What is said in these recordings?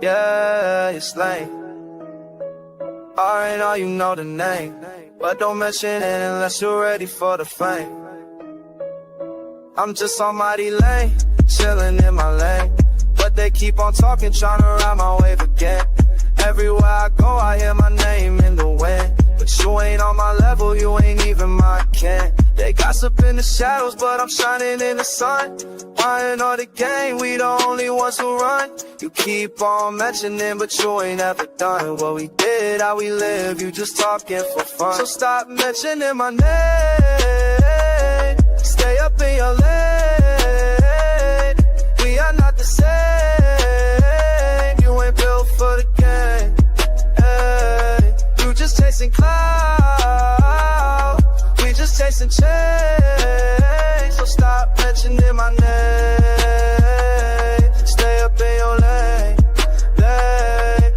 Yeah, it's lame. Alright, all you know the name, but don't mention it unless you're ready for the fame. I'm just almighty lane, chillin' in my lane, but they keep on talking, tryna ride my wave again. Everywhere I go, I hear my name in the wind, but you ain't on my level, you ain't even my kin. They gossip in the shadows, but I'm shining in the sun. Buying all the game, we the only ones who run. You keep on mentioning, but you ain't ever done what we did, how we live, you just talking for fun. So stop mentioning my name, stay up in your lane. We are not the same, you ain't built for the game. Hey, you just chasing clout, we just chasing change. So stop mentioning my name, stay up in your lane.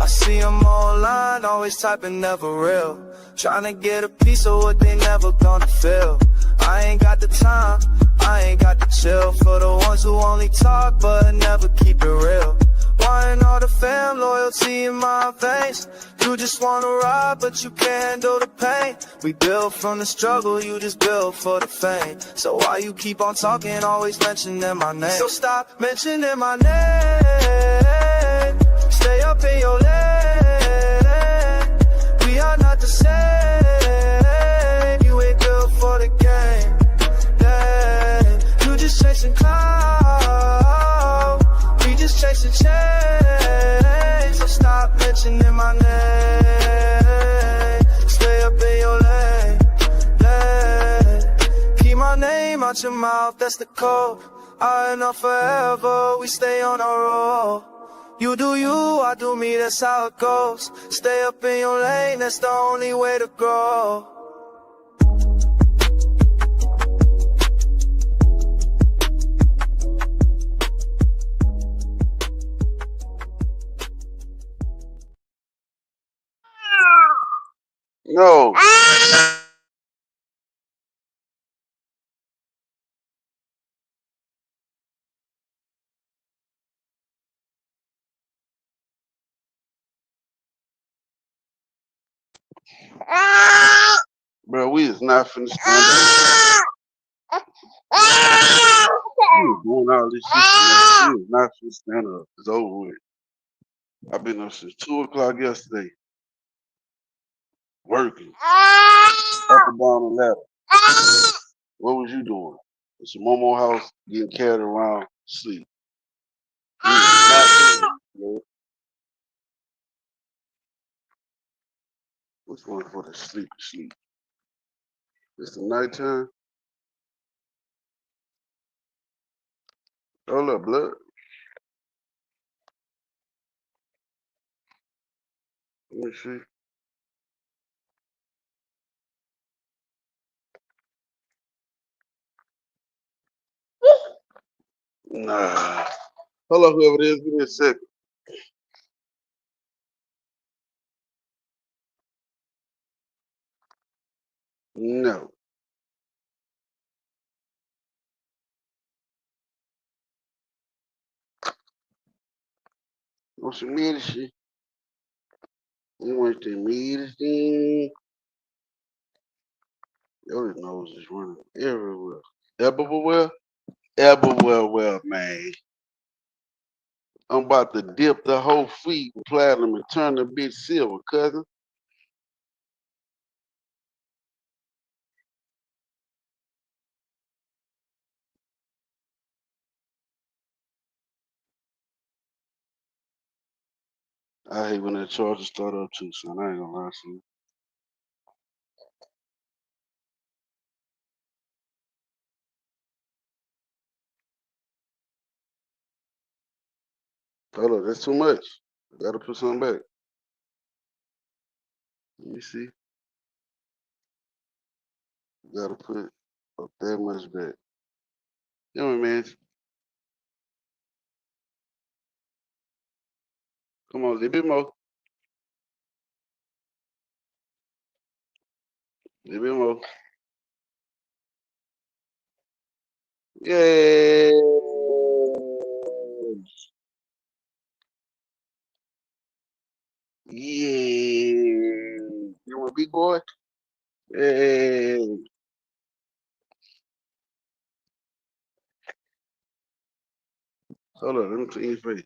I see them online, always typing, never real, trying to get a piece of what they never gonna feel. I ain't got the time, I ain't got the chill for the ones who only talk but never keep it real. Wanting all the fam, loyalty in my veins. You just wanna ride, but you can't handle the pain. We built from the struggle, you just built for the fame. So why you keep on talking, always mentioning my name? So stop mentioning my name, stay up in your lane. We are not the same, you ain't built for the game. Yeah, you just chasing clout, we just chasing change. So stop mentioning my name, stay up in your lane. Keep my name out your mouth, that's the code. I know forever, we stay on our road. You do you, I do me, that's how it goes. Stay up in your lane, that's the only way to grow. No. Bro, we is not finna stand up. We was doing all this shit. Man. We is not finna stand up. It's over with. I've been up since 2 o'clock yesterday. Working. Up and down the ladder. What was you doing? It's a Momo house getting carried around sleep. We was not doing it, bro. Which one for the sleep? It's the nighttime. Hold up, blood. Let me see. Nah. Hold up, whoever it is, give me a second. No. What's the medicine? You want the medicine? Your nose is running everywhere. Everywhere? Everywhere, man. I'm about to dip the whole feet in platinum and turn the bitch silver, cousin. I hate when that charger start up too, son. I ain't gonna lie to you. Hold up, that's too much. I gotta put something back. Let me see. Gotta put up that much back. You know what, man? Come on, a little bit more. A little bit more. Yeah. Yeah. You want a big boy? Hey. Hold on, let me clean your face.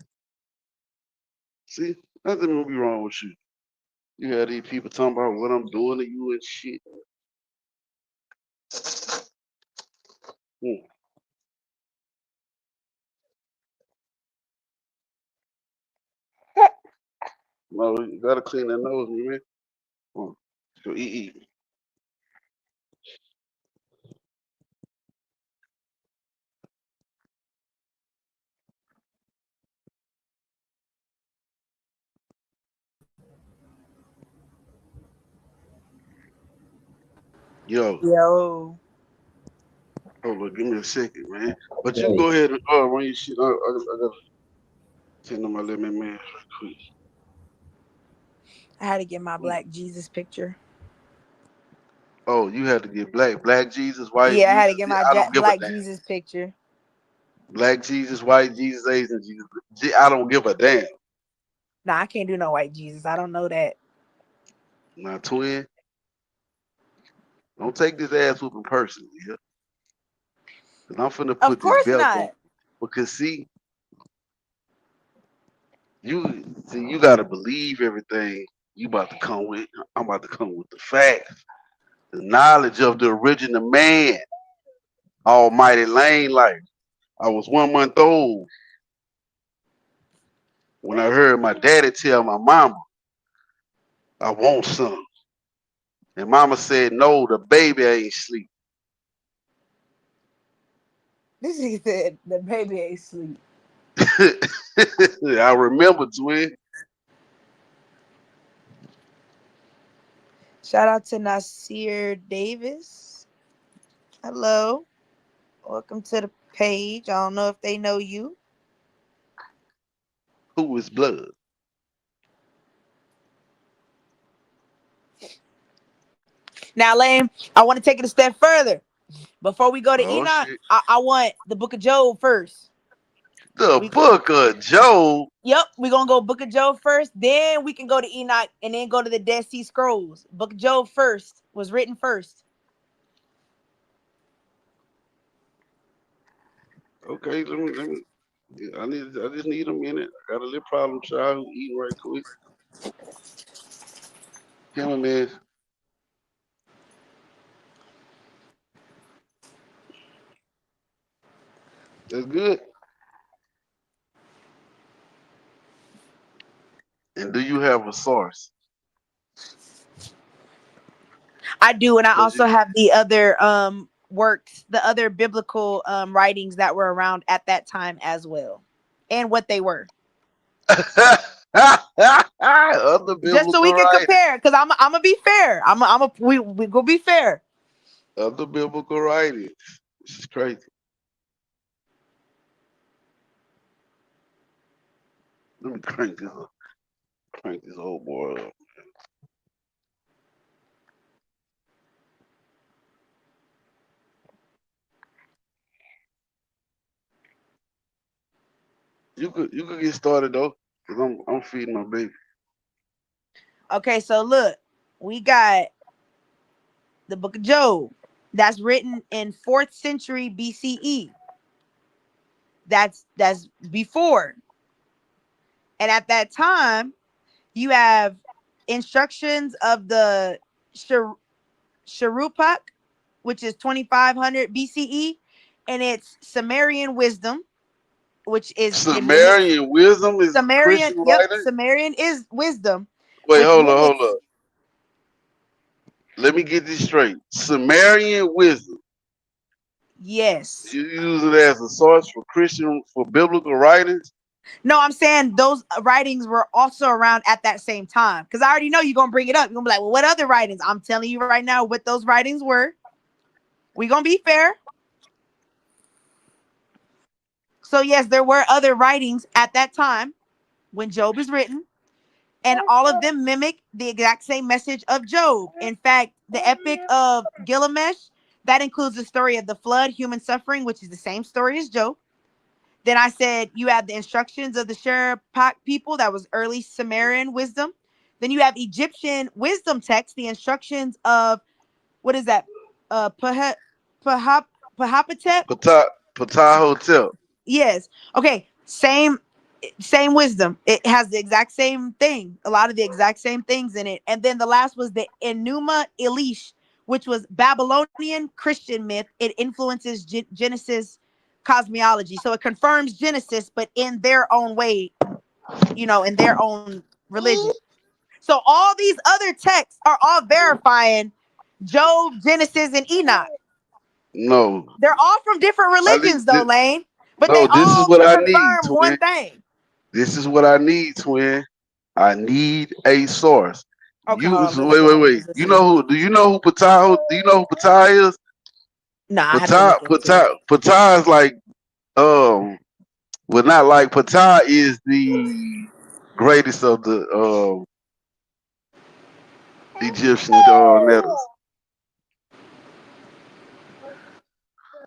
See, nothing will be wrong with you. You had these people talking about what I'm doing to you and shit. Hmm. No, you gotta clean that nose, man. Come on. Go eat. Yo, Yo. hold on, give me a second, man. But you Hey, go ahead and run your shit. I gotta send to my little man real quick. I had to get my Black Jesus picture. Oh, you had to get black Jesus, white Yeah, I had to Jesus. get my I don't give a Black damn. Jesus picture. Black Jesus, white Jesus, Asian Jesus. I don't give a damn. Nah, I can't do no white Jesus. I don't know that. Now, twin, don't take this ass whooping personally, yeah? Cause I'm finna Of put this course belt on. not. Because you gotta believe everything you about to come with. I'm about to come with the facts. The knowledge of the original man, Almighty Lane Life. I was 1 month old when I heard my daddy tell my mama, I want some. And mama said, no, the baby ain't sleep. This nigga said the baby ain't sleep. I remember, twin. Shout out to Nasir Davis. Hello. Welcome to the page. I don't know if they know you. Who is blood? Now, Lane, I want to take it a step further. Before we go to Oh Enoch, shit. I want the Book of Job first. The We book of Job. Yep, we're gonna go Book of Job first, then we can go to Enoch and then go to the Dead Sea Scrolls. Book of Job first was written first. Okay, let me. Yeah, I just need a minute. I got a little problem child who eating right quick. Him and man. That's good. And do you have a source? I do, and I Cause you also have the other works, the other biblical writings that were around at that time as well, and what they were. other Just so biblical we can writing. compare, because I'm gonna be fair. We gonna be fair. Other biblical writings. This is crazy. Let me crank this old boy up. You could get started though, cause I'm feeding my baby. Okay, so look, we got the Book of Job that's written in 4th century BCE. That's before, and at that time you have instructions of the Sharupak, which is 2500 BCE, and it's Sumerian wisdom, which is it mimics Sumerian wisdom is a Sumerian. Christian Yep, writer. Sumerian is wisdom, Wait, which hold mimics up. Let me get this straight. Sumerian wisdom. yes. You use it as a source for biblical writings. No, I'm saying those writings were also around at that same time. Because I already know you're gonna bring it up. You're gonna be like, well, what other writings? I'm telling you right now what those writings were. We're gonna be fair. So yes, there were other writings at that time when Job is written, and all of them mimic the exact same message of Job. In fact, the Epic of Gilgamesh, that includes the story of the flood, human suffering, which is the same story as Job. Then I said you have the instructions of the Sherpa people, that was early Sumerian wisdom. Then you have Egyptian wisdom text, the instructions of what is that? Pahap Pahapatep. Patah Hotel. Yes. Okay. Same wisdom. It has the exact same thing. A lot of the exact same things in it. And then the last was the Enuma Elish, which was Babylonian Christian myth. It influences Genesis cosmology. So it confirms Genesis, but in their own way, in their own religion. So all these other texts are all verifying Job, Genesis, and Enoch. No, They're all from different I need religions, though, Lane, but they no. This is all what I need, confirm one twin. thing. This is what I need, twin. I need a source. Okay, hold on. Let's Wait, go. wait. Let's You see. know who? Do you know who Patah? Do you know who Patah is? Nah, I have to look into it. Patah is like well, not like Patah is the greatest of the Egyptian letters.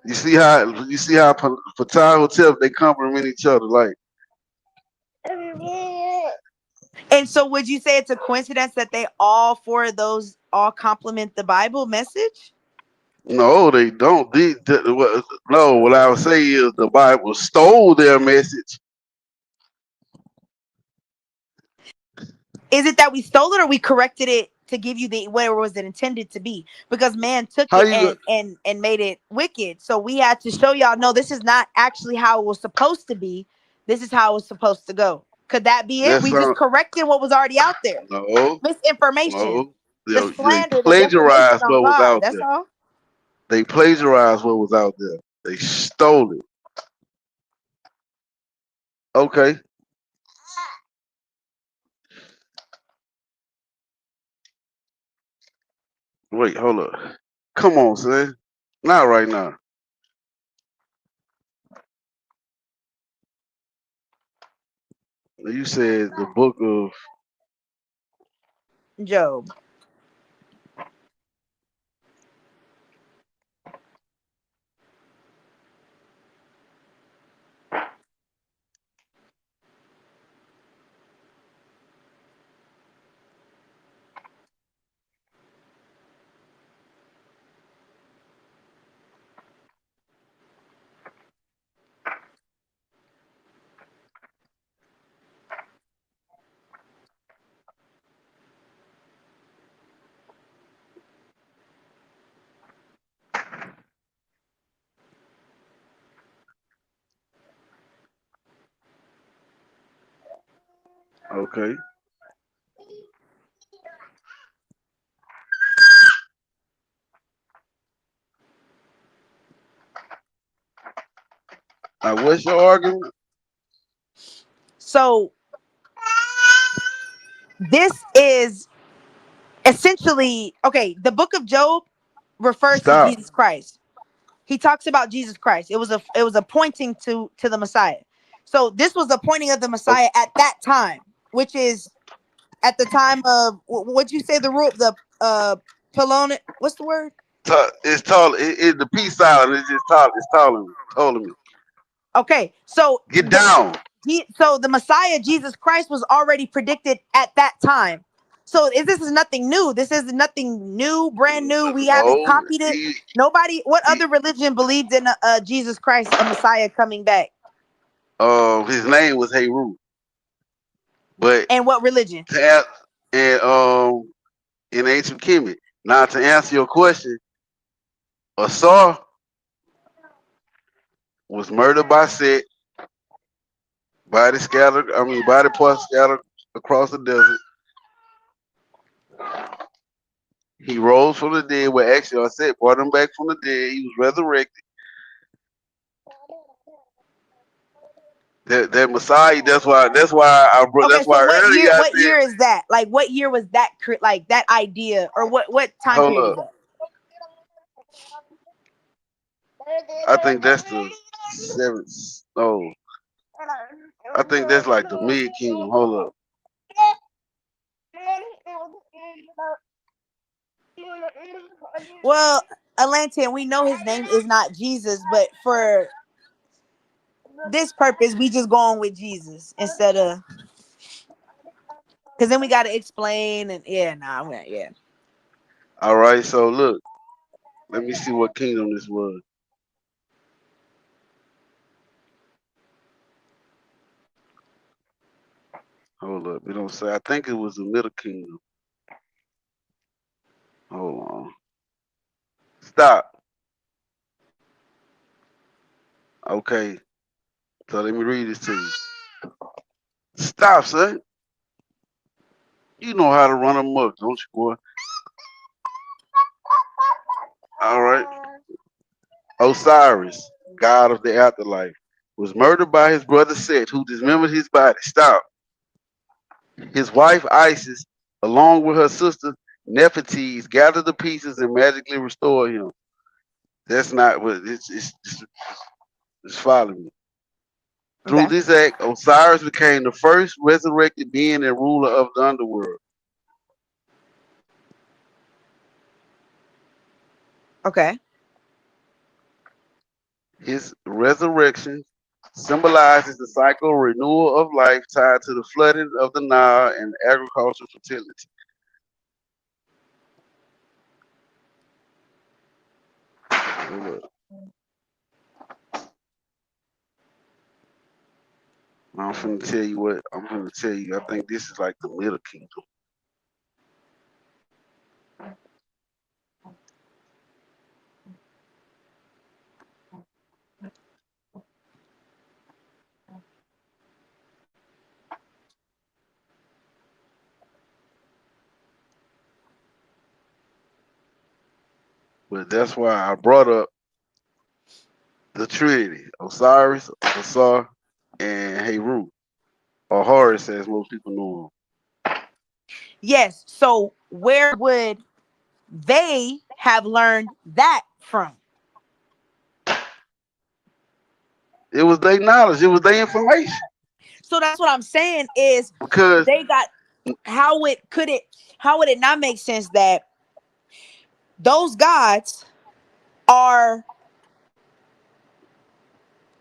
You see how Patah Hotel they complement each other like. And so, would you say it's a coincidence that they all four of those all complement the Bible message? No, they don't. No, what I would say is the Bible stole their message. Is it that we stole it or we corrected it to give you the where was it intended to be? Because man took How it you? and made it wicked. So we had to show y'all, no, this is not actually how it was supposed to be. This is how it was supposed to go. Could that be it? That's We just corrected what was already out there. no, Misinformation, no. the They slander, the defamation plagiarized on what was God. out That's there. all. They plagiarized what was out there. They stole it. Okay. Wait, hold up. Come on, son. Not right now. You said the book of Job. okay. What's your argument? So this is essentially okay. The book of Job refers to Stop. Jesus Christ. He talks about Jesus Christ. It was a pointing to the Messiah. So this was a pointing of the Okay. Messiah at that time, which is at the time of what you say the rule the Polonic. What's the word? It's tall. The peace island. It's just tall. It's taller me. Okay, so Get down. the Messiah Jesus Christ was already predicted at that time. So this is nothing new. This is nothing new, brand new. We haven't No, copied it. Nobody. What he other religion believed in Jesus Christ, a Messiah coming back? his name was Heru. But And what religion? and in ancient Kemet. Now to answer your question, Asar was murdered by Set, body parts scattered across the desert. He rose from the dead. Well, actually, Set brought him back from the dead. He was resurrected. That Messiah. That's why. Okay, That's so why what earlier year? I What said, year is that? Like, what year was that? Like that idea, or what time hold period is up. that? I think that's the seventh. Oh, I think that's like the mid kingdom. Hold up. Well, Atlantean, we know his name is not Jesus, but for this purpose, we just going with Jesus instead of Because then we got to explain and yeah. All right, so look, let me see what kingdom this was. Hold up, it don't say. I think it was the Middle Kingdom. Hold on. Stop. Okay, so let me read this to you. Stop, son. You know how to run amok, don't you, boy? All right. Osiris, god of the afterlife, was murdered by his brother Set, who dismembered his body. Stop. His wife Isis, along with her sister Nefertiti, gathered the pieces and magically restored him. That's not what it's following me. Through Okay. this act, Osiris became the first resurrected being and ruler of the underworld. Okay. His resurrection symbolizes the cycle renewal of life tied to the flooding of the Nile and agricultural fertility. Hold up. I'm finna tell you what I'm gonna tell you. I think this is like the Middle Kingdom. But that's why I brought up the Trinity: Osiris, Osar, and Heru, or Horus, as most people know Yes. So where would they have learned that from? him. It was their knowledge. It was their information. So that's what I'm saying is Because they got how would it not make sense that those gods are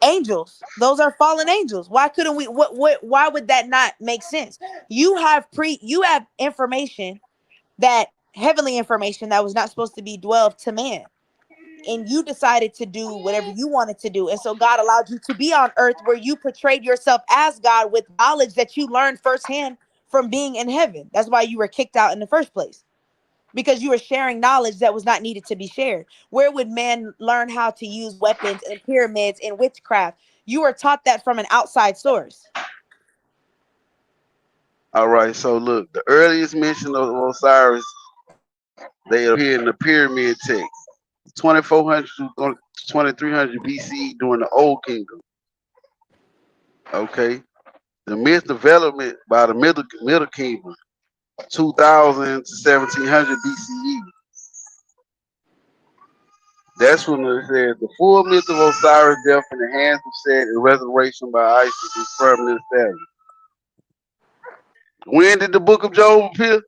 angels? Those are fallen angels. Why couldn't we why would that not make sense? You have information, that heavenly information that was not supposed to be dwelled to man, and you decided to do whatever you wanted to do, and so God allowed you to be on earth where you portrayed yourself as God with knowledge that you learned firsthand from being in heaven. That's why you were kicked out in the first place, because you were sharing knowledge that was not needed to be shared. Where would man learn how to use weapons and pyramids and witchcraft? You were taught that from an outside source. all right, so look, the earliest mention of Osiris, they appear in the pyramid text, 2400 to 2300 BCE during the Old Kingdom. Okay, the myth development by the Middle Kingdom, 2000 to 1700 BCE. That's when it says the full myth of Osiris' death in the hands of Set and resurrection by Isis is firmly established. When did the Book of Job appear?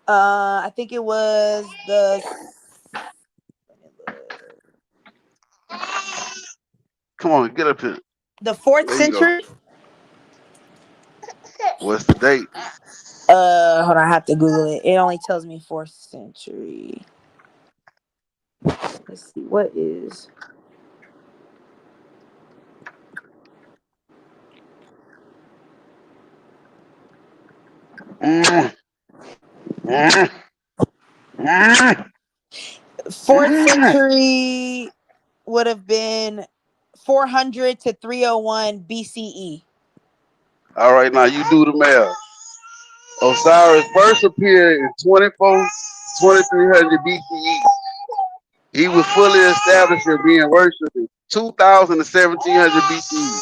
I think it was Come on, get up here. the fourth There you go. century. What's the date? Hold on, I have to Google it. It only tells me fourth century. Let's see, what is Mm, mm, mm, fourth mm. century would have been 400 to 301 BCE. All right, now you do the math. Osiris first appeared in 2300 BCE. He was fully established and being worshipped in 2000 to 1700 BCE.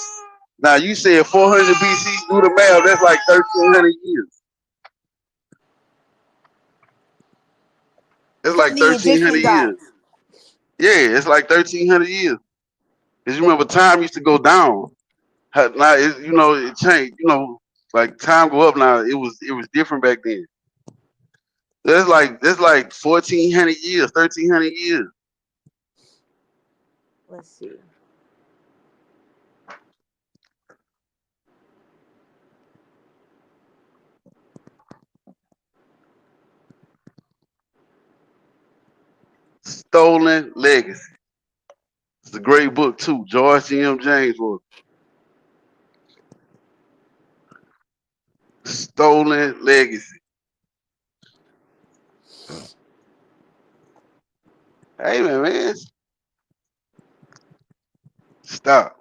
Now you said 400 BC, do the math, that's like 1300 years. It's From like the 1300 Egyptian years. gods. Yeah, it's like 1300 years. Because you remember time used to go down. Now, it changed. Like time go up now. It was different back then. That's like 1400 years, 1300 years. Let's see. Stolen Legacy. It's a great book too. George M. James wrote Stolen Legacy. Hey man, stop.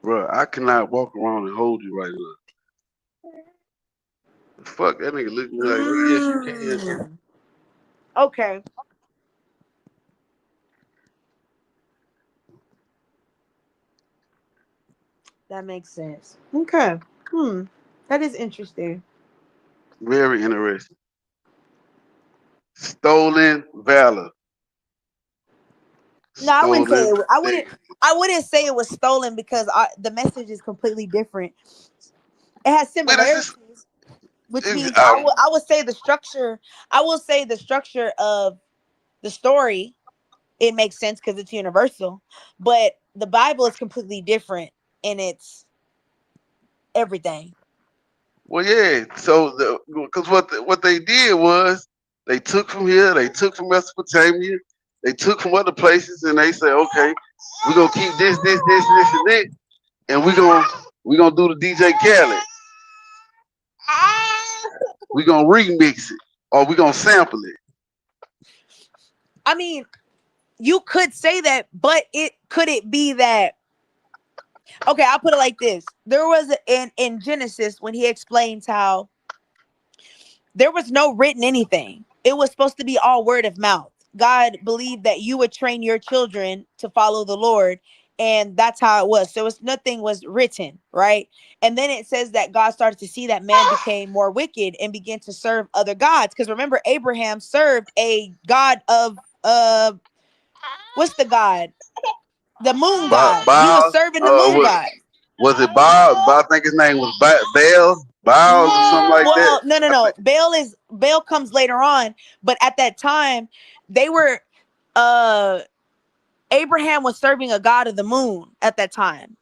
Bro, I cannot walk around and hold you right now. Fuck, that nigga look at me like, oh, yes, you can. Okay. That makes sense. Okay. That is interesting. Very interesting. Stolen Valor. No, I wouldn't say Stolen it. I wouldn't. Legacy. I wouldn't say it was stolen because the message is completely different. It has But it's just, similarities, which it's, means I would say the structure. I will say the structure of the story, it makes sense because it's universal, but the Bible is completely different in its everything. well, yeah. So, because what they did was they took from here, they took from Mesopotamia, they took from other places, and they said, okay, we're gonna keep this, and this, and we gonna do the DJ Khaled. We gonna remix it, or we gonna sample it. I mean, you could say that, but it be that? Okay, I'll put it like this: there was in Genesis when he explains how there was no written anything. It was supposed to be all word of mouth. God believed that you would train your children to follow the Lord, and that's how it was. So nothing was written, right? And then it says that God started to see that man became more wicked and began to serve other gods. Because remember, Abraham served a god of what's the god? The moon god. He was Baal, serving the moon was god. it Baal? I think his name was Baal, Baal or something like that. Well, no. Baal comes later on, but at that time, they were uh Abraham was serving a god of the moon at that time.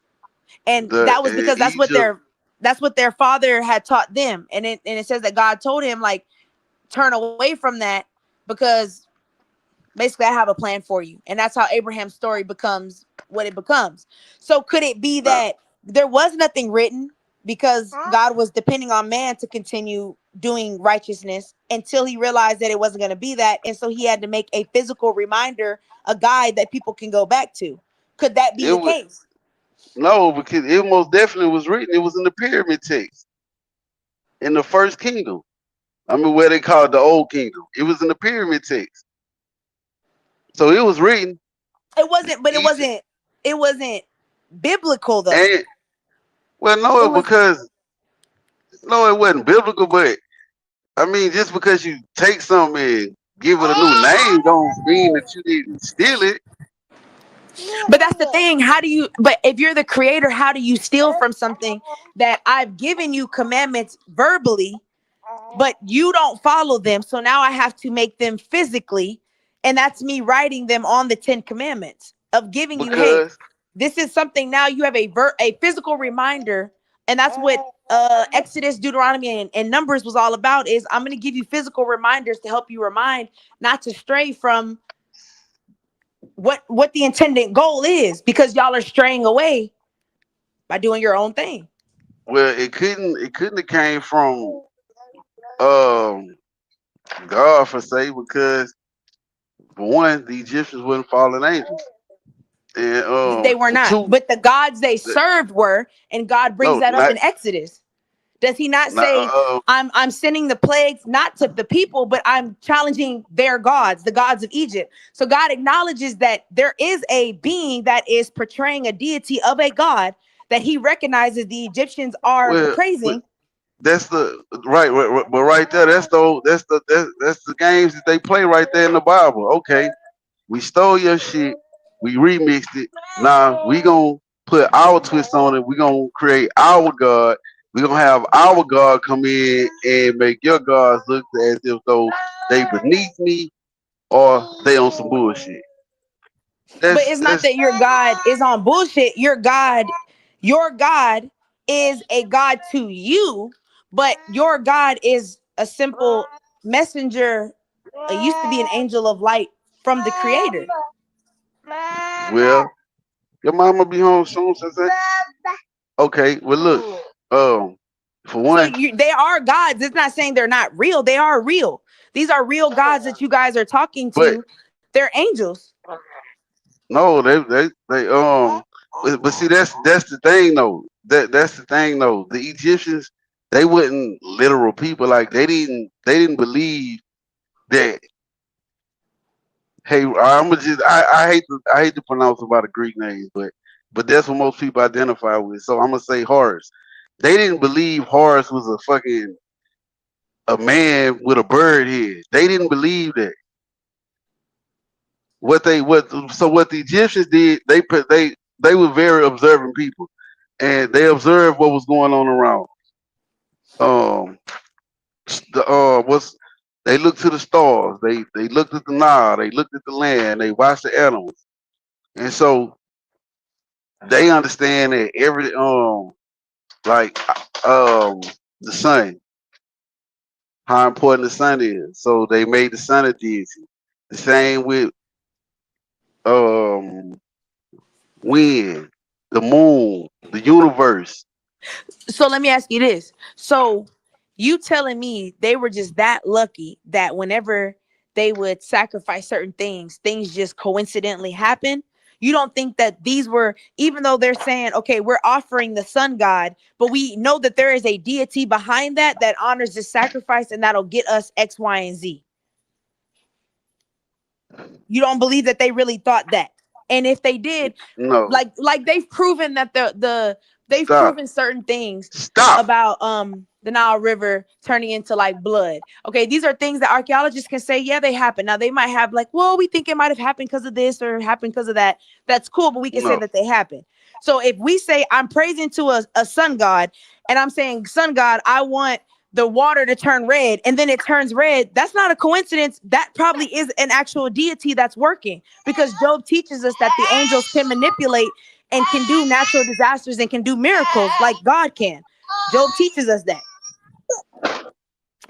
And The that was in because Egypt. that's what their father had taught them. And it says that God told him like turn away from that because basically I have a plan for you. And that's how Abraham's story becomes what it becomes. So could it be Nah, that there was nothing written because God was depending on man to continue doing righteousness until he realized that it wasn't going to be that, and so he had to make a physical reminder, a guide that people can go back to? Could that be it the was case? no, because it most definitely was written. It was in the pyramid text in the first kingdom. I mean, where they call it the old kingdom. It was in the pyramid text, so it was written. It wasn't, but it Egypt wasn't. It wasn't biblical though. and well, It no, was. because no, it wasn't biblical. But I mean, just because you take something and give it a new name, don't mean that you didn't steal it. But that's the thing. How do you? But if you're the creator, how do you steal from something that I've given you commandments verbally, but you don't follow them? So now I have to make them physically, and that's me writing them on the 10 Commandments of giving you, hey, Because this is something now you have a physical reminder, and that's what Exodus, Deuteronomy, and Numbers was all about. Is I'm going to give you physical reminders to help you remind not to stray from what the intended goal is, because y'all are straying away by doing your own thing. well, it couldn't have came from um God for say because for one, the Egyptians wasn't fallen angels, and They were for not, two, but the gods they the- served were, and God brings no, that up not in Exodus. Does he not not say, I'm sending the plagues not to the people, but I'm challenging their gods, the gods of Egypt? So God acknowledges that there is a being that is portraying a deity of a god that he recognizes the Egyptians are well, but praising. that's the but right there, that's the games that they play right there in the Bible. Okay, we stole your shit, we remixed it. Now we gonna put our twist on it. We gonna create our God. We gonna have our God come in and make your gods look as if though they beneath me or they on some bullshit. But That's it's not that's that your God is on bullshit. Your God is a God to you, but your God is a simple messenger used to be an angel of light from the creator. Well, your mama be home soon, since okay. Well, look, for So one, they are gods. It's not saying they're not real. They are real. These are real gods that you guys are talking but to. They're angels. no, but see, that's the thing though. That's the thing though. The Egyptians, they wasn't literal people. Like they didn't believe that. Hey, I hate to pronounce about the Greek names, but that's what most people identify with. So I'm gonna say Horus. They didn't believe Horus was a man with a bird head. They didn't believe that. What the Egyptians did, they were very observant people, and they observed what was going on around. Um, what's they looked to the stars, they looked at the Nile, they looked at the land, they watched the animals, and so they understand that every like the sun, how important the sun is. So they made the sun a deity. The same with um wind, the moon, the universe. So let me ask you this. So you telling me they were just that lucky that whenever they would sacrifice certain things, things just coincidentally happen? You don't think that these were, even though they're saying, okay, we're offering the sun god, but we know that there is a deity behind that that honors this sacrifice and that'll get us X, Y, and Z. You don't believe that they really thought that? And if they did, No, like they've proven that they've stop, proven certain things stop. about the Nile River turning into like blood. Okay, these are things that archaeologists can say, yeah, they happen. Now they might have like, well, we think it might have happened because of this or happened because of that. That's cool, but we can say No, that they happen. So if we say I'm praising to a sun god and I'm saying, sun god, I want the water to turn red and then it turns red, that's not a coincidence. That probably is an actual deity that's working, because Job teaches us that the angels can manipulate and can do natural disasters and can do miracles like God can. Job teaches us that.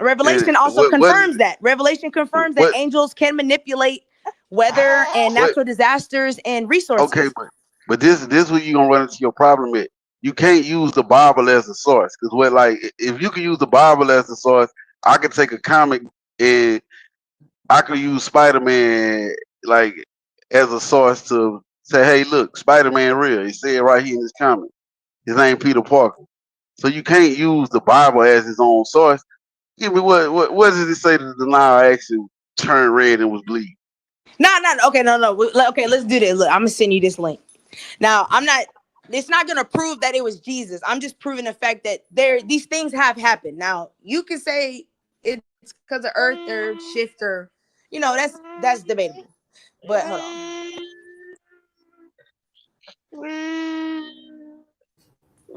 and Revelation also confirms that. Revelation confirms that what angels can manipulate weather and what? natural disasters and Okay, resources. but this where you gonna run into your problem at. You can't use the Bible as a source, because what, like, if you can use the Bible as a source, I could take a comic and I could use Spider Man like as a source to say, hey, look, Spider Man real. He said right here in this comic. His name Peter Parker. So you can't use the Bible as his own source. Give me what does it say that the Nile actually turned red and was bleeding? No, no, okay, no. Okay, let's do this. Look, I'm gonna send you this link. Now, it's not gonna prove that it was Jesus. I'm just proving the fact that these things have happened. Now, you can say it's because of Earth or shift or, that's debatable. But hold on.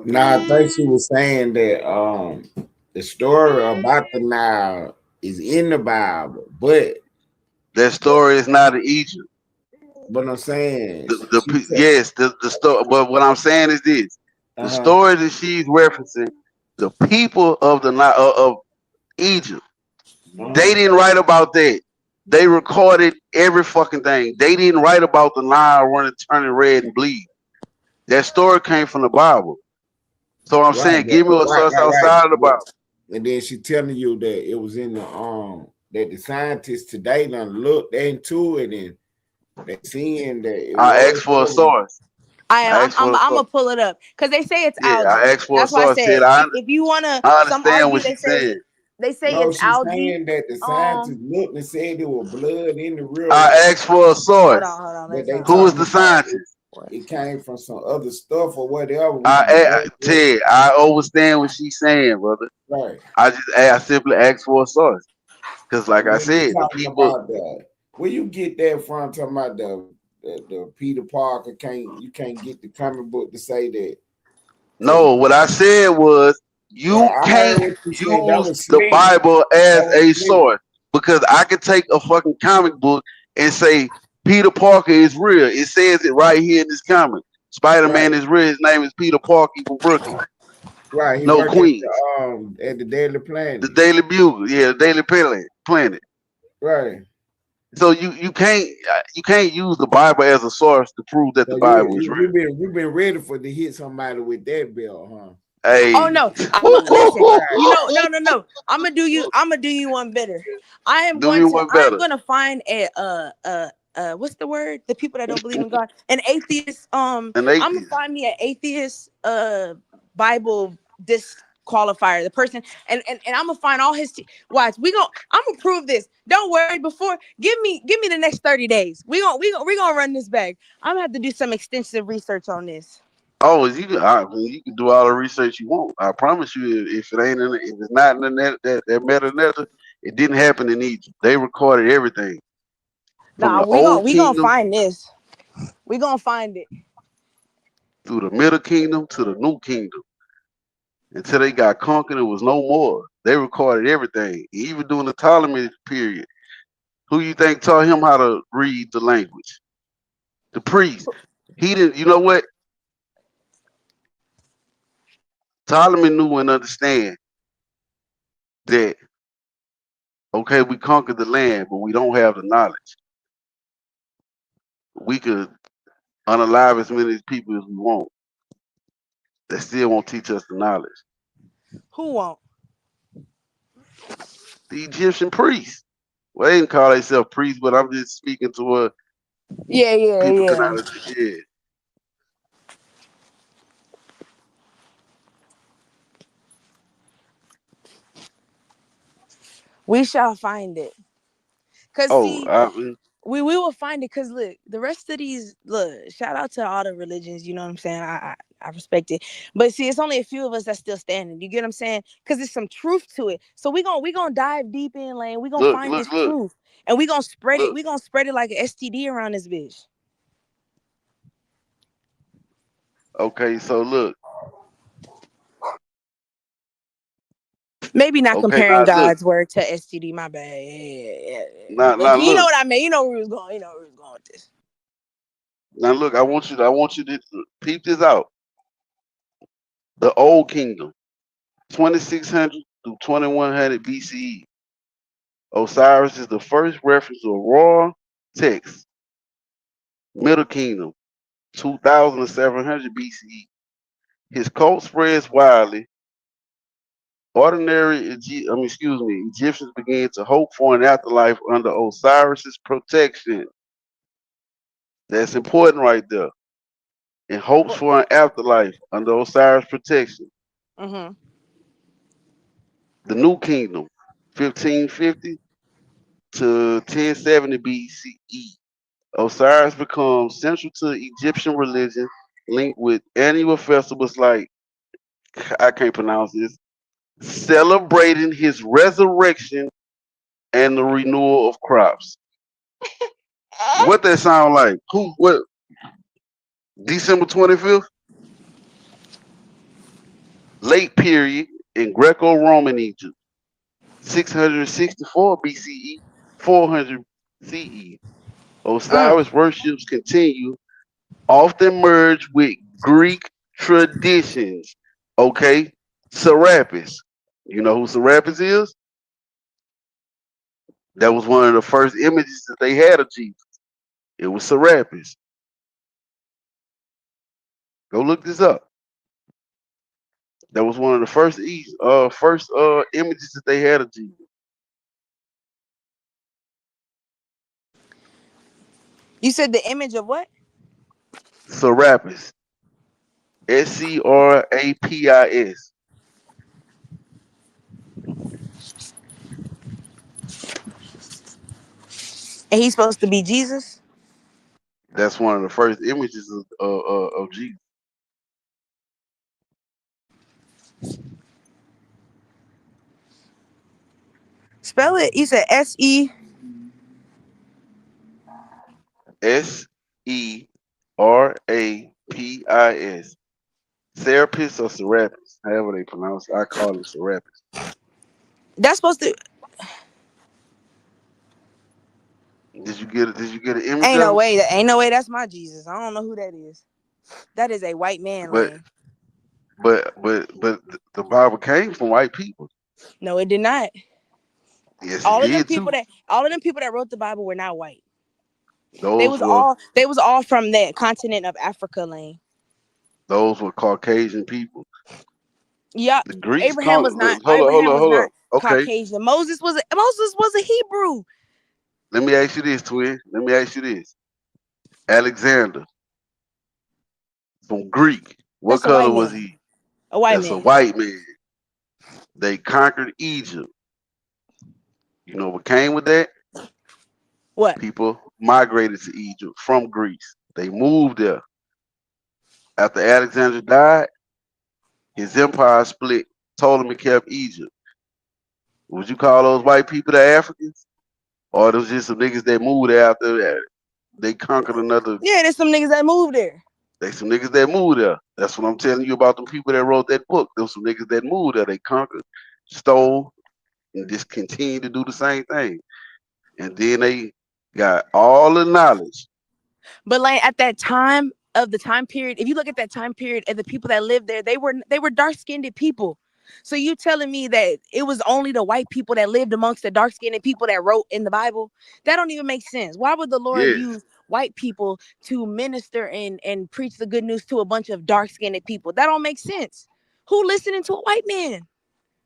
Now I think she was saying that the story about the Nile is in the Bible, but That story is not in Egypt. I'm saying she The said, yes, the story. But what I'm saying is this: the uh-huh, story that she's referencing, the people of of Egypt, they uh-huh. didn't write about that. They recorded every fucking thing. They didn't write about the Nile running, turning red and bleed. That story came from the Bible. So I'm Right, saying, give me a source right. outside of the But, Bible. and then she telling you that it was in the that the scientists today done looked into it and they seeing that it I was asked for a so. source. I am. I I'm. asked for I'm. a I'm source. gonna pull it up because they say it's Yeah, algae. I asked for a That's why I source. said Said if you wanna, I some understand argue. what They she's say saying. No, it's she's algae. saying that the scientists looked and said there was blood in the river, I asked for a Hold source. on. Hold on. but Let's they Who is talking the about scientist? it came from some other stuff or whatever. We can debate it. Ted, I understand what she's saying, brother. Right. I simply asked for a source. Because like And I then you said, the talking people about where you get that from, talking about the Peter Parker can't get the comic book to say that, because no, what I said was you I heard can't what you said. That use was the slick. Bible That as was a slick. source, because I could take a fucking comic book and say Peter Parker is real. It says it right here in this comic. Right. Spider-Man is real. His name is Peter Parker from Brooklyn. Right. He No, worked at Queens. the Daily The Planet. Daily Bugle. Yeah, Daily Planet. Right. So you can't use the Bible as a source to prove that the So Bible is real. you've been ready for to hit somebody with that belt, huh? Oh Hey, no, I'm a listen. You know, no. I'm gonna do you. I'm gonna do you one better. do me one I'm better. gonna find a what's the word? The people that don't believe in God, an atheist. An I'm gonna atheist. find me an atheist. Bible disqualifier. The person, and I'm gonna find all his. Watch, I'm gonna prove this. Don't worry. Before, give me the next 30 days. We gonna run this back. I'm gonna have to do some extensive research on this. Oh, you can do all the research you want. I promise you, if it ain't in, if it's not in the net, that metadata, it didn't happen in Egypt. They recorded everything from Nah, the old we gonna kingdom find this. We gonna find it. through the middle kingdom to the new kingdom until they got conquered. It was no more. They recorded everything, even during the Ptolemy period. Who you think taught him how to read the language? The priest. He didn't. You know what? Ptolemy knew and understand that. Okay, we conquered the land, but we don't have the knowledge. We could unalive as many people as we want. That still won't teach us the knowledge. Who won't? The Egyptian priests. Well, they didn't call themselves priests, but I'm just speaking to what people could not. Yeah. Yeah. We shall find it. Cause Oh, see, I mean, we will find it. Cause look, the rest of these shout out to all the religions. You know what I'm saying? I respect it. But see, it's only a few of us that's still standing. You get what I'm saying? Cause there's some truth to it. So we gonna dive deep in, Lane. We gonna look, find look, this look, truth, and we gonna spread it. look. We gonna spread it like an STD around this bitch. Okay, so look. Maybe not Okay, comparing now look. God's word to STD. My bad. Yeah. Now But you know look. what I mean. You know where we was going. You know where we was going with this. Now look. I want you to peep this out. The Old Kingdom, 2600 through 2100 BCE. Osiris is the first reference to a royal text. Middle Kingdom, 2700 BCE. His cult spreads widely. Egyptians began to hope for an afterlife under Osiris's protection. That's important right there. And hopes for an afterlife under Osiris' protection. Mm-hmm. The New Kingdom, 1550 to 1070 BCE. Osiris becomes central to Egyptian religion, linked with annual festivals like, I can't pronounce this, celebrating his resurrection and the renewal of crops. What that sound like? What? December 25th? Late period in Greco-Roman Egypt. 664 BCE, 400 CE. Osiris worships continue, often merged with Greek traditions. Okay, Serapis. You know who Serapis is? That was one of the first images that they had of Jesus. It was Serapis. Go look this up. That was one of the first images that they had of Jesus. You said the image of what? Serapis. Scrapis. And he's supposed to be Jesus? That's one of the first images of Jesus. Spell it. You said S-E. Serapis. Serapis or Serapis, however they pronounce it. I call it Serapis. That's supposed to. Did you get it? Did you get an image Ain't no of way. Ain't no way. That's my Jesus. I don't know who that is. That is a white man, it? But Lane. but the Bible came from white people. No, it did not. Yes, he did too. All of them people that wrote the Bible were not white. Those were They was all from that continent of Africa land. Caucasian people. Yeah, The Greeks Abraham conquered. was not. Hold up. Okay, Caucasian. Moses was a Hebrew. let me ask you this, twin. Let me ask you this. Alexander from Greek. What That's a color white was man. he? A white That's a man. white man. They conquered Egypt. You know what came with that? What? People migrated to Egypt from Greece. They moved there. After Alexander died, his empire split. Ptolemy kept Egypt. Would you call those white people the Africans? Or those just some niggas that moved there after that? They conquered another. Yeah, there's some niggas that moved there. They some niggas that moved there. That's what I'm telling you about the people that wrote that book. Those some niggas that moved there. They conquered, stole, and just continued to do the same thing. And then they got all the knowledge. But like at that time of the time period, if you look at that time period and the people that lived there, they were dark-skinned people. So you telling me that it was only the white people that lived amongst the dark-skinned people that wrote in the Bible? That don't even make sense. Why would the Lord Yes. use white people to minister and preach the good news to a bunch of dark-skinned people? That don't make sense. Who listening to a white man?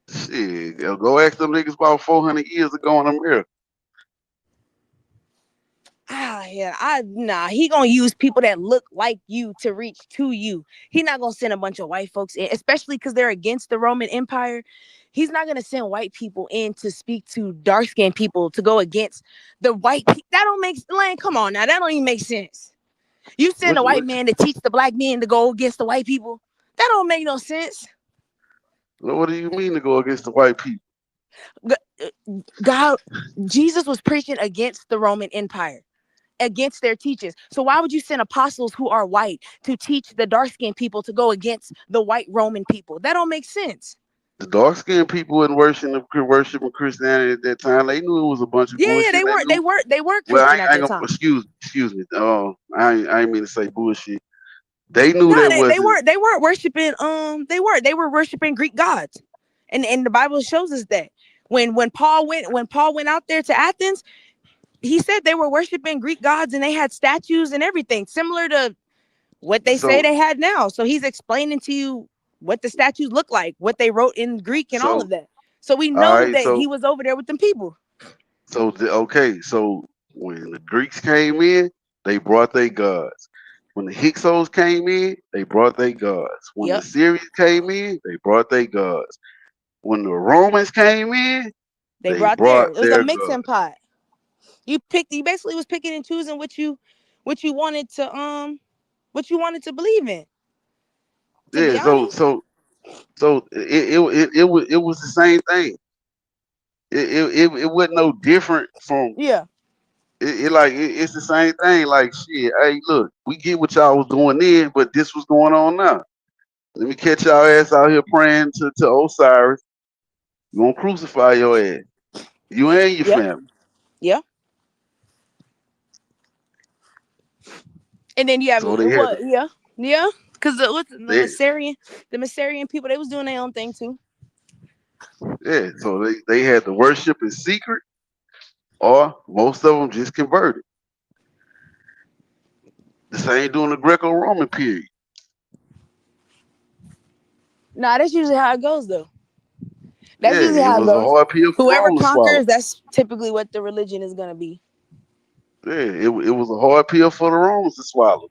Shit. Go ask them niggas about 400 years ago in America. He gonna use people that look like you to reach to you. He not gonna send a bunch of white folks in, especially because they're against the Roman Empire. He's not gonna send white people in to speak to dark skinned people to go against the white people. That don't make like, come on now, that don't even make sense. You send a white man to teach the black men to go against the white people. That don't make no sense. What do you mean to go against the white people? God, Jesus was preaching against the Roman Empire, against their teachings. So why would you send apostles who are white to teach the dark-skinned people to go against the white Roman people? That don't make sense. The dark skinned people wasn't worshiping Christianity at that time. They knew it was a bunch of bullshit. They were Well, Christian at I ain't that gonna time. excuse me. I ain't mean to say bullshit. They knew No, that they wasn't. weren't worshiping they were worshiping Greek gods. And the Bible shows us that. When Paul went out there to Athens, he said they were worshiping Greek gods and they had statues and everything similar to what they say So they had now. So he's explaining to you what the statues look like, what they wrote in Greek and all of so that. So we all know right. that he was over there with them people. Okay. So when the Greeks came in, they brought their gods. When the Hyksos came in, they brought their gods. When the Yep. Syrians came in, they brought their gods. When the Romans came in, They they brought theirs. brought It was a their mixing gods. pot. You basically was picking and choosing what you wanted to believe in, to be Yeah. honest. It was the same thing. It wasn't no different from Yeah. it's the same thing. Like shit, hey, look, we get what y'all was doing then, but this was going on now. Let me catch y'all ass out here praying to Osiris. You gonna crucify your ass. You and your Yep. family. Yeah. And then you have So they had what? Yeah. Yeah. Because they the Masarian people, they was doing their own thing too. yeah, so they had to worship in secret, or most of them just converted. The same during the Greco-Roman period. Nah, that's usually how it goes though. That's Yeah, usually it how it was a goes. hard pill for Whoever Rome to swallow. conquers, that's typically what the religion is gonna be. Yeah, it was a hard pill for the Romans to swallow.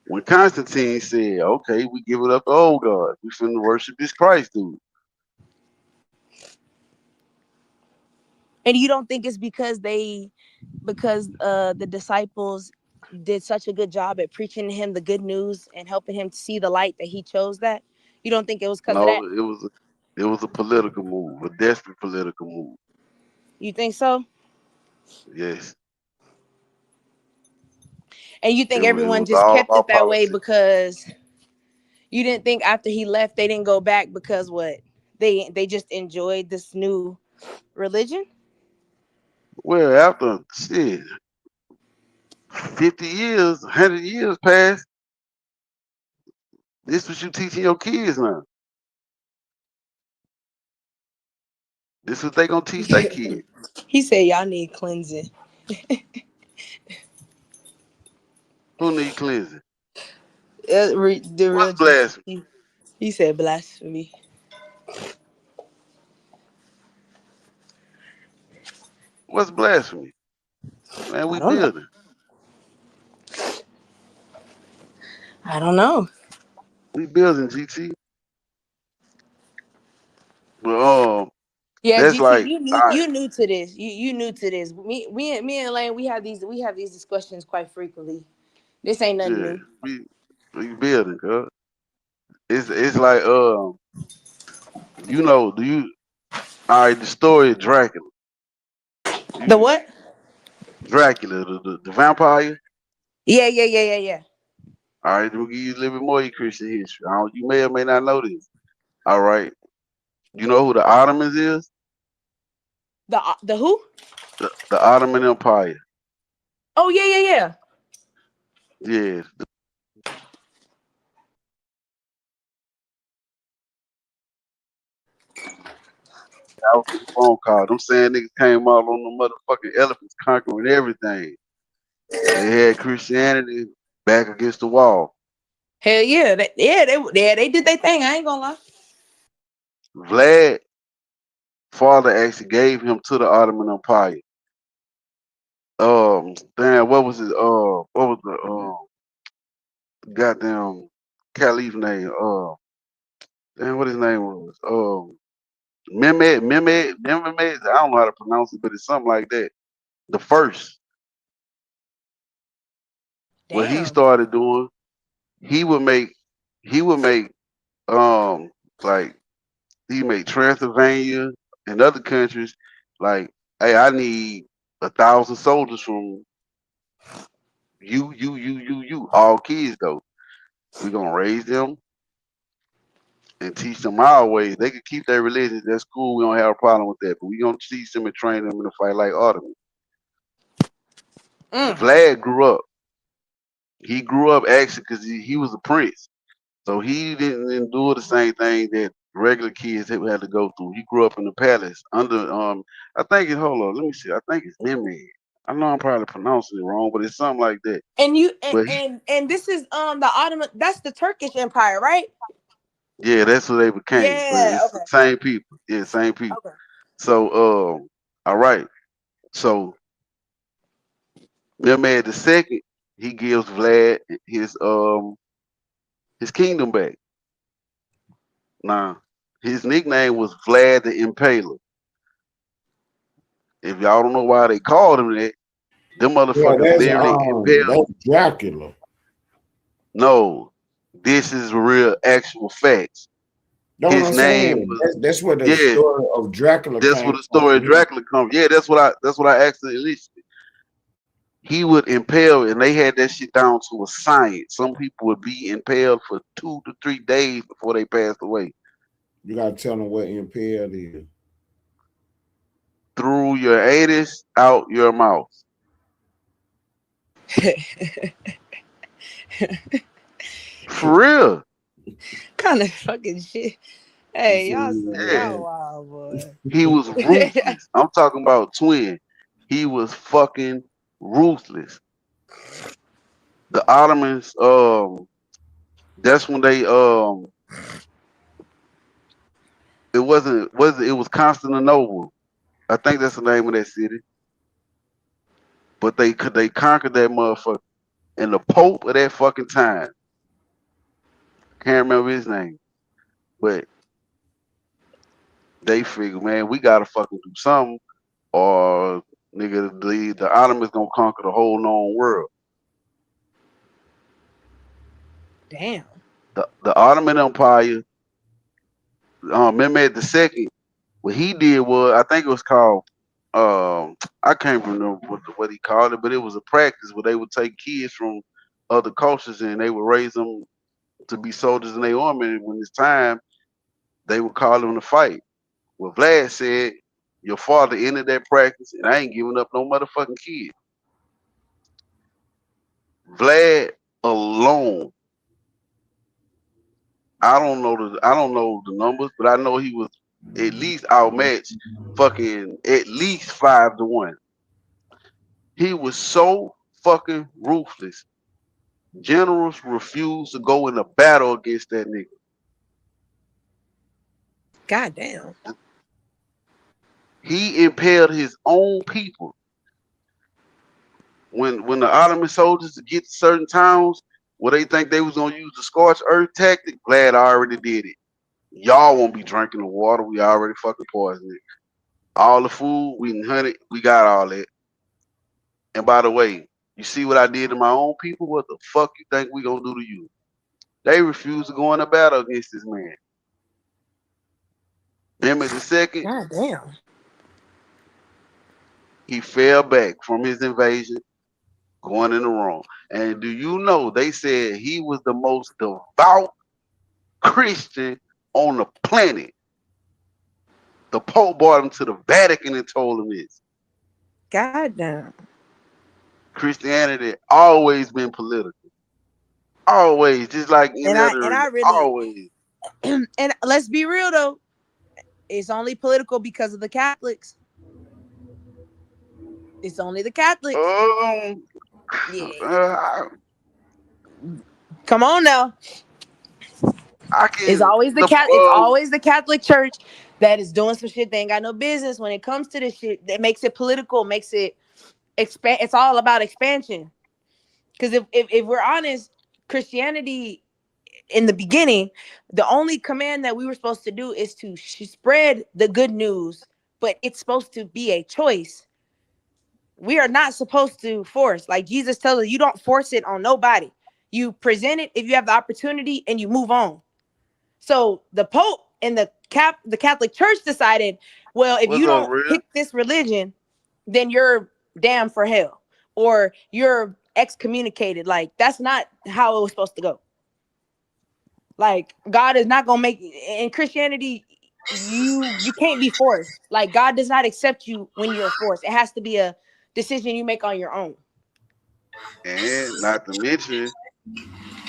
When Constantine said, "Okay, we give it up to old God. We finna worship this Christ dude." And you don't think it's because the disciples did such a good job at preaching to him the good news and helping him see the light that he chose that? You don't think it was because of No, that? it was a political move, a desperate political move. You think so? Yes, And you think it everyone was just all kept it about that way politics. because you didn't think after he left they didn't go back because what? They just enjoyed this new religion? Well, after shit, 50 years, 100 years passed. This what you teaching your kids now. This is what they gonna teach their kids. He said y'all need cleansing. Who need cleansing? The real What's Jesus. blasphemy? He said blasphemy. What's blasphemy? Man, I we don't know. building. I don't know. We building GT. But Yeah, that's GT, like, all right, you new to this. You new to this. Me and Lane, we have these discussions quite frequently. This ain't nothing yeah, new. we building, cuz. It's like do you all right, the story of Dracula. The You what? Dracula, the vampire. Yeah. All right, we'll give you a little bit more of your Christian history. You may or may not know this. All right. You know who the Ottomans is? The who? The Ottoman Empire. Oh yeah. Yeah. I was getting a phone call. Them saying niggas came out on the motherfucking elephants conquering everything. They had Christianity back against the wall. Hell yeah. They did their thing. I ain't gonna lie. Vlad father actually gave him to the Ottoman Empire. Damn, what was it? What was the goddamn caliph name? Damn, what his name was? Mehmed. I don't know how to pronounce it, but it's something like that. The first, what he Damn. started doing, he would make, he would make, like he made Transylvania and other countries like, hey, I need 1,000 soldiers from you, all kids though. We're gonna raise them and teach them our ways. They can keep their religion. That's cool. We don't have a problem with that. But we gonna teach them and train them in a fight like Ottoman. Mm. Vlad grew up. He grew up actually because he was a prince. So he didn't endure the same thing that regular kids had to go through. He grew up in the palace under I think it hold on, let me see. I think it's Mehmed. I know I'm probably pronouncing it wrong, but it's something like that. And you But he, and this is the Ottoman. That's the Turkish Empire, right? yeah, that's what they became. But Yeah. it's the Okay. same people. Yeah, same people. Okay. So all right. So Mehmed the second, he gives Vlad his kingdom back. Now, his nickname was Vlad the Impaler. If y'all don't know why they called him that, them Yeah, motherfuckers literally impaled. that's Dracula. No, this is real actual facts. Know what His I'm name saying? was, That's where the yeah, story of Dracula that's where came the from. story of Dracula comes. Yeah, that's what I asked initially. He would impale, and they had that shit down to a science. Some people would be impaled for 2 to 3 days before they passed away. You gotta tell them what impaled is. Through your anus, out your mouth. For real. Kind of fucking shit. You Hey, see y'all, Yeah. y'all wild boy. He was ruthless. I'm talking about twin. He was fucking ruthless. The Ottomans, that's when they it was Constantinople. I think that's the name of that city. But they conquered that motherfucker. And the Pope of that fucking time, can't remember his name, but they figured, man, we gotta fucking do something, or nigga, the Ottomans gonna conquer the whole known world. Damn. The Ottoman Empire, Mehmed II, what he did was, I think it was called, I can't remember what he called it, but it was a practice where they would take kids from other cultures and they would raise them to be soldiers in their army. And when it's time, they would call them to fight. Well, Vlad said, your father ended that practice, and I ain't giving up no motherfucking kid. Vlad alone, I don't know the numbers, but I know he was at least outmatched fucking at least 5-1. He was so fucking ruthless. Generals refused to go into battle against that nigga. God damn. He impaled his own people. When the Ottoman soldiers get to certain towns where they think they was gonna use the scorched earth tactic, glad I already did it. Y'all won't be drinking the water. We already fucking poisoned it. All the food, we can hunt it. We got all that. And by the way, you see what I did to my own people? What the fuck you think we gonna do to you? They refused to go into battle against this man. Mehmed II, God damn. he fell back from his invasion, going in the wrong. And do you know they said he was the most devout Christian on the planet? The Pope brought him to the Vatican and told him this. God damn. Christianity always been political. Always, just like any And other I religion. really Always. and let's be real though, it's only political because of the Catholics. It's only the Catholics. Yeah. I Come on now. can. It's always it's always the Catholic Church that is doing some shit they ain't got no business when it comes to this shit. That makes it political, makes it expand. It's all about expansion. Because if we're honest, Christianity in the beginning, the only command that we were supposed to do is to spread the good news, but it's supposed to be a choice. We are not supposed to force. Like Jesus tells us, you don't force it on nobody. You present it if you have the opportunity and you move on. So the Pope and the Catholic Church decided, well, if What's you up, don't real? pick this religion, then you're damned for hell or you're excommunicated. Like that's not how it was supposed to go. Like God is not gonna make in Christianity. You can't be forced. Like God does not accept you when you're forced. It has to be a decision you make on your own. And not to mention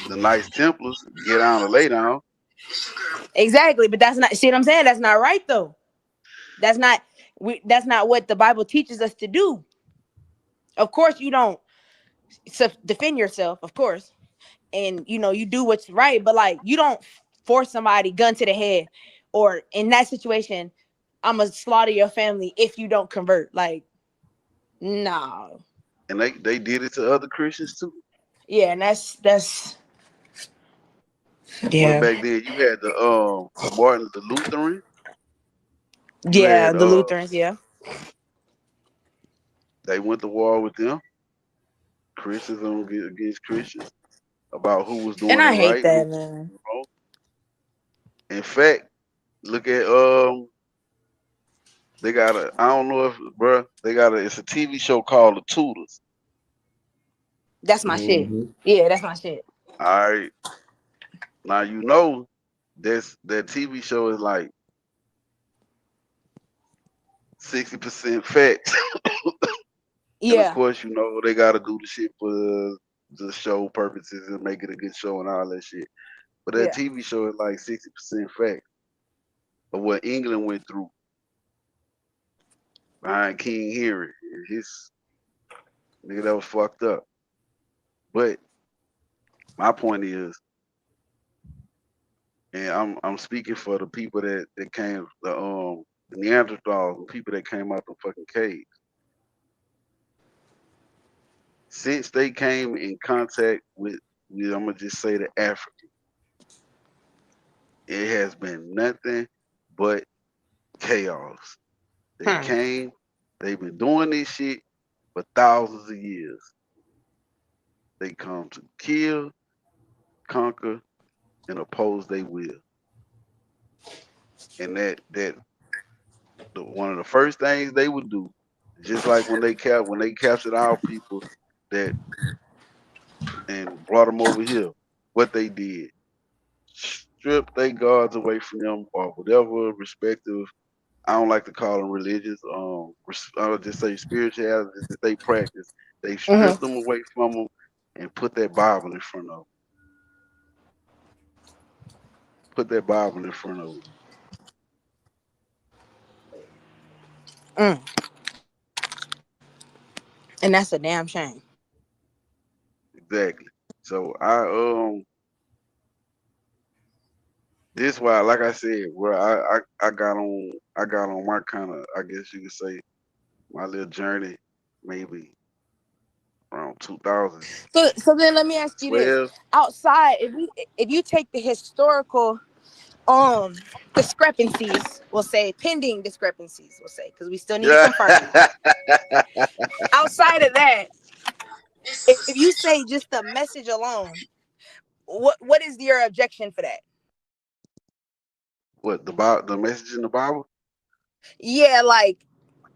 the Knights Templars get down to lay down. Exactly, but that's not. See what I'm saying? That's not right though. That's not. That's not what the Bible teaches us to do. Of course, you don't defend yourself. Of course, and you do what's right. But like, you don't force somebody gun to the head, or in that situation, I'm gonna slaughter your family if you don't convert. Like, no. And they did it to other Christians too. Yeah, and that's When yeah, back then you had the Martin the Lutheran, you yeah. had The Lutherans, yeah, they went to war with them. Christians against Christians about who was and doing it I hate right, who that, was man. doing it wrong. In fact, look at they got I don't know if bruh, it's a TV show called The Tudors. That's my shit. Mm-hmm. Yeah, that's my shit. All right. Now that TV show is like 60% facts. And of Yeah, course, they gotta do the shit for the show purposes and make it a good show and all that shit. But that yeah. TV show is like 60% fact of what England went through behind King Henry. His nigga that was fucked up. But my point is, and I'm speaking for the people that came the Neanderthals and people that came out the fucking caves. Since they came in contact with I'm gonna just say the African, it has been nothing but chaos. They Hmm. came, they've been doing this shit for thousands of years. They come to kill, conquer, and oppose their will. And one of the first things they would do, just like when they captured our people that and brought them over here, what they did, strip their gods away from them or whatever respective. I don't like to call them religious. I would just say spirituality that they practice. They stripped Mm-hmm. them away from them and put that Bible in front of them. Put that Bible in front of them. Mm. And that's a damn shame. Exactly. So this why, like I said, where I got on my kind of, I guess you could say, my little journey, maybe around 2012. So then let me ask you this. Outside, if you take the historical discrepancies, we'll say pending discrepancies, we'll say, because we still need to Yeah. confirm that. Outside of that, if you say just the message alone, what is your objection for that? What the message in the Bible? Yeah, like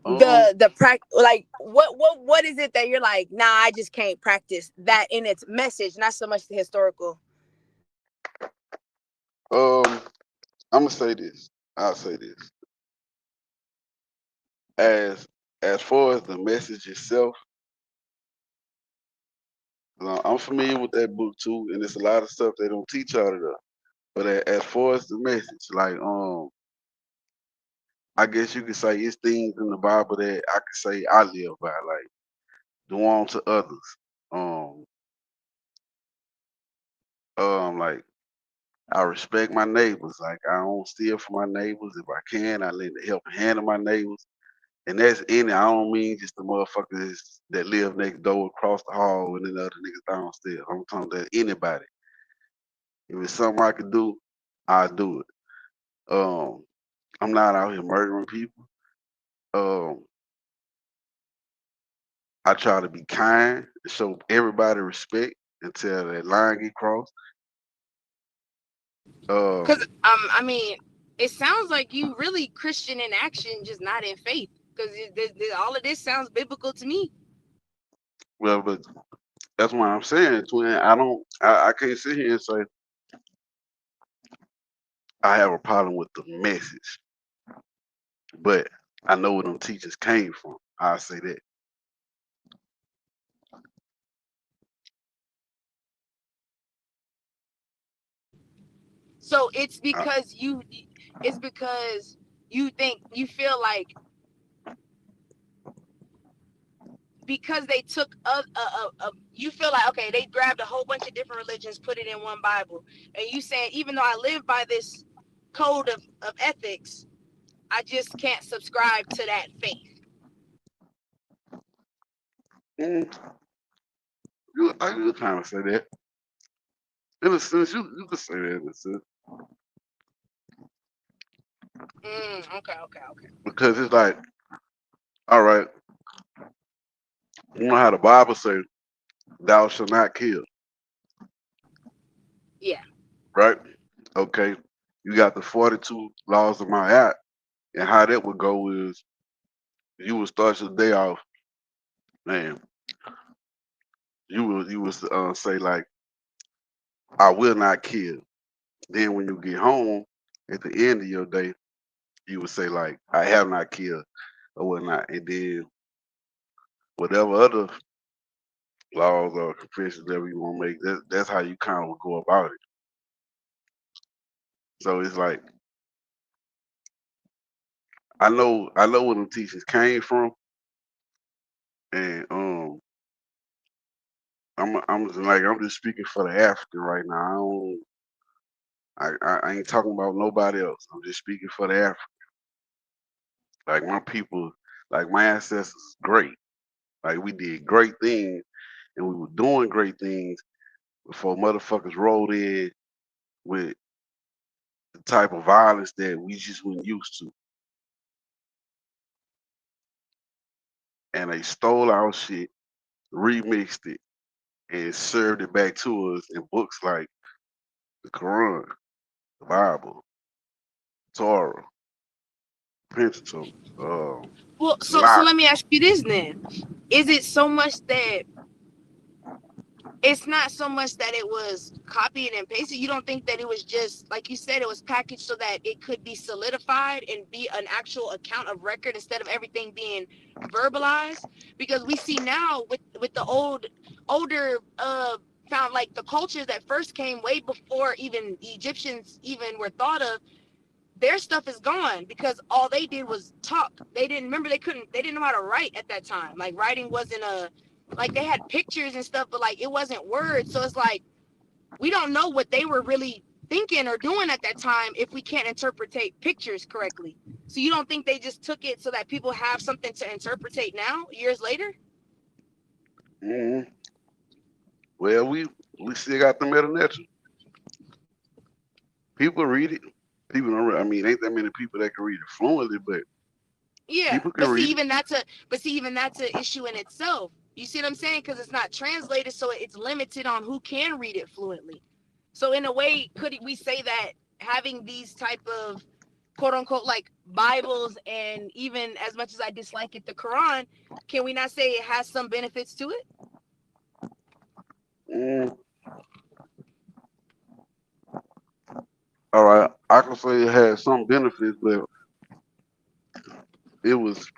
Um, like what is it that you're like, nah, I just can't practice that in its message, not so much the historical. I'm gonna say this. I'll say this. As far as the message itself, I'm familiar with that book too, and it's a lot of stuff they don't teach out of there. But as far as the message, like I guess you could say it's things in the Bible that I could say I live by, like do unto others. Um, like I respect my neighbors. Like I don't steal from my neighbors. If I can, I lend a helping hand to my neighbors. And that's any. I don't mean just the motherfuckers that live next door, across the hall, and then the other niggas downstairs. I'm talking about anybody. If it's something I could do, I do it. Um, I'm not out here murdering people. Um, I try to be kind and show everybody respect until that line get crossed. Because Um, I mean, it sounds like you really Christian in action, just not in faith. Because all of this sounds biblical to me. well, but that's what I'm saying, twin. I can't sit here and say I have a problem with the message, but I know where them teachers came from. I say that. So it's I, because you think you feel like because they took you feel like, okay, they grabbed a whole bunch of different religions, put it in one Bible, and you saying even though I live by this code of ethics, I just can't subscribe to that faith. mm, you kind of say that. In a sense, you could say that in a sense. Okay. Because it's like, all right, you know how the Bible says, thou shalt not kill, Yeah. right? Okay. You got the 42 laws of Ma'at, and how that would go is you would start your day off, man. You would say like, I will not kill. Then when you get home at the end of your day, you would say like, I have not killed or whatnot. And then whatever other laws or confessions that we want to make, that's how you kind of would go about it. So it's like I know where them teachers came from, and I'm just speaking for the African right now. I ain't talking about nobody else. I'm just speaking for the African. Like my people, like my ancestors, great. Like we did great things, and we were doing great things before motherfuckers rolled in with the type of violence that we just weren't used to, and they stole our shit, remixed it, and served it back to us in books like the Quran, the Bible, Torah, Pentateuch, Well, so Tanakh. let me ask you this then: is it so much that it's not so much that it was copied and pasted? You don't think that it was just like you said, it was packaged so that it could be solidified and be an actual account of record instead of everything being verbalized? Because we see now with the older found, like the cultures that first came way before even Egyptians even were thought of, their stuff is gone because all they did was talk. They didn't know how to write at that time. Like writing wasn't like they had pictures and stuff, but like it wasn't words. So it's like we don't know what they were really thinking or doing at that time if we can't interpretate pictures correctly. So you don't think they just took it so that people have something to interpretate now, years later? Mm-hmm. Well, we still got the Meta Nature. People read it. People don't. I mean, ain't that many people that can read it fluently, but Yeah, people can but see, read it. even that's an issue in itself. You see what I'm saying? Because it's not translated, so it's limited on who can read it fluently. So in a way, could we say that having these type of quote unquote like Bibles, and even as much as I dislike it, the Quran, can we not say it has some benefits to it? Mm. All right, I can say it had some benefits, but it was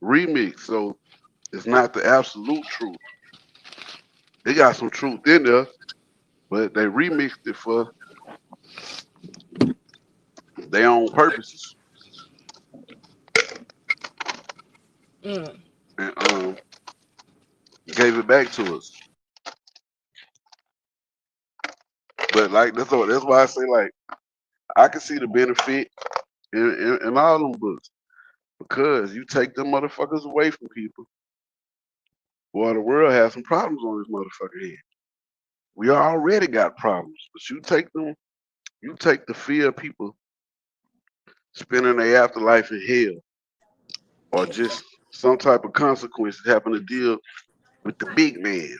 remixed, so it's not the absolute truth. They got some truth in there, but they remixed it for their own purposes, Mm. and gave it back to us. But like that's why I say like I can see the benefit in all them books because you take them motherfuckers away from people. Well, the world has some problems on this motherfucker head. We already got problems, but you take the fear of people spending their afterlife in hell or just some type of consequences having to deal with the big man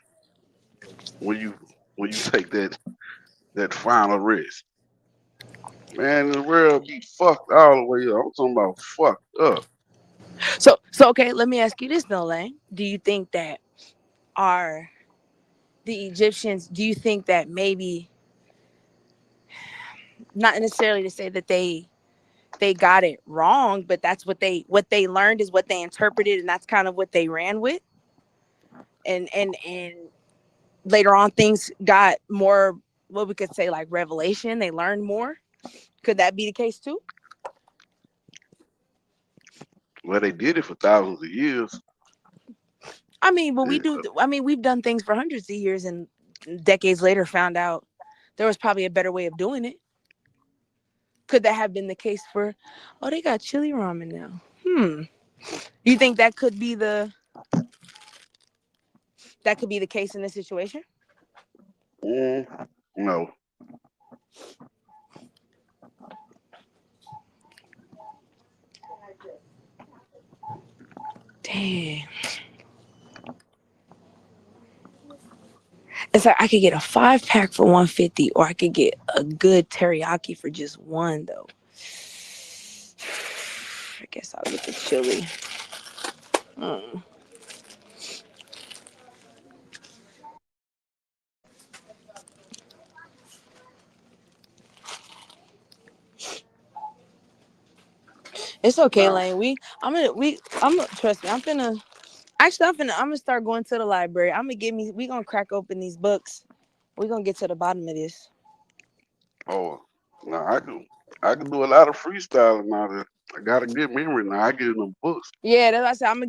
when you take that final risk. Man, the world be fucked all the way up. I'm talking about fucked up. So okay, let me ask you this though, Lane. Do you think that are the Egyptians? Do you think that maybe not necessarily to say that they got it wrong, but that's what they learned is what they interpreted, and that's kind of what they ran with, and later on things got more, what we could say, like revelation. They learned more. Could that be the case too? Well, they did it for thousands of years. I mean, but Yeah. we've done things for hundreds of years and decades later found out there was probably a better way of doing it. Could that have been the case for, oh, they got chili ramen now? You think that could be the case in this situation? No. Dang. It's like I could get a 5-pack for $150, or I could get a good teriyaki for just one though. I guess I'll get the chili. It's okay, Nah. Lane. I'm gonna trust me. I'm gonna start going to the library. We gonna crack open these books. We gonna get to the bottom of this. Oh, no, I can do a lot of freestyling now. That I got a good memory now. I get in them books. Yeah, that's what I said. I'm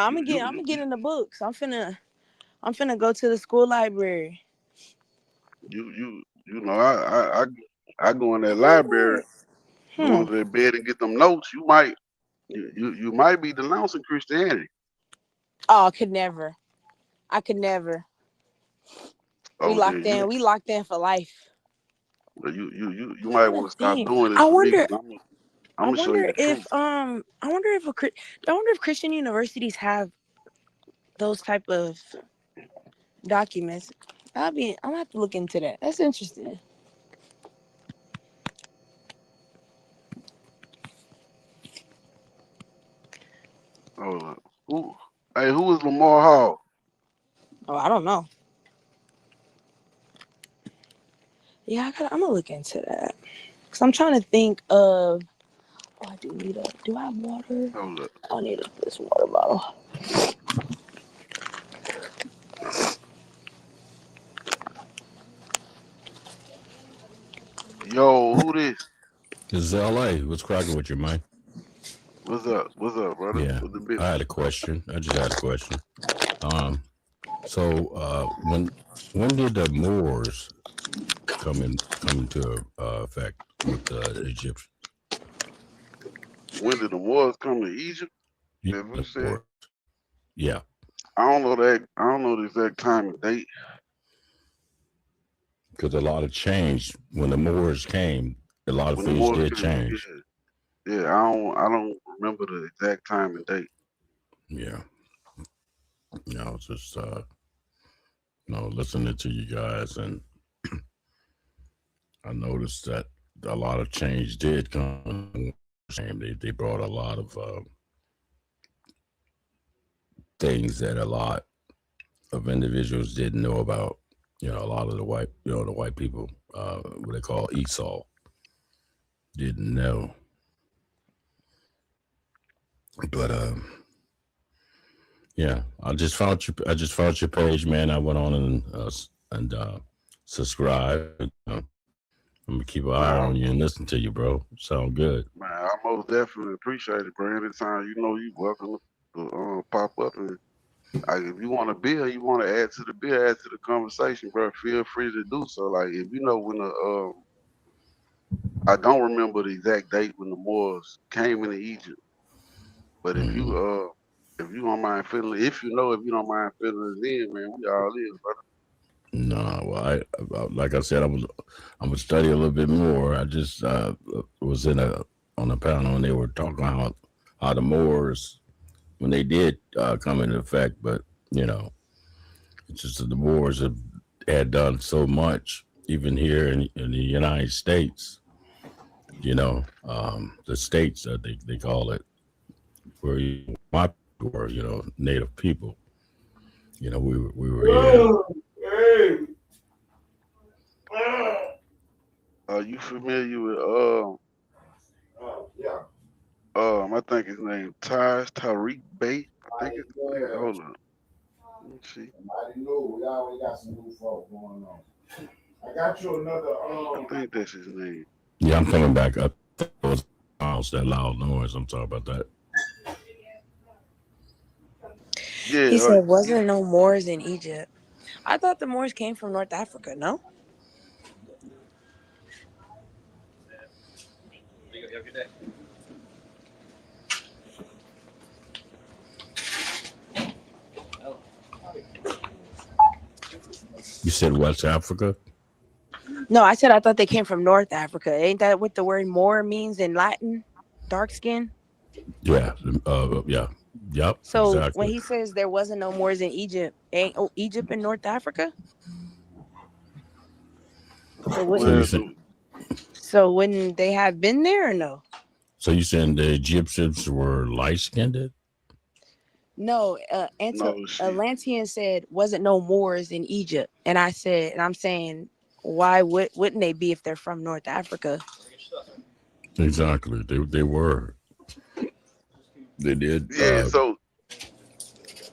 You gonna get. I'm you gonna get in the books. I'm finna go to the school library. you know I go in I that library, wonder. go Hmm. into that bed and get them notes. You might be denouncing Christianity. Oh, I could never. We Oh, locked then in. We locked in for life. you I'm might trying want to to stop think. doing this I to me wonder. because I'm I gonna show you wonder the if truth. I wonder if I wonder if Christian universities have those type of documents. I'm gonna have to look into that. That's interesting. Oh, who? Hey, who is Lamar Hall? Oh, I don't know. Yeah, I'm gonna look into that because I'm trying to think of. Oh, I do need a. Do I have water? Hold up. I need this water bottle. Yo, who this? This is LA. What's cracking with you, man? What's up? What's up, brother? Yeah, What's the big? I had a question. I just had a question. When did the Moors come into effect with the Egyptians? When did the Moors come to Egypt? Yeah, If we the said, Moors. Yeah, I don't know that. I don't know the exact time and date. because a lot of changed when the Moors came. A lot of When the things Moors did came, change. yeah. I don't remember the exact time and date. Yeah, it's just listening to you guys, and I noticed that a lot of change did come. They brought a lot of things that a lot of individuals didn't know about. A lot of the white people, what they call Esau, didn't know. But yeah, I just found your page, man. I went on and subscribed. I'm gonna keep an eye on you and listen to you, bro. Sound good. Man, I most definitely appreciate it, bro. Anytime you welcome to pop up and if you want to build, you want to add to the conversation, bro. Feel free to do so. Like if you know when I don't remember the exact date when the Moors came into Egypt, but if you don't mind filling, if you don't mind filling us in, man, we all in, brother. No, well, I like I said, I'm gonna study a little bit more. I just was on a panel and they were talking about how the Moors, when they did come into effect, but it's just that the Moors had done so much, even here in the United States. The states that they call it, where my people were, Native people. We were here. Are you familiar with Yeah. I think his name Tariq Bey. I think it's hold on. Let me see. I didn't know. We always got some new folk going on. I got you another. I think that's his name. Yeah, I'm coming back up. That loud noise. I'm talking about that. Yeah. He said, wasn't no Moors in Egypt. I thought the Moors came from North Africa, no? You said West Africa? No, I said I thought they came from North Africa. Ain't that what the word Moor means in Latin? Dark skin? Yeah. Yeah. Yep. So exactly. when he says there wasn't no Moors in Egypt, ain't Egypt in North Africa? So wouldn't they have been there or no? So you saying the Egyptians were light-skinned? No, Atlantean said wasn't no Moors in Egypt. And I'm saying, why wouldn't they be if they're from North Africa? Exactly. They were. They did. Yeah, so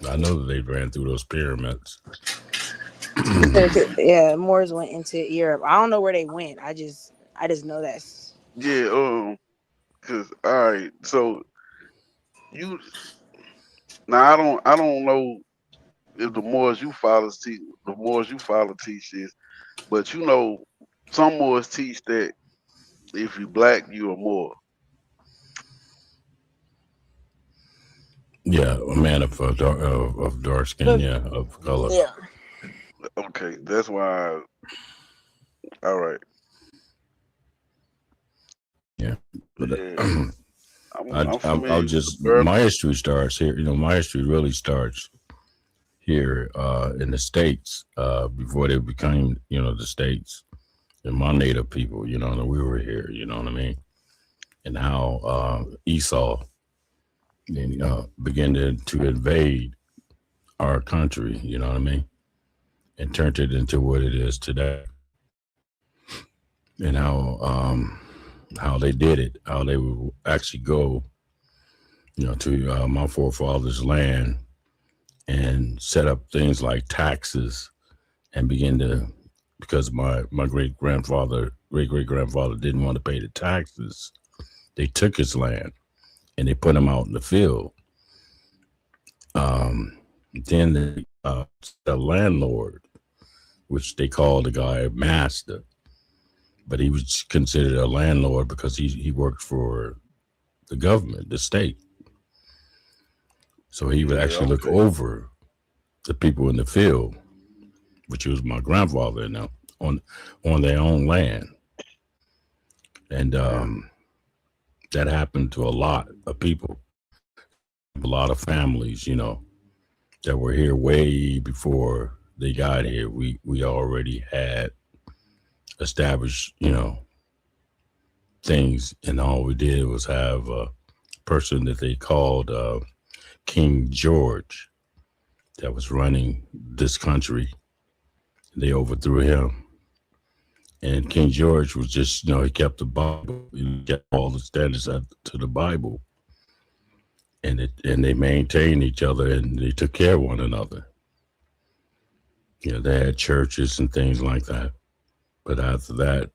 I know that they ran through those pyramids. Yeah, Moors went into Europe. I don't know where they went. I just know that. yeah, cause all right, so now I don't know if the Moors you follow teach this, but some Moors teach that if you black you are Moor. Yeah, a man of dark skin, yeah, of color. Yeah. Okay, that's why. All right. Yeah, but Yeah. I'll just my history starts here. My history really starts here in the States before they became, the States and my native people. And we were here. You know what I mean? And how Esau began to invade our country. You know what I mean? And turned it into what it is today. And how they did it, how they would actually go, to my forefathers' land and set up things like taxes and begin to, because my great grandfather great grandfather didn't want to pay the taxes, they took his land and they put him out in the field. Then the landlord, which they called the guy master, but he was considered a landlord because he worked for the government, the state. So he would actually look over the people in the field, which was my grandfather and them, on their own land. And that happened to a lot of people, a lot of families, you know, that were here way before they got here. We already had established, you know, things, and all we did was have a person that they called King George that was running this country. They overthrew him. And King George was just, you know, he kept the Bible, he kept all the standards to the Bible. And they maintained each other and they took care of one another. You know, they had churches and things like that. But after that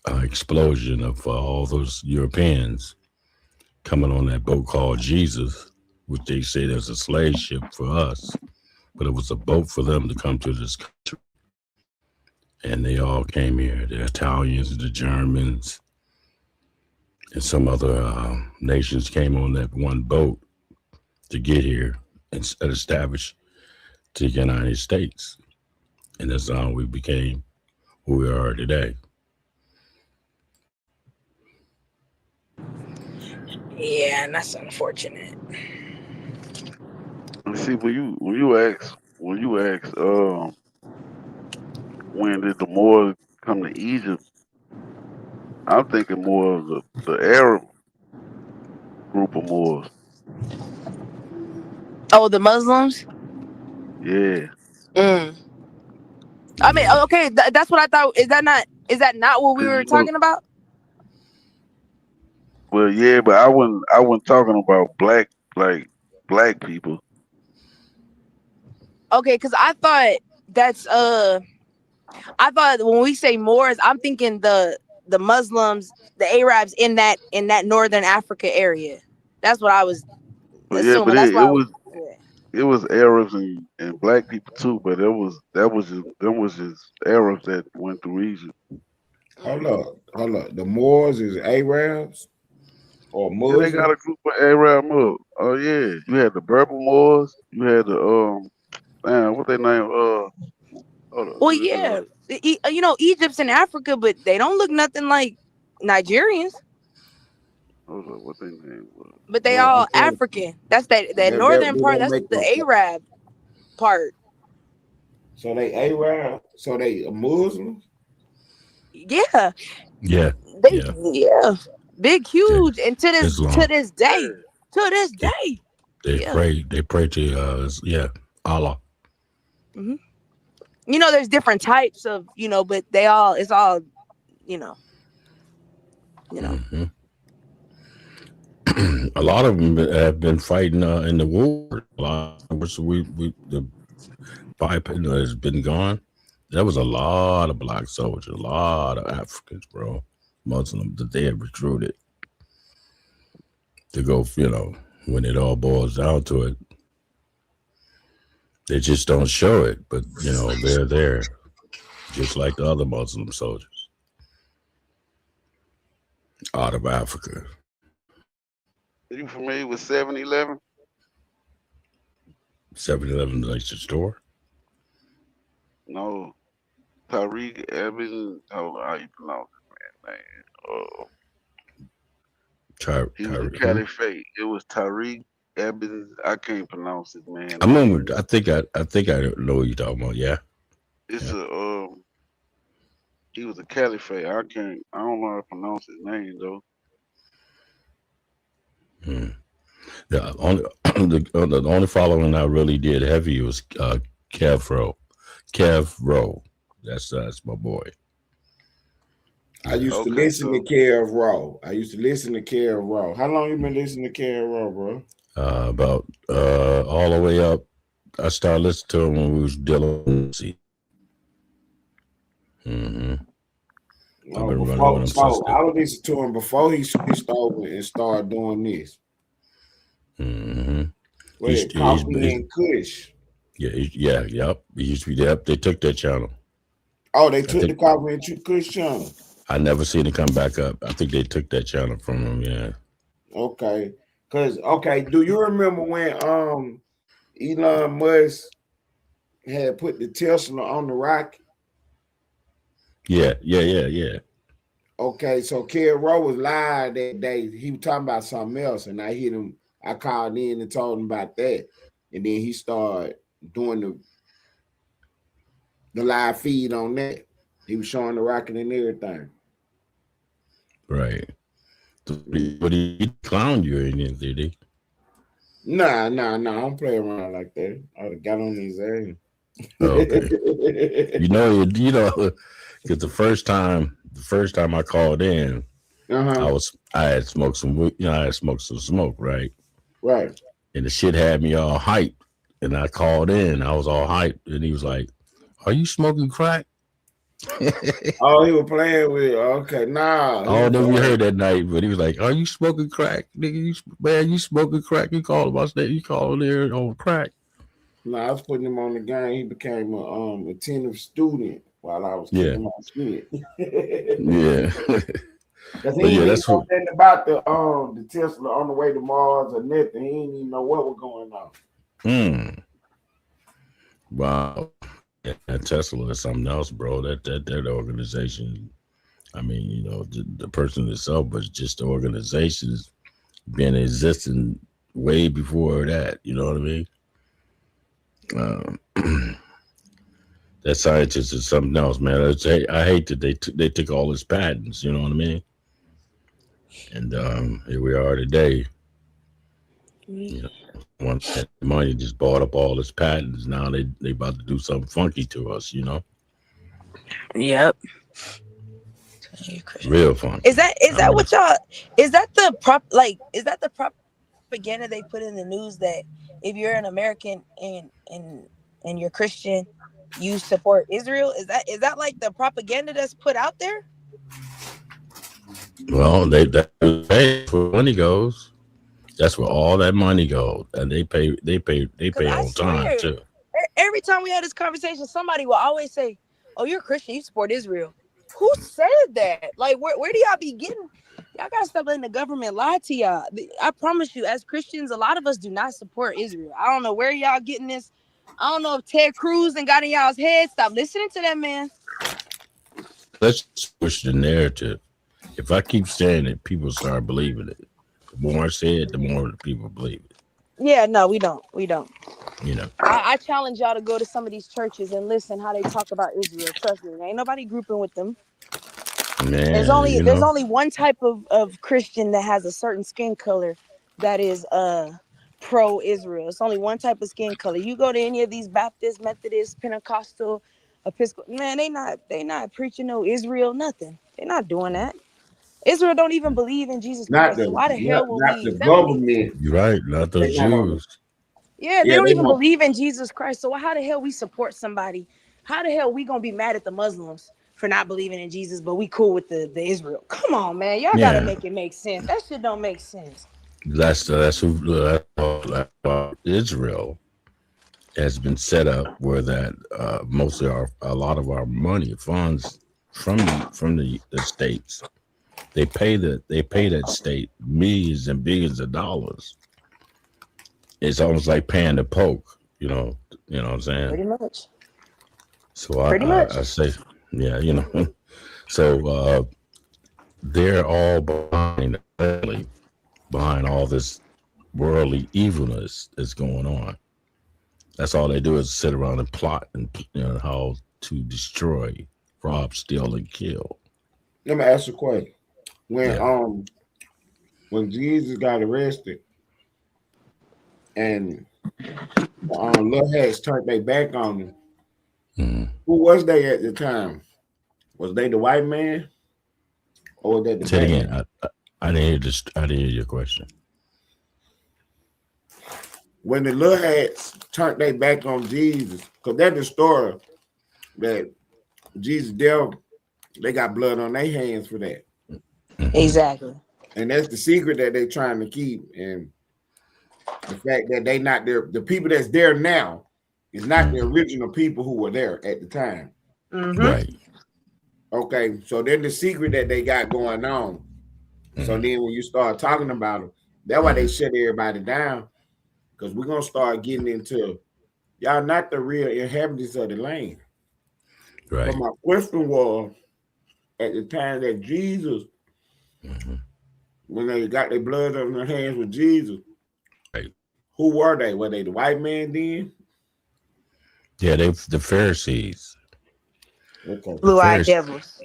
explosion of all those Europeans coming on that boat called Jesus, which they say there's a slave ship for us, but it was a boat for them to come to this country. And they all came here, the Italians, the Germans, and some other nations came on that one boat to get here and establish the United States. And that's how we became who we are today. Yeah, and that's unfortunate. See, when you ask, when did the Moors come to Egypt? I'm thinking more of the Arab group of Moors. Oh, the Muslims? Yeah. I mean, okay, that's what I thought. Is that not what we were talking about? Well, yeah, but I wasn't talking about black people. Okay, because I thought that's I thought when we say Moors, I'm thinking the Muslims, the Arabs in that northern Africa area. That's what I was assuming. Yeah, but yeah. it was Arabs and black people too, but them was just Arabs that went through Egypt. Hold up. The Moors is Arabs or Yeah, Muslims? they got a group of Arab Moors. Oh yeah, you had the Berber Moors. You had the what they name? Hold up. Well, yeah, you know, Egypt's in Africa, but they don't look nothing like Nigerians. Hold up, what they name was? But they all African. That's that northern part. That's the Arab part. So they Arab. So they Muslims. Yeah. Yeah. Big, huge, and to this day, they pray to Allah. Mm-hmm. You know, there's different types of, you know, but it's all, you know. Mm-hmm. A lot of them have been fighting in the war. A lot of which the pipe has been gone. There was a lot of black soldiers, a lot of Africans, bro, Muslims that they have recruited to go, you know, when it all boils down to it. They just don't show it, but, you know, they're there, just like the other Muslim soldiers out of Africa. Are you familiar with 7-Eleven? 7-Eleven like the store? No. Tariq Ebn, how you pronounce it, man? He was a caliphate. It was Tariq Ebn. I can't pronounce it, man. I remember. I think I know what you're talking about. Yeah. It's he was a caliphate. I don't know how to pronounce his name though. The only following I really did heavy was Kev Rowe. That's my boy. I used to listen to Kev Rowe. How long you been listening to Kev Rowe, bro? About all the way up. I started listening to him when we was dealing with I've been running with him since then. I was listening to him before he switched over and started doing this. Mm-hmm. With Coffee and Kush. Yeah, yep. He used to be there. They took that channel. Oh, they took the Coffee and Kush channel. I never seen it come back up. I think they took that channel from him. Yeah. Okay. Do you remember when Elon Musk had put the Tesla on the rocket? Yeah. Okay, so Kid Rowe was live that day. He was talking about something else, and I hit him. I called in and told him about that, and then he started doing the live feed on that. He was showing the rocket and everything. Right. But he clowned you or anything, did he? Nah. I don't play around like that. I would have got on his ass. Okay. you know, because the first time I called in, I had smoked some, I had smoked some smoke, right? Right. And the shit had me all hyped. And I called in, I was all hyped, and he was like, "Are you smoking crack?" Oh, he was playing with. Okay, nah. I don't know if you heard that night, but he was like, "Are you smoking crack, nigga? You smoking crack? You called about that? You called there on crack?" No, I was putting him on the game. He became a attentive student while I was kicking my shit. Yeah. Because he didn't know nothing about the Tesla on the way to Mars or nothing. He didn't even know what was going on. Wow. Yeah, Tesla is something else, bro. That organization. I mean, you know, the person itself, but just the organization's been existing way before that. You know what I mean? That scientist is something else, man. I hate that they took all his patents. You know what I mean? And here we are today. You know, once that money just bought up all his patents, now they about to do something funky to us. You know? Yep. Real funky. Is that what y'all? Is that the propaganda they put in the news that if you're an American and you're Christian, you support Israel? Is that like the propaganda that's put out there? Well, that's where money goes. That's where all that money goes, and they pay on time too. Every time we had this conversation, somebody will always say, "Oh, you're a Christian, you support Israel." Who said that? Like, where do y'all be getting? Y'all gotta stop letting the government lie to y'all. I promise you, as Christians, a lot of us do not support Israel. I don't know where y'all getting this. I don't know if Ted Cruz and got in y'all's head. Stop listening to that man. Let's switch the narrative. If I keep saying it, people start believing it. The more I say it, the more the people believe it. Yeah, no, we don't. You know, I challenge y'all to go to some of these churches and listen how they talk about Israel. Trust me, ain't nobody grouping with them. man. There's only one type of Christian that has a certain skin color that is pro-Israel. It's only one type of skin color. You go to any of these Baptist, Methodist, Pentecostal, Episcopal, man, they not preaching no Israel, nothing. They're not doing that. Israel don't even believe in Jesus Christ. So why the hell will we? The government. You're right. Not those Jews. Yeah, they don't even believe in Jesus Christ. So how the hell we support somebody? How the hell we gonna be mad at the Muslims for not believing in Jesus, but we cool with the Israel? Come on, man, y'all gotta make it make sense. That shit don't make sense. That's Israel has been set up where that mostly a lot of our money funds from the states. They pay that state millions and billions of dollars. It's almost like paying the Pope, you know what I'm saying? Pretty much. So I say, yeah, you know. So they're all behind all this worldly evilness that's going on. That's all they do is sit around and plot and how to destroy, rob, steal, and kill. Let me ask you a question. When Jesus got arrested and little hats turned their back on him, who was they at the time? Was they the white man, or was that the? Say it again. I didn't hear your question. When the little hats turned their back on Jesus, because that's the story that Jesus dealt They got blood on their hands for that. Exactly. And that's the secret that they're trying to keep. And the fact that they not there, the people that's there now is not the original people who were there at the time. Right. Okay, so then the secret that they got going on. So then when you start talking about them, that's why they shut everybody down. Because we're gonna start getting into y'all not the real inhabitants of the land. Right. But my question was, at the time that Jesus, when they got their blood on their hands with Jesus, right, who were they? Were they the white man then? Yeah, the Pharisees. Okay. Blue-eyed devils.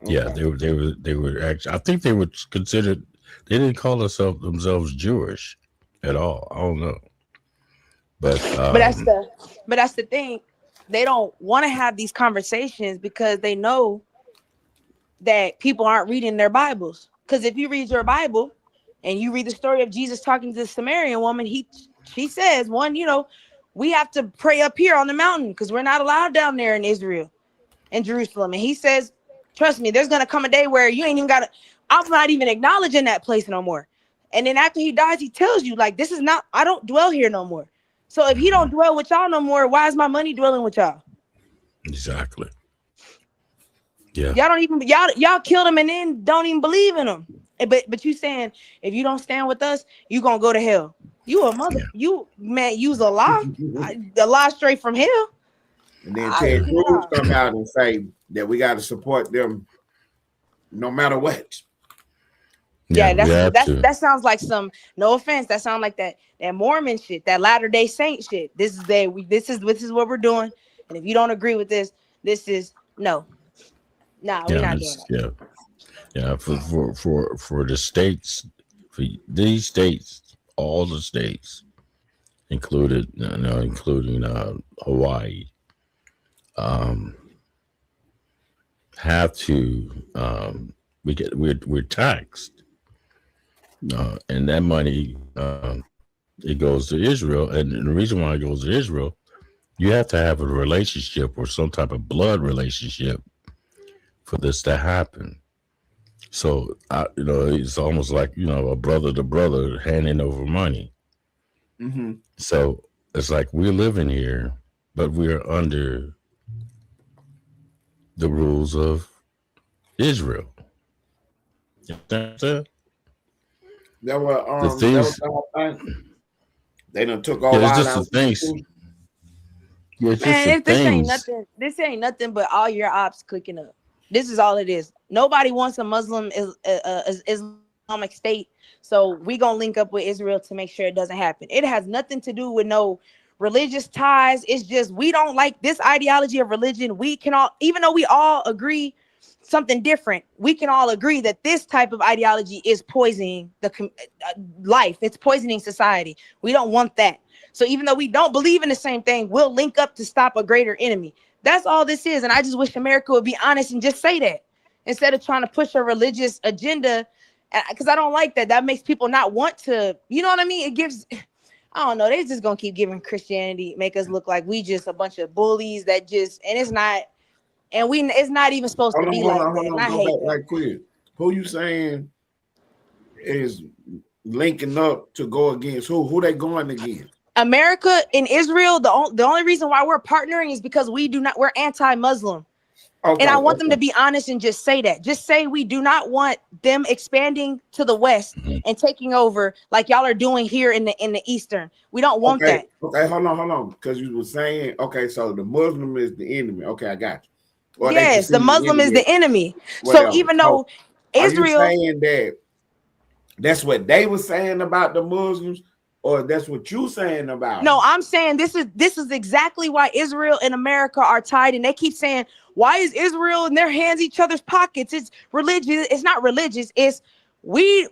Yeah, they were actually. I think they were considered. They didn't call themselves Jewish at all. I don't know, but that's the thing. They don't want to have these conversations because they know that people aren't reading their Bibles. Because if you read your Bible and you read the story of Jesus talking to the Samaritan woman, she says, one, we have to pray up here on the mountain because we're not allowed down there in Israel and Jerusalem. And he says, trust me, there's going to come a day where you ain't even got to, I'm not even acknowledging that place no more. And then after he dies, he tells you, like, this is not, I don't dwell here no more. So if he don't dwell with y'all no more, why is my money dwelling with y'all? Exactly. Yeah. Y'all don't even y'all killed him and then don't even believe in him. But you saying if you don't stand with us, you gonna go to hell. You a mother. You man, use a lie. The lie straight from hell. And then Ted Cruz come out and say that we got to support them no matter what. Yeah, that sounds like some, no offense, that sounds like that Mormon shit, that Latter-day Saint shit. This is what we're doing. And if you don't agree with this is no. Nah, we're not doing that. Yeah. For the states, for these states, all the states, including Hawaii, have to we're taxed, and that money it goes to Israel, and the reason why it goes to Israel, you have to have a relationship or some type of blood relationship for this to happen. So it's almost like a brother to brother handing over money. Mm-hmm. So it's like we're living here, but we're under the rules of Israel. That was they done took all it's just the things. Yeah, it's Man, just this ain't nothing but all your ops clicking up. This is all it is. Nobody wants a Muslim Islamic state, so we gonna link up with Israel to make sure it doesn't happen. It has nothing to do with no religious ties. It's just we don't like this ideology of religion. We can all, even though we all agree something different, we can all agree that this type of ideology is poisoning the life. It's poisoning society. We don't want that. So even though we don't believe in the same thing, we'll link up to stop a greater enemy. That's all this is. And I just wish America would be honest and just say that instead of trying to push a religious agenda, because I don't like that. That makes people not want to, you know what I mean? It gives, I don't know. They're just going to keep giving Christianity, make us look like we just a bunch of bullies that just, and it's not, and it's not even supposed to be like that. I hate that. Right quick. Who you saying is linking up to go against who? Who they going against? America and Israel. The only reason why we're partnering is because we're anti-Muslim. Okay, and I want them to be honest and just say that. Just say we do not want them expanding to the west and taking over like y'all are doing here in the eastern. We don't want that. Okay, hold on. Because you were saying, okay, so the Muslim is the enemy. Okay, I got you. Or yes, the Muslim is the enemy. So even though Israel, are you saying that's what they were saying about the Muslims, or that's what you saying about? No, I'm saying this is exactly why Israel and America are tied, and they keep saying, why is Israel in their hands each other's pockets? It's religious. It's not religious. It's you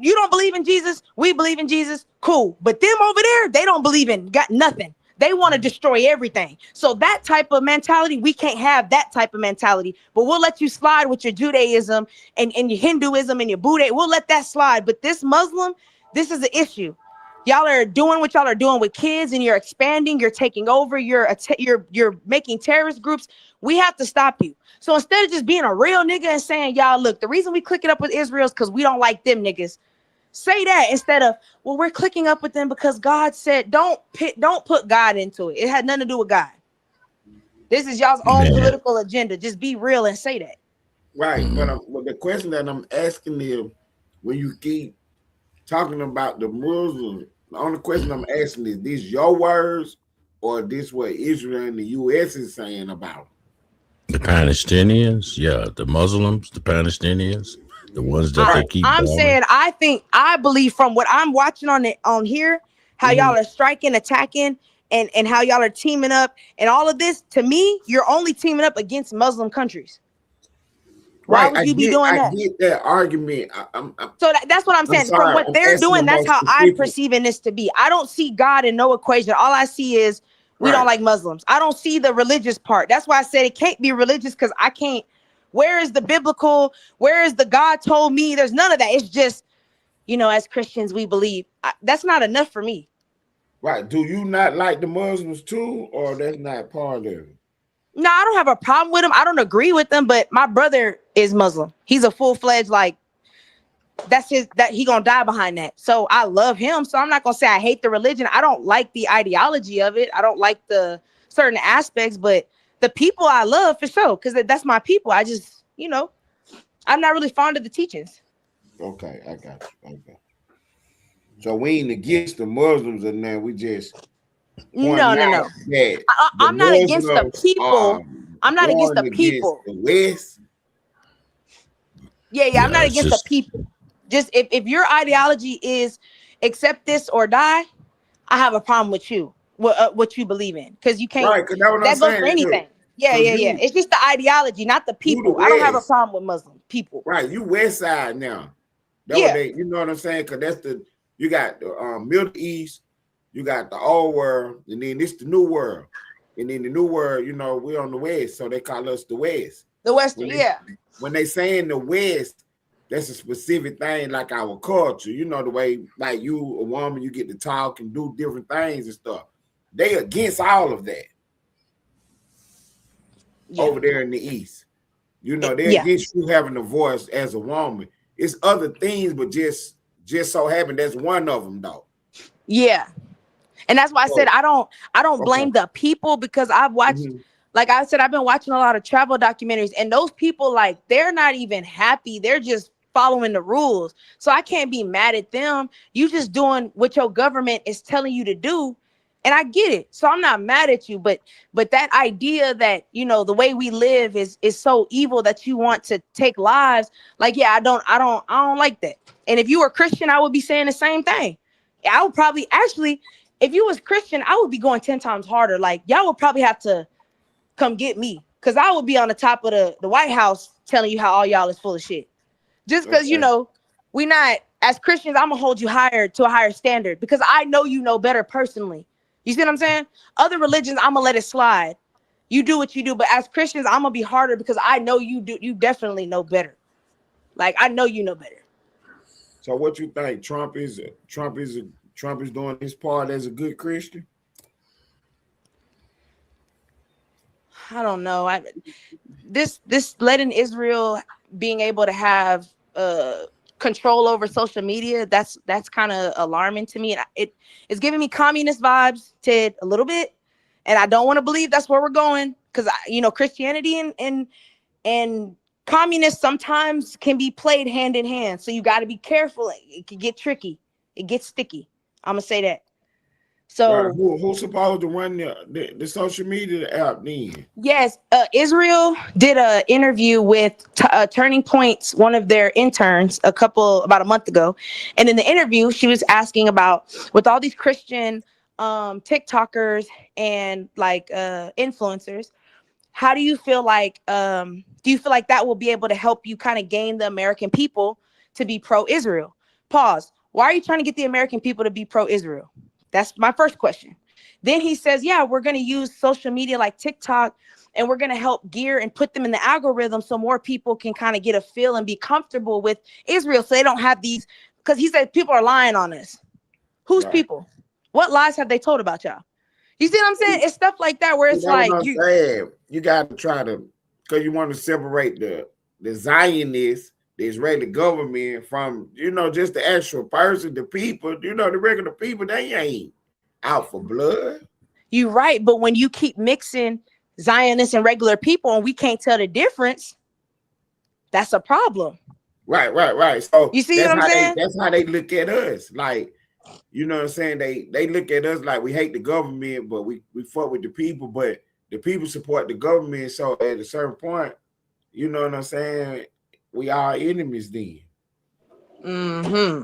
don't believe in Jesus. We believe in Jesus. Cool. But them over there, they don't believe in got nothing. They want to destroy everything. So that type of mentality, we can't have that type of mentality. But we'll let you slide with your Judaism and your Hinduism and your Buddha. We'll let that slide. But this Muslim, this is an issue. Y'all are doing what y'all are doing with kids, and you're expanding, you're taking over, you're making terrorist groups. We have to stop you. So instead of just being a real nigga and saying, y'all, look, the reason we clicking up with Israel is because we don't like them niggas. Say that instead of, well, we're clicking up with them because God said, don't put God into it. It had nothing to do with God. This is y'all's own political agenda. Just be real and say that. Right. But the question that I'm asking is, when you keep talking about the Muslims, the only question I'm asking is, these your words or this what Israel and the U.S. is saying about The Palestinians, yeah, the Muslims, the Palestinians, the ones that they keep. I'm saying, I believe from what I'm watching on here, how y'all are striking, attacking, and how y'all are teaming up, and all of this. To me, you're only teaming up against Muslim countries. Why would you be doing that? I get that argument. So that's what I'm saying. From what they're doing, that's how I'm perceiving this to be. I don't see God in no equation. All I see is we don't like Muslims. I don't see the religious part. That's why I said it can't be religious, because I can't. Where is the biblical? Where is the God told me? There's none of that. It's just, as Christians, we believe. That's not enough for me. Right. Do you not like the Muslims too, or that's not part of it? No, I don't have a problem with them. I don't agree with them, but my brother is Muslim. He's a full-fledged, he gonna die behind that. So I love him. So I'm not gonna say I hate the religion. I don't like the ideology of it. I don't like the certain aspects, but the people I love for sure, because that's my people. I just, I'm not really fond of the teachings. Okay, I got you. Okay. So we ain't against the Muslims, and then we just no. I'm not against the people. I'm not against the people. The West. Yeah, I'm not against the people. Just if your ideology is accept this or die, I have a problem with you. What you believe in, because you can't. Right, because that goes for anything. Yeah. It's just the ideology, not the people. I don't have a problem with Muslim people. Right, you West Side now. You know what I'm saying? Because you got the Middle East, you got the old world, and then this the new world. And in the new world, we're on the West, so they call us the West. The Western, When they say in the West, that's a specific thing, like our culture. The way, like you, a woman, you get to talk and do different things and stuff. They against all of that over there in the East. They're against you having a voice as a woman. It's other things, but just so happen that's one of them, though. Yeah. And that's why I said I don't blame the people, because I've watched, like I said, I've been watching a lot of travel documentaries, and those people, they're not even happy. They're just following the rules. So I can't be mad at them. You just doing what your government is telling you to do. And I get it. So I'm not mad at you, but that idea that, the way we live is so evil that you want to take lives. I don't like that. And if you were Christian, I would be saying the same thing. I would probably if you was Christian, I would be going 10 times harder. Y'all would probably have to come get me, because I would be on the top of the White House telling you how all y'all is full of shit. Just because, we not, as Christians, I'm going to hold you to a higher standard, because I know you know better personally. You see what I'm saying? Other religions, I'm going to let it slide. You do what you do. But as Christians, I'm going to be harder, because I know you do. You definitely know better. I know you know better. So what you think? Trump is doing his part as a good Christian? I don't know. This letting Israel being able to have control over social media, that's kind of alarming to me. And it's giving me communist vibes, Ted, a little bit. And I don't want to believe that's where we're going, because Christianity and communists sometimes can be played hand in hand. So you got to be careful. It can get tricky. It gets sticky. I'm gonna say that. So who's supposed to run the social media app then? Yes, Israel did an interview with Turning Point's one of their interns about a month ago, and in the interview, she was asking about, with all these Christian TikTokers and influencers, how do you feel like that will be able to help you kind of gain the American people to be pro-Israel? Pause. Why are you trying to get the American people to be pro-Israel? That's my first question. Then he says, yeah, we're going to use social media like TikTok, and we're going to help gear and put them in the algorithm so more people can kind of get a feel and be comfortable with Israel, so they don't have these, because he said people are lying on us. Whose Right. people? What lies have they told about y'all? You see what I'm saying? It's stuff like that where See, it's that's like what I'm you. saying. You got to try to, because you want to separate the Zionists, the Israeli government from, just the actual person, the people, the regular people, they ain't out for blood. You right, but when you keep mixing Zionists and regular people and we can't tell the difference, that's a problem. Right. So You see what I'm saying? that's how they look at us. Like, you know what I'm saying? They look at us like we hate the government, but we fuck with the people, but the people support the government. So at a certain point, you know what I'm saying? We are enemies then. Mm-hmm.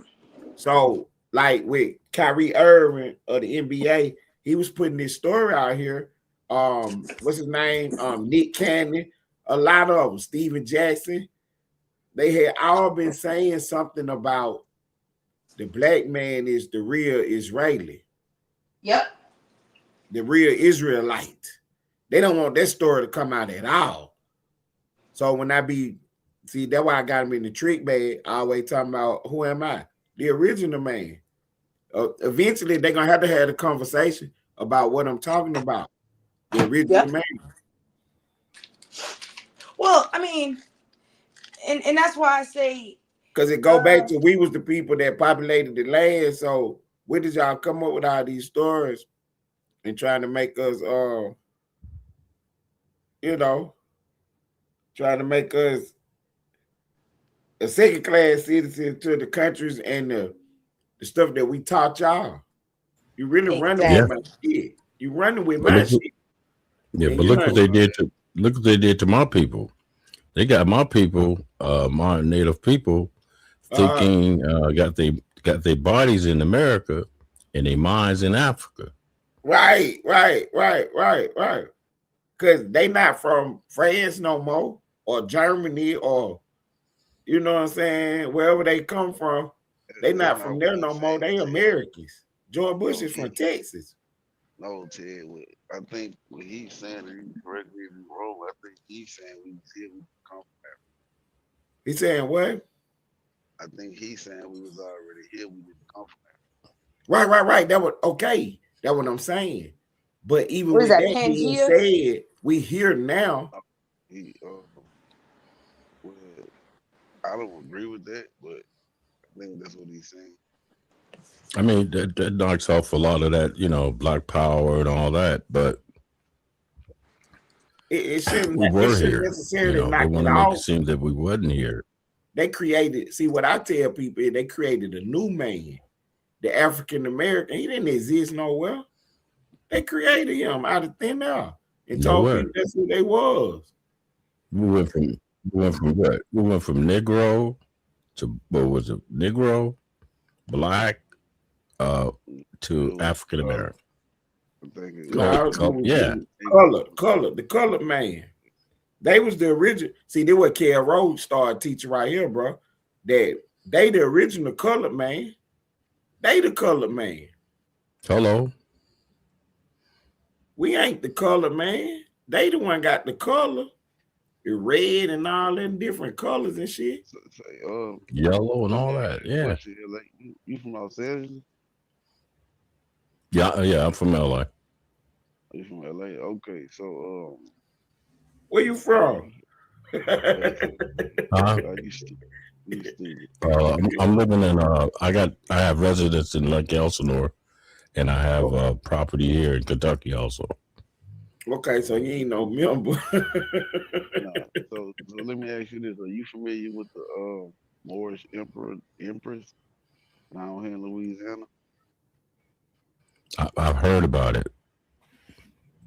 So, like with Kyrie Irving of the NBA, he was putting this story out here. What's his name? Nick Cannon, a lot of them, Steven Jackson. They had all been saying something about the black man is the real Israeli. Yep. The real Israelite. They don't want that story to come out at all. So when that's why I got him in the trick bag, always talking about who am I? The original man. Eventually, they're going to have a conversation about what I'm talking about. The original man. Well, I mean, and that's why I say, because it go back to we was the people that populated the land. So where did y'all come up with all these stories and trying to make us trying to make us a second class citizen to the countries and the stuff that we taught y'all. You really running with my shit. You running with my shit. Yeah, but look what they did to my people. They got my people, my native people, thinking got their bodies in America and their minds in Africa. Right. Because they not from France no more, or Germany, or you know what I'm saying, wherever they come from, they not from there no more. They Americans. George Bush is from Texas. No, Ted, I think what he's saying, and correct me if I'm wrong, I think he's saying we was here, we come from Africa. He's saying what? I think he's saying we was already here, we didn't come from Right. Africa. That was okay. That's what I'm saying. But even What with is that being said, we here now. Well, I don't agree with that, but I think that's what he's saying. I mean, that knocks off a lot of that, Black Power and all that, but it shouldn't here. necessarily knock they want it to make off. it seem that we wasn't here. They created, see what I tell people, they created a new man, the African American. He didn't exist nowhere. They created him out of thin air and told people that's who they was. We went from what? We went from Negro to what was it? Negro, Black, to African American. The colored man. They was the original. See, they what K.L. Rose started teaching right here, bro. That they the original colored man. They the colored man. Hello. We ain't the colored man. They the one got the color. The red and all them different colors and shit. Yellow and all that. Yeah. You from Los Angeles? Yeah, I'm from LA. You from LA? Okay, so where you from? I'm living in I have residence in Lake Elsinore, and I have property here in Kentucky also. Okay, so you ain't no member. So let me ask you this: are you familiar with the Moorish Empress down here in Louisiana? I've heard about it,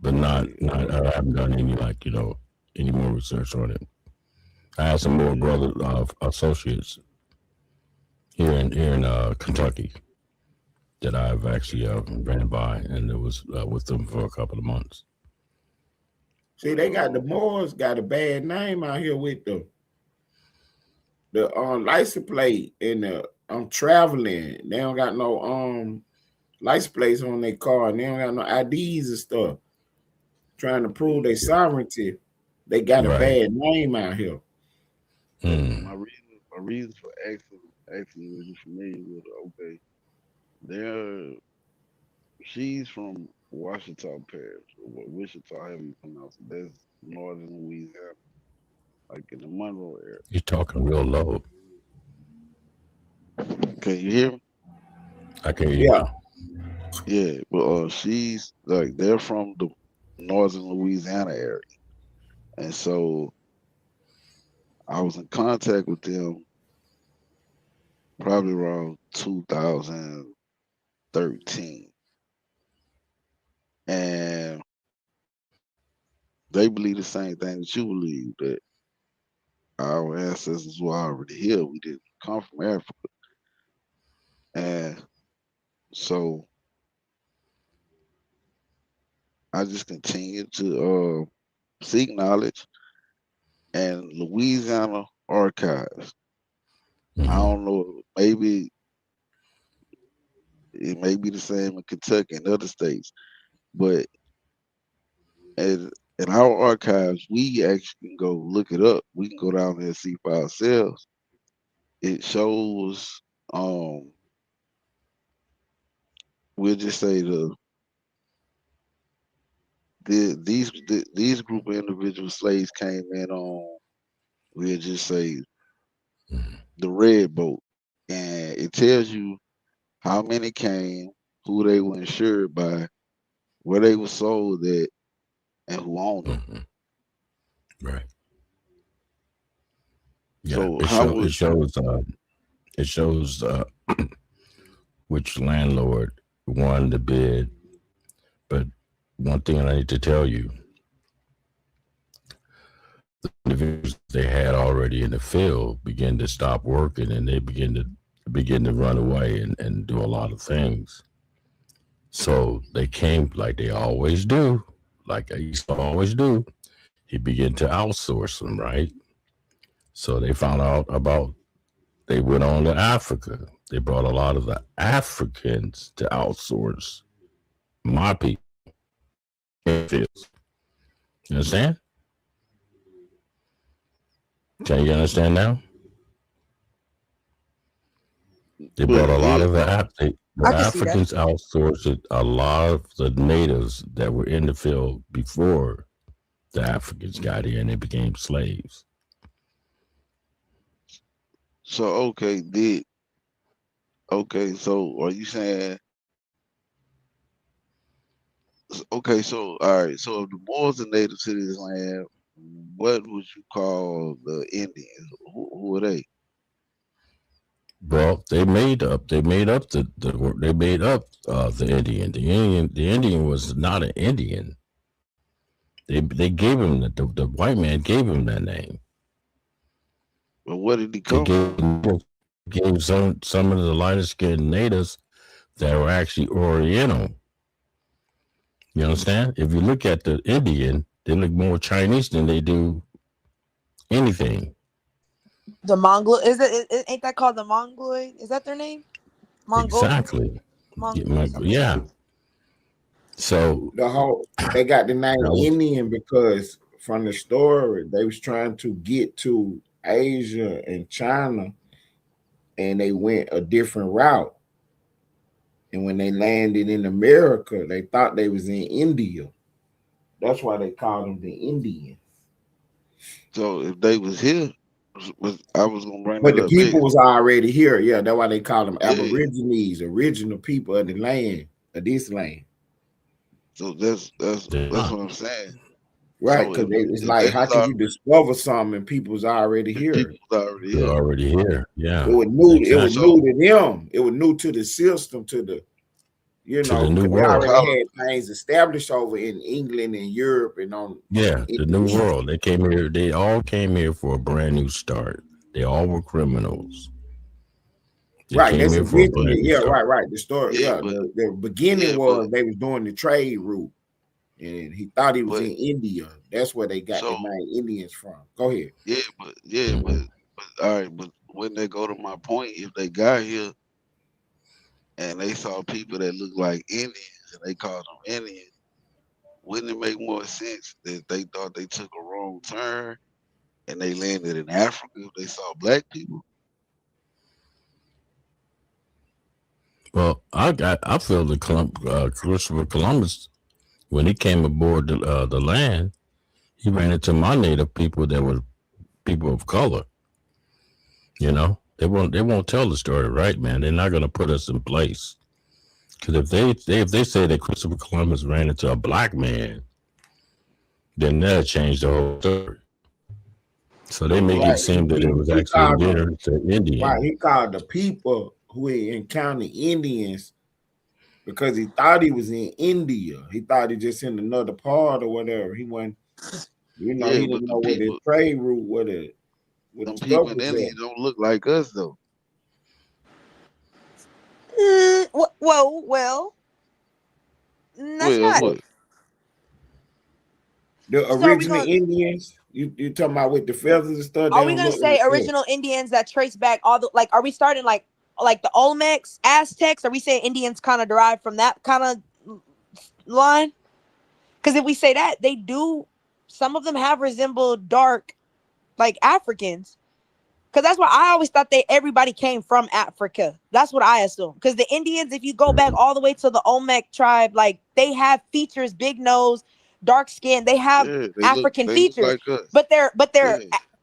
but not I haven't done any any more research on it. I have some more brother associates here in Kentucky that I've actually ran by, and it was with them for a couple of months. See, they got the Moors got a bad name out here with them. The license plate and the traveling. They don't got no license plates on their car, and they don't got no IDs and stuff. Trying to prove their sovereignty. They got a bad name out here. My reason for asking was you familiar with They're she's from Washita Parish, or Wichita, however you pronounce it. That's northern Louisiana, like in the Monroe area. You're talking real low. Can you hear me? I can hear you Yeah. now. Yeah, but she's like they're from the northern Louisiana area, and so I was in contact with them probably around 2013, and they believe the same thing that you believe, that our ancestors were already here. We didn't come from Africa, and so I just continued to seek knowledge, and Louisiana archives. I Mhm. don't know, maybe it may be the same in Kentucky and other states, but in, in our archives, we actually can go look it up. We can go down there and see for ourselves. It shows, um, we'll just say these group of individual slaves came in on, we'll just say, Mhm. the red boat, and it tells you how many came, who they were insured by, where they were sold at, and who owned them. Mhm. Right. Yeah. So It how show would it shows which landlord won the bid. But one thing I need to tell you, the individuals they had already in the field begin to stop working, and they begin to run away and do a lot of things. So they came like they always do, like I used to always do. He began to outsource them, right? So they found out about, they went on to Africa. They brought a lot of the Africans to outsource my people in the fields. You understand? Can you understand now? They brought a lot yeah, of the I can see that. Africans outsourced it, a lot of the natives that were in the field before the Africans got here and they became slaves. so okay, so are you saying, okay, so all right, so if the Moors are native to this land, what would you call the Indians? Who are they? Well, they made up the Indian. The Indian was not an Indian. They gave him the white man gave him that name. But where did he They come from? gave some of the lighter skinned natives that were actually Oriental. You understand? If you look at the Indian, they look more Chinese than they do anything. The Mongol ain't that called the Mongoloid? Is that their name? Mongolian? Exactly. Mongol something. Yeah. So The whole they got the name that was Indian because from the story they was trying to get to Asia and China, and they went a different route. And when they landed in America, they thought they was in India. That's why they called them the Indians. So if they was here, I was gonna bring But that the up people next. was already here. Yeah, that's why they call them Yeah. Aborigines, original people of the land, of this land. So that's the what I'm saying. Right, So because it's if they like, how was can already, you discover something and people's already if here? people was already they're here. already here. It Yeah. was new. It was Exactly. new So to them. It was new to the system, to the To the new because they the world. already colony. had things established over in England and Europe and on Yeah, in the the new east. world. They came here. They all came here for a brand new start. They all were criminals. They Right, came that's here for a brand eventually, new yeah, start. right. The story, Yeah, yeah, the beginning yeah, but was they was doing the trade route, and he thought he was but in India. That's where they got the so name Indians from. Go ahead. Mhm. but all right, but when they go to my point, if they got here and they saw people that look like Indians and they called them Indians, wouldn't it make more sense that they thought they took a wrong turn and they landed in Africa if they saw black people? Well, I feel the Christopher Columbus, when he came aboard the land, he ran into my native people that were people of color. You know, they won't tell the story, right, man? They're not gonna put us in place. Because if they say that Christopher Columbus ran into a black man, then that'll change the whole story. So they make it Right. seem that it was He actually called them, indigenous to right. Indian. He called the people who he encountered Indians because he thought he was in India. He thought he just in another part or whatever. He went, he Yeah, but didn't the know what the people, trade route, what them the stuff people in was India at. don't look like us though. Well, that's Well, not. what? The So are we original gonna Indians, you talking about with the feathers and stuff, they don't look say like us. original Indians that trace back all the like? Are we starting like the Olmecs, Aztecs? Are we saying Indians kind of derived from that kind of line? Because if we say that, they do. Some of them have resembled dark like Africans. Because that's why I always thought everybody came from Africa. That's what I assume. Because the Indians, if you go back all the way to the Olmec tribe, like they have features, big nose, dark skin. They have Yeah, African they look features, like us. but they're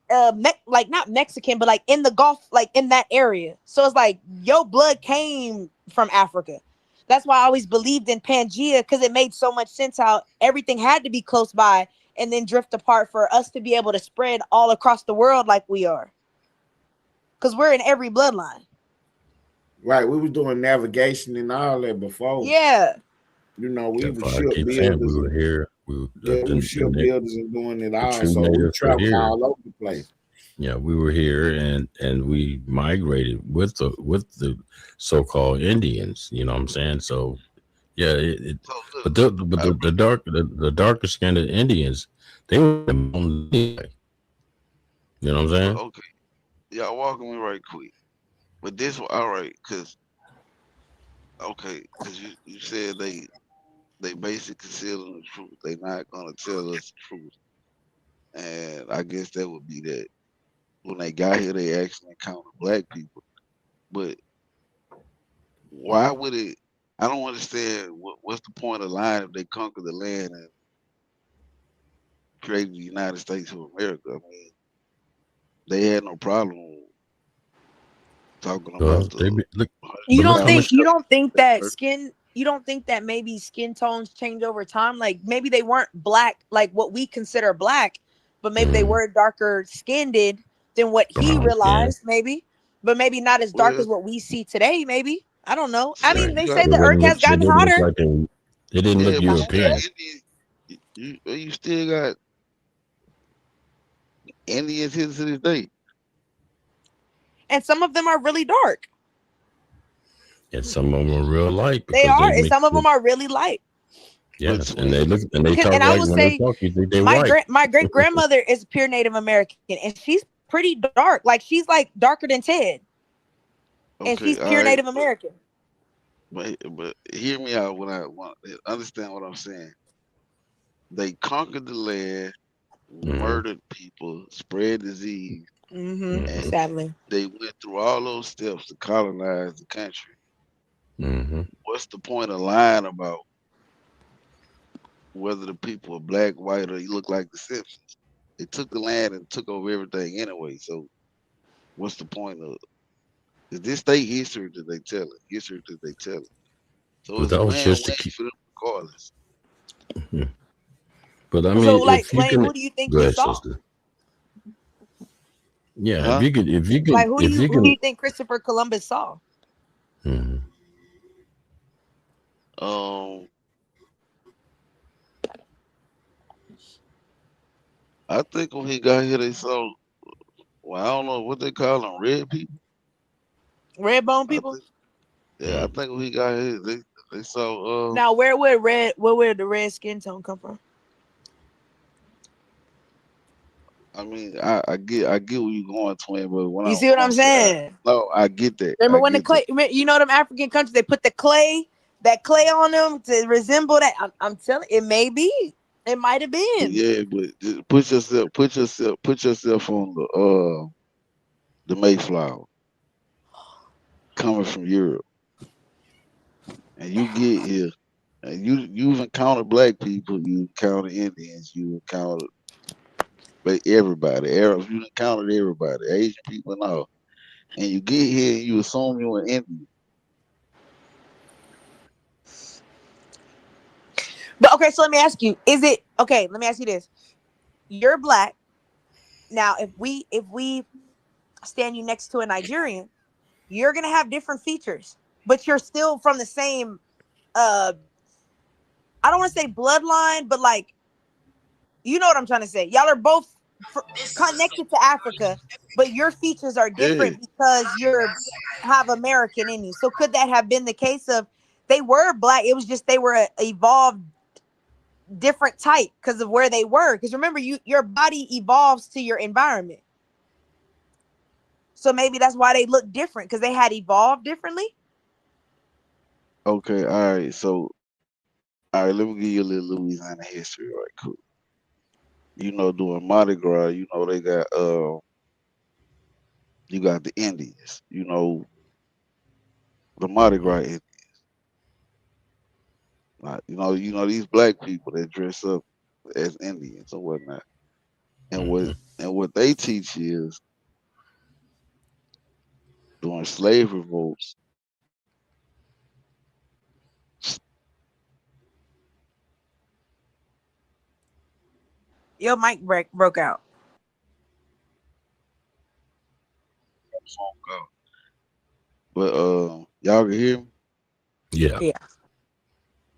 Yeah, like not Mexican, but like in the Gulf, like in that area. So it's like your blood came from Africa. That's why I always believed in Pangea because it made so much sense how everything had to be close by and then drift apart for us to be able to spread all across the world like we are. Because we're in every bloodline. Right, we was doing navigation and all that before. Yeah. We That's were why I ship keep saying we builders were and here. we were ship builders and doing it the all. true So we natives were traveled here. all over the place. Yeah, we were here, and we migrated with the so-called Indians. You know what I'm saying? So yeah, so but look, the darker skinned Indians, they were anyway. You know what I'm saying? okay, y'all walking me right quick. But this one, all right, cause you said they basically concealing the truth. They not gonna tell us the truth, and I guess that would be that when they got here, they actually encountered black people. But why would it? I don't understand what's the point of lying if they conquer the land and created the United States of America. I mean, they had no problem talking Well, about the look, You but look don't how think much. you don't think that maybe skin tones change over time? Like maybe they weren't black, like what we consider black, but maybe they were darker skinned than what he Brown skin. realized, maybe, but maybe not as dark well, as what we see today, maybe. I don't know. I see, mean, Right. they you say got the earth has They gotten didn't look hotter. like they didn't look yeah, but you got European. Indians. You still got Indians here to this day. And some of them are really dark. And some of them are real light They because are, they and mix some of with, them are really light. But yes, to and they me, look and they talk And I like will when they say, talk, you think they white. my great grandmother is pure Native American, and she's pretty dark. Like she's like darker than Ted, and okay, she's all pure right, Native American. but hear me out when I want understand what I'm saying. They conquered the land, Mm-hmm. murdered people, spread disease, Mm-hmm. and Sadly. they went through all those steps to colonize the country. Mm-hmm. What's the point of lying about whether the people are black, white, or you look like the Simpsons? They took the land and took over everything anyway. So what's the point of? Is this state history that they tell it? History that they tell it. So But it's a that was just to win-win keep. for them regardless. But I So, mean, like, if you Lane, can, who do you think go they ahead, saw? sister. Yeah, Huh? if you Like, who do can. you think Christopher Columbus saw? Mhm. I think when he got here, they saw. Well, I don't know what they call them, red people. Red bone I people. think, yeah, I think when he got here, they saw. Now, where would the red skin tone come from? I mean, I get where you going, twin, but You see what I'm saying, saying? no, I get that. Remember I when the get that. clay? You know them African countries, they put that clay on them to resemble that. I'm telling, it may be, it might have But been. yeah, but just put yourself on the Mayflower coming from Europe. and you get here, and you've encountered black people, you encountered Indians, you encountered everybody, Arabs, you encountered everybody, Asian people and all, and you get here and you assume you're an Indian. But okay, so let me ask you: is it okay? Let me ask you this: you're black. Now, if we stand you next to a Nigerian, you're gonna have different features, but you're still from the same. I don't want to say bloodline, but like, you know what I'm trying to say. Y'all are both connected to Africa, but your features are Yeah. different because you're have American in you. So could that have been the case of they were black? It was just they were evolved different type because of where they were. Because remember, your body evolves to your environment. So maybe that's why they look different because they had evolved differently. Okay, all right. So, all right, let me give you a little Louisiana history, right? Cool. You know, doing Mardi Gras, you know, they got you got the Indians, you know, the Mardi Gras Indians. You know these black people that dress up as Indians or whatnot. And what they teach is during slave revolts, Your mic broke out. but y'all can hear me? Yeah. Yeah.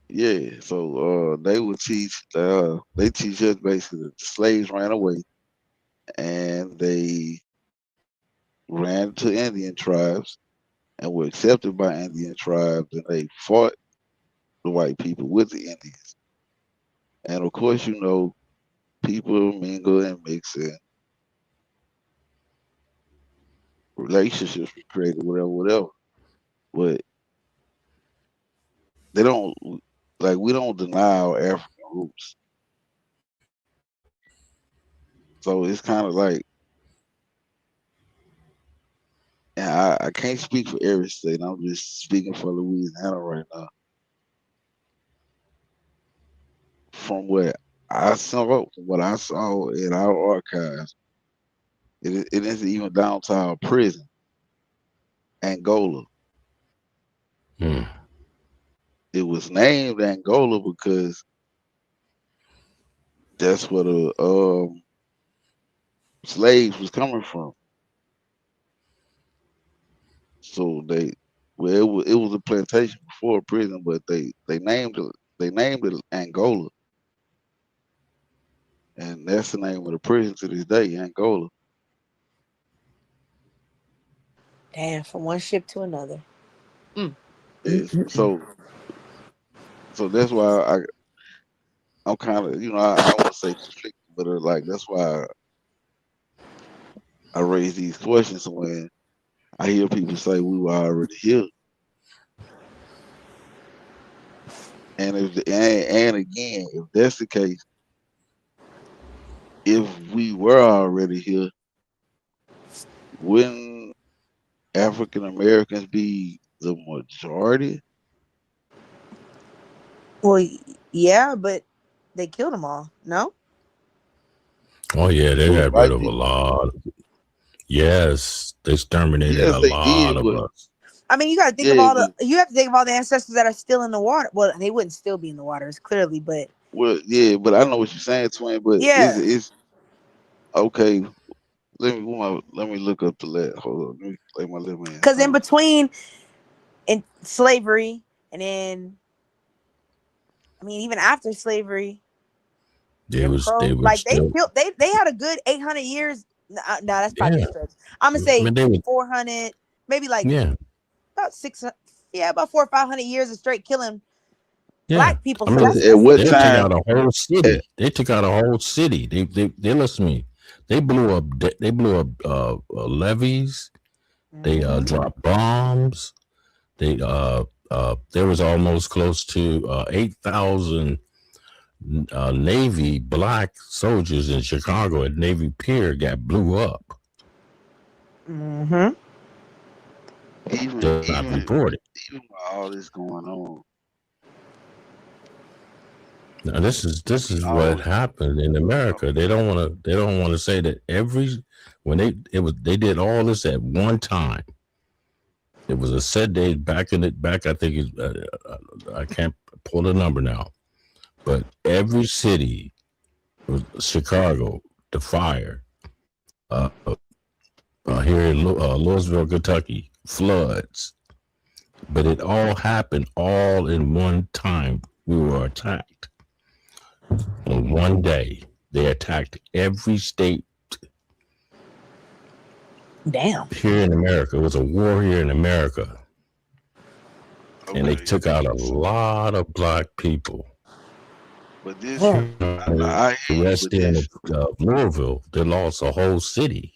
Yeah. So they would teach they teach us basically that the slaves ran away and they ran to Indian tribes and were accepted by Indian tribes and they fought the white people with the Indians. And of course, you know, people mingle and mix and relationships were created, whatever. But they don't like we don't deny our African roots. So it's kind of like, and I can't speak for every state. I'm just speaking for Louisiana right now. From what I saw, from what I saw in our archives, it isn't even down to our prison, Angola. Hmm. It was named Angola because that's where the slaves was coming from. So it was a plantation before a prison, but they named it Angola, and that's the name of the prison to this day, Angola. Damn, from one ship to another. Is so that's why I'm kind of I don't want to say conflicted, but like that's why I raise these questions when I hear people say we were already here, and and again, if that's the case, if we were already here, wouldn't African Americans be the majority? Well, yeah, but they killed them all. No. Oh yeah, they Who, got rid white of a people? lot. Yes, they exterminated Yes, a they lot did, of but us. I mean, you got to think of yeah, all but you have to think of all the ancestors that are still in the water. Well, they wouldn't still be in the waters, clearly, but well, yeah, but I know what you're saying, twin. But yeah, is okay. Let me look up the list. Hold on, let me play my little man because in something. between in slavery and then, I mean, even after slavery, They Jim was they Crow, were like still they had a good 800 years. No, that's probably a yeah. stretch. I'm gonna I say mean they were 400, maybe like yeah. about 600. Yeah, about 400 or 500 years of straight killing Yeah. black people. I So mean that's At what they took time? out a whole At, city. They took out a whole city. They listen to me. They blew up levees. They Mhm. dropped bombs. They there was almost close to 8,000 Navy black soldiers in Chicago at Navy Pier got blew up. Mhm. even Just not reported. even with all this going on, Now this is what Always. happened in America. They don't want to say that when they did all this at one time. It was a set date back. I think I can't pull the number now, but every city was Chicago, the fire, uh, here in Louisville, Kentucky, floods. But it all happened all in one time. We were attacked on one day. They attacked every state Damn. here in America. It was a war here in America, and they Okay. took out a lot of black people. But this, Damn. I hear The you, west but end this, of Louisville, they lost a whole city.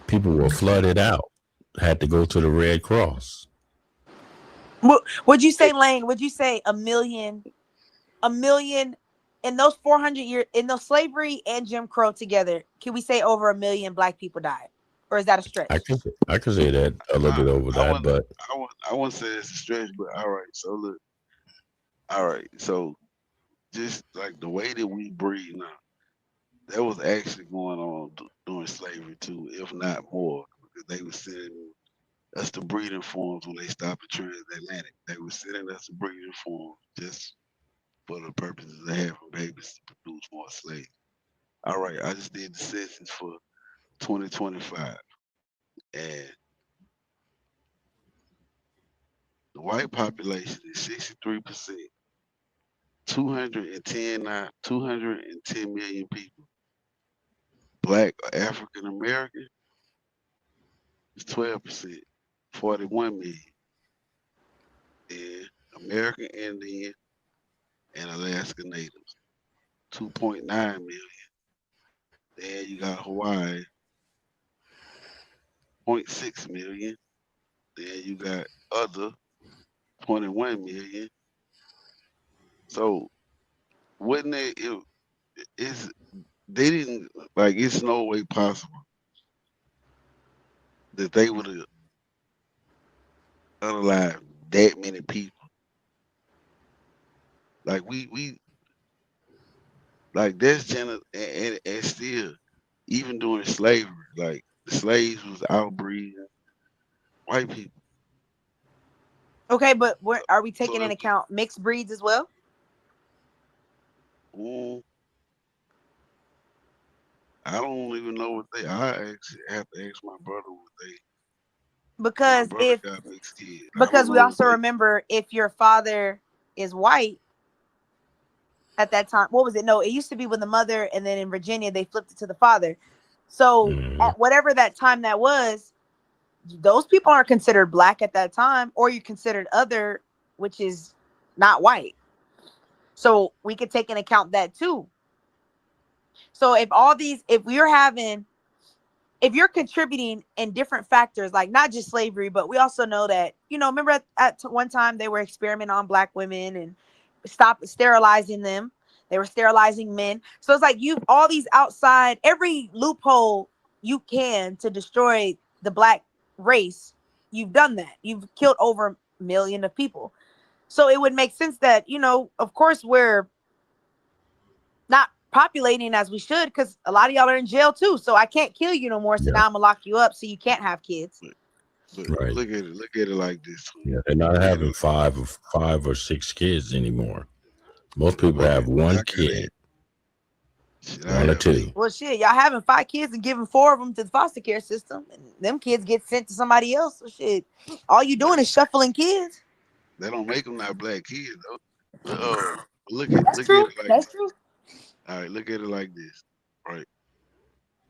People were flooded out, had to go to the Red Cross. Would you say, Lane? Would you say a million in those 400 years in those slavery and Jim Crow together? Can we say over 1 million black people died, or is that a stretch? I could say that a little bit over I that, want, but I want to say it's a stretch, but all right. So look, all right. So just like the way that we breathe now, that was actually going on during slavery too, if not more, because they were sending us the breeding forms when they stopped at transatlantic. They were sending us the breeding forms just for the purposes of having babies to produce more slaves. All right, I just did the census for 2025, and the white population is 63%, 210 million people. Black or African American is 12%, 41 million. And American Indian and Alaska Natives, 2.9 million. Then you got Hawaii, 0.6 million. Then you got other, 21 million. So wouldn't it's they didn't like it's no way possible that they would have unalived that many people. Like we like that's and still even during slavery, like the slaves was outbreeding white people. Okay, but are we So taking into account mixed breeds as well? mm, I don't even know what they. I actually have to ask my brother what they. My Because brother got mixed kids. I don't because we know what also they. remember if your father is white at that time, what was it? No, it used to be with the mother, and then in Virginia they flipped it to the father. So mhm. at whatever that time that was, those people aren't considered black at that time, or you're considered other, which is not white. So we could take into account that too. So if you're contributing in different factors, like not just slavery, but we also know that, remember at one time they were experimenting on black women and stop sterilizing them. They were sterilizing men. So it's like all these outside, every loophole you can to destroy the black race, you've done that. You've killed over 1 million of people. So it would make sense that, of course, we're not populating as we should because a lot of y'all are in jail too. So I can't kill you no more. So Yeah, now I'm gonna lock you up so you can't have kids. But right. look at it like this. Yeah, they're not Look at having it. five or six kids anymore. Most people Okay, have one I got it. kid, Shit, I one or have eight. two. Well, shit, y'all having 5 kids and giving 4 of them to the foster care system, and them kids get sent to somebody else. So shit, all you But doing is shuffling kids. they don't make them not black kids though. But That's look at true. it like That's this. true. All right, look at it like this. Right.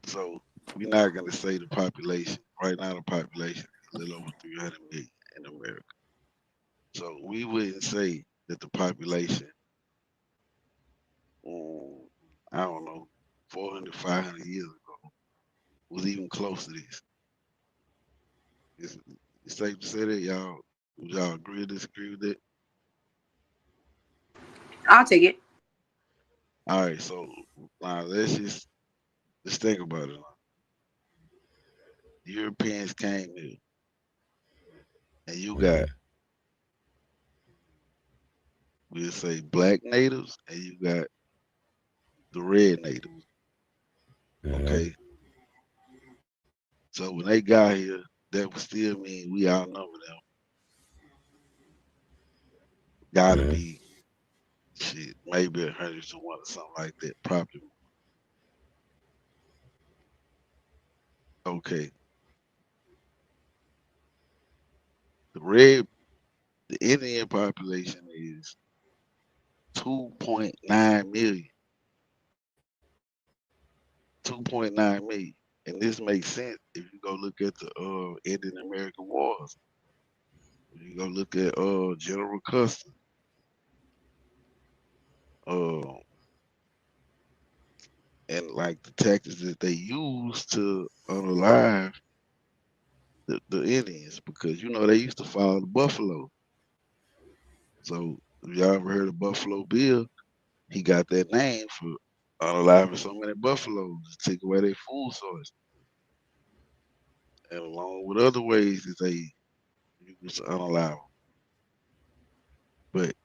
So we're not gonna say the population. Right now the population is a little over 300 million in America. So we wouldn't say that the population, mm, I don't know, 400, 500 years ago was even close to this. It's, it's safe to say that y'all, would y'all agree or disagree with that? I'll take it. All right, so now let's think about it. Europeans came here, and you got Mhm. we'll say black natives, and you got the red natives. Okay, so when they got here, that would still mean we outnumber them. Gotta be shit, maybe 100 to 1 or something like that, probably. Okay, the Indian population is 2.9 million. 2.9 million. And this makes sense if you go look at the Indian American Wars. If you go look at General Custer, and like the tactics that they use to unalive the Indians, because you know they used to follow the buffalo. So if y'all ever heard of Buffalo Bill, he got that name for unaliving so many buffaloes to take away their food source. And along with other ways that they use to unalive them. But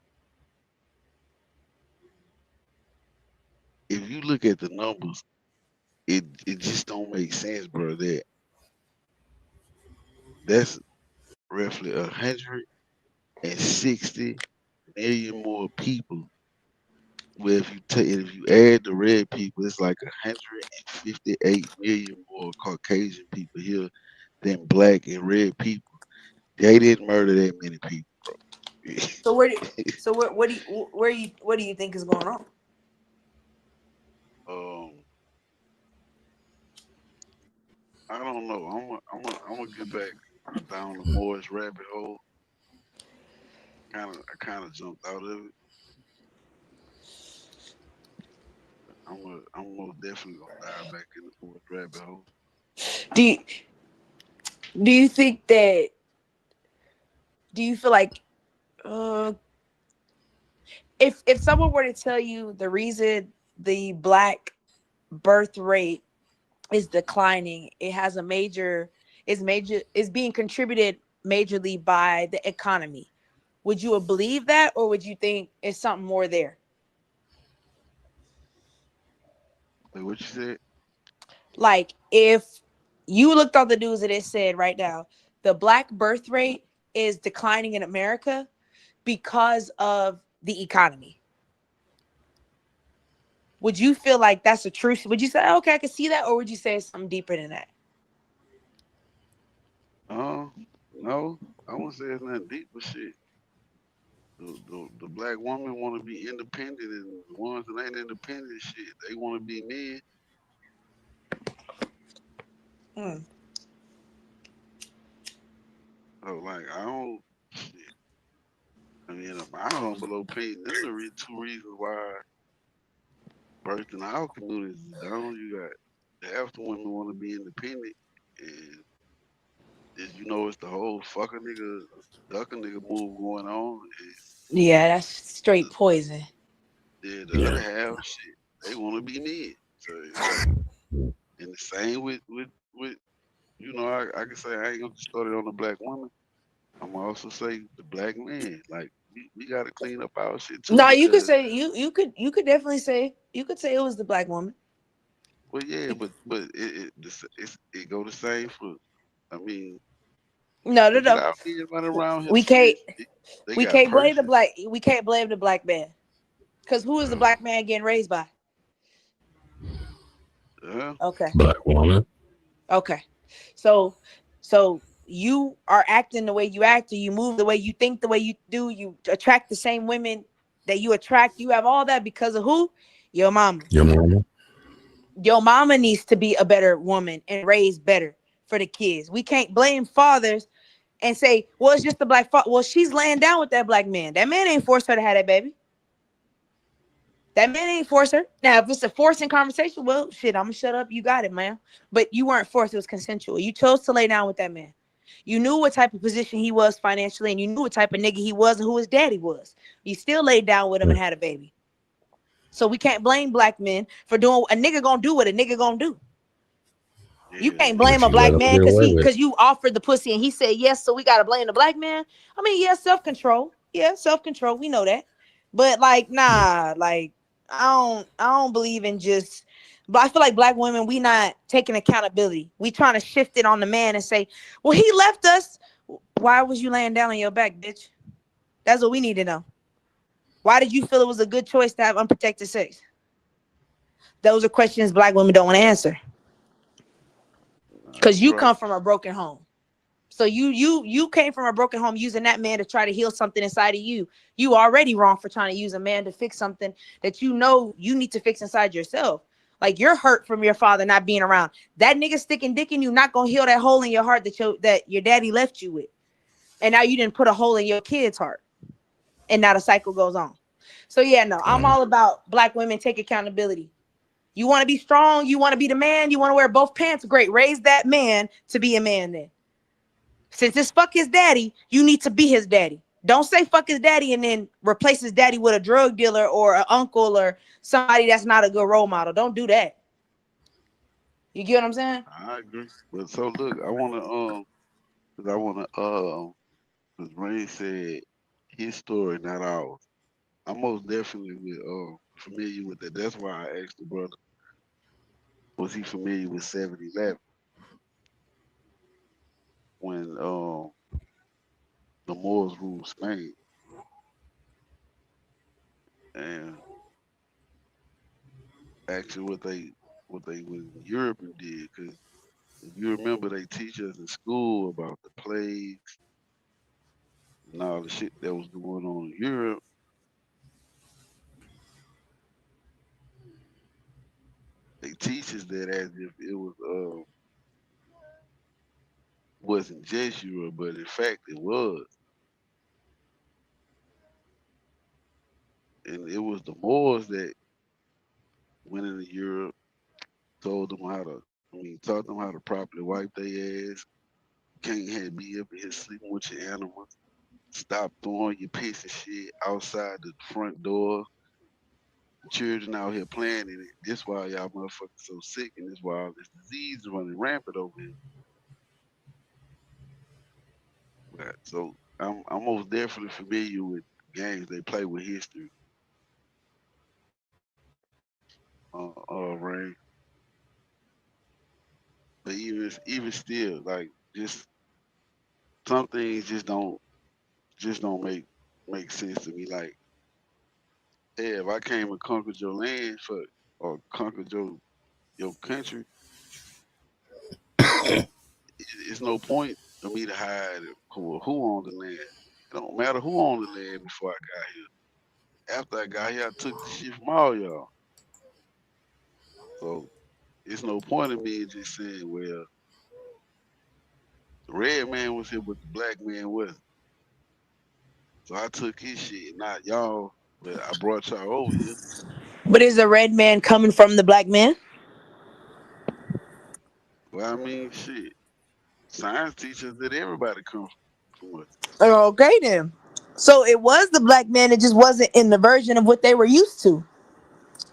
if you look at the numbers, it just don't make sense, bro. That's roughly 160 million more people. Where if you add the red people, it's like 158 million more Caucasian people here than black and red people. They didn't murder that many people, bro. So what do you think is going on? I don't know. I'm gonna get back down the Moore's rabbit hole. I kind of jumped out of it. I'm most definitely gonna dive back in the Moore's rabbit hole. Do you think that? Do you feel like if someone were to tell you the reason the black birth rate is declining, it has is being contributed majorly by the economy, would you believe that, or would you think it's something more there? Like what you said? Like if you looked on the news and it said right now the black birth rate is declining in America because of the economy, would you feel like that's a truth? Would you say, okay, I can see that, or would you say it's something deeper than that? No, I wouldn't say it's nothing deep, but shit. The black woman want to be independent, and the ones that ain't independent, shit, they want to be men. So like I don't. Shit. I mean, in my humble opinion, them the two reasons why birth in our community is down. You got half the women want to be independent, and it's the whole fuck a nigga, duck a nigga move going on. Yeah, that's straight poison. The other half, shit, they want to be men. So it's like, and the same with I can say I ain't gonna start it on the black woman. I'm gonna also say the black man. Like we gotta clean up our shit too. No, you could say you could definitely say it was the black woman. Well, yeah, but it go the same for. I mean, no. Out here running around here, We can't blame the black. we can't blame the black man, because who is the black man getting raised by? Okay. Black woman. Okay. So you are acting the way you act, or you move the way you think, the way you do, you attract the same women that you attract. You have all that because of who? Your mama. Your mama. Your mama needs to be a better woman and raise better for the kids. We can't blame fathers and say, well, it's just the black father. Well, she's laying down with that black man. That man ain't forced her to have that baby. That man ain't forced her. Now, if it's a forcing conversation, well, shit, I'm gonna shut up. You got it, man. But you weren't forced. It was consensual. You chose to lay down with that man. You knew what type of position he was financially, and you knew what type of nigga he was and who his daddy was. You still laid down with him and had a baby. So we can't blame black men for doing a nigga gonna do what a nigga gonna do. You can't blame a black man because you offered the pussy and he said yes, so we gotta blame the black man. I mean, yeah, self-control. Yeah, self-control. We know that. But like, nah, like I don't believe in just. But I feel like black women, we not taking accountability. We trying to shift it on the man and say, well, he left us. Why was you laying down on your back, bitch? That's what we need to know. Why did you feel it was a good choice to have unprotected sex? Those are questions black women don't want to answer. Nah, Because you you right. come from a broken home. So you came from a broken home using that man to try to heal something inside of you. You already wrong for trying to use a man to fix something that you know you need to fix inside yourself. Like you're hurt from your father not being around. That nigga sticking dick in you not gonna heal that hole in your heart that your daddy left you with. And now you didn't put a hole in your kid's heart. And now the cycle goes on. So yeah, no, I'm all about black women take accountability. You want to be strong, you want to be the man, you want to wear both pants, great. Raise that man to be a man then. Since it's fuck his daddy, you need to be his daddy. Don't say fuck his daddy and then replace his daddy with a drug dealer or an uncle or somebody that's not a good role model. Don't do that. You get what I'm saying? I agree. But so look, I wanna cause I wanna cause Ray said his story, not ours. I'm most definitely familiar with that. That's why I asked the brother, was he familiar with 7-Eleven when the Moors ruled Spain? And actually what they was in Europe and did, because if you remember they teach us in school about the plagues and all the shit that was going on in Europe. They teach us that as if it wasn't just Europe, but in fact it was. And it was the Moors that went into Europe, told them how to, taught them how to properly wipe their ass. Can't have be up in here sleeping with your animals. Stop throwing your piss and shit outside the front door. Children out here playing in it. This why y'all motherfuckers so sick, and this why all this disease is running rampant over here. Right. So I'm most definitely familiar with games they play with history. Rain. But even still, like just some things just don't make sense to me. Like, hey, if I came and conquered your land for or conquered your country, it's no point for me to hide who owned the land. It don't matter who owned the land before I got here. After I got here, I took the shit from all y'all. So it's no point in me just saying, well, the red man was here, but the black man wasn't. So I took his shit, not y'all, but I brought y'all over here. But is a red man coming from the black man? Well, shit. Science teaches that everybody comes from us. Okay then. So it was the black man, it just wasn't in the version of what they were used to.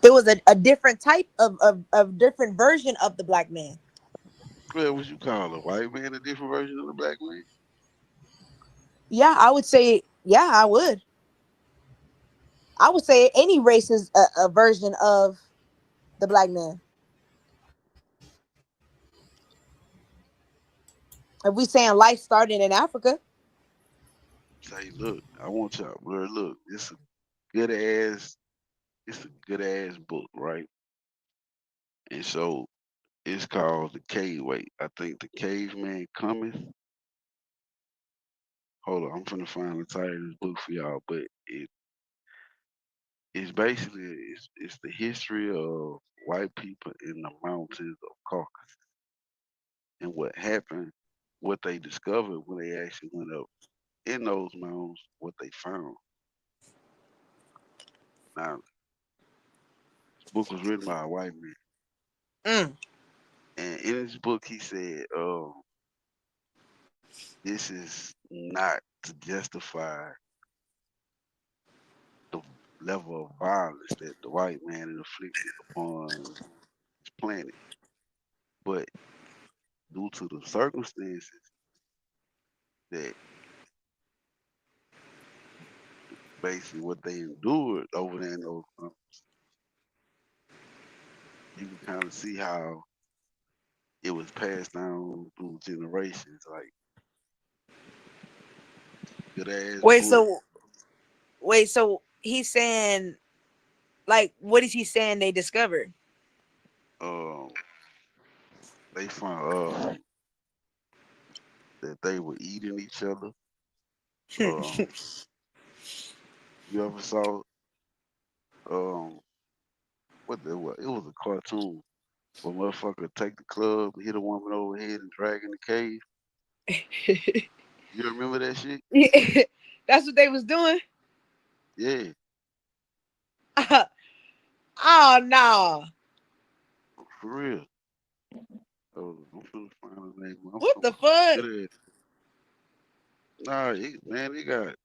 It was a different type of different version of the black man. Well, what you call a white man, a different version of the black man? Yeah, I would say, yeah, I would. I would say any race is a version of the black man. If we saying life started in Africa, Say, look, I want y'all, bro, look, good ass, it's a good ass book, right? And so it's called The Cave Wait. I think The Caveman Cometh. Hold on, I'm finna find the title of this book for y'all, but it's basically it's the history of white people in the mountains of Caucasus and what happened, what they discovered when they actually went up in those mountains, what they found. Now, this book was written by a white man, mm, and in his book he said, "This is not to justify the level of violence that the white man inflicted upon his planet, but due to the circumstances that basically what they endured over there in those you can kind of see how it was passed down through generations, like good ass Wait, book. so he's saying, like, what is he saying they discovered? Um, they found that they were eating each other. Um, you ever saw um what it was a cartoon where motherfucker take the club, hit a woman over the head and drag in the cave. You remember that shit? Yeah, that's what they was doing. Yeah, Oh no! for real. Oh, I'm finna find the name. I'm What the talking fuck? good ass. Nah, man, they got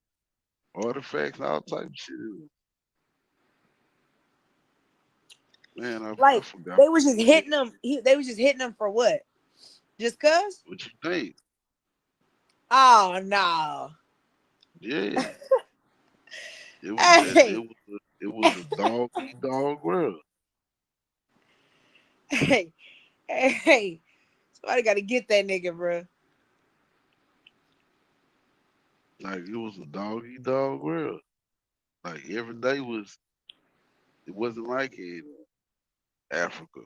artifacts, all type of shit. Man, I Like forgot they was just the name of hitting that him. shit. They was just hitting him for what? Just cause? What you think? Oh no! Yeah, it was Hey, it was a dog eat dog world. hey, hey! Somebody got to get that nigga, bro. Like it was a dog eat dog world. Like every day was it wasn't like in Africa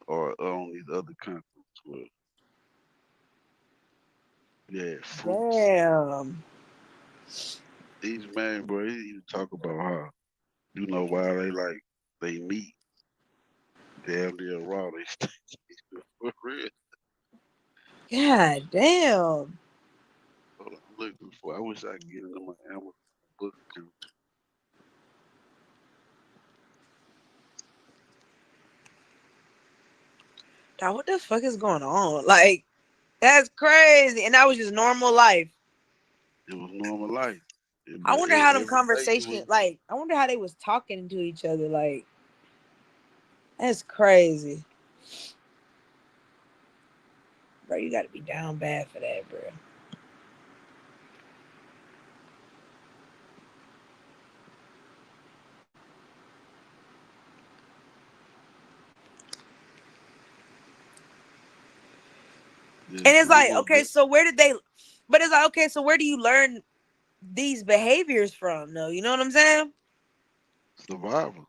or on these other continents where you had fruits. Damn. These man, bro, he even talk about how why they like they meat damn near raw. They stay for real. God damn. Hold on, I'm looking for. I wish I could get into my Amazon book account. Dog, what the fuck is going on? Like, that's crazy. And that was just normal life. It was normal life. I But wonder how them every day it was conversations, like, I wonder how they was talking to each other. Like, that's crazy. Bro, you got to be down bad for that, bro. And just it's like, normal okay, so where did they, but it's like, okay, so where do you learn these behaviors from, though? You know what I'm saying? survival.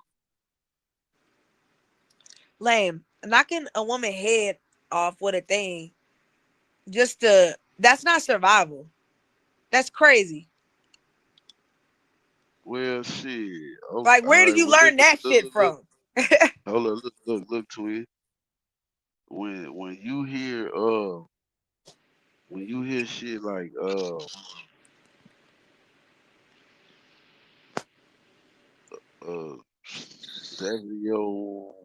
Lame. Knocking a woman head off with a thing just to, that's not survival. That's crazy. Well, shit. Oh, Like, all where did right. you Well, learn that shit look. from? Hold on. Look, twin. When you hear shit like 70-year-old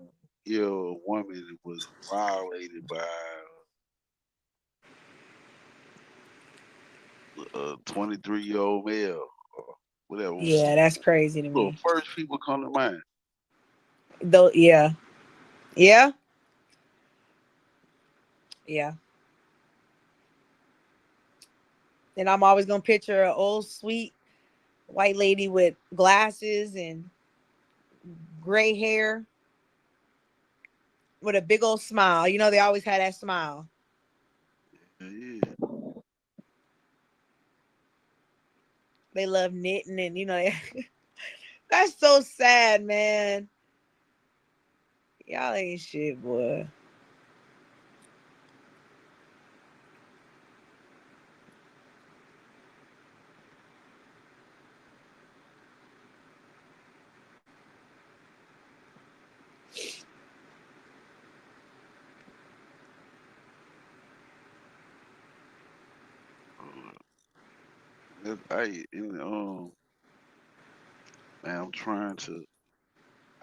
woman was violated by a 23-year-old male or whatever. Yeah, that's crazy to So me. first people come to mind. Though, yeah, yeah, yeah. And I'm always gonna picture an old sweet white lady with glasses and gray hair with a big old smile. You know, they always had that smile. Yeah. They love knitting, and that's so sad, man. Y'all ain't shit, boy. I man,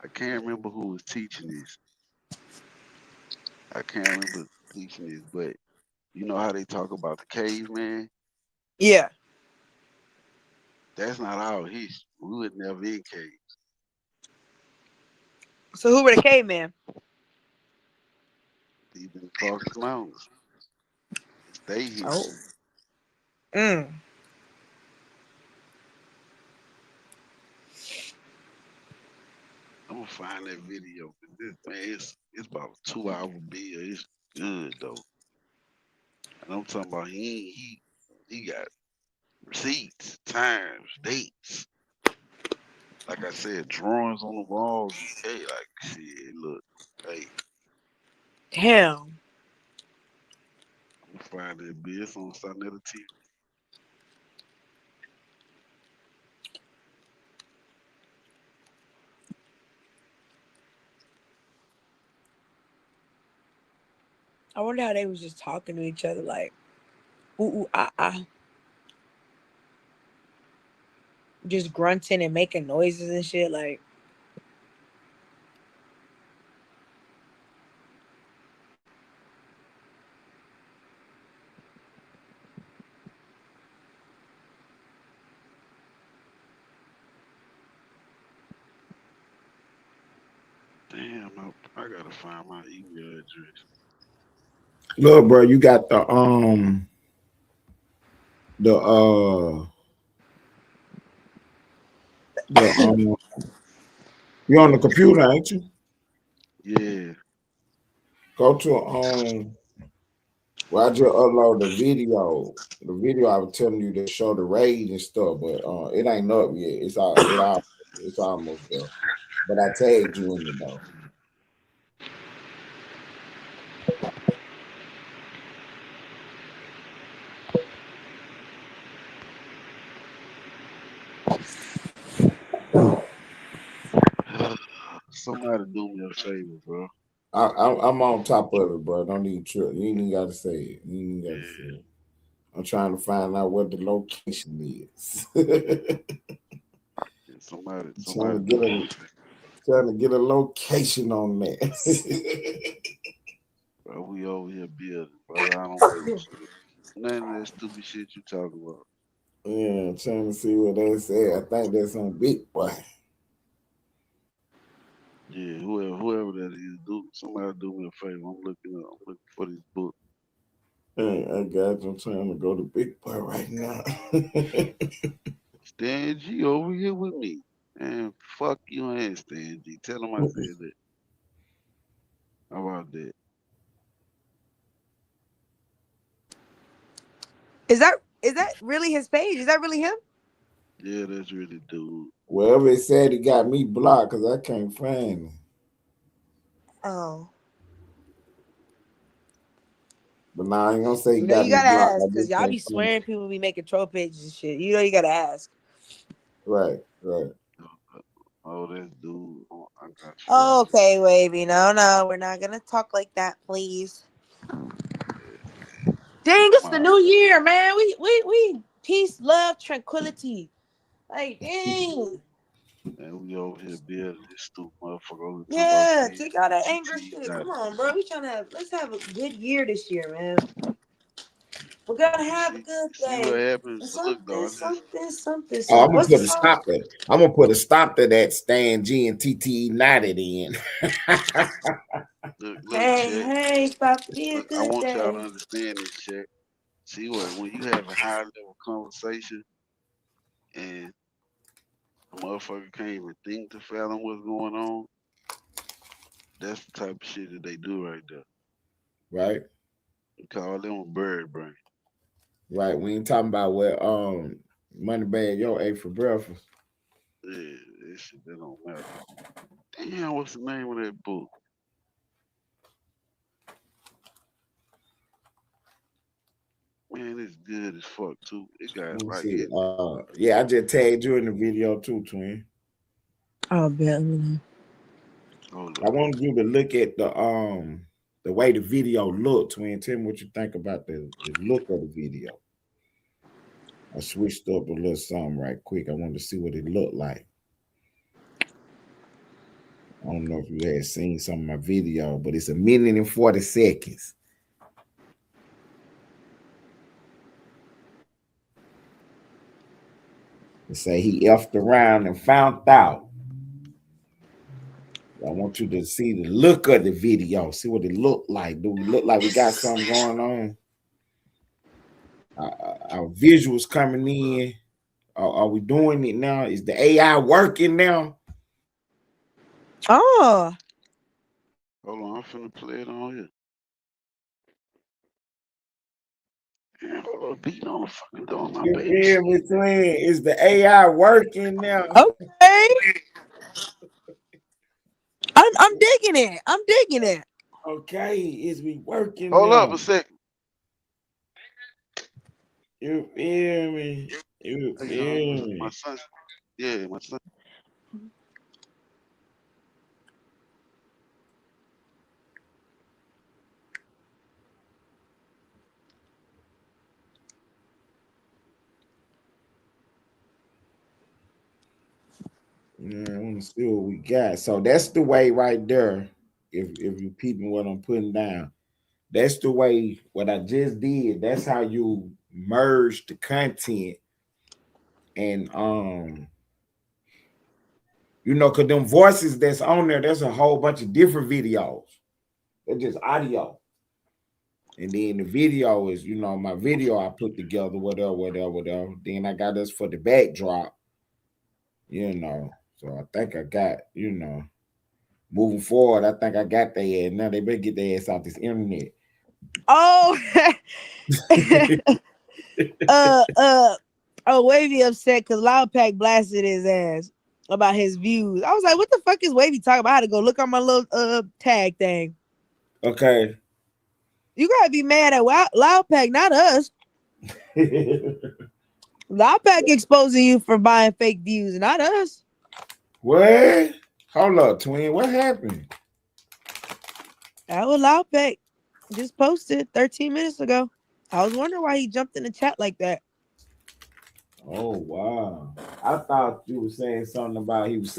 I can't remember who was teaching this. I can't remember teaching this, but you know how they talk about the caveman? Yeah. That's not our history. We would never in caves. So who were the cavemen? Deep in the Caucasus Mountains. Stay here. Oh. Mm. find that video. This man, it's about a 2-hour bill. It's good though. And I'm talking about he got receipts, times, dates. Like I said, drawings on the walls. Hey, like shit, look, hey, Damn. I'm gonna find that bill. It's on Sonetta TV. I wonder how they was just talking to each other like, ooh, ooh, ah, ah. Just grunting and making noises and shit. Like, Damn, I gotta find my email address. Look, bro, you got the you're on the computer, ain't you? Yeah. Go to well, I just upload the video. The video I was telling you to show the raid and stuff, but it ain't up yet. It's almost there. But I tagged you in it though. Somebody do me a favor, bro. I'm on top of it, bro. Don't need trip. You ain't even gotta say it. You ain't even gotta say it. I'm trying to find out what the location is. Somebody trying to get a location on that. Bro, we over here building, bro. I don't know none of that stupid shit you talking about. Yeah, I'm trying to see what they say. I think that's on Big Boy. Yeah, whoever that is, somebody do me a favor. I'm looking for this book. Hey, I got you. I'm trying to go to Big Boy right now. Stan G over here with me. Man, fuck you and Stan G. Tell him I said that. How about that? Is that really his page? Is that really him? Yeah, that's really dude. Wherever it said, it got me blocked because I can't find it. Oh. But now I ain't gonna say he you know, got you me gotta blocked. ask because y'all be swearing people be making troll pages and shit. You know, you gotta ask. Right. Oh, that's dude. Oh, I got you. Oh, okay, Wavy. No, we're not gonna talk like that, please. Dang, it's the new year, man. We peace, love, tranquility. Like, dang. And we over here building this stupid motherfucker. Yeah, take all that anger shit. Come on, bro. Let's have a good year this year, man. We're gonna have a good day. See what happens. Something. Oh, I'm gonna put a stop to. I'm gonna put a stop to that Stan G and TT United in. Look, Hey, stop being look, good. I want y'all to understand this, Check. See what when you have a high level conversation and a motherfucker can't even think to fathom what's going on, that's the type of shit that they do right there. Right. We call them a bird brain. Right. We ain't talking about what Moneybag Yo ate for breakfast. Yeah, that shit that don't matter. Damn, what's the name of that book? Man, it's good as fuck too. It got like it. Yeah, I just tagged you in the video too, twin. Oh, bet. I wanted you to look at the way the video looked, twin. Tell me what you think about the look of the video. I switched up a little something right quick. I wanted to see what it looked like. I don't know if you had seen some of my video, but it's 1 minute and 40 seconds. It say he effed around and found out. I want you to see the look of the video. See what it looked like. Do we look like we got something going on? Our visuals coming in. Are we doing it now? Is the AI working now? Oh, Hold on, I'm finna play it on here. Man, hold on, beating on the fucking door, my You baby. feel me, twin? Is the AI working now? okay. I'm digging it. I'm digging it. Okay, is we working Hold up now? a second. You feel me? You feel My me? son. Yeah, my son. Yeah, I want to see what we got. So that's the way right there. If you peeping what I'm putting down, that's the way. What I just did. That's how you merge the content and you know, cause them voices that's on there. There's a whole bunch of different videos. They're just audio. And then the video is, you know, my video I put together, whatever. Then I got us for the backdrop, you know. So I think I got, you know, moving forward, I think I got their ass. Now they better get their ass off this internet. Oh, oh, Wavy upset because Loud Pack blasted his ass about his views. I was like, what the fuck is Wavy talking about? I had to go look on my little tag thing. Okay. You gotta be mad at Loud Pack, not us. Loud Pack exposing you for buying fake views, not us. What? Hold up, twin. What happened? That was Loud Pack just posted 13 minutes ago. I was wondering why he jumped in the chat like that. Oh wow. I thought you were saying something about his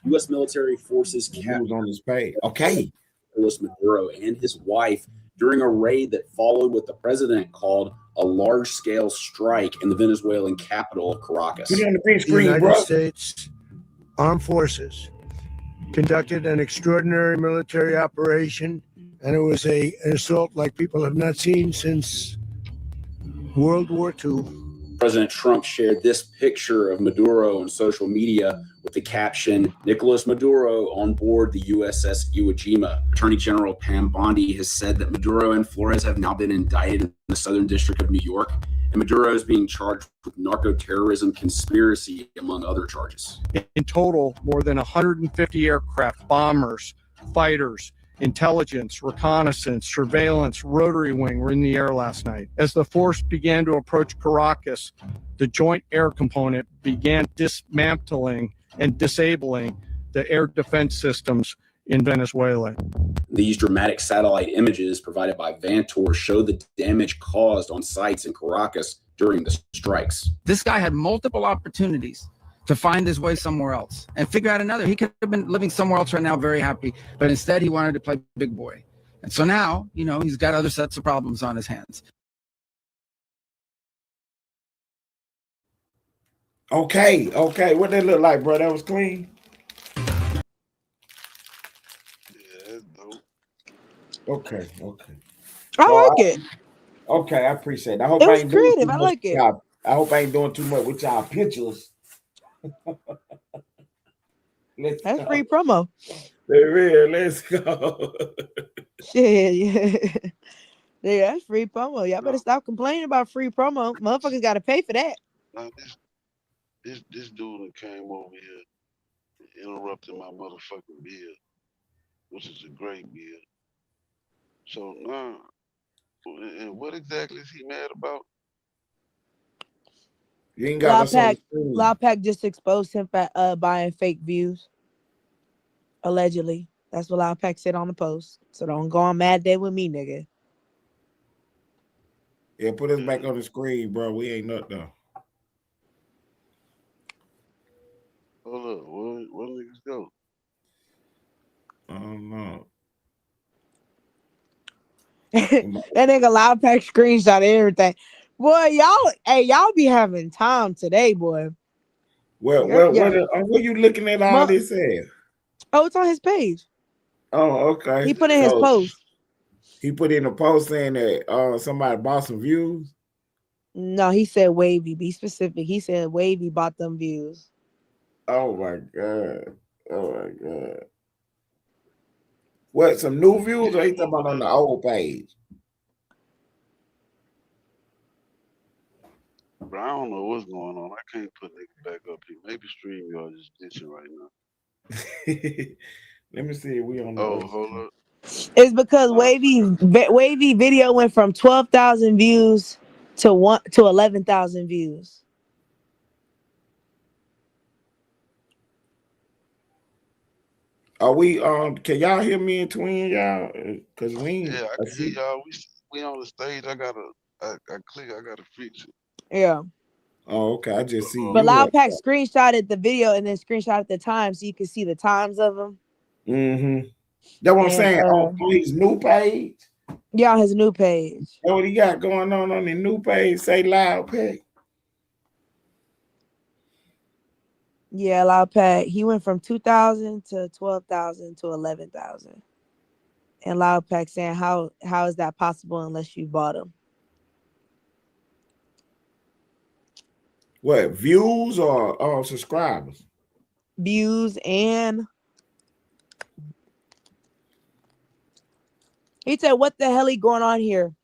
U.S. military forces views on his page. Okay. Nicolas Maduro and his wife during a raid that followed what the president called a large-scale strike in the Venezuelan capital of Caracas. Put it on the big The screen, United bro. States Armed Forces conducted an extraordinary military operation, and it was an assault like people have not seen since World War II. President Trump shared this picture of Maduro on social media with the caption, Nicolas Maduro on board the USS Iwo Jima. Attorney General Pam Bondi has said that Maduro and Flores have now been indicted in the Southern District of New York, and Maduro is being charged with narco-terrorism conspiracy, among other charges. In total, more than 150 aircraft, bombers, fighters, intelligence, reconnaissance, surveillance, rotary wing were in the air last night. As the force began to approach Caracas, the Joint Air Component began dismantling and disabling the air defense systems in Venezuela. These dramatic satellite images provided by Vantor show the damage caused on sites in Caracas during the strikes. This guy had multiple opportunities to find his way somewhere else and figure out another. He could have been living somewhere else right now, very happy, but instead he wanted to play big boy. And so now, you know, he's got other sets of problems on his hands. Okay. What that look like, bro? That was clean. Yeah, that's dope. Okay. I So like it. Okay, I appreciate it. I hope It I was ain't doing creative. too I much like with it. y'all. I hope I ain't doing too much with y'all pictures. Let's That's go. free promo. For real, let's go. Shit, yeah. Yeah, that's free promo. Y'all better stop complaining about free promo. Motherfuckers got to pay for that. Now this dude that came over here interrupted my motherfucking bill, which is a great bill. So now, and what exactly is he mad about? You ain't got us on the screen. Loud Pack just exposed him for buying fake views. Allegedly. That's what Loud Pack said on the post. So don't go on Mad Day with me, nigga. Yeah, put us back on the screen, bro. We ain't nothing though. Hold up, where niggas go? I don't know. That nigga Loud Pack screenshot everything. Boy, y'all be having time today, boy. Well, what you looking at all this at? Oh, it's on his page. Oh, okay. He put in his post. He put in a post saying that somebody bought some views. No, he said Wavy. Be specific. He said Wavy bought them views. Oh my god. Oh my god. What, some new views or he talking about on the old page? But I don't know what's going on. I can't put niggas back up here. Maybe StreamYard is ditching right now. Let me see if we on the Oh, other hold side. up. It's because Nah, Wavy video went from 12,000 views to 11,000 views. Are we can y'all hear me and Twin, y'all? Cause we ain't yeah, I I can hear see. y'all. We on the stage. I gotta fix it. Yeah. Oh, okay. I just see But Uh, you Loud up Pack screenshotted the video and then screenshotted the time so you can see the times of them. Mm-hmm. That's what I'm And saying. On his new page. yeah, on his new page. That's what he got going on the new page. Say Loud Pack. Yeah, Loud Pack. He went from 2,000 to 12,000 to 11,000. And Loud Pack saying, how is that possible unless you bought them? What, views or subscribers? Views. And he said, what the hell is going on here?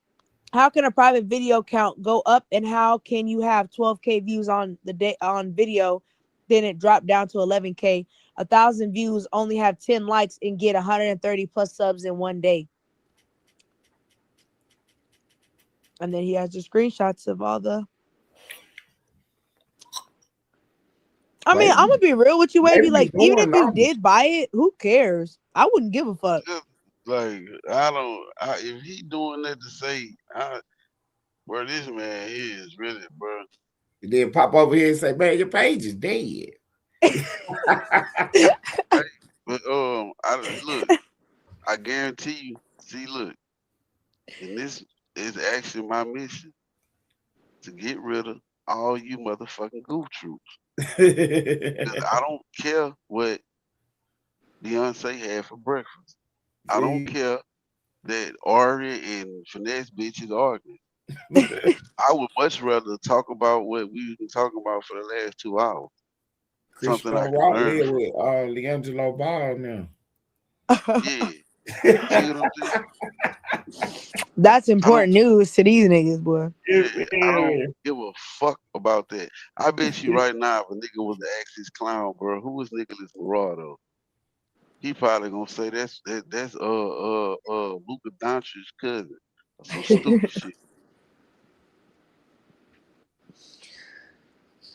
How can a private video count go up, and how can you have 12K views on the day on video, then it dropped down to 11K? 1,000 views, only have 10 likes, and get 130 plus subs in one day. And then he has the screenshots of all the. I mean, I'm gonna be real with you, Wavy. Maybe Like, even if doing you numbers. did buy it, who cares? I wouldn't give a fuck. just like if he doing that to say, where this man is really, bro. And then pop over here and say, man, your page is dead. But look, I guarantee you. See, look, and this is actually my mission to get rid of all you motherfucking goof troops. 'Cause I don't care what Beyonce had for breakfast. I don't care that Ari and Finesse bitches arguing. I would much rather talk about what we've been talking about for the last 2 hours. Something Christopher I can Rock learn live from. with Leangelo Ball now. Yeah. See what I'm saying? That's I don't important news to these niggas, boy. yeah, I don't give a fuck about that. I bet you right now if a nigga was to ask this clown, bro, who is Nicholas Morado? He probably gonna say that's Luka Doncic's cousin. Some stupid shit.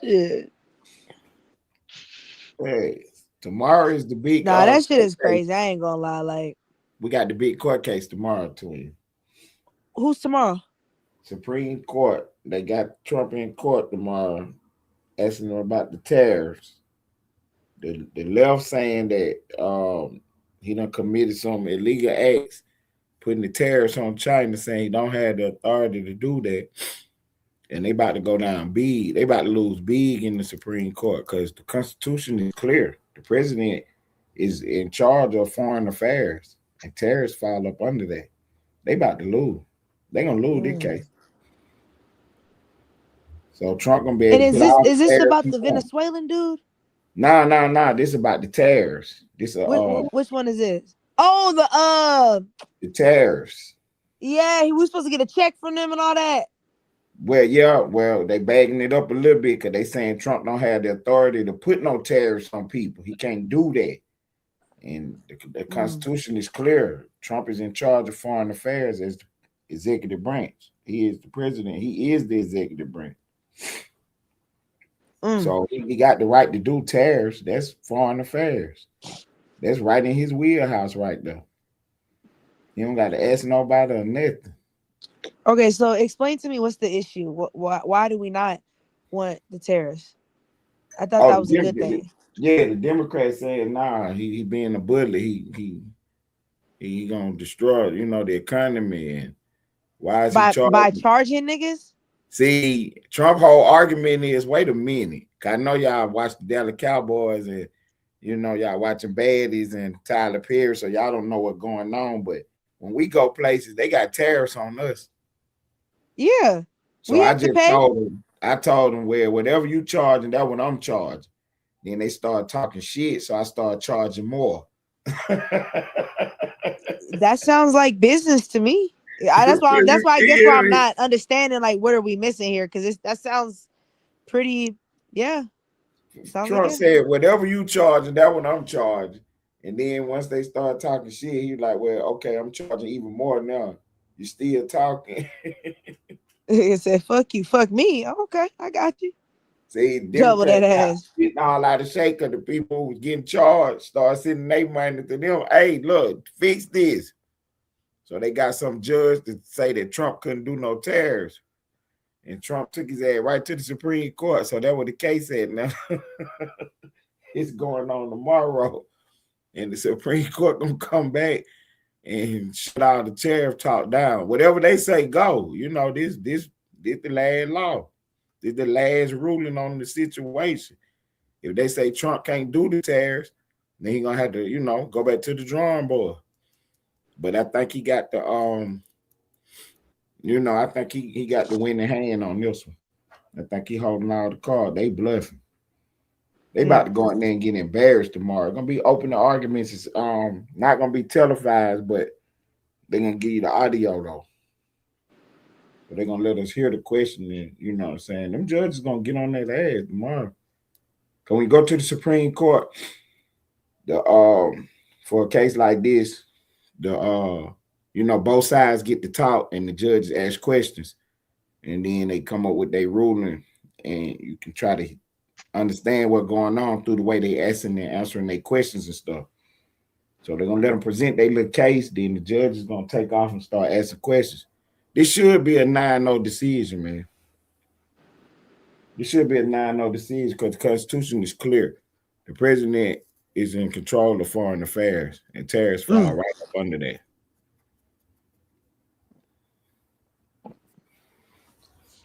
Shit. Hey, tomorrow is the big Nah, that shit court is case. crazy. I ain't gonna lie. Like, We got the big court case tomorrow, Twin. who's tomorrow? Supreme Court. They got Trump in court tomorrow, asking him about the tariffs. The left saying that he done committed some illegal acts, putting the tariffs on China, saying he don't have the authority to do that. And they about to go down big. They about to lose big in the Supreme Court because the Constitution is clear. The president is in charge of foreign affairs, and tariffs fall up under that. They about to lose. They gonna lose this case. So Trump gonna be able And to put all is this tariffs about he the want. Venezuelan dude? Nah. This is about the tariffs. This Which one is this? Oh, the tariffs. yeah, he was supposed to get a check from them and all that. Well, they bagging it up a little bit because they saying Trump don't have the authority to put no tariffs on people. He can't do that. And the Constitution is clear. Trump is in charge of foreign affairs as the executive branch. He is the president. He is the executive branch. So he got the right to do tariffs. That's foreign affairs. That's right in his wheelhouse right there. He don't got to ask nobody or nothing. Okay, so explain to me what's the issue. Why do we not want the tariffs? I thought that was a good thing. Yeah, the Democrats saying, nah, he being a bully. He gonna destroy, the economy. And why is he By charging niggas? See, Trump whole argument is, wait a minute. I know y'all watch the Dallas Cowboys and y'all watching Baddies and Tyler Perry, so y'all don't know what's going on. But when we go places, they got tariffs on us. Yeah. So I just told him, well, whatever you charging, that's what I'm charging. Then they started talking shit, so I started charging more. That sounds like business to me. That's why I guess why I'm not understanding like what are we missing here, because that sounds pretty, yeah. Sounds Trump like it. said, whatever you charging, that one I'm charging. And then once they start talking shit, he like, well, okay, I'm charging even more now. You still talking. He said, fuck you, fuck me. Okay, I got you. See, Double that ass. Getting all out of shape because the people who was getting charged start sending their money to them. Hey, look, fix this. So they got some judge to say that Trump couldn't do no tariffs. And Trump took his ass right to the Supreme Court. So that's what the case said now. It's going on tomorrow. And the Supreme Court gonna come back and shut all the tariff talk down. Whatever they say, go. You know, this the last law. This the last ruling on the situation. If they say Trump can't do the tariffs, then he gonna have to, you know, go back to the drawing board. But I think he got the I think he got the winning hand on this one. I think he holding all the cards. They bluffing. They about to go in there and get embarrassed tomorrow. It's gonna be open to arguments. It's not gonna be televised, but they're gonna give you the audio though. So they're gonna let us hear the question, and you know what I'm saying. Them judges gonna get on their ass tomorrow. Can we go to the Supreme Court? For a case like this, both sides get to talk and the judges ask questions, and then they come up with their ruling, and you can try to understand what's going on through the way they asking and answering their questions and stuff. So they're gonna let them present their little case, then the judge is gonna take off and start asking questions. This should be a 9-0 decision, man. This should be a 9-0 decision because the Constitution is clear. The president is in control of foreign affairs, and tariffs fall right up under that.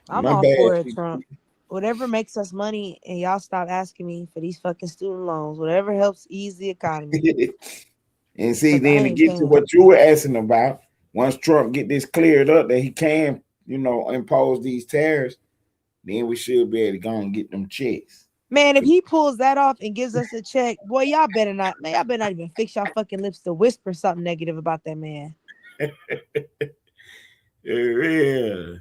I'm My all bad, for it, people. Trump. Whatever makes us money, and y'all stop asking me for these fucking student loans. Whatever helps ease the economy. And see, 'Cause I then to ain't get to paying. what you were asking about, once Trump get this cleared up that he can, impose these tariffs, then we should be able to go and get them checks. Man, if he pulls that off and gives us a check, boy, y'all better not even fix y'all fucking lips to whisper something negative about that man. Yeah.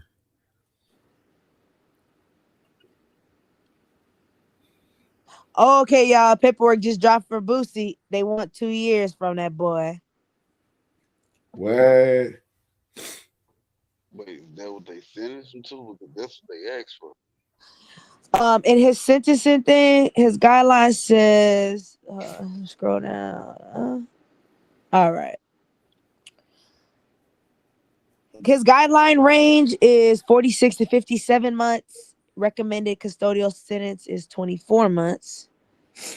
Okay, y'all. Paperwork just dropped for Boosie. They want 2 years from that boy. What? Wait, is that what they sentenced him to? Because that's what they asked for. In his sentencing thing, his guideline says, scroll down. All right. His guideline range is 46 to 57 months. Recommended custodial sentence is 24 months.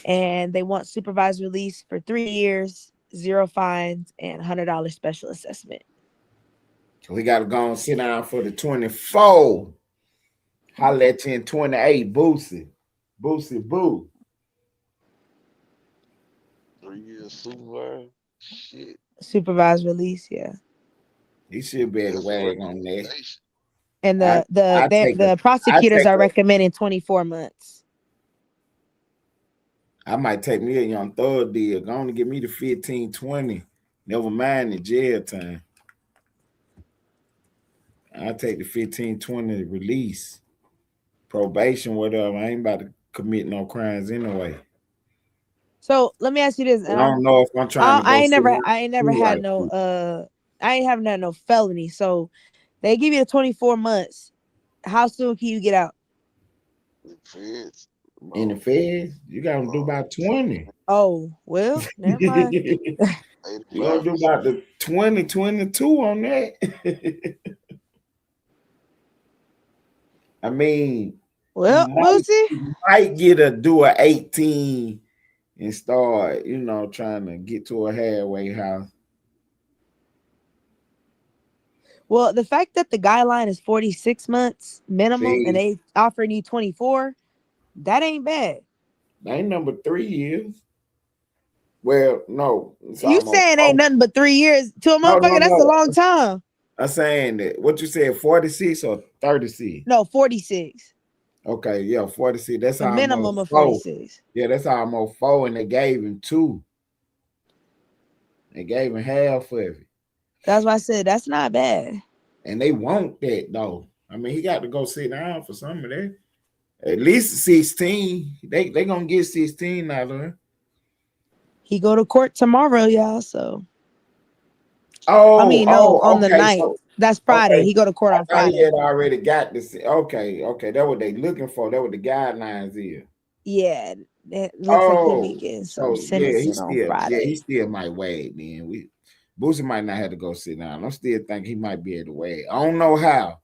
And they want supervised release for 3 years, 0 fines, and $100 special assessment. So we got to go and sit down for the 24. Holla at you in 28, Boosie. Boosie Boo. 3 years supervised? Shit. Supervised release, yeah. He should be able to wag on that. And I take the prosecutors are recommending 24 months. I might take me a young thug deal. Go on and give me the 15, 20. Never mind the jail time. I'll take the 15, 20 release. Probation, whatever. I ain't about to commit no crimes anyway. So let me ask you this. I don't know if I'm trying to I ain't never had no felony. So they give you the 24 months. How soon can you get out? In the feds, you gotta do about 20. Oh, well, never mind. You gotta do about the 20, 22 on that. I mean, well, you might get do a 18 and start, trying to get to a halfway house. Well, the fact that the guideline is 46 months minimum and they offering you 24, that ain't bad. That ain't number 3 years. Well, no. You saying ain't nothing but 3 years to a motherfucker? That's a long time. I'm saying that. What you said, 46 or 36? No, 46. Okay, yeah, 46. That's A minimum almost of 4. 46. Yeah, that's almost 4, and they gave him 2. They gave him half of it. That's why I said that's not bad. And they want that though. I mean, he got to go sit down for some of that. At least 16. They gonna get 16 out of him. He go to court tomorrow, y'all. So Oh, I mean, no, on the okay. 9th. So That's Friday. okay. He go to court I on thought he Friday. had already got this. Okay. That's what they looking for. That what the guidelines is. Yeah, it looks like he'll be Oh, getting some so yeah, sentencing on he Friday. still might wait. Then Boosie might not have to go sit down. I still think he might be able to wait. I don't know how.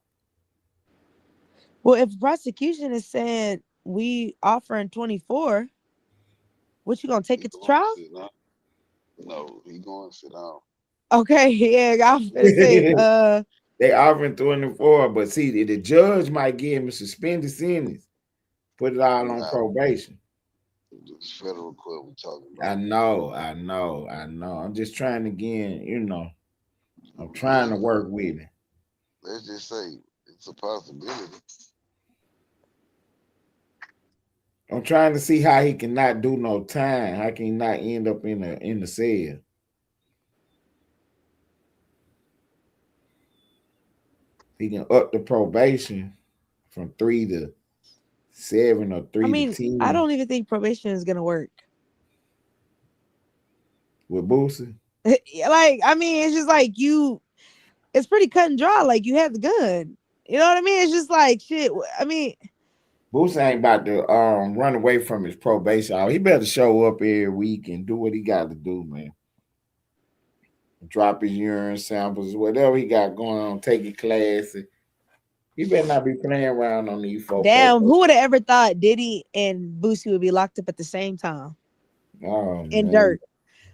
Well, if prosecution is saying we offering 24, what you gonna take He it to going to trial? sit down. No, he going to sit down. Okay, yeah, I was gonna say, They offering 24, but see, the judge might give him a suspended sentence, put it all on Nah, probation. this federal court we talking I about. know. I'm just trying to I'm trying to work with it. Let's just say it's a possibility. I'm trying to see how he can not do no time. How can he not end up in the cell? He can up the probation from 3 to 7 or 3 I to mean, 10 I don't even think probation is gonna work. with Boosie. Like, I mean, it's just like it's pretty cut and dry. Like, you have the gun. You know what I mean? It's just like shit. I mean, Boosie ain't about to run away from his probation. He better show up every week and do what he got to do, man. Drop his urine samples, whatever he got going on, take his classes. He better not be playing around on these folks. damn, who would have ever thought Diddy and Boosie would be locked up at the same time Oh, in man. dirt?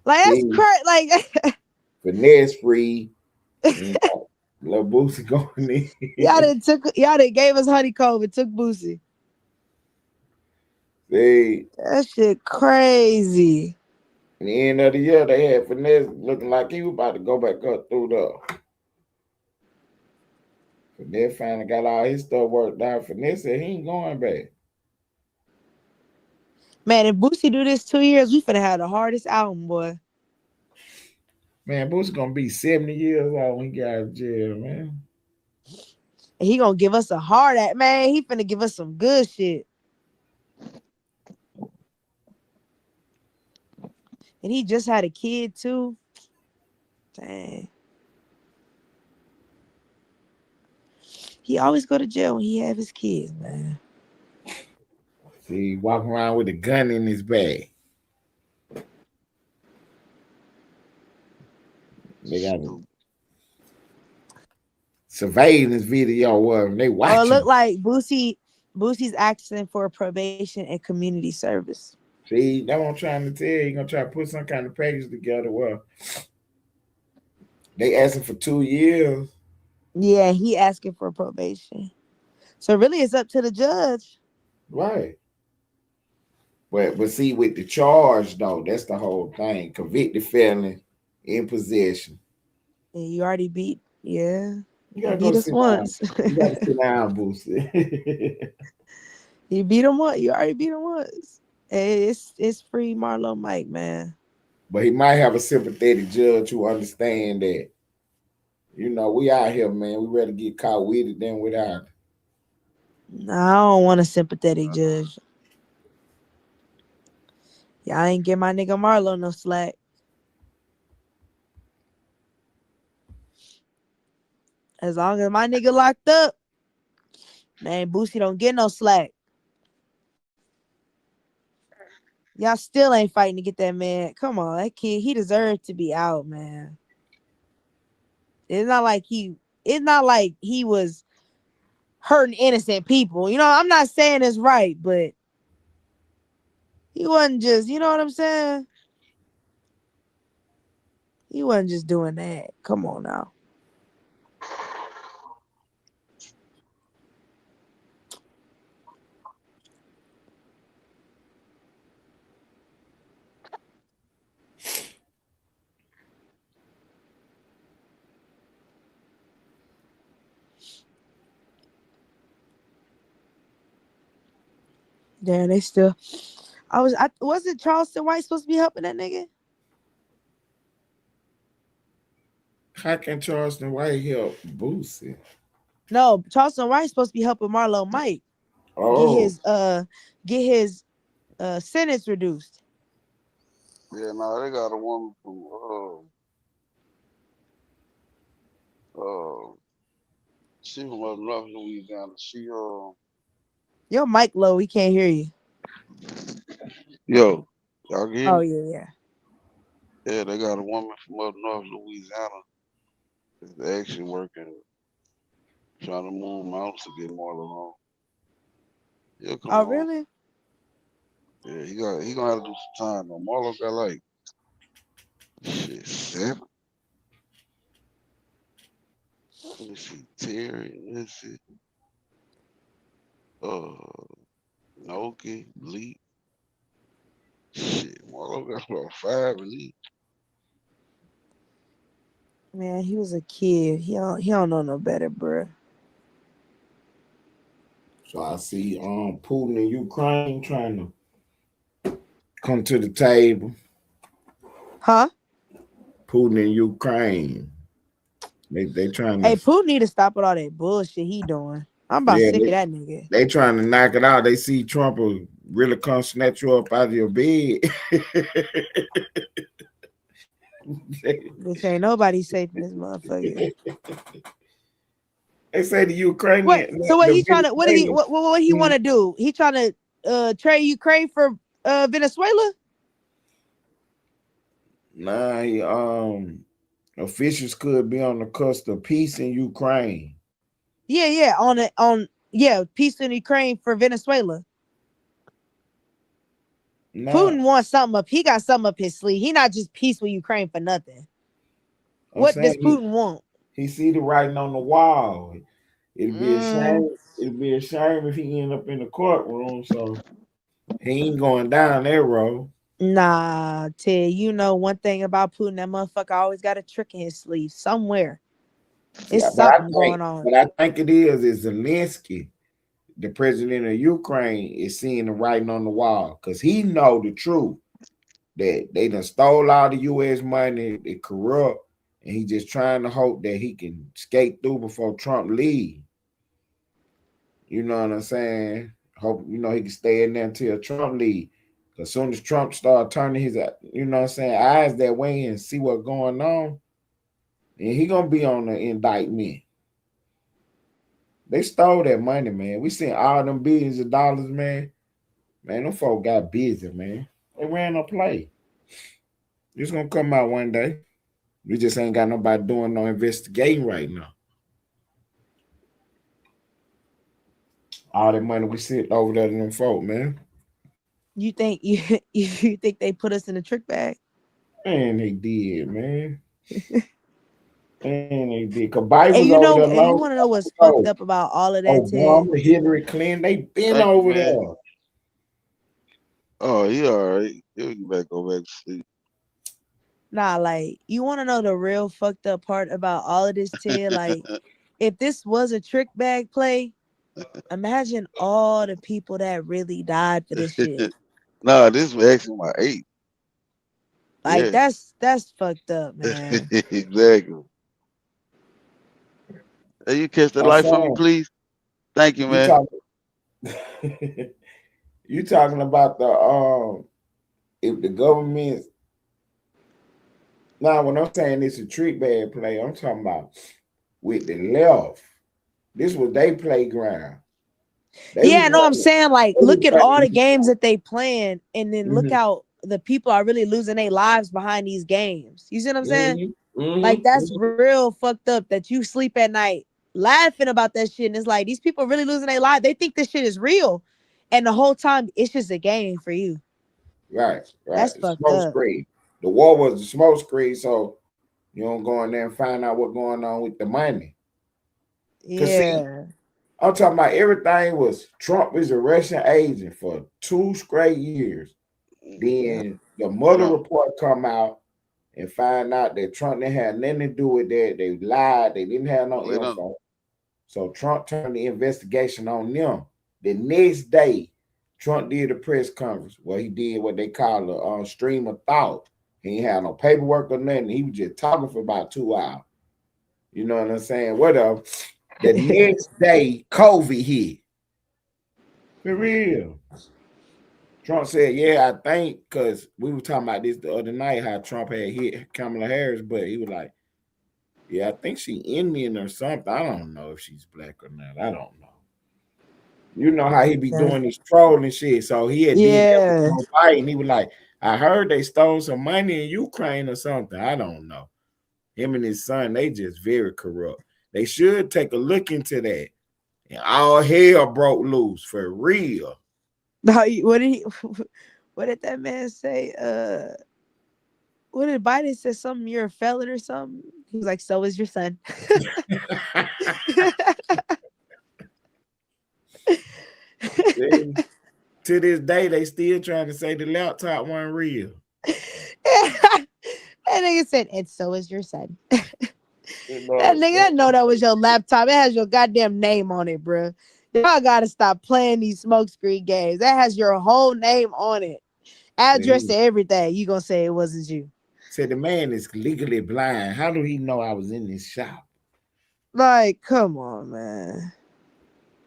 Like, that's See, crazy. Like, finesse free. You know, little Boosie going in. y'all done gave us honeycomb and took Boosie. See, That shit crazy. at the end of the year, they had finesse looking like he was about to go back up through the. Finesse finally got all his stuff worked out. Finesse said he ain't going back. Man, if Boosie do this 2 years, we finna have the hardest album, boy. Man, Boosie gonna be 70 years old when he got out of jail, man. And he gonna give us a hard at, man. He finna give us some good shit. And he just had a kid too. Dang. He always go to jail when he have his kids, man. See, he walking around with a gun in his bag. They got a surveillance video of him. They Oh, watching. it looked like Boosie's asking for probation and community service. See, that's what I'm trying to tell you. You're gonna try to put some kind of package together. Well, they asking for 2 years. Yeah, he asking for probation. So really it's up to the judge. Right. But see, with the charge though, that's the whole thing. Convicted felon in possession. And you already beat, yeah. You gotta beat go us sit once. down. You gotta sit down, Boosie. You beat him once. You already beat him once. Hey, it's free Marlo Mike, man. But he might have a sympathetic judge who understand that. You know, we out here, man. We rather get caught with it than without it. No, I don't want a sympathetic judge. Y'all ain't give my nigga Marlo no slack. As long as my nigga locked up, man, Boosie don't get no slack. Y'all still ain't fighting to get that man. Come on, that kid, he deserved to be out, man. It's not like he was hurting innocent people. You know, I'm not saying it's right, but he wasn't just, you know what I'm saying? He wasn't just doing that. Come on now. Yeah, they still. Wasn't Charleston White supposed to be helping that nigga? How can Charleston White help Boosie? No, Charleston White supposed to be helping Marlo Mike get Oh, his sentence reduced. Yeah, no, they got a woman from she from up north Louisiana. She Your mic low, we can't hear you. y'all can hear Oh me? yeah. Yeah, they got a woman from up north Louisiana that's actually working, trying to move mountains to get more along. He'll come Oh along. really? Yeah, he gonna have to do some time though. Marlo got like shit 7. Let me see, Terry, let's see. Noki, Lee. Shit, Marlo got about 5 at least. Man, he was a kid. He don't know no better, bruh. so I see Putin and Ukraine trying to come to the table. Huh? Putin and Ukraine. They trying Hey, to Putin need to stop with all that bullshit he doing. I'm about sick of that nigga. they trying to knock it out. They see Trump will really come snatch you up out of your bed. Bitch, ain't nobody safe in this motherfucker. They say the What? Ukrainian. So what the he trying to? What did he? Venezuelans- What he want to do? He trying to trade Ukraine for Venezuela? Nah, officials could be on the cusp of peace in Ukraine. Yeah, peace in Ukraine for Venezuela. Nah, Putin wants something up. He got something up his sleeve. He not just peace with Ukraine for nothing. I'm What does saying Putin want? he see the writing on the wall. It'd be a Mm, shame. It'd be a shame if he end up in the courtroom. So he ain't going down that road. nah, Ted. You know one thing about Putin, that motherfucker always got a trick in his sleeve somewhere. Yeah, It's something going on. what I think it is Zelensky, the president of Ukraine, is seeing the writing on the wall because he know the truth that they done stole all the U.S. money, they corrupt, and he just trying to hope that he can skate through before Trump leave. You know what I'm saying? Hope he can stay in there until Trump leave. As soon as Trump start turning his, eyes that way and see what's going on, and he gonna be on the indictment. They stole that money, man. We seen all them billions of dollars, man. Man, them folk got busy, man. They ran a play. It's gonna come out one day. We just ain't got nobody doing no investigating right now. All that money we sent over there to them folk, man. You think you think they put us in a trick bag? Man, they did, man. Man, they did. Cause Biden And was you over know, there and you long. want to know what's fucked up about all of that, Ted? Obama, Hillary Clinton, they been Thank you, over man. there. Oh, he all right. He'll go back to sleep. Nah, like you want to know the real fucked up part about all of this, Ted? Like, if this was a trick bag play, imagine all the people that really died for this shit. Nah, this was actually my 8th. Like Yeah. that's fucked up, man. Exactly. Hey, you catch the I'm light for me, saying, please? Thank you, you man. talking, you talking about the if the government. Now, when I'm saying it's a trick bag play, I'm talking about with the left. This was their playground. Yeah, no, I'm saying like look at all the running- games that they playing, and then look Mhm. out the people are really losing their lives behind these games. You see what I'm saying? Like that's real fucked up that you sleep at night laughing about that shit. And it's like these people really losing their lives. They think this shit is real. And the whole time it's just a game for you. Right. That's fucked Smoke up. screen. The war was the smoke screen, so you don't go in there and find out what's going on with the money. Yeah. I'm talking about everything was Trump is a Russian agent for 2 straight years. Then the Mueller report come out and find out that Trump didn't have nothing to do with that. They lied. They didn't have no info. So Trump turned the investigation on them. The next day, Trump did a press conference where he did what they call a stream of thought. He ain't had no paperwork or nothing. He was just talking for about 2 hours. You know what I'm saying? What else? The next day, COVID hit. For real. Trump said, yeah, I think, because we were talking about this the other night, how Trump had hit Kamala Harris, but he was like, yeah, I think she Indian or something. I don't know if she's black or not. I don't know. You know how he be doing this trolling shit. So he had did that with Joe Biden. He was like, I heard they stole some money in Ukraine or something. I don't know. Him and his son, they just very corrupt. They should take a look into that. And all hell broke loose for real. No, what did that man say? What did Biden say? Something, you're a felon or something? He was like, so is your son. To this day, they still trying to say the laptop wasn't real. That nigga said, and so is your son. That nigga, I know that was your laptop. It has your goddamn name on it, bro. Y'all gotta stop playing these smokescreen games. That has your whole name on it. Address to everything. You gonna say it wasn't you. Said the man is legally blind. How do he know I was in this shop? Like, come on, man.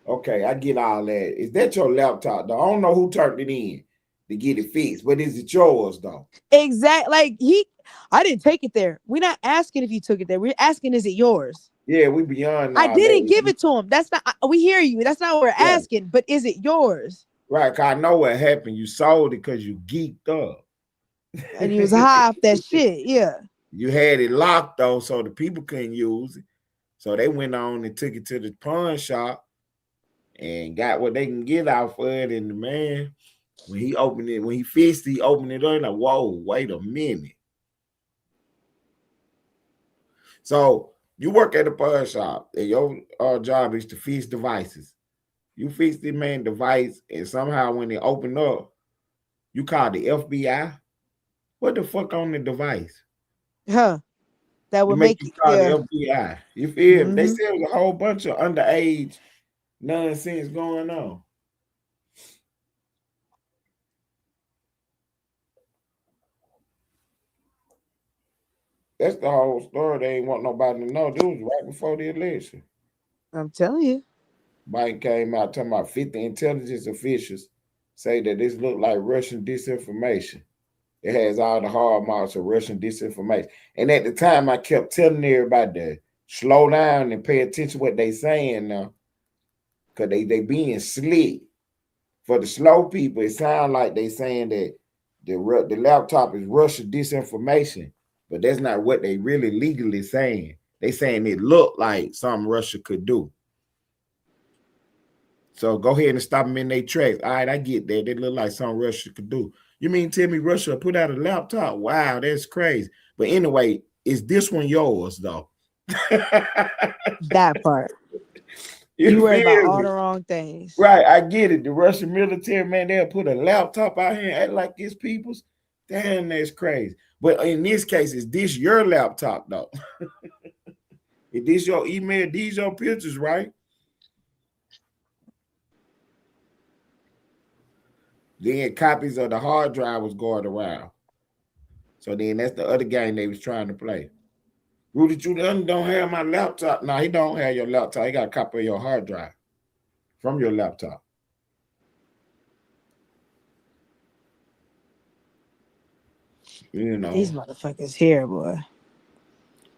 Okay, I get all that. Is that your laptop, though? I don't know who turned it in to get it fixed, but is it yours, though? Exactly. Like, I didn't take it there. We're not asking if you took it there. We're asking, is it yours? Yeah, we beyond. I didn't give it to him. That's not. We hear you. That's not what we're asking. But is it yours? Right. Cause I know what happened. You sold it because you geeked up, and you was high off that shit. Yeah. You had it locked though, so the people couldn't use it. So they went on and took it to the pawn shop and got what they can get out for it. And the man, when he opened it, when he fixed it, he opened it up like, whoa, wait a minute. So you work at a pawn shop and your job is to fix devices. You fix the main device and somehow when it opened up, you call the FBI. What the fuck on the device? Huh. That would make you call the FBI. You feel me? They said there was a whole bunch of underage nonsense going on. That's the whole story. They ain't want nobody to know. This was right before the election. I'm telling you. Biden came out talking about 50 intelligence officials say that this looked like Russian disinformation. It has all the hard marks of Russian disinformation. And at the time, I kept telling everybody to slow down and pay attention to what they saying now. Because they being slick. For the slow people, it sounds like they saying that the laptop is Russian disinformation. But that's not what they really legally saying. They saying it looked like something Russia could do. So go ahead and stop them in their tracks. All right, I get that. They look like something Russia could do. You mean tell me Russia put out a laptop? Wow, that's crazy. But anyway, is this one yours, though? That part. You worry about all the wrong things. Right, I get it. The Russian military, man, they'll put a laptop out here and act like it's people's. Damn, that's crazy. But in this case, is this your laptop, though? Is this your email? These your pictures, right? Then copies of the hard drive was going around. So then that's the other game they was trying to play. Rudy Giuliani don't have my laptop. No, he don't have your laptop. He got a copy of your hard drive from your laptop. You know. These motherfuckers here, boy.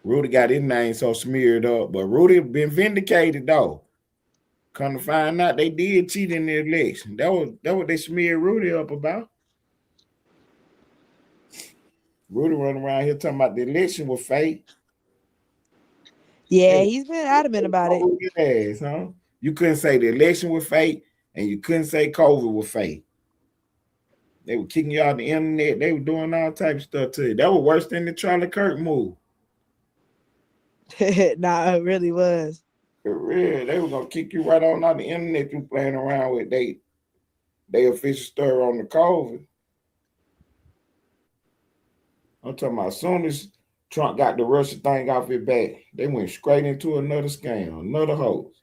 Rudy got his name so smeared up, but Rudy been vindicated though. Come to find out they did cheat in the election. That was what they smeared Rudy up about. Rudy running around here talking about the election was fake. Yeah, he's been adamant about it. Yes, huh? You couldn't say the election was fake, and you couldn't say COVID was fake. They were kicking you out the internet. They were doing all types of stuff to you. That was worse than the Charlie Kirk move. Nah, it really was. For real, they were gonna kick you right on out the internet. You playing around with they official story on the COVID. I'm talking about as soon as Trump got the Russia thing off his back, they went straight into another scam, another hoax.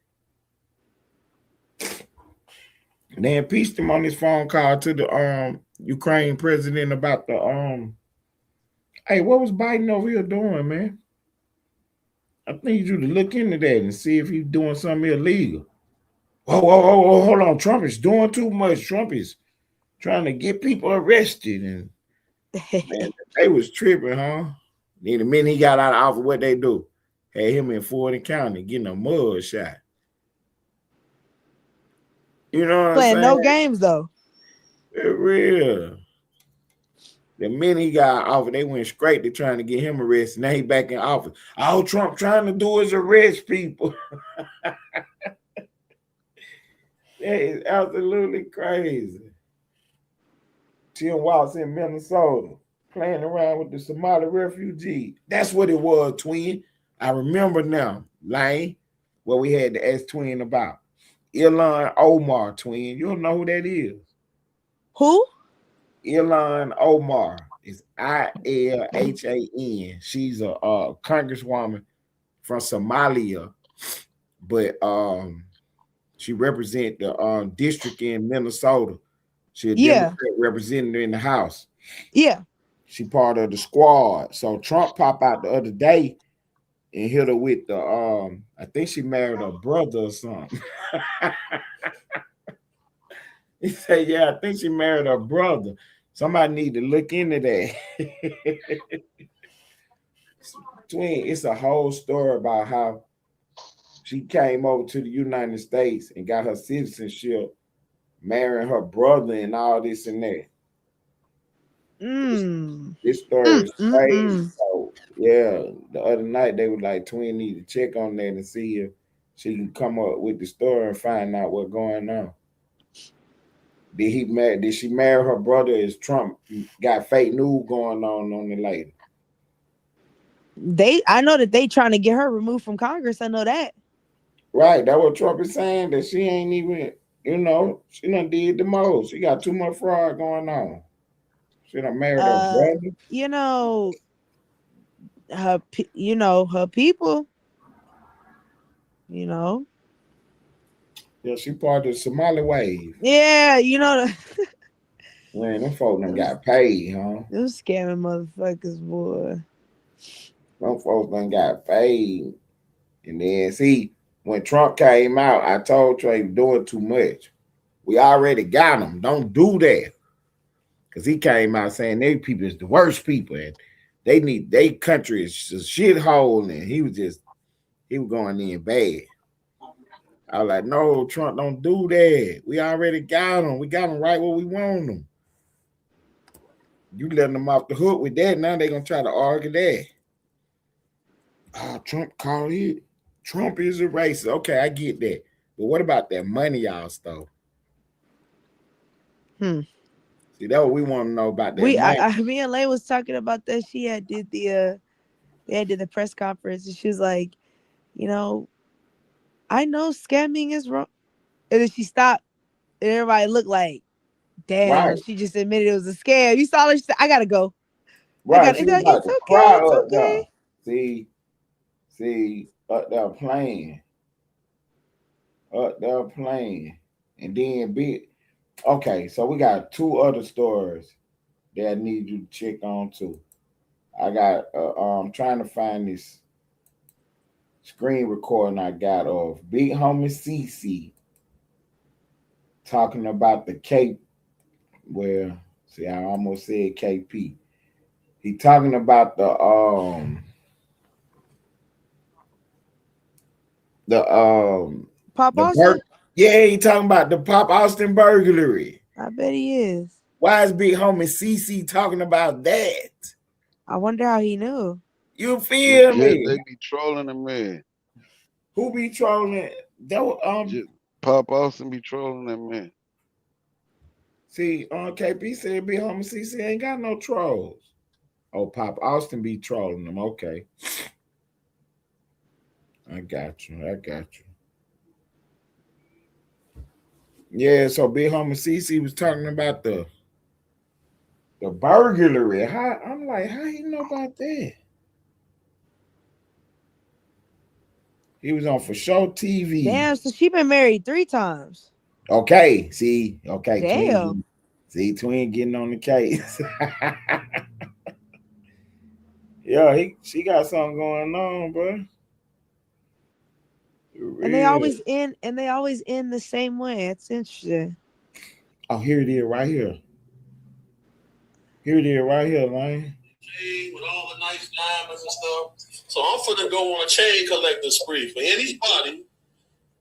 They impeached him on his phone call to the Ukraine president about the hey, what was Biden over here doing, man? I need you to look into that and see if he's doing something illegal. Oh, hold on. Trump is doing too much. Trump is trying to get people arrested. And man, they was tripping, huh? Then the minute he got out of office, what they do? Had him in Ford County getting a mud shot. You know what I'm Playing saying? no games though. It's real. The minute he got off, they went straight to trying to get him arrested. Now he back in office. All Trump trying to do is arrest people. That is absolutely crazy. Tim Walz in Minnesota playing around with the Somali refugee. That's what it was, twin. I remember now, Lane, what we had to ask twin about. Ilhan Omar, twin. You don't know who that is. Who? Ilhan Omar is ILHAN. She's a congresswoman from Somalia, but she represents the district in Minnesota. She's a Democrat representative in the House. Yeah. She part of the squad. So Trump popped out the other day and hit her with the I think she married her brother or something. He said, yeah, I think she married her brother. Somebody need to look into that. Twin, it's a whole story about how she came over to the United States and got her citizenship, marrying her brother and all this and that. This story is crazy. So, yeah, the other night they were like, twin need to check on that and see if she can come up with the story and find out what's going on. Did she marry her brother? Is Trump got fake news going on the lady? I know that they trying to get her removed from Congress. I know that. Right. That's what Trump is saying, that she ain't even, she done did the most. She got too much fraud going on. She done married her brother. Her people, Yeah, she part of the Somali wave. Yeah, Man, them folks done got paid, huh? Them scamming motherfuckers, boy. Them folks done got paid. And then, see, when Trump came out, I told Trey doing too much. We already got him. Don't do that. Because he came out saying they people is the worst people. And they country is a shithole. And he was going in bad. I was like, no, Trump, don't do that. We already got him. We got him right where we want him. You letting them off the hook with that. Now they're going to try to argue that. Trump called it. Trump is a racist. Okay, I get that. But what about that money y'all stole? See, that's what we want to know about that money. Me and Lay was talking about that. She had did the press conference, and she was like, I know scamming is wrong. And then she stopped, and everybody looked like, damn, right. She just admitted it was a scam. You saw her, she said, I gotta go. Right. It's okay. See, up there playing. And then okay, so we got two other stories that I need you to check on too. I got I'm trying to find this screen recording I got of Big Homie CC talking about the Cape. Well, see, I almost said KP. He talking about the Pop Austin? Yeah, he talking about the Pop Austin burglary. I bet he is. Why is Big Homie CC talking about that? I wonder how he knew. You feel me? They be trolling the man. Who be trolling? Pop Austin be trolling that man. See, KP said Big Homie CC ain't got no trolls. Oh, Pop Austin be trolling them. Okay. I got you. Yeah, so Big Homie CC was talking about the burglary. I'm like, how you know about that? He was on For Show TV. Damn, so she been married 3 times. Okay, see, okay, Damn. twin getting on the case. Yeah, she got something going on, bro. And they Real. always end the same way. It's interesting. Oh, here it is, right here. Here it is, right here, man. With all the nice diamonds and stuff. So I'm finna go on a chain collecting spree for anybody.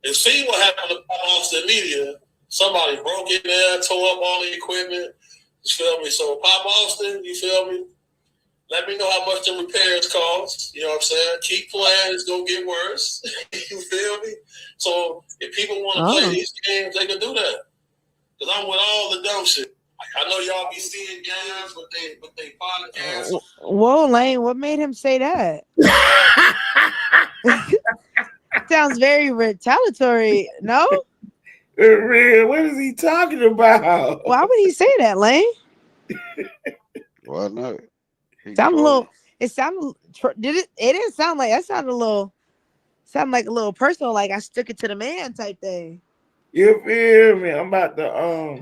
And see what happened to Austin Media. Somebody broke in there, tore up all the equipment. You feel me? So Pop Austin, you feel me? Let me know how much the repairs cost. You know what I'm saying? Keep playing, it's gonna get worse. You feel me? So if people want to play these games, they can do that. Because I'm with all the dumb shit. I know y'all be seeing games with they podcasts. Whoa, Lane, what made him say that? Sounds very retaliatory, no? Real, what is he talking about? Why would he say that, Lane? Why not? Sound a little. It sounded. It didn't sound like that. Sounded a little. Sound like a little personal, like I stuck it to the man type thing. You feel me? I'm about to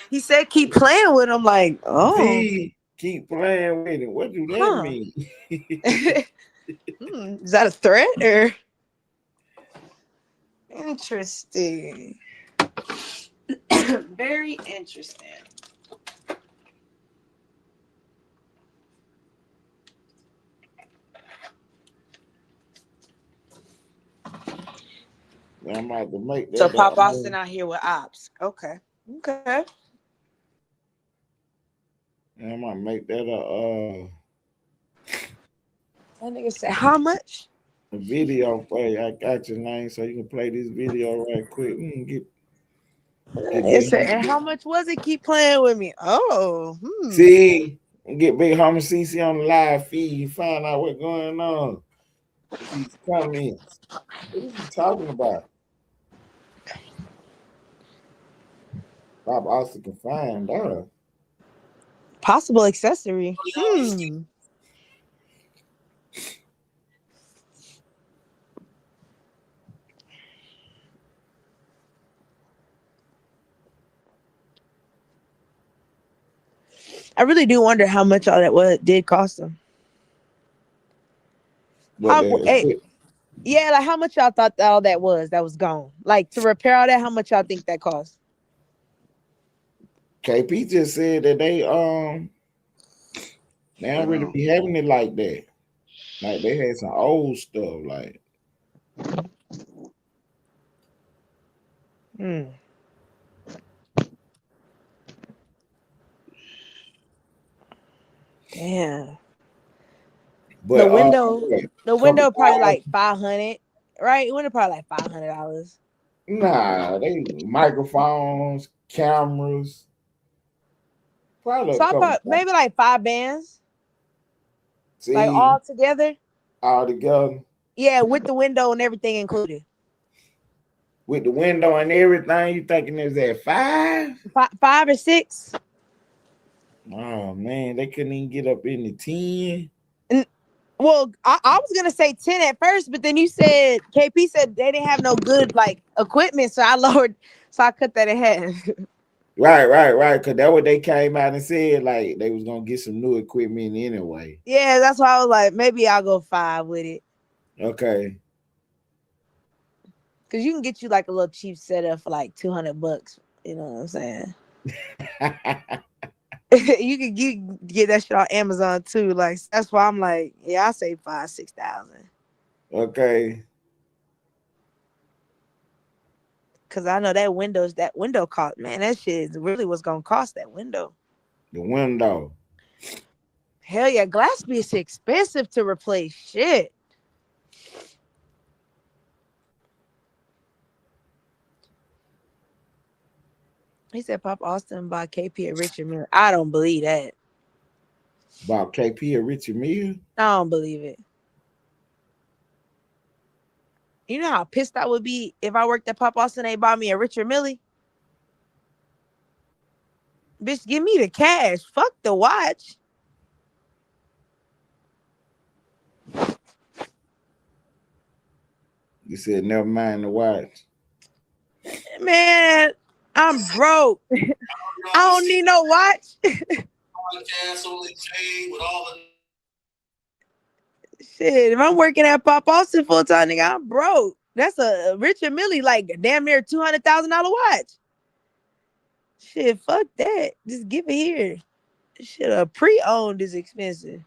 He said, "Keep playing with him." Like, oh, see, keep playing with him. What do that mean? Is that a threat or? Interesting. Very interesting. I'm about to make that. So Pop Austin out here with ops. Okay. I'm gonna make that That nigga said, how much? a video for you. I got your name so you can play this video right quick. It said, and how much was it? Keep playing with me. Oh, See, get Big Homie CC on the live feed. Find out what's going on. These comments. What is he talking about? Bob Austin can find out. Possible accessory. I really do wonder how much all that did cost them. Yeah, like how much y'all thought all that was gone? Like to repair all that, how much y'all think that cost? KP just said that they don't really be having it like that. Like they had some old stuff, like. Yeah. But the window probably like 500, right? It window probably like $500. Nah, they microphones, cameras. Probably so I thought maybe like 5 bands. See, like all together. All together. Yeah, with the window and everything included. With the window and everything, you thinking is that 5? 5 or 6? Oh man, they couldn't even get up in the 10. Well, I was gonna say 10 at first, but then you said KP said they didn't have no good like equipment, so I lowered, so I cut that in half. Right. Because that's what they came out and said, like they was gonna get some new equipment anyway. Yeah, that's why I was like, maybe I'll go 5 with it. Okay. Cause you can get you like a little cheap setup for like $200. You know what I'm saying? you can get that shit on Amazon too. Like that's why I'm like, yeah, I say 5,000-6,000. Okay. Cause I know that window cost, man. That shit is really what's gonna cost that window. The window. Hell yeah, glass is expensive to replace. Shit. He said Pop Austin bought KP at Richard Mille. I don't believe that. Bought KP at Richard Mille? I don't believe it. You know how pissed I would be if I worked at Pop Austin and they bought me a Richard Mille? Bitch, give me the cash. Fuck the watch. You said never mind the watch. Man, I'm broke. I don't need no watch. Cancel the chain with all the Shit, if I'm working at Pop Austin full time, nigga, I'm broke. That's a Richard Millie, like damn near $200,000 watch. Shit, fuck that. Just give it here. Shit, a pre-owned is expensive.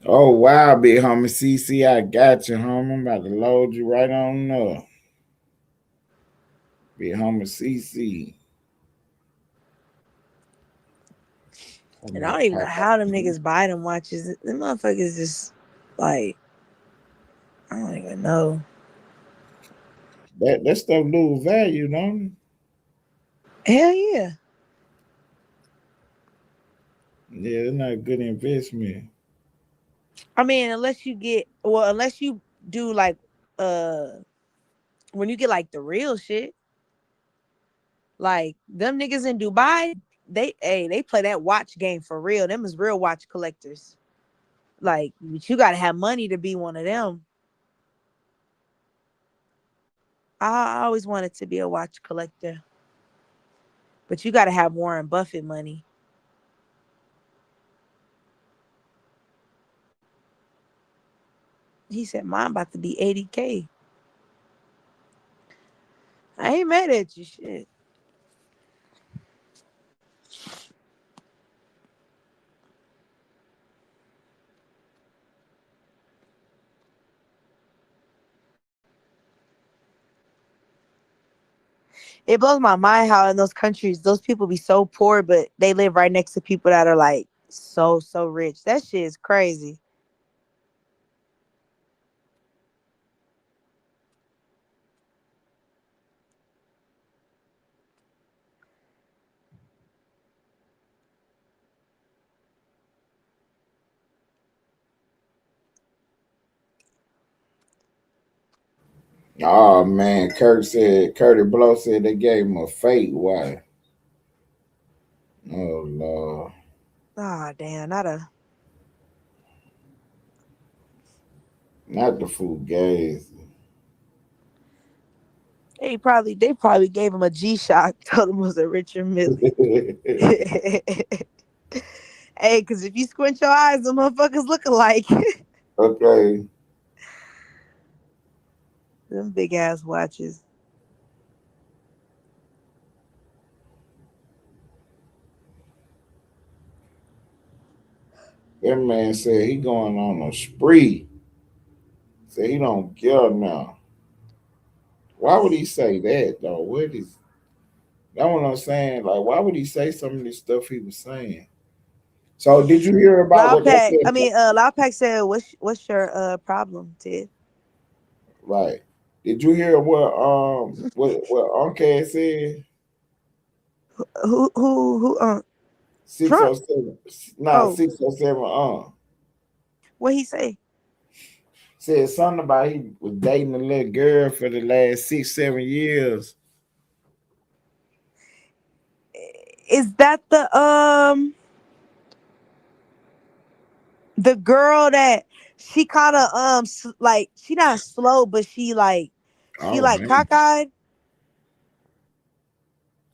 Oh wow, big homie CC, I got you, homie. I'm about to load you right on up. Big homie CC. And I don't even know how them niggas buy them watches. Them motherfuckers just like, I don't even know. That stuff lose value, don't it? Hell yeah. Yeah, it's not a good investment. I mean, unless you do like when you get like the real shit, like them niggas in Dubai, they play that watch game for real. Them is real watch collectors. Like, but you gotta have money to be one of them. I always wanted to be a watch collector, but you gotta have Warren Buffett money. He said mine about to be 80K. I ain't mad at you, shit. It blows my mind how in those countries those people be so poor, but they live right next to people that are like so rich. That shit is crazy. Oh man, Curtis Blow said they gave him a fake wife. Oh Lord. Oh damn, Not the Fugazi. they probably gave him a G-Shock, told him it was a Richard Millie. Hey, cause if you squint your eyes, the motherfuckers look alike. Okay. Them big ass watches. That man said he going on a spree. Said he don't care now. Why would he say that though? What is that? What I'm saying? Like, why would he say some of this stuff he was saying? So, did you hear about what they said? Loud Pack said, "What's your problem, Ted?" Right. Did you hear what Uncle said? Who 607. Oh. 607. What he say? Said something about he was dating a little girl for the last 6-7 years. Is that the girl that she kind of like, she not slow, but she like cockeyed?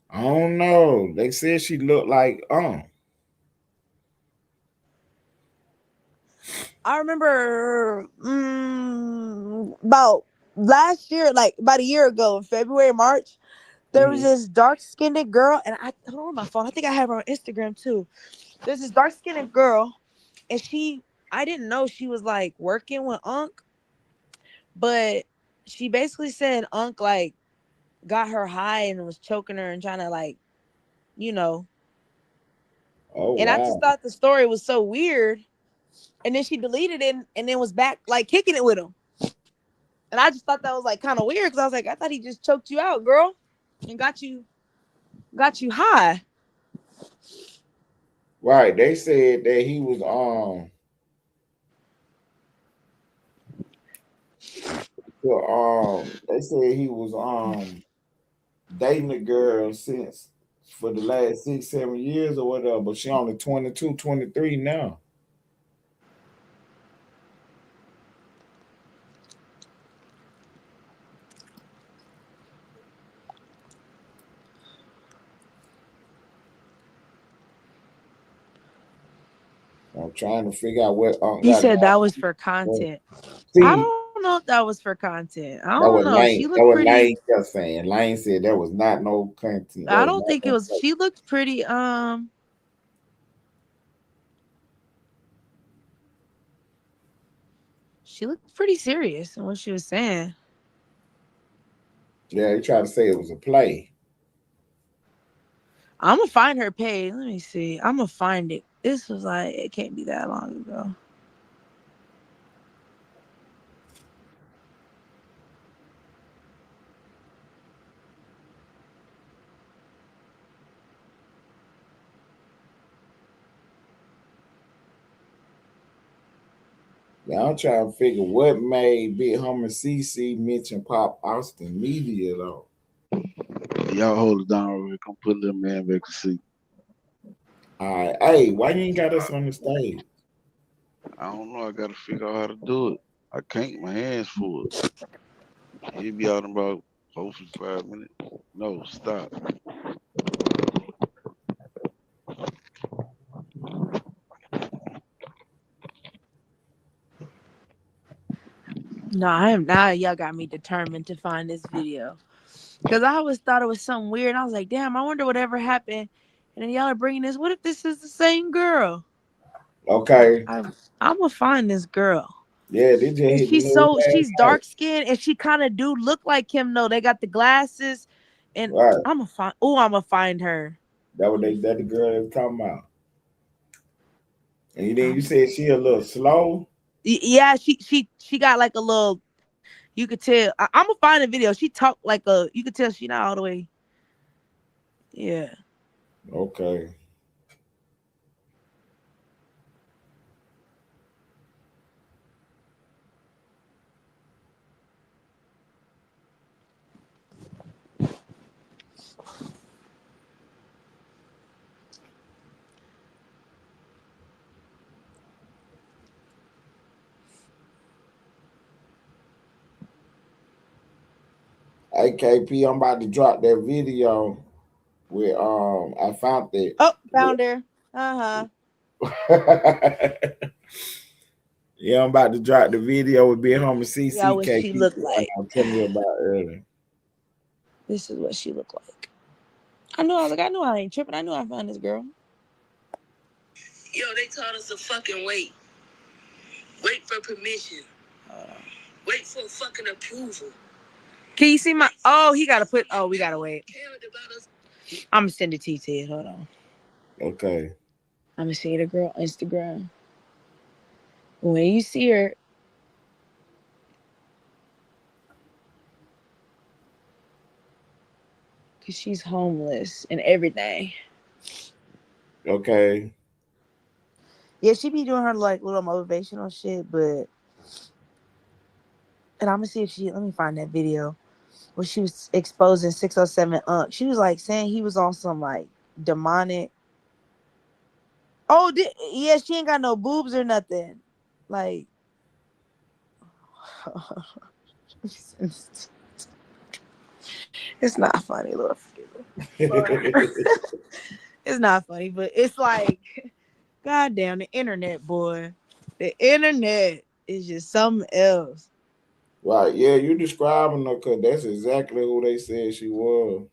I don't know. They said she looked like I remember about last year, like about a year ago in February, March, there was this dark-skinned girl, and I don't know my phone. I think I have her on Instagram too. There's this dark-skinned girl, and I didn't know she was like working with Unc, but she basically said Unc like got her high and was choking her and trying to like, you know. Oh, and wow. I just thought the story was so weird. And then she deleted it and then was back like kicking it with him. And I just thought that was like kind of weird because I was like, I thought he just choked you out, girl, and got you high. Right. They said that he was they said he was dating a girl since for the last 6, 7 years or whatever, but she only 22, 23 now. I'm trying to figure out what He got said that was going. for content. I See, don't know if that was for content. I that don't was know. Lane. She That looked was pretty. Lane just saying. Lane said there was not no content. That I was don't not think it no was. play. She looked pretty. She looked pretty serious in what she was saying. Yeah, he tried to say it was a play. I'm gonna find her page. Let me see. I'm gonna find it. This was like it can't be that long ago. Yeah, I'm trying to figure what made Big Homie CC mention Pop Austin Media though. Y'all hold it down real quick. I'm putting that man back to sleep. All right, hey, why you ain't got us on the stage? I don't know. I gotta figure out how to do it. I can't. My hands full. He'll be out in about hopefully 5 minutes. No, stop. No, I am now. Y'all got me determined to find this video because I always thought it was something weird. I was like, damn, I wonder whatever happened. And then y'all are bringing this. What if this is the same girl? Okay. I'm gonna find this girl. Yeah, they just And hit the news she's last night. dark skinned and she kind of do look like him though. They got the glasses, and Right. I'm gonna find her. That the girl that's talking about. And then you said she a little slow. Yeah, she got like a little. You could tell. I'm gonna find a video. She talked like a. You could tell she not all the way. Yeah. Okay. Hey KP, I'm about to drop that video with I found it. Oh, found her. Yeah, I'm about to drop the video with Big Homie CC. Yeah, what she KP looked like. I'm telling you about earlier. This is what she looked like. I knew I ain't tripping. I knew I found this girl. Yo, they told us to fucking wait. Wait for permission. Wait for fucking approval. Can you see my? Oh, he gotta put. Oh, we gotta wait. I'm gonna send it to you, Ted. Hold on. Okay. I'm gonna see the girl on Instagram. When you see her, cause she's homeless and everything. Okay. Yeah, she be doing her like little motivational shit, but and I'm gonna see if she. Let me find that video where she was exposing 607 Unc. She was like saying he was on some like demonic. Oh, yeah, she ain't got no boobs or nothing. Like, it's not funny, Lord. It's not funny, but it's like, goddamn, the internet, boy. The internet is just something else. Right. Yeah, you describing her because that's exactly who they said she was.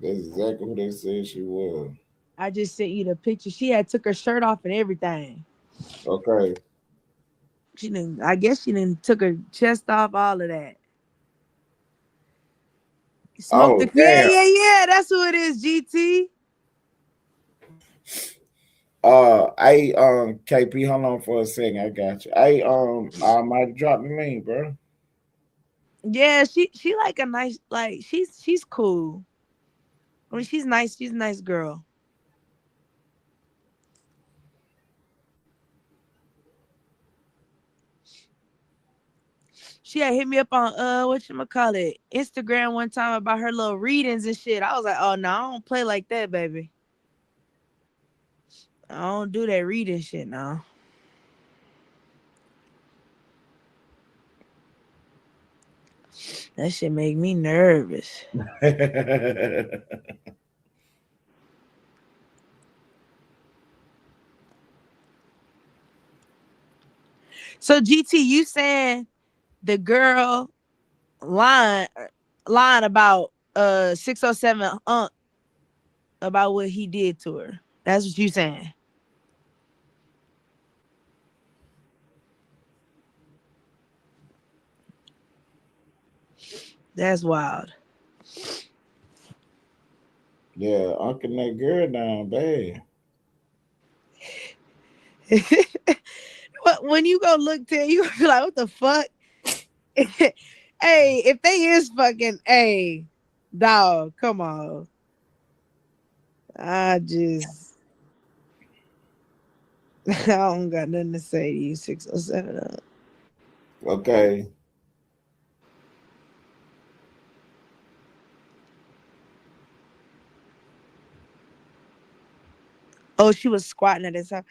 That's exactly who they said she was. I just sent you the picture. She had took her shirt off and everything. Okay. I guess she didn't took her chest off, all of that. Smoke the damn. yeah. That's who it is, GT. KP, hold on for a second. I got you. I might drop the link, bro. Yeah, she like a nice, like she's cool. I mean, she's nice. She's a nice girl. She had hit me up on whatchamacallit, Instagram one time about her little readings and shit. I was like, oh no, I don't play like that, baby. I don't do that reading shit now. That shit make me nervous. So GT, you saying the girl lying about 607 about what he did to her. That's what you saying. That's wild. Yeah, Uncle that girl down bad. When you go look to you gonna be like, what the fuck? Hey, if they is fucking, hey, dog, come on. I don't got nothing to say to you, 607. Okay. Oh, she was squatting at this time.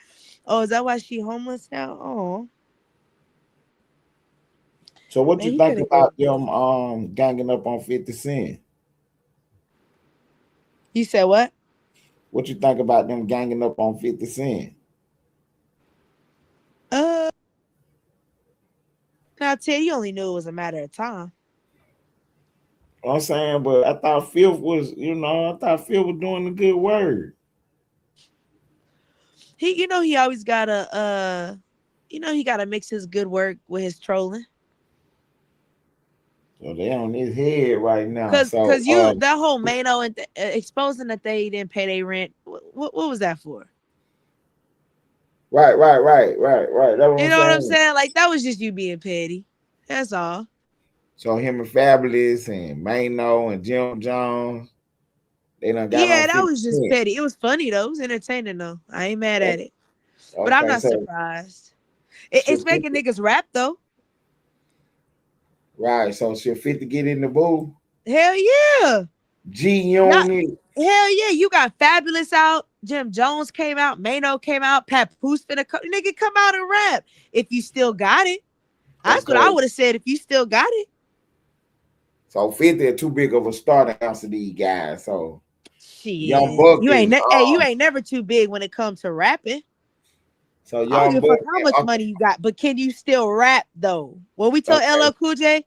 Oh, is that why she homeless now? Oh. So what Man, you he think finna about go. them ganging up on 50 Cent? You said what? What you think about them ganging up on 50 Cent? Now Ted, you only knew it was a matter of time. I'm saying, but I thought Phil was, doing a good word. He always gotta he gotta mix his good work with his trolling. So they on his head right now. Cause So that whole Mano and exposing that they didn't pay their rent. What was that for? right. That's what You I'm know what I'm saying. saying? Like that was just you being petty. That's all. So him and Fabulous and Mano and Jim Jones, they done got on Yeah, that 50 was just Cent. petty. It was funny though. It was entertaining though. I ain't mad at it. But I'm Okay, not so surprised. should It's 50, making niggas rap though. right? So should 50 get in the booth? Hell yeah. G Y'all, Unit. hell yeah. You got Fabulous out. Jim Jones came out. Mano came out. Papoose finna come. Nigga, come out and rap. If you still got it. That's what I Okay. would have said if you still got it. So 50 are too big of a star to answer these guys. So Shit. Young Buck You is ain't never too big when it comes to rapping. so I don't Young give a Buck fuck how much money you got, but can you still rap though? When we told LL Cool J,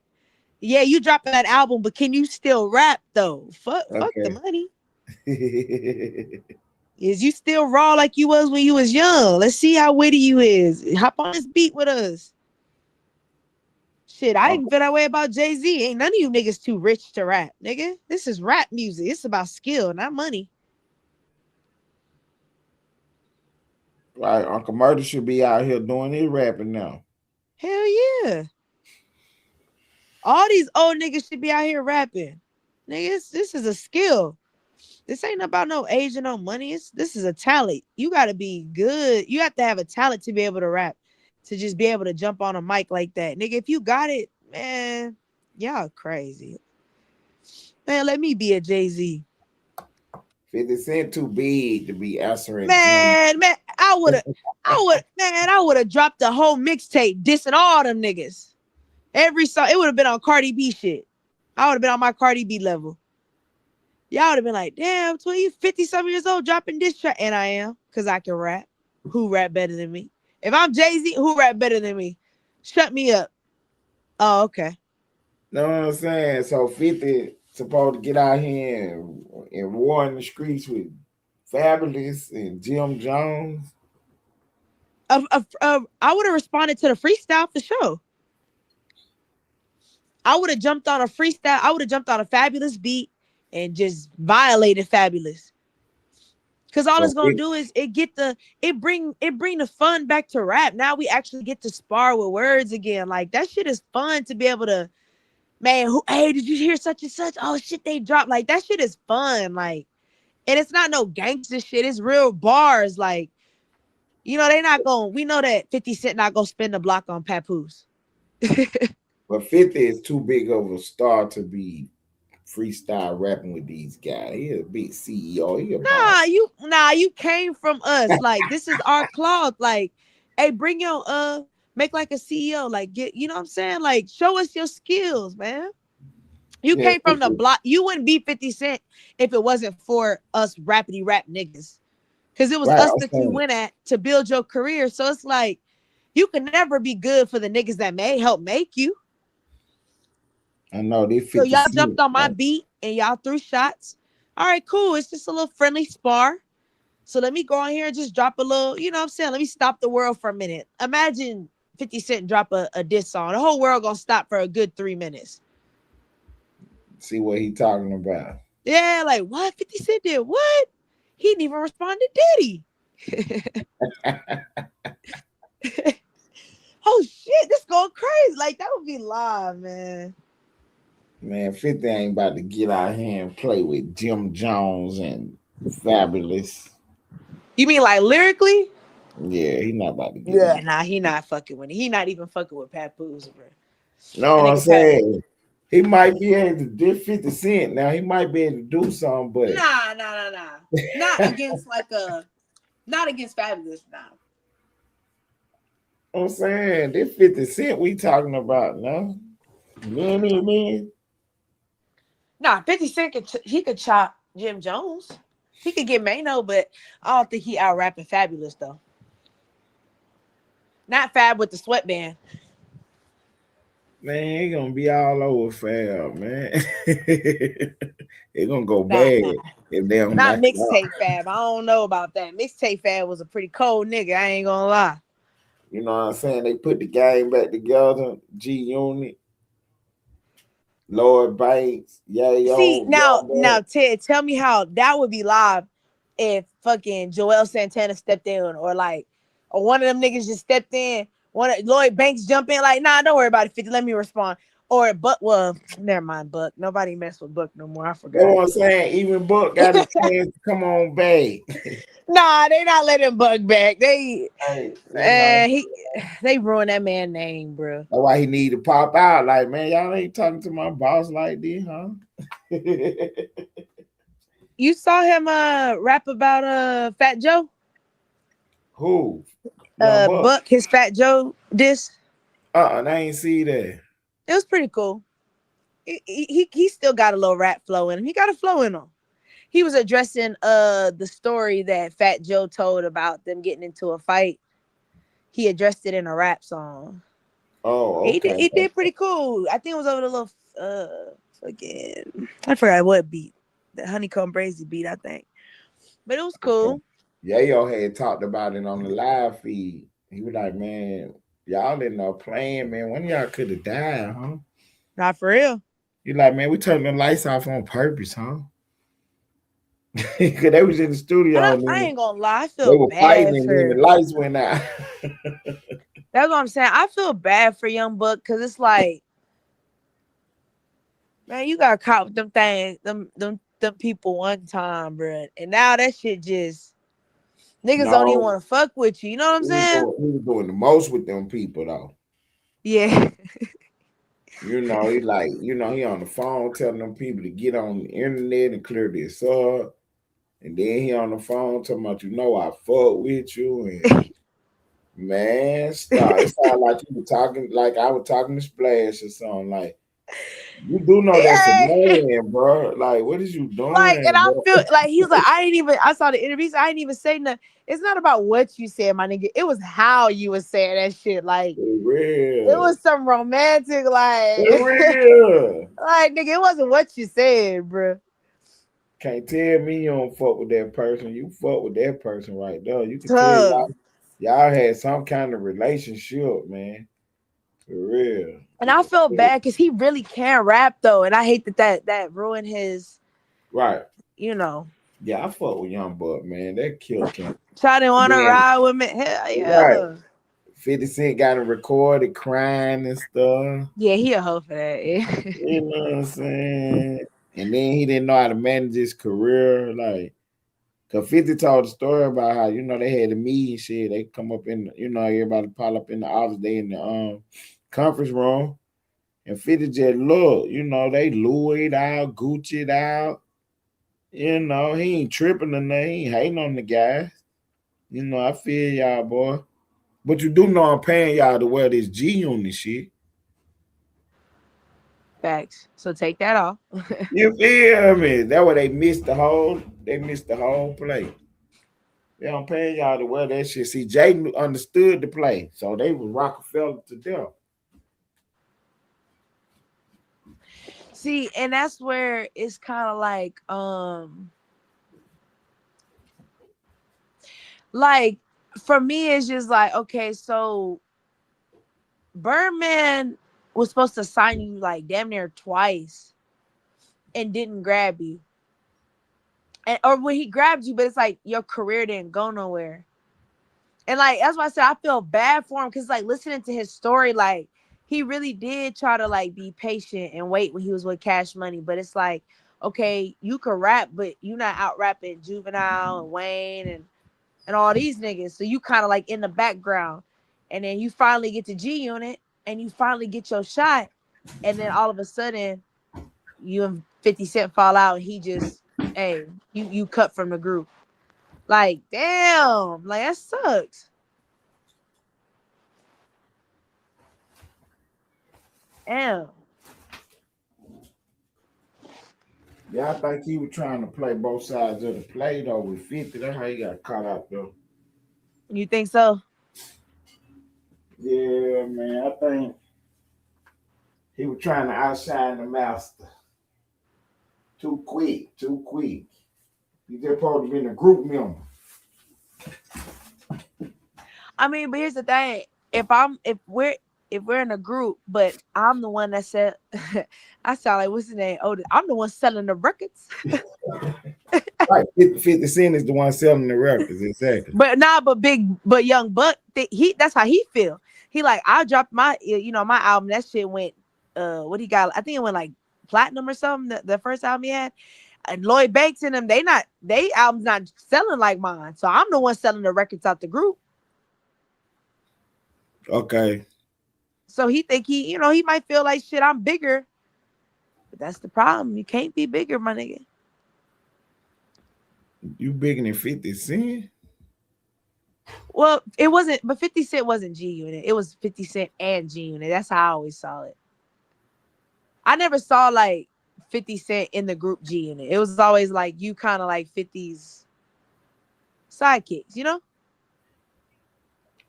yeah, you dropping that album, but can you still rap though? Fuck the money. Is you still raw like you was when you was young? Let's see how witty you is. Hop on this beat with us. Shit, I even feel that way about Jay-Z. Ain't none of you niggas too rich to rap, nigga. This is rap music. It's about skill, not money. Right, Uncle Murder should be out here doing his rapping now. Hell yeah. All these old niggas should be out here rapping. Niggas, this is a skill. This ain't about no age or no money. This is a talent. You got to be good. You have to have a talent to be able to rap, to just be able to jump on a mic like that. Nigga, if you got it, man, y'all crazy. Man, let me be a Jay-Z. 50 Cent too big to be answering. Man, I would have dropped the whole mixtape dissing all them niggas. Every song, it would have been on Cardi B shit. I would have been on my Cardi B level. Y'all would have been like, damn, 20, 50-something years old dropping this track. And I am, because I can rap. Who rap better than me? If I'm Jay-Z, who rap better than me? Shut me up. Oh, okay. Know what I'm saying? So 50 supposed to get out here and war in the streets with Fabulous and Jim Jones. I would have responded to the freestyle for sure. I would have jumped on a freestyle. I would have jumped on a Fabulous beat and just violated Fabulous. Cause all it's gonna do is it bring the fun back to rap. Now we actually get to spar with words again. Like that shit is fun to be able to, man. Hey, did you hear such and such? Oh shit, they dropped. Like that shit is fun. Like, and it's not no gangster shit. It's real bars. Like, you know, we know that 50 Cent not gonna spin the block on Papoose. But 50 is too big of a star to be freestyle rapping with these guys. He a big CEO. He a boss. You came from us. Like, this is our cloth. Like, hey, bring your make like a CEO. Like, get, you know what I'm saying? Like, show us your skills, man. You Yeah, came from the 50. block. You wouldn't be 50 Cent if it wasn't for us rapidy rap niggas. Because it was Right. us I'm that you saying, went at to build your career. So it's like you can never be good for the niggas that may help make you. I know they So 50 y'all Cent. jumped on my Like, beat and y'all threw shots. All right, cool. It's just a little friendly spar. So let me go on here and just drop a little, you know what I'm saying? Let me stop the world for a minute. Imagine 50 Cent drop a diss song. The whole world gonna stop for a good 3 minutes. see what he talking about. Yeah, like what? 50 Cent did what? He didn't even respond to Diddy. Oh shit, this going crazy. Like that would be live, man. Man, 50 ain't about to get out here and play with Jim Jones and Fabulous. You mean like lyrically? Yeah, he not about to get Yeah, out. nah, he not fucking with it. He not even fucking with Papoose, bro. No, That I'm nigga Pat. saying he might be able to do 50 Cent now. He might be able to do something, but Nah. Not against not against Fabulous, nah. I'm saying this 50 Cent we talking about now. Man. Nah, 50 Cent he could chop Jim Jones. He could get Mano, but I don't think he out rapping Fabulous though. Not Fab with the sweatband. Man, he gonna be all over Fab, man. It's gonna go Nah. bad if they don't Not knock it out. mixtape Fab. I don't know about that. Mixtape Fab was a pretty cold nigga. I ain't gonna lie. You know what I'm saying? They put the game back together. G Unit, Lord Banks, See, now Young Ted, tell me how that would be live if fucking Joel Santana stepped in or one of them niggas just stepped in. One of Lloyd Banks jump in like, nah, don't worry about it, 50. Let me respond. Or Buck, well, never mind, Buck. Nobody mess with Buck no more. I You know forgot. what I'm saying? Even Buck got a chance to come on back. Nah, they not letting Buck back. They Hey, they ruined that man's name, bro. that's why he need to pop out. Like, man, y'all ain't talking to my boss like this, huh? You saw him rap about Fat Joe? Who? Young Buck. Buck, his Fat Joe diss. I ain't see that. It was pretty cool. He still got a little rap flow in him. He got a flow in him. He was addressing the story that Fat Joe told about them getting into a fight. He addressed it in a rap song. Oh, okay. He did pretty cool. I think it was over the little fucking, I forgot what beat. The Honeycomb Brazy beat, I think. But it was cool. Yayo had talked about it on the live feed. He was like, man, y'all in there playing, man. One of y'all could have died, huh? Not for real. He like, man, we turned the lights off on purpose, huh? Because they was in the studio. And I ain't gonna lie, I They feel were bad fighting and for. then the lights went out. That's what I'm saying. I feel bad for Young Buck because it's like, man, you got caught with them things, them people one time, bro. And now that shit just niggas don't even want to fuck with you. You know what I'm saying? He was doing the most with them people though. Yeah. You know, he like, you know, he on the phone telling them people to get on the internet and clear this up. And then he on the phone talking about, you know, I fuck with you. And man, stop. It sounded like you were talking, like I was talking to Splash or something. Like, you do know that's a man, bro. Like, what is you doing? Like, and I bro? feel like he was like, I saw the interviews. I didn't even say nothing. It's not about what you said, my nigga. It was how you was saying that shit. Like, real. It was some romantic, like, real. like, nigga, it wasn't what you said, bro. Can't tell me you don't fuck with that person. You fuck with that person right there. You can tell y'all had some kind of relationship, man. For real. And I felt bad because he really can rap though, and I hate that ruined his. Right. You know. Yeah, I fuck with Young Buck, man. That killed him. Try to want to ride with me. Hell yeah. Right. 50 Cent got him recorded crying and stuff. Yeah, he a hoe for that. Yeah. You know what I'm saying? And then he didn't know how to manage his career. Like, because 50 told the story about how, you know, they had a meeting shit. They come up in, you know, everybody pile up in the office. They in the conference room. And 50 just look, you know, they Louis out, Gucci out. You know, he ain't tripping or nothing. He ain't hating on the guys. You know, I feel y'all, boy. But you do know I'm paying y'all to wear this G-Unit shit. Facts. So take that off. You feel me? That way they missed the whole play. Yeah, I'm paying y'all to wear that shit. See, Jaden understood the play, so they was Rockefeller to death. See, and that's where it's kind of like for me, it's just like, okay, so Birdman was supposed to sign you like damn near twice and didn't grab you. And or when he grabbed you, but it's like your career didn't go nowhere. And like that's why I said I feel bad for him, because like listening to his story, like he really did try to like be patient and wait when he was with Cash Money. But it's like, okay, you can rap, but you not out rapping Juvenile and Wayne and all these niggas. So you kind of like in the background. And then you finally get to G-Unit and you finally get your shot. And then all of a sudden you and 50 Cent fall out and he just, hey, you cut from the group. Like, damn, like that sucks. Damn. Yeah, I think he was trying to play both sides of the play though with 50. That's how he got caught out though. You think so? Yeah, man. I think he was trying to outshine the master. Too quick. He just supposed to be a group member. I mean, but here's the thing. If we're in a group, but I'm the one that said, I sound like, what's his name? Oh, I'm the one selling the records. Right, 50 Cent is the one selling the records, exactly. But Young Buck, that's how he feel. He like, I dropped my album. That shit went, what he got? I think it went like platinum or something. The first album he had, and Lloyd Banks and them, they albums not selling like mine. So I'm the one selling the records out the group. Okay. So he think he might feel like shit, I'm bigger. But that's the problem. You can't be bigger, my nigga. You bigger than 50 Cent? Well, it wasn't, but 50 Cent wasn't G-Unit. It was 50 Cent and G-Unit. That's how I always saw it. I never saw like 50 Cent in the group G-Unit. It was always like you kind of like 50's sidekicks, you know?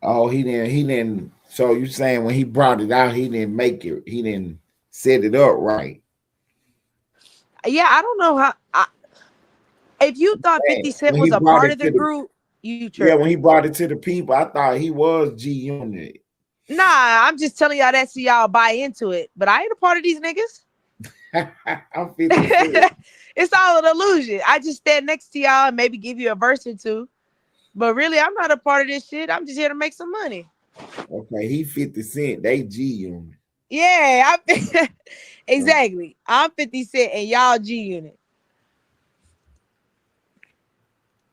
Oh, he didn't. So you saying when he brought it out, he didn't make it. He didn't set it up right. Yeah, I don't know how. If you thought 50 Cent was a part of the group, you tripped. Yeah, when he brought it to the people, I thought he was G-Unit. Nah, I'm just telling y'all that so y'all buy into it. But I ain't a part of these niggas. I'm 50 Cent. It's all an illusion. I just stand next to y'all and maybe give you a verse or two. But really, I'm not a part of this shit. I'm just here to make some money. Okay, he 50 Cent. They G-Unit. Yeah, exactly. I'm 50 Cent and y'all G-Unit.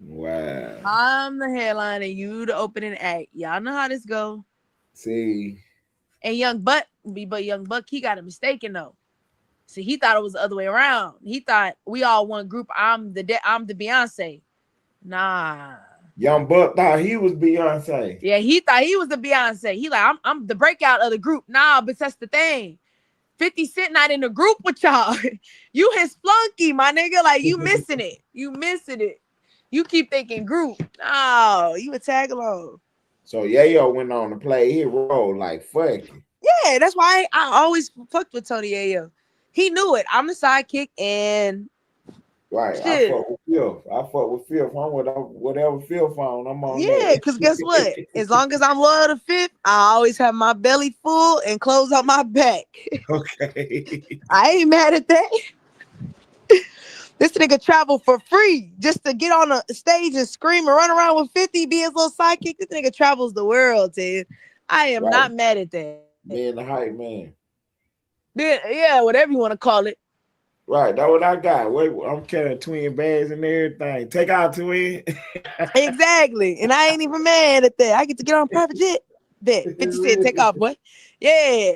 Wow. I'm the headline and you the opening act. Y'all know how this go. See. And Young Buck, he got it mistaken though. See, he thought it was the other way around. He thought we all one group. I'm the Beyonce. Nah. Young Buck thought he was Beyonce. Yeah, he thought he was the Beyonce. He like, I'm the breakout of the group. Nah, but that's the thing. 50 Cent not in the group with y'all. You his flunky, my nigga. Like, you missing it. You keep thinking group. No, you a tag along. So Yayo went on to play his role like fucking. Yeah, that's why I always fucked with Tony Yayo. He knew it. I'm the sidekick and right. Shit. I fuck with Fifth. I'm with whatever Fifth on. I'm on. Yeah, because guess what? As long as I'm loyal to Fifth, I always have my belly full and clothes on my back. Okay. I ain't mad at that. This nigga travel for free just to get on a stage and scream and run around with 50, be his little sidekick. This nigga travels the world, Ted. I am not mad at that. Being the hype man. Yeah, whatever you want to call it. Right, that's what I got. Wait, I'm carrying twin bags and everything. Take out twin. Exactly. And I ain't even mad at that. I get to get on a private jet. Bet. 50 Cent, take off, boy. Yeah.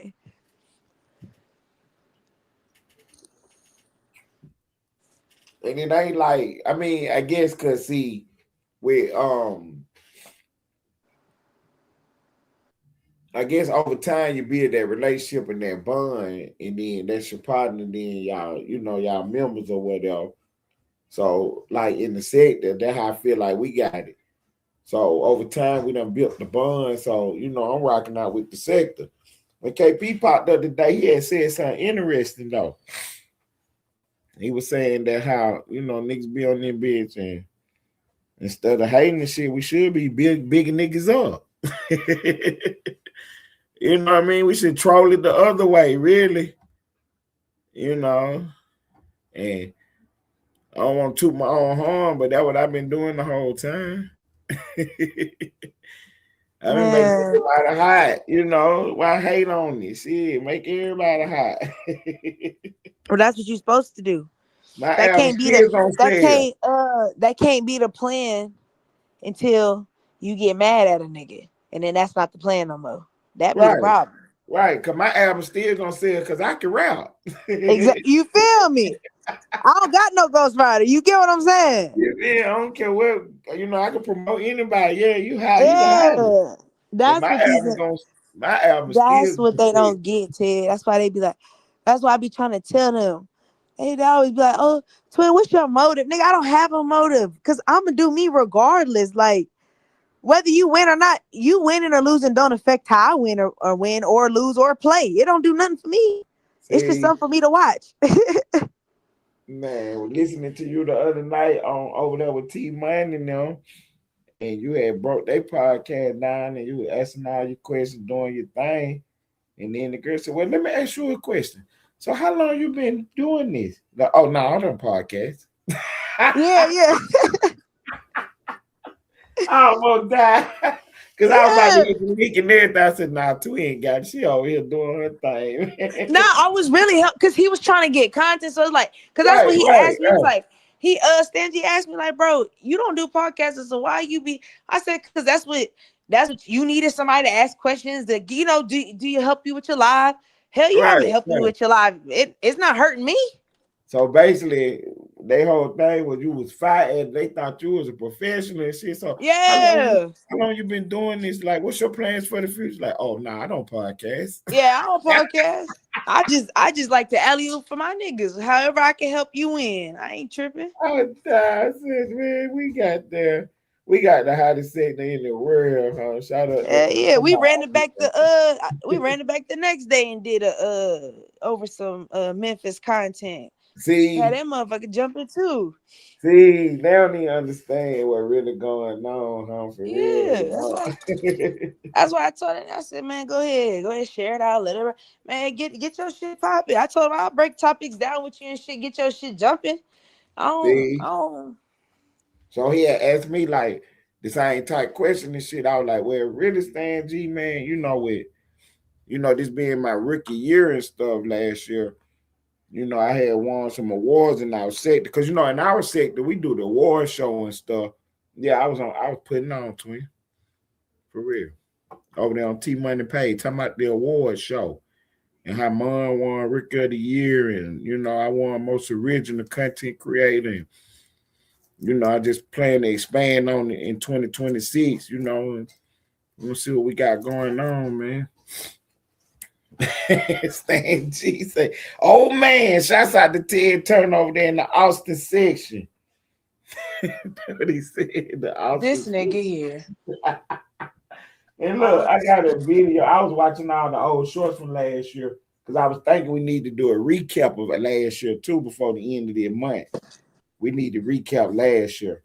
And it ain't like, I mean, I guess cause see, with I guess over time you build that relationship and that bond, and then that's your partner, then y'all, you know, y'all members or whatever. So, like in the sector, that's how I feel like we got it. So over time, we done built the bond. So, you know, I'm rocking out with the sector. When KP popped up today, he had said something interesting though. He was saying that how, you know, niggas be on their bitch, and instead of hating the shit, we should be big niggas up. You know what I mean? We should troll it the other way, really. You know, and I don't want to toot my own horn, but that's what I've been doing the whole time. I mean, make everybody hot, you know. Why hate on this? Shit, make everybody hot. Well, that's what you're supposed to do. My That album can't be still the on that sale. can't be the plan until you get mad at a nigga, and then that's not the plan no more. That be the Right, problem. right. Cause my album still gonna sell because I can rap. Exactly. You feel me? I don't got no Ghost Rider. You get what I'm saying? Yeah, I don't care what, you know. I can promote anybody. Yeah, you hot, you Yeah, got it. But that's my what these. album gonna, my album That's still what gonna they sell. don't get, Ted. That's why they be like. That's why I be trying to tell them. They always be like, "Oh, twin, what's your motive, nigga? I don't have a motive, cause I'm gonna do me regardless. Like whether you win or not, you winning or losing don't affect how I win or lose or play. It don't do nothing for me. It's just See, something for me to watch. man, listening to you the other night on over there with T Money now, and you had broke their podcast down, and you were asking all your questions, doing your thing, and then the girl said, "Well, let me ask you a question. So, how long you been doing this?" Like, oh no, I don't podcast. Yeah. I almost died because I was about to Yeah. get the link and everything. I said, "Nah, Twin ain't got it. She over here doing her thing." No, I was really because he was trying to get content. So it's like, because that's what he Right. asked me. He was like, Stangy asked me, like, bro, you don't do podcasts, so why you be? I said, because that's what you needed, somebody to ask questions. That, you know, do you help you with your live? Hell yeah, I'm gonna help you with your live. It's not hurting me. So basically, their whole thing was you was fighting. They thought you was a professional and shit. So Yeah. how long you been doing this? Like, what's your plans for the future? Like, oh no, I don't podcast. Yeah, I don't podcast. I just like to alley-oop for my niggas. However I can help you win. I ain't tripping. Oh, I said, man, we got the hottest sector in the world, huh? Shout out. Yeah, we ran it back the next day and did a over some Memphis content. See, had that motherfucker jumping too. See, they don't even understand what really going on, huh? For Yeah, real. that's why I told him. I said, man, go ahead, share it out, let her, man, get your shit popping. I told him I'll break topics down with you and shit, get your shit jumping. I don't. So he had asked me like the same type question and shit. I was like, well, really, Stan G, man, you know, this being my rookie year and stuff last year, you know, I had won some awards in our sector. Because, you know, in our sector, we do the award show and stuff. Yeah, I was putting on, Twin. For real. Over there on T Money Pay, talking about the award show. And how Mon won Rookie of the Year. And, you know, I won most original content creator. And, you know, I just plan to expand on it in 2026, you know. And we'll see what we got going on, man. Stan G say, "Oh man, shouts out to Ted Turner over there in the Austin section." That's what he said. The Austin This nigga here. And look, I got a video. I was watching all the old shorts from last year because I was thinking we need to do a recap of last year too before the end of the month. We need to recap last year.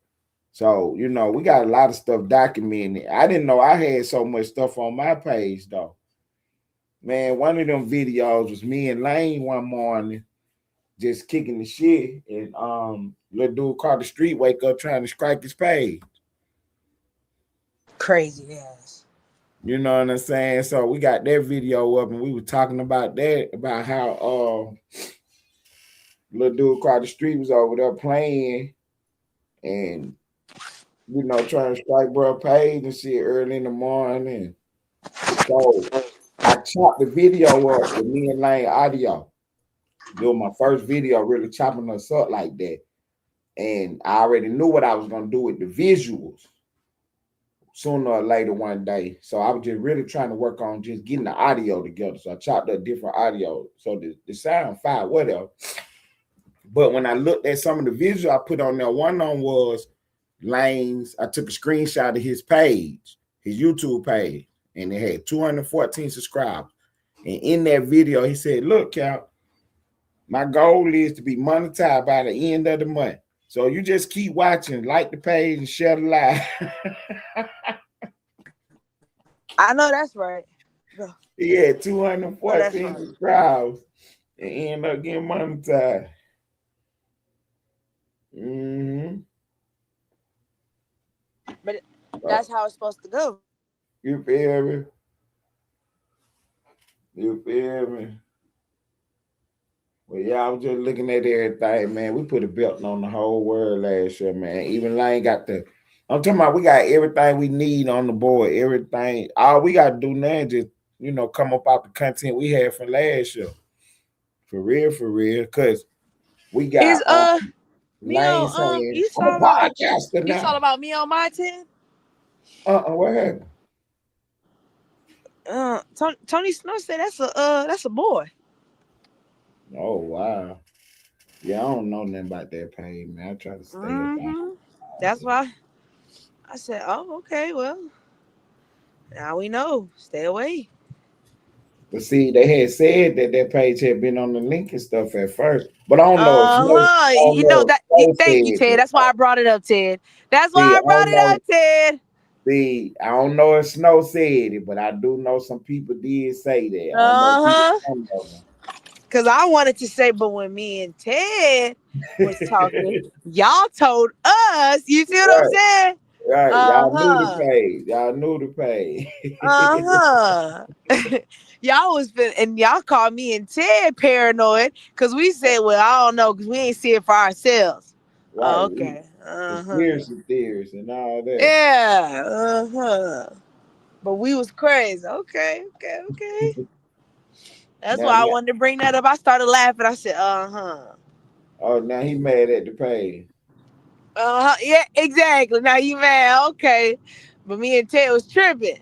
So, you know, we got a lot of stuff documented. I didn't know I had so much stuff on my page though. Man, one of them videos was me and Lane one morning just kicking the shit, and little dude called the street wake up trying to strike his page. Crazy ass. You know what I'm saying? So we got that video up and we were talking about that, about how little dude called the street was over there playing and, you know, trying to strike bro page and shit early in the morning. So I chopped the video up with me and Lane audio. Doing my first video, really chopping us up like that. And I already knew what I was gonna do with the visuals sooner or later one day. So I was just really trying to work on just getting the audio together. So I chopped up different audio. So the sound fine, whatever. But when I looked at some of the visuals I put on there, one of them was Lane's. I took a screenshot of his page, his YouTube page, and it had 214 subscribers. And in that video, he said, look, Cal, my goal is to be monetized by the end of the month. So you just keep watching, like the page, and share the live. I know that's right. He had 214 subscribers and ended up getting monetized. But that's how it's supposed to go. You feel me? You feel me? Well, yeah, I was just looking at everything, man. We put a belt on the whole world last year, man. Even Lane got I'm talking about we got everything we need on the board, everything. All we got to do now is just, come up out the content we had from last year. For real. Because we got Lane saying, you I'm a podcaster now. You saw about me on my 10? What happened? Tony Snow said that's a boy. Oh wow. Yeah, I don't know nothing about that page, man. I try to stay up. That's why I said, oh, okay, well, now we know. Stay away. But see, they had said that page had been on the link and stuff at first. But I don't know. Thank you, Ted. That's why I brought it up, Ted. That's why I brought it up, Ted. See, I don't know if Snow said it, but I do know some people did say that. Because I wanted to say, but when me and Ted was talking, y'all told us. You see what I'm saying? Right. Y'all knew the page. Y'all knew the page. Y'all was and y'all called me and Ted paranoid because we said, well, I don't know, because we ain't see it for ourselves. Right. Oh, okay. Conspiracy theories and all that. Yeah. But we was crazy. Okay. That's why I wanted to bring that up. I started laughing. I said, Oh, now he mad at the page. Yeah, exactly. Now you mad. Okay. But me and Ted was tripping.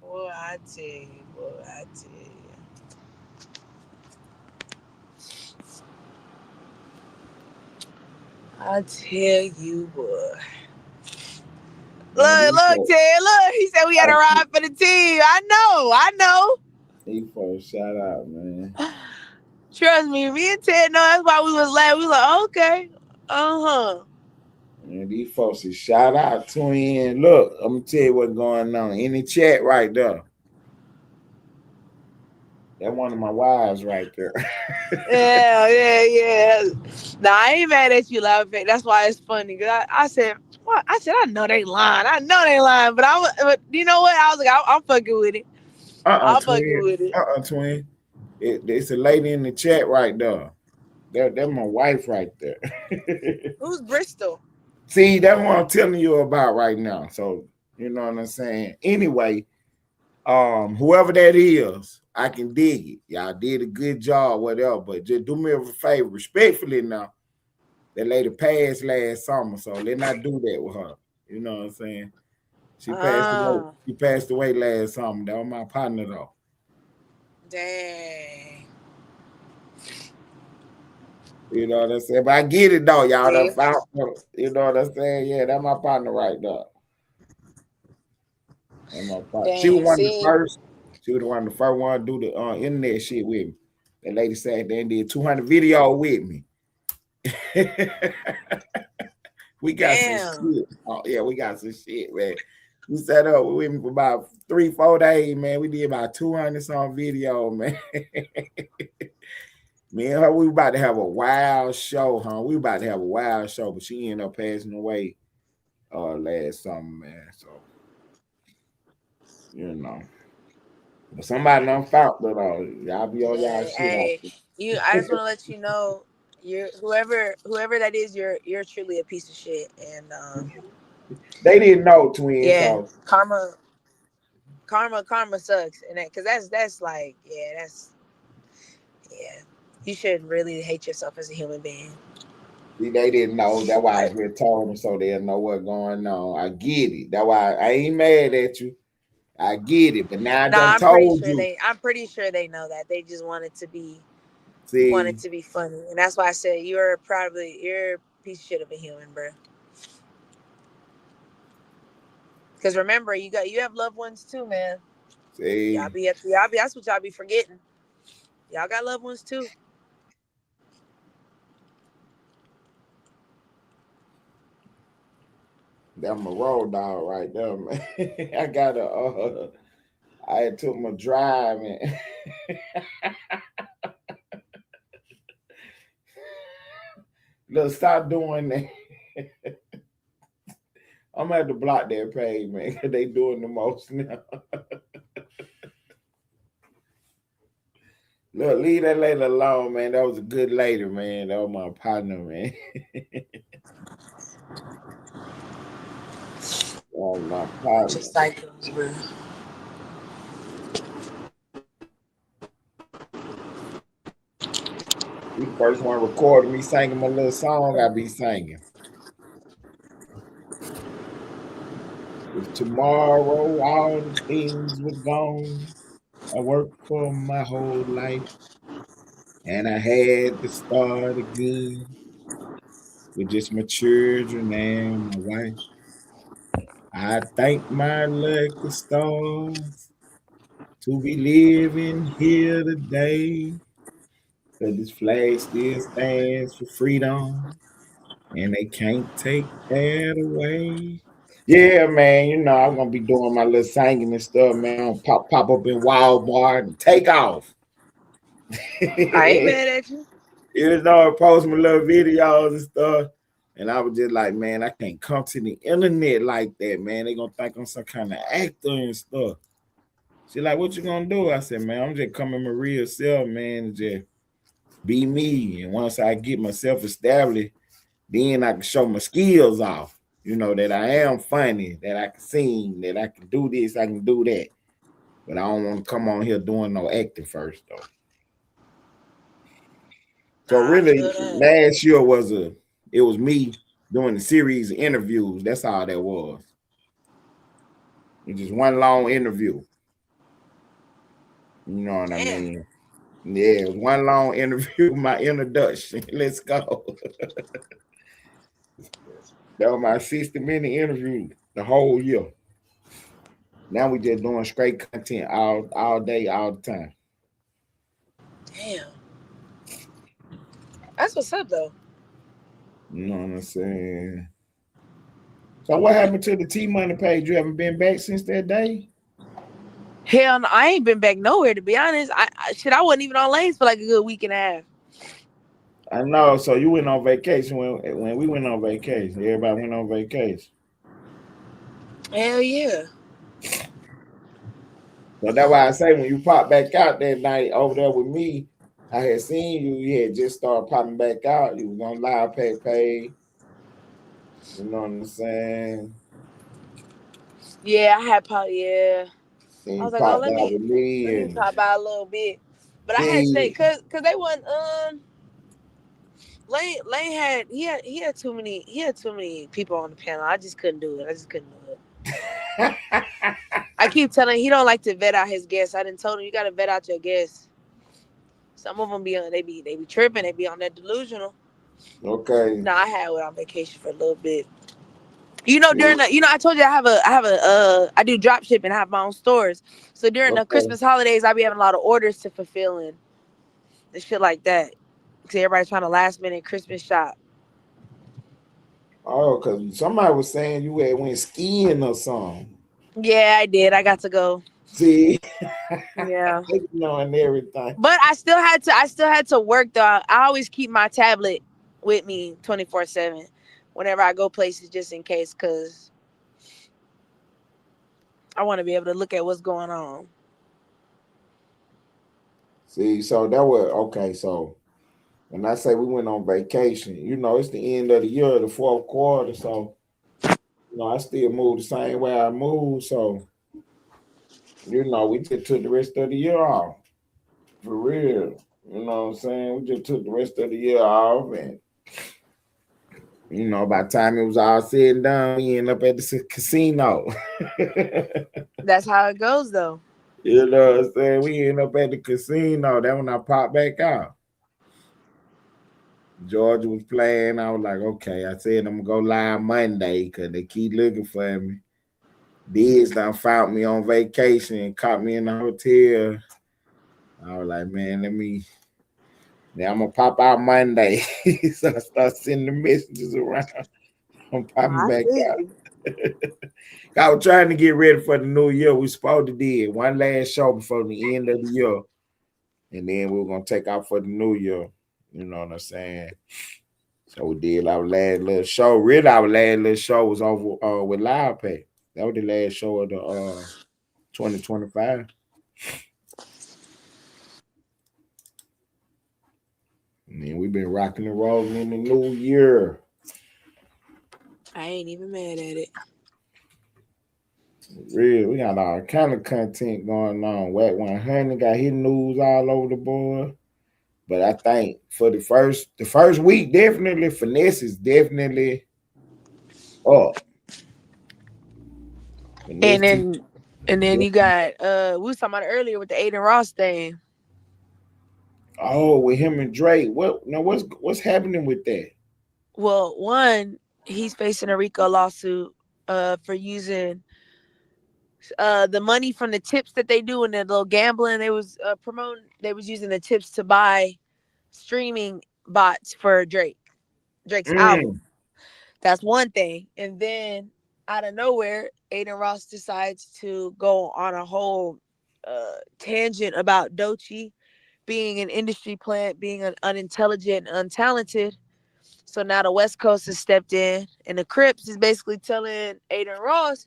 Boy, I tell you. I tell you what. Look, Ted, look. He said we had to ride for the team. I know. He folks, shout out, man. Trust me and Ted know that's why we was laughing. We was like, okay. And these folks is shout out to him. Look, I'm gonna tell you what's going on in the chat right there. That's one of my wives right there. Yeah. Nah, I ain't mad at you, laughing. That's why it's funny. Cause I said, what? I said, I know they lying. But you know what? I was like, I'm fucking with it. I'm fucking with it. Twin. It's a lady in the chat right there. That's my wife right there. Who's Bristol? See, that's what I'm telling you about right now. So, you know what I'm saying? Anyway, whoever that is, I can dig it. Y'all did a good job, whatever. But just do me a favor, respectfully now. That lady passed last summer, so let's not do that with her. You know what I'm saying? She passed away. She passed away last summer. That was my partner, though. Dang. You know what I'm saying? But I get it, though, y'all. You know what I'm saying? Yeah, that's my partner right there. That's my partner. Dang, she was one of the first. She was one of the first one to do the internet shit with me. That lady sat there and did 200 videos with me. We got some shit. Oh, yeah, we got some shit, man. We set up with him for about 3-4 days, man. We did about 200 some video, man. Me and her, we about to have a wild show, huh? We about to have a wild show, but she ended up passing away last summer, man. So, you know. But somebody done found it all. Y'all be on y'all shit. Hey, I just want to let you know, you're whoever that is, you're truly a piece of shit. And they didn't know, twin. Yeah, so. karma. karma sucks, and because that's like, yeah, you shouldn't really hate yourself as a human being. See, they didn't know. That's why I just told them so they'll know what's going on. I get it. That's why I ain't mad at you. I get it, but now I done told you. I'm pretty sure they know that. They just want it to be See, funny, and that's why I said you're a piece of shit of a human, bro. Because remember, you have loved ones too, man. see, Y'all be that's what y'all be forgetting. Y'all got loved ones too. that's my road dog right there, man. I got I took my drive, man. Look, stop doing that. I'm gonna have to block that page, man, because they doing the most now. Look, leave that lady alone, man. That was a good lady, man. That was my partner, man. Oh, my partner. Just cycles, bro. You first one recorded me singing my little song I be singing. If tomorrow all the things were gone, I worked for my whole life, and I had to start again with just my children and my wife. I thank my lucky stars to be living here today, because this flag still stands for freedom, and they can't take that away. Yeah, man, you know, I'm gonna be doing my little singing and stuff, man. Pop up in Walmart and take off. I ain't mad at you. You know, post my little videos and stuff. And I was just like, man, I can't come to the internet like that, man. They gonna think I'm some kind of actor and stuff. She like, what you gonna do? I said, man, I'm just coming my real self, man, and just be me. And once I get myself established, then I can show my skills off. You know, that I am funny, that I can sing, that I can do this, I can do that. But I don't want to come on here doing no acting first, though. So really, last year it was me doing a series of interviews. That's all that was. It was just one long interview. You know what I mean? Yeah, it was one long interview, my introduction. Let's go. That was my 60-minute interview the whole year. Now we just doing straight content all day, all the time. Damn. That's what's up, though. You know what I'm saying? So what happened to the T-Money page? You haven't been back since that day? Hell no, I ain't been back nowhere, to be honest. I wasn't even on Lanes for like a good week and a half. I know. So you went on vacation when we went on vacation. Everybody went on vacation. Hell yeah. So that's why I say when you pop back out that night over there with me, I had seen you. You had just started popping back out. You was on Live Pay. You know what I'm saying? Yeah, I had yeah. And I was you like, oh, popped let out with me. me pop out a little bit. But I had to say, cause they wasn't Lane had too many people on the panel. I just couldn't do it. I keep telling him he don't like to vet out his guests. I done told him you gotta vet out your guests. Some of them be tripping, they be on that delusional. Okay. No, I had it on vacation for a little bit. You know, I told you I do drop shipping, I have my own stores. So during the Christmas holidays, I be having a lot of orders to fulfill and shit like that. Cause everybody's trying to last minute Christmas shop. Oh, because somebody was saying you had went skiing or something. Yeah, I did. I got to go. See? Yeah. Knowing everything. But I still had to work though. I always keep my tablet with me 24/7 whenever I go places, just in case, because I want to be able to look at what's going on. See, so that was okay. So when I say we went on vacation, you know, it's the end of the year, the fourth quarter. So, you know, I still move the same way I move. So You know, we just took the rest of the year off. For real. You know what I'm saying? We just took the rest of the year off, and you know, by the time it was all said and done, we end up at the casino. That's how it goes, though. You know what I'm saying? We end up at the casino. That when I popped back out. Georgia was playing. I was like, okay. I said I'm gonna go live Monday because they keep looking for me. Diz done found me on vacation and caught me in the hotel. I was like, man, now I'm gonna pop out Monday. So I start sending the messages around. I'm popping back out. I was trying to get ready for the new year. We supposed to do one last show before the end of the year. And then we were gonna take off for the new year. You know what I'm saying? So we did our last little show. Really, our last little show was over with Loud Pay. That was the last show of the 2025. And then we've been rocking and rolling in the new year. I ain't even mad at it. Real, we got all kind of content going on. Wack 100 got his news all over the board. But I think for the first week, definitely Finesse is definitely up. And then you got we was talking about it earlier with the Aiden Ross thing. Oh, with him and Drake. What's happening with that? Well, one, he's facing a RICO lawsuit for using the money from the tips that they do in their little gambling. They was promoting. They was using the tips to buy streaming bots for Drake's album. That's one thing. And then out of nowhere, Aiden Ross decides to go on a whole tangent about Doechii being an industry plant, being unintelligent and untalented. So now the West Coast has stepped in, and the Crips is basically telling Aiden Ross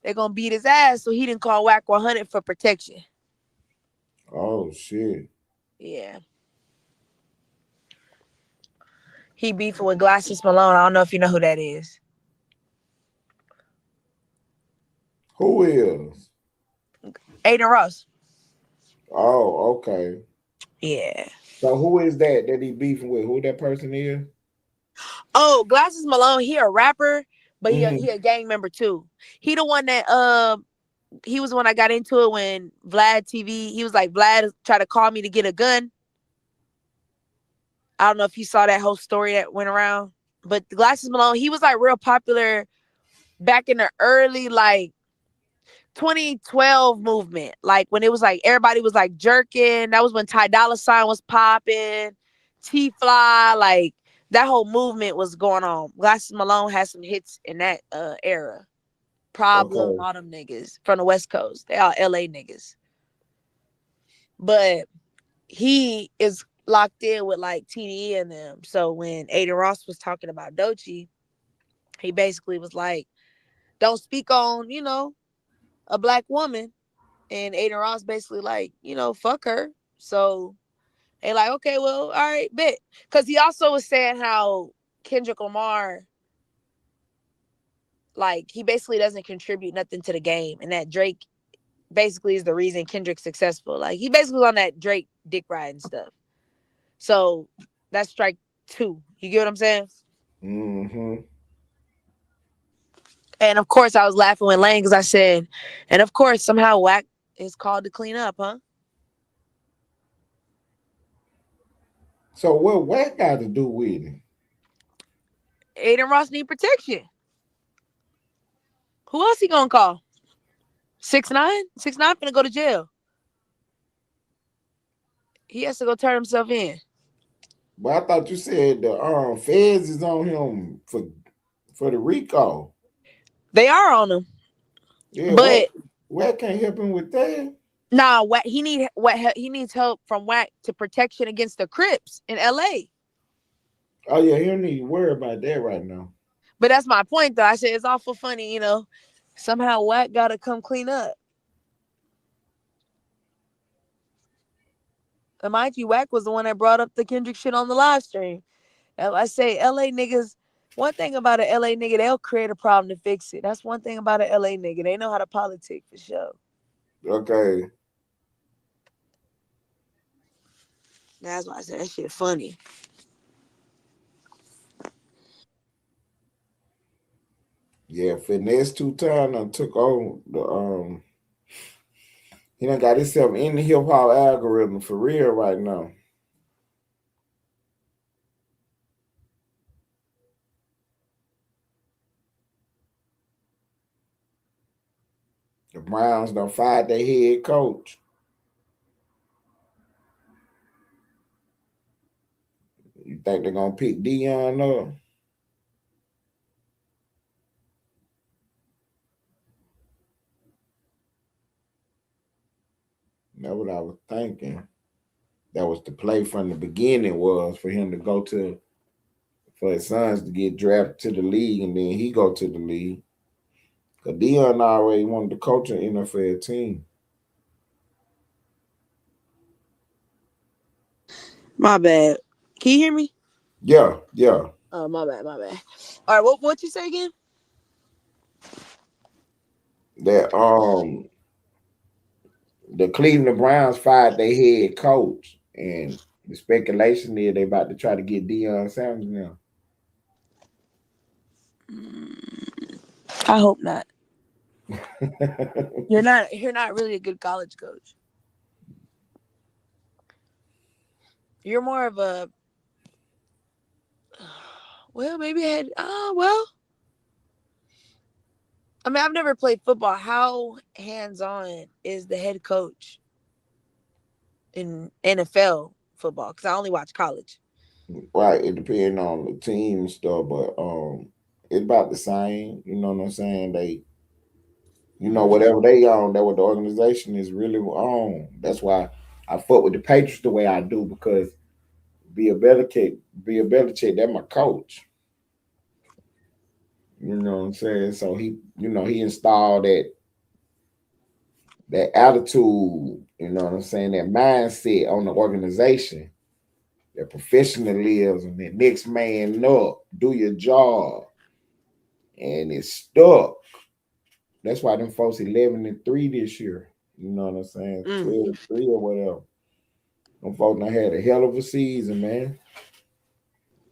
they're gonna beat his ass, so he didn't call Wack 100 for protection. Oh shit. Yeah. He beefing with Glasses Malone. I don't know if you know who that is. Who is? Aiden Ross. Oh, okay. Yeah. So who is that he beefing with? Who that person is? Oh, Glasses Malone. He a rapper, but he a gang member too. He the one that he was the one I got into it when Vlad TV. He was like, Vlad tried to call me to get a gun. I don't know if you saw that whole story that went around, but the Glasses Malone, he was like real popular back in the early like 2012 movement. Like when it was like everybody was like jerking. That was when Ty Dolla $ign was popping, T-Fly, like that whole movement was going on. Glasses Malone had some hits in that era. Problem, all them niggas from the West Coast. They all LA niggas. But he is locked in with like TDE and them. So when Aiden Ross was talking about Doechii, he basically was like, don't speak on, a black woman. And Aiden Ross basically like, fuck her. So they like, okay, well, all right, bet. Because he also was saying how Kendrick Lamar, like, he basically doesn't contribute nothing to the game. And that Drake basically is the reason Kendrick's successful. Like, he basically was on that Drake dick riding stuff. So that's strike 2. You get what I'm saying? Mm-hmm. And of course, I was laughing with Lane because I said, and of course, somehow Wack is called to clean up, huh? So what Wack got to do with it? Aiden Ross need protection. Who else he gonna call? 6ix9ine? 6ix9ine finna go to jail. He has to go turn himself in. But I thought you said the feds is on him for the RICO. They are on him. Yeah, but Wack can't help him with that. Nah, he needs help from Wack to protection against the Crips in LA. Oh yeah, he don't need to worry about that right now. But that's my point though. I said it's awful funny, somehow Wack gotta come clean up. And mind you, Wack was the one that brought up the Kendrick shit on the live stream. And I say LA niggas, one thing about an LA nigga, they'll create a problem to fix it. That's one thing about an LA nigga. They know how to politic for sure. Okay. That's why I said that shit funny. Yeah, Finesse 2 Time done took over the he done got himself in the hip hop algorithm for real right now. The Browns done fired their head coach. You think they're gonna pick Dion up? That's what I was thinking. That was the play from the beginning, was for him to go to, for his sons to get drafted to the league, and then he go to the league. Because Dion already wanted to coach an NFL team. My bad. Can you hear me? Yeah, yeah. Oh, my bad. All right, what you say again? That the Cleveland Browns fired their head coach, and the speculation is they about to try to get Deion Sanders now. I hope not. You're not really a good college coach. You're more of a maybe head. I mean, I've never played football. How hands-on is the head coach in NFL football? Because I only watch college. Right, it depends on the team and stuff, but it's about the same. You know what I'm saying? They, whatever they own, that what the organization is really on. That's why I fuck with the Patriots the way I do, because Bill Belichick, that's my coach. You know what I'm saying? So he installed that attitude, you know what I'm saying, that mindset on the organization, that professionalism, that next man up, do your job. And it's stuck. That's why them folks 11-3 this year. You know what I'm saying? 12-3 or whatever. Them folks done had a hell of a season, man.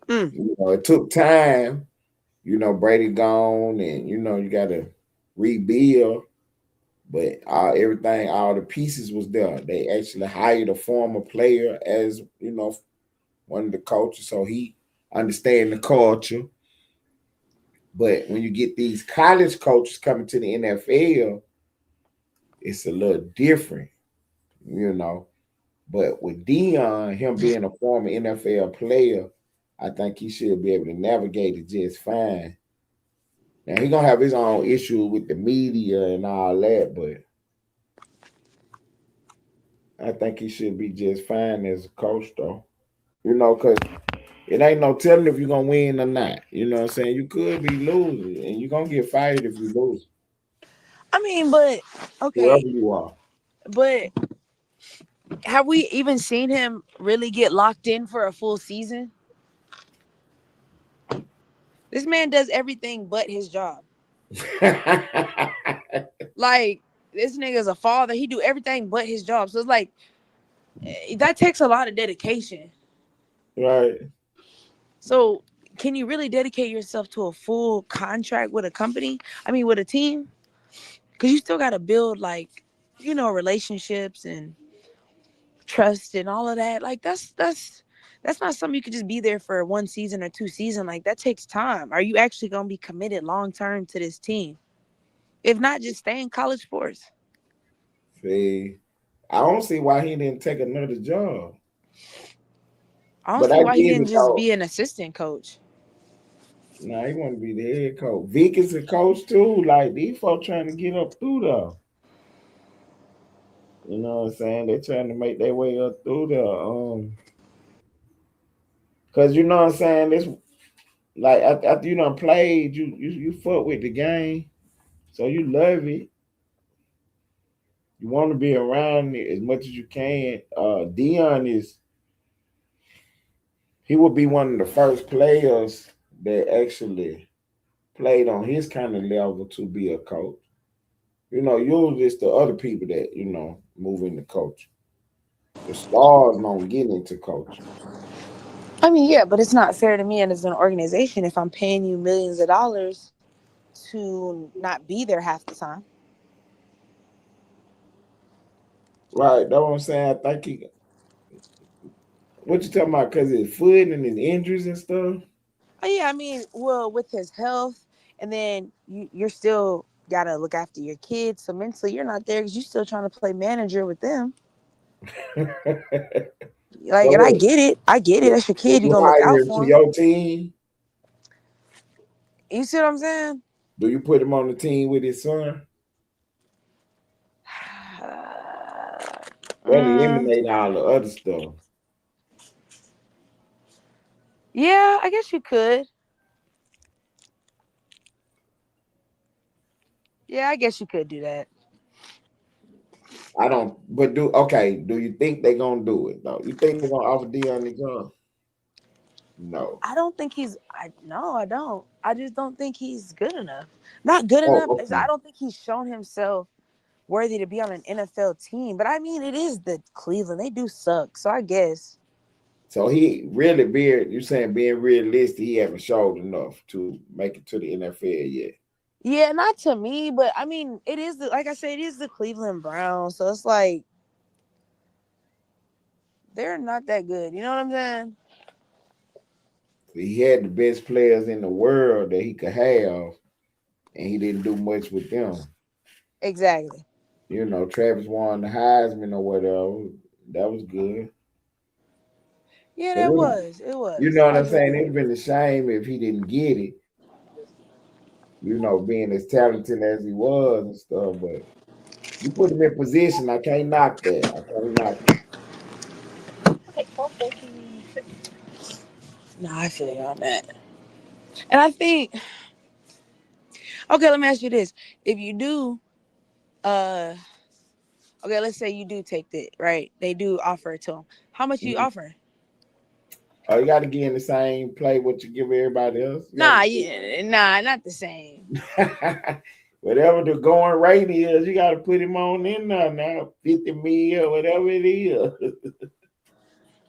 It took time. Brady gone, and you gotta rebuild. But everything, all the pieces was there. They actually hired a former player as, one of the coaches, so he understand the culture. But when you get these college coaches coming to the NFL, it's a little different, But with Dion, him being a former NFL player, I think he should be able to navigate it just fine. Now he's gonna have his own issue with the media and all that, but I think he should be just fine as a coach, though. Because it ain't no telling if you're gonna win or not. You know what I'm saying? You could be losing, and you're gonna get fired if you lose. I mean, but okay. Whoever you are. But have we even seen him really get locked in for a full season? This man does everything but his job. Like, this nigga's a father. He do everything but his job. So it's like, that takes a lot of dedication. Right. So can you really dedicate yourself to a full contract with a company? I mean, with a team? Because you still got to build, relationships and trust and all of that. Like, that's not something you could just be there for 1 season or 2 seasons. Like, that takes time. Are you actually going to be committed long-term to this team? If not, just stay in college sports. See, I don't see why he didn't take another job. I don't see why he didn't just be an assistant coach. Nah, he want to be the head coach. Vic is a coach too. Like, these folks trying to get up through there. You know what I'm saying? They're trying to make their way up through there. Cause you know what I'm saying? This, like, after you done played, you fuck with the game, so you love it. You want to be around it as much as you can. Dion he would be one of the first players that actually played on his kind of level to be a coach. usually it's the other people that, move into coaching. The stars don't get into coaching. I mean, yeah, but it's not fair to me and as an organization if I'm paying you millions of dollars to not be there half the time. Right, that's what I'm saying. I think what you talking about? Because his foot and his injuries and stuff. Oh yeah, I mean, well, with his health, and then you're still gotta look after your kids. So mentally, you're not there because you're still trying to play manager with them. Like, and I get it. I get it. That's your kid. You're gonna look out for him. Your team. You see what I'm saying? Do you put him on the team with his son? That eliminate all the other stuff. Yeah, I guess you could. Yeah, I guess you could do that. I don't, but do you think they're gonna do it though? You think they're gonna offer Deion the job? No. I don't think I don't. I just don't think he's good enough. Not good enough. Okay. I don't think he's shown himself worthy to be on an NFL team. But I mean, it is the Cleveland. They do suck. So I guess. So he really being realistic, he haven't showed enough to make it to the NFL yet. Yeah, not to me, but I mean, it is like I said, it is the Cleveland Browns. So it's like they're not that good. You know what I'm saying? He had the best players in the world that he could have, and he didn't do much with them. Exactly. Travis won the Heisman or whatever. That was good. Yeah, that was. It was. You know what I'm saying? It'd been a shame if he didn't get it. Being as talented as he was and stuff, but you put him in position, I can't knock that. No, I feel you on that. And I think, okay, let me ask you this. If you do, okay, let's say you do take it, right? They do offer it to him. How much you offering? Oh, you got to get in the same play what you give everybody else. Nah, not the same. Whatever the going rate is, you got to put him on in there now, 50 million, whatever it is.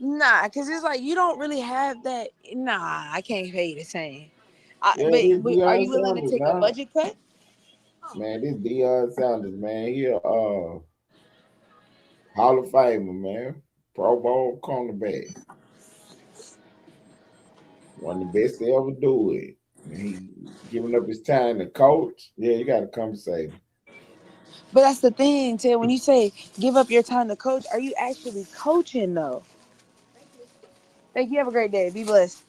Nah, because it's like you don't really have that. Nah, I can't pay you the same. But are you willing to take a budget cut? Man, this Deion Sanders, man, he a Hall of Famer, man. Pro Bowl cornerback. One of the best to ever do it. And he giving up his time to coach. Yeah, you got to compensate him. But that's the thing, Ted. When you say give up your time to coach, are you actually coaching though? Thank you. Have a great day. Be blessed.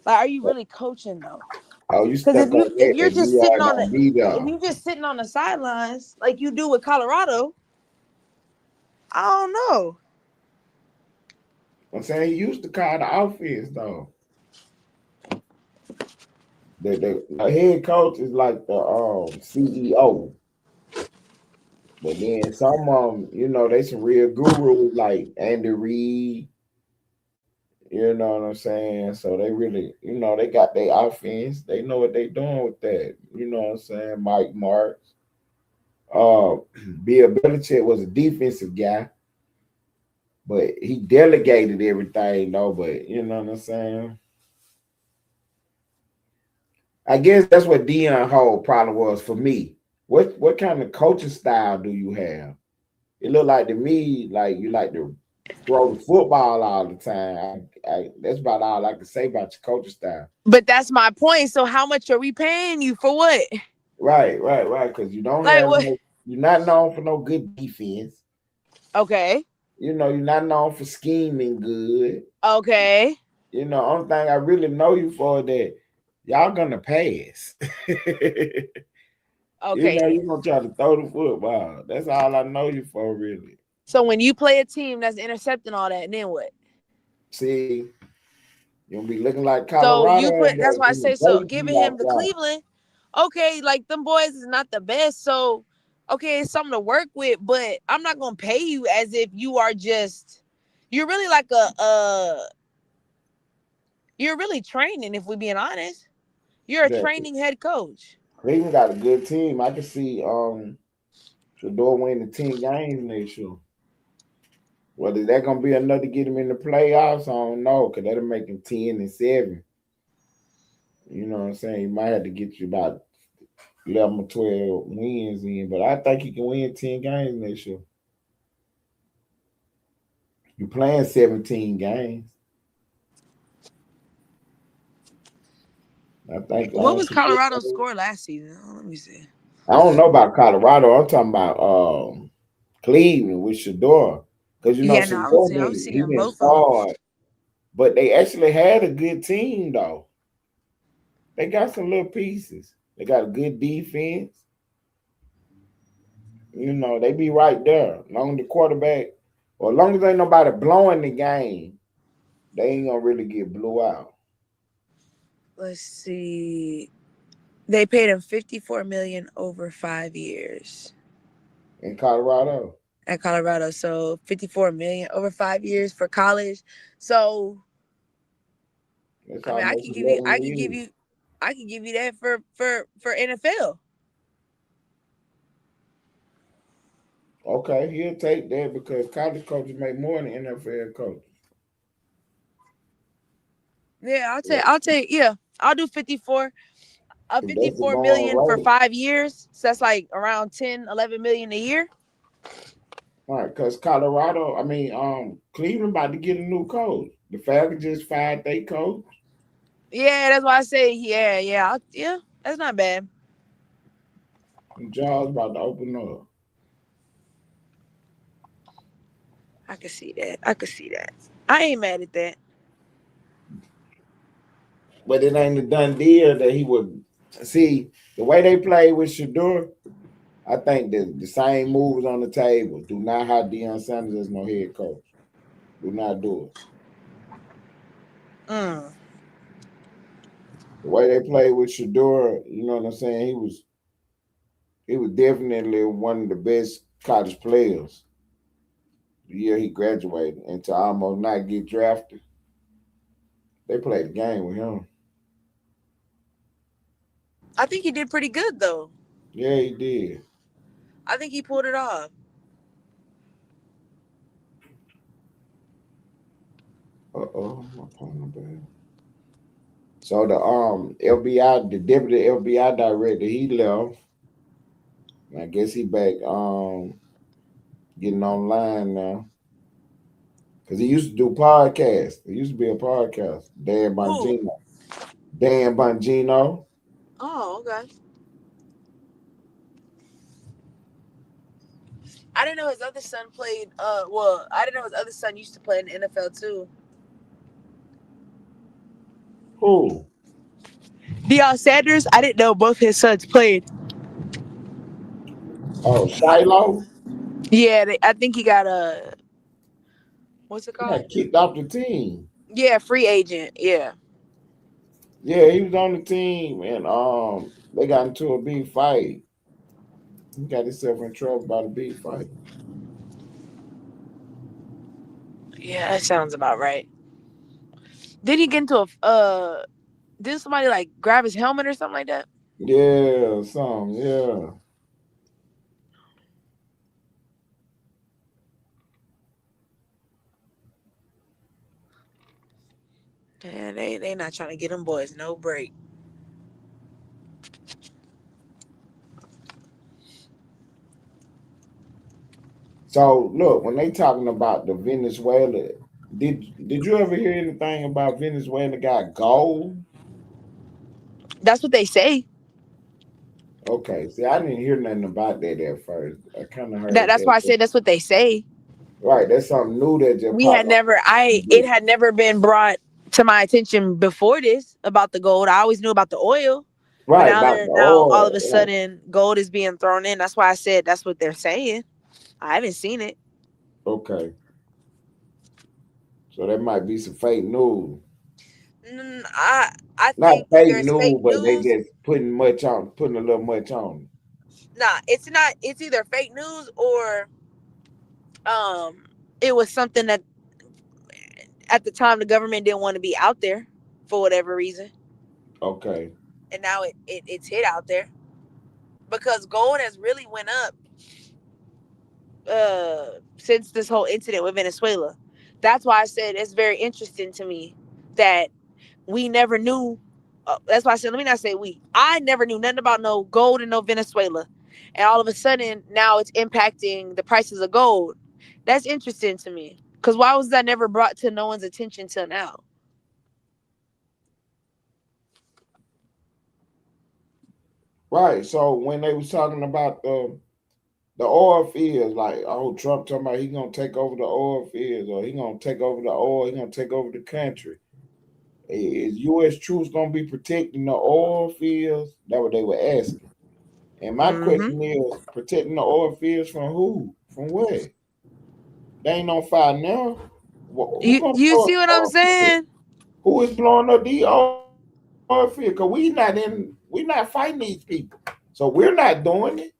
Like, are you really coaching though? Oh, you stuck if you're just sitting on if you're just sitting on the sidelines like you do with Colorado, I don't know. I'm saying he used to call the offense though. The head coach is like the CEO. But then some of them, they some real gurus like Andy Reid. You know what I'm saying? So they really, they got their offense. They know what they doing with that. You know what I'm saying? Mike Marks. Bill Belichick was a defensive guy. But he delegated everything, though. But you know what I'm saying? I guess that's what Deion whole problem was for me. What kind of coaching style do you have? It looked like to me like you like to throw the football all the time. That's about all I can say about your coaching style. But that's my point. So how much are we paying you for what? Right. Because you don't you're not known for no good defense. Okay. You're not known for scheming good. Okay. Only thing I really know you for that y'all gonna pass. Okay. You're gonna try to throw the football. That's all I know you for, really. So when you play a team that's intercepting all that, then what? See, you'll be looking like Colorado. So that's why I say so. Giving him the Cleveland, okay, like them boys is not the best. So okay, it's something to work with, but I'm not gonna pay you as if you are you're really like you're really training, if we're being honest. You're a training head coach. Cleveland got a good team. I can see Shador winning 10 games next year. Whether that gonna be enough to get him in the playoffs, I don't know, because that'll make him 10-7. You know what I'm saying? You might have to get you about 11 or 12 wins in, but I think he can win 10 games next year. You're playing 17 games. I think. What was Colorado's score last season? Oh, let me see. I don't know about Colorado. I'm talking about Cleveland with Shador. Because you know, Yeah, no, I was he seeing didn't both of them. start, but they actually had a good team though. They got some little pieces. They got a good defense. You know, they be right there. As long as the quarterback, or as long as ain't nobody blowing the game, they ain't gonna really get blew out. Let's see. They paid him $54 million over 5 years In Colorado. at Colorado. So $54 million over 5 years for college. So That's I mean, I almost can give you 11 years. that for NFL. Okay, he'll take that because college coaches make more than NFL coaches. Yeah, I'll do 54. If that's the 54 going million for rate. 5 years. So that's like around 10, 11 million a year. All right, because Cleveland about to get a new coach. The Falcons just fired their coach. Yeah, that's why I say yeah, that's not bad. And jobs about to open up. I can see that. I ain't mad at that. But it ain't a done deal that he would see the way they play with Shador. I think that the same moves on the table. Do not have Deion Sanders as no head coach. Do not do it. The way they play with Shador, you know what I'm saying? He was definitely one of the best college players the year he graduated, and to almost not get drafted. They played the game with him. I think he did pretty good though. Yeah, he did. I think he pulled it off. My phone bad. So the FBI, the deputy FBI director, he left. I guess he back getting online now. Cause he used to do podcasts. He used to be a podcast. Dan Bongino. Dan Bongino. Oh, okay. I didn't know his other son played. I didn't know his other son used to play in the NFL too. Who? Deion Sanders. I didn't know both his sons played. Oh, Shiloh. Yeah, I think he got what's it He called? got kicked off the team. Yeah, free agent. Yeah. Yeah, he was on the team, and they got into a big fight. He got himself in trouble by the big fight. Yeah, that sounds about right. Did he get into did somebody like grab his helmet or something like that? Yeah, yeah. Yeah, they not trying to get them boys no break. So look, when they talking about the Venezuela, did you ever hear anything about Venezuela got gold? That's what they say. Okay, see, I didn't hear nothing about that at first. I kind of heard That's why I said that's what they say. Right, that's something new that just We had never it had never been brought to my attention before this about the gold. I always knew about the oil. Right, But now all of a sudden gold is being thrown in. That's why I said that's what they're saying. I haven't seen it. Okay. So that might be some fake news. I not think fake news, but they just putting a little much on. Nah, it's not. It's either fake news or it was something that at the time the government didn't want to be out there for whatever reason. Okay. And now it's hit out there because gold has really went up since this whole incident with Venezuela. That's why I said it's very interesting to me that we never knew. That's why I said, let me not say we. I never knew nothing about no gold and no Venezuela. And all of a sudden, now it's impacting the prices of gold. That's interesting to me. Because why was that never brought to no one's attention till now? Right. So when they was talking about the oil fields, like, oh, Trump talking about he gonna take over the oil fields, or he gonna take over the oil, he gonna take over the country. Is U.S. troops gonna be protecting the oil fields? That's what they were asking. And my question is, protecting the oil fields from who? From where? They ain't on fire now. You see what I'm saying? Who is blowing up the oil field? Because we're not fighting these people. So we're not doing it.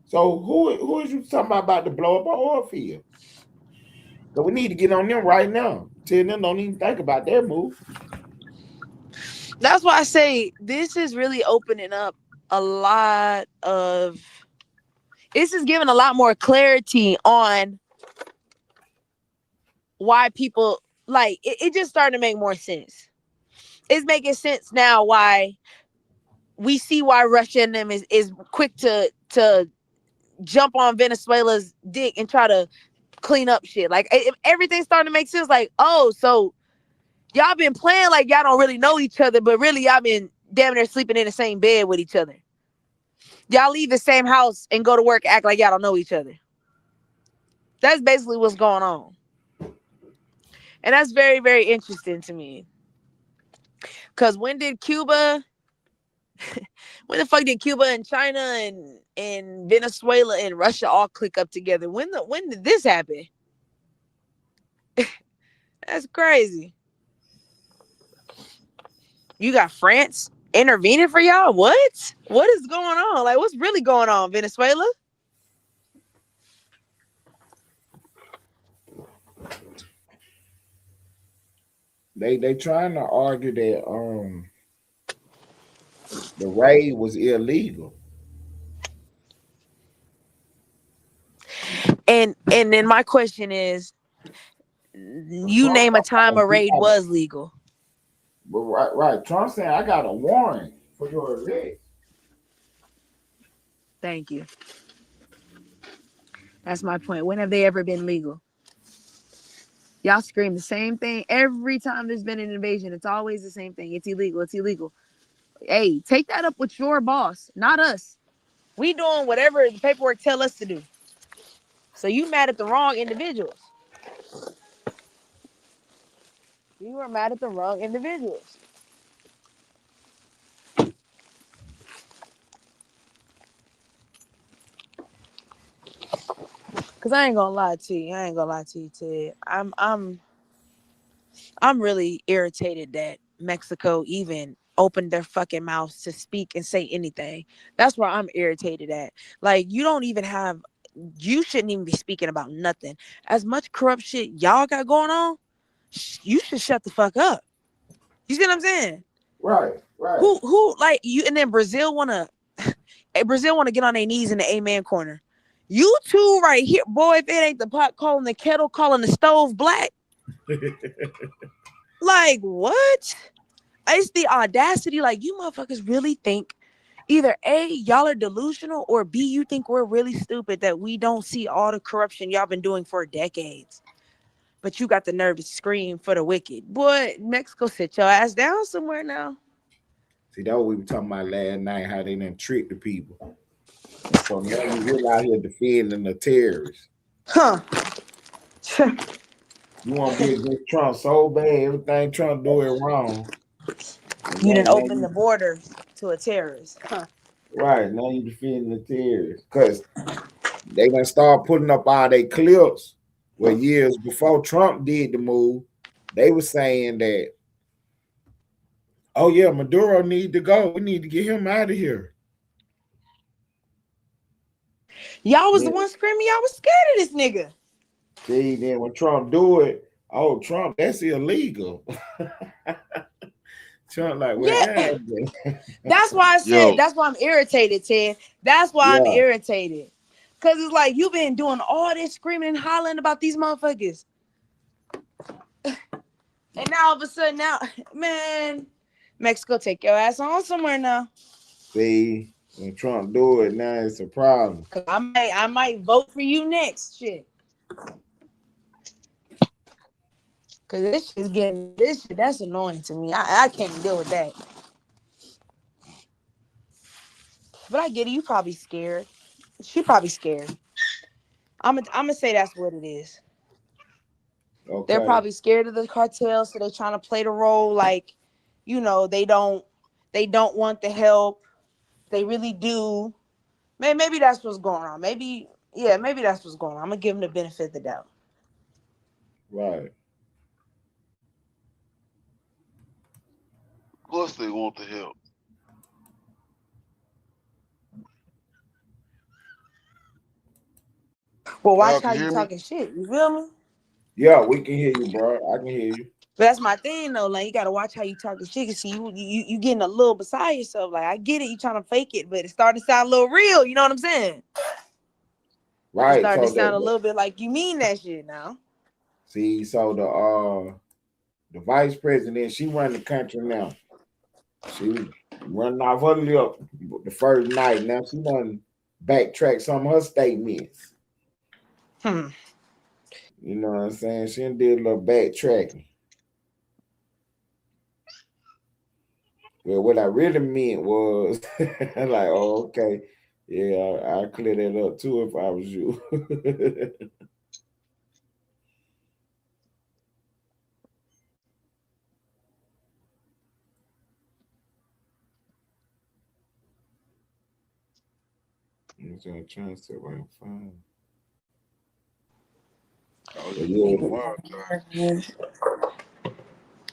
So who is you talking about to blow up an oil field? So we need to get on them right now. Tell them don't even think about that move. That's why I say this is really opening up a lot of. This is giving a lot more clarity on why people like it just started to make more sense. It's making sense now why we see why Russia and them is quick to jump on Venezuela's dick and try to clean up shit. Like everything's starting to make sense. Like, oh, so y'all been playing like y'all don't really know each other, but really y'all been damn near sleeping in the same bed with each other. Y'all leave the same house and go to work, act like y'all don't know each other. That's basically what's going on. And that's very, very interesting to me. Because when the fuck did Cuba and China and Venezuela and Russia all click up together? When did this happen? That's crazy. You got France intervening for y'all? What? What is going on? Like, what's really going on, Venezuela? They trying to argue that the raid was illegal. And then my question is, you name a time a raid was legal. But right. Trump saying I got a warrant for your arrest. Thank you. That's my point. When have they ever been legal? Y'all scream the same thing every time there's been an invasion. It's always the same thing. It's illegal. It's illegal. Hey, take that up with your boss, not us. We doing whatever the paperwork tell us to do. So you mad at the wrong individuals. You are mad at the wrong individuals. Cause I ain't gonna lie to you, Ted. I'm really irritated that Mexico even opened their fucking mouths to speak and say anything. That's where I'm irritated at. Like, you shouldn't even be speaking about nothing. As much corrupt shit y'all got going on, you should shut the fuck up. You see what I'm saying? Right. Who like you? And then Brazil wanna get on their knees in the amen corner. You two right here, boy. If it ain't the pot calling the kettle, calling the stove black. Like, what? It's the audacity. Like, you motherfuckers really think either A, y'all are delusional, or B, you think we're really stupid that we don't see all the corruption y'all been doing for decades. But you got the nerve to scream for the wicked. Boy, Mexico, sit your ass down somewhere now. See, that's what we were talking about last night, how they done trick the people. So now you're out here defending the terrorists. Huh. You want to be against Trump so bad, everything Trump do it wrong. You didn't open the border to a terrorist. Huh. Right, now you defending the terrorists. Because they gonna start putting up all their clips where years before Trump did the move, they were saying that, oh yeah, Maduro need to go. We need to get him out of here. Y'all was the one screaming. Y'all was scared of this nigga. See, then when Trump do it, oh, Trump, that's illegal. Trump like, well, That's why I said, that's why I'm irritated, Ted. That's why I'm irritated. Cause it's like you've been doing all this screaming and hollering about these motherfuckers. And now all of a sudden now, man, Mexico take your ass on somewhere now. See, when Trump do it, now it's a problem. Cause I might vote for you next. Shit. Cause this shit, that's annoying to me. I can't deal with that. But I get it, you probably scared. She probably scared. I'm gonna say that's what it is. Okay. They're probably scared of the cartel, so they're trying to play the role like, you know, they don't want the help. They really do. Maybe that's what's going on. Maybe that's what's going on. I'm gonna give them the benefit of the doubt. Right. Of course they want the help. Well, watch Y'all how can you hear me? talking shit. You feel me? Yeah, we can hear you, bro. I can hear you. But that's my thing though. Like you gotta watch how you talking shit. See, you getting a little beside yourself. Like I get it, you trying to fake it, but it's starting to sound a little real. You know what I'm saying? Right. It's starting So to sound a little bit like you mean that shit now. see, so the vice president, she run the country now. She was running off her lip the first night. Now she done backtrack some of her statements. Hmm. You know what I'm saying? She done did a little backtracking. Well, what I really meant was like, oh, okay. Yeah, I'll clear that up too if I was you. I'm trying to say right fine. Oh, But you doing the yeah, montage.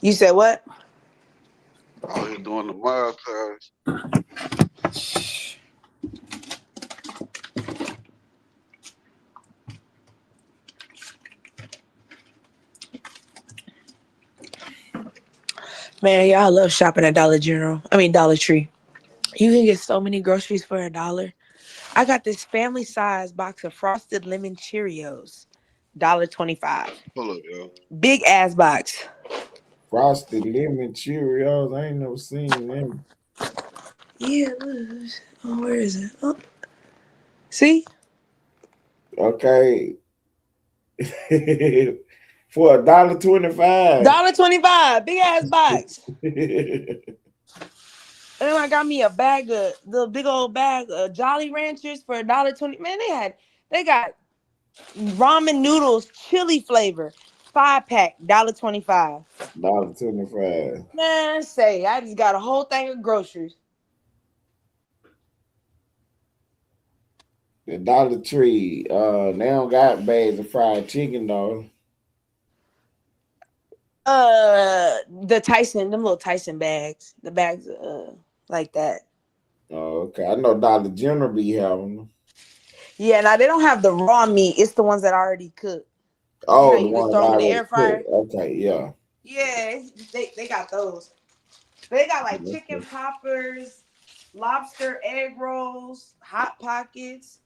You said what? Out here doing the montage. Man, y'all love shopping at Dollar Tree. You can get so many groceries for $1. I got this family size box of frosted lemon Cheerios, $1.25. Pull up, yo. Big ass box. Frosted lemon Cheerios. I ain't never seen them. Yeah, oh, where is it? Oh. See? Okay. For $1.25. $1.25, big ass box. And then I got me a bag of the big old bag of Jolly Ranchers for $1.20. Man, they got ramen noodles, chili flavor, 5-pack, $1.25. $1.25. Man, I just got a whole thing of groceries. The Dollar Tree, they don't got bags of fried chicken though. The Tyson, them little Tyson bags, the bags, like that. Oh, okay. I know Dollar General be having them. Yeah, now they don't have the raw meat. It's the ones that are already cooked. Oh, you the can ones throw them in the already air fryer. cooked. Okay, yeah. Yeah, they got those. They got like chicken poppers, lobster egg rolls, hot pockets,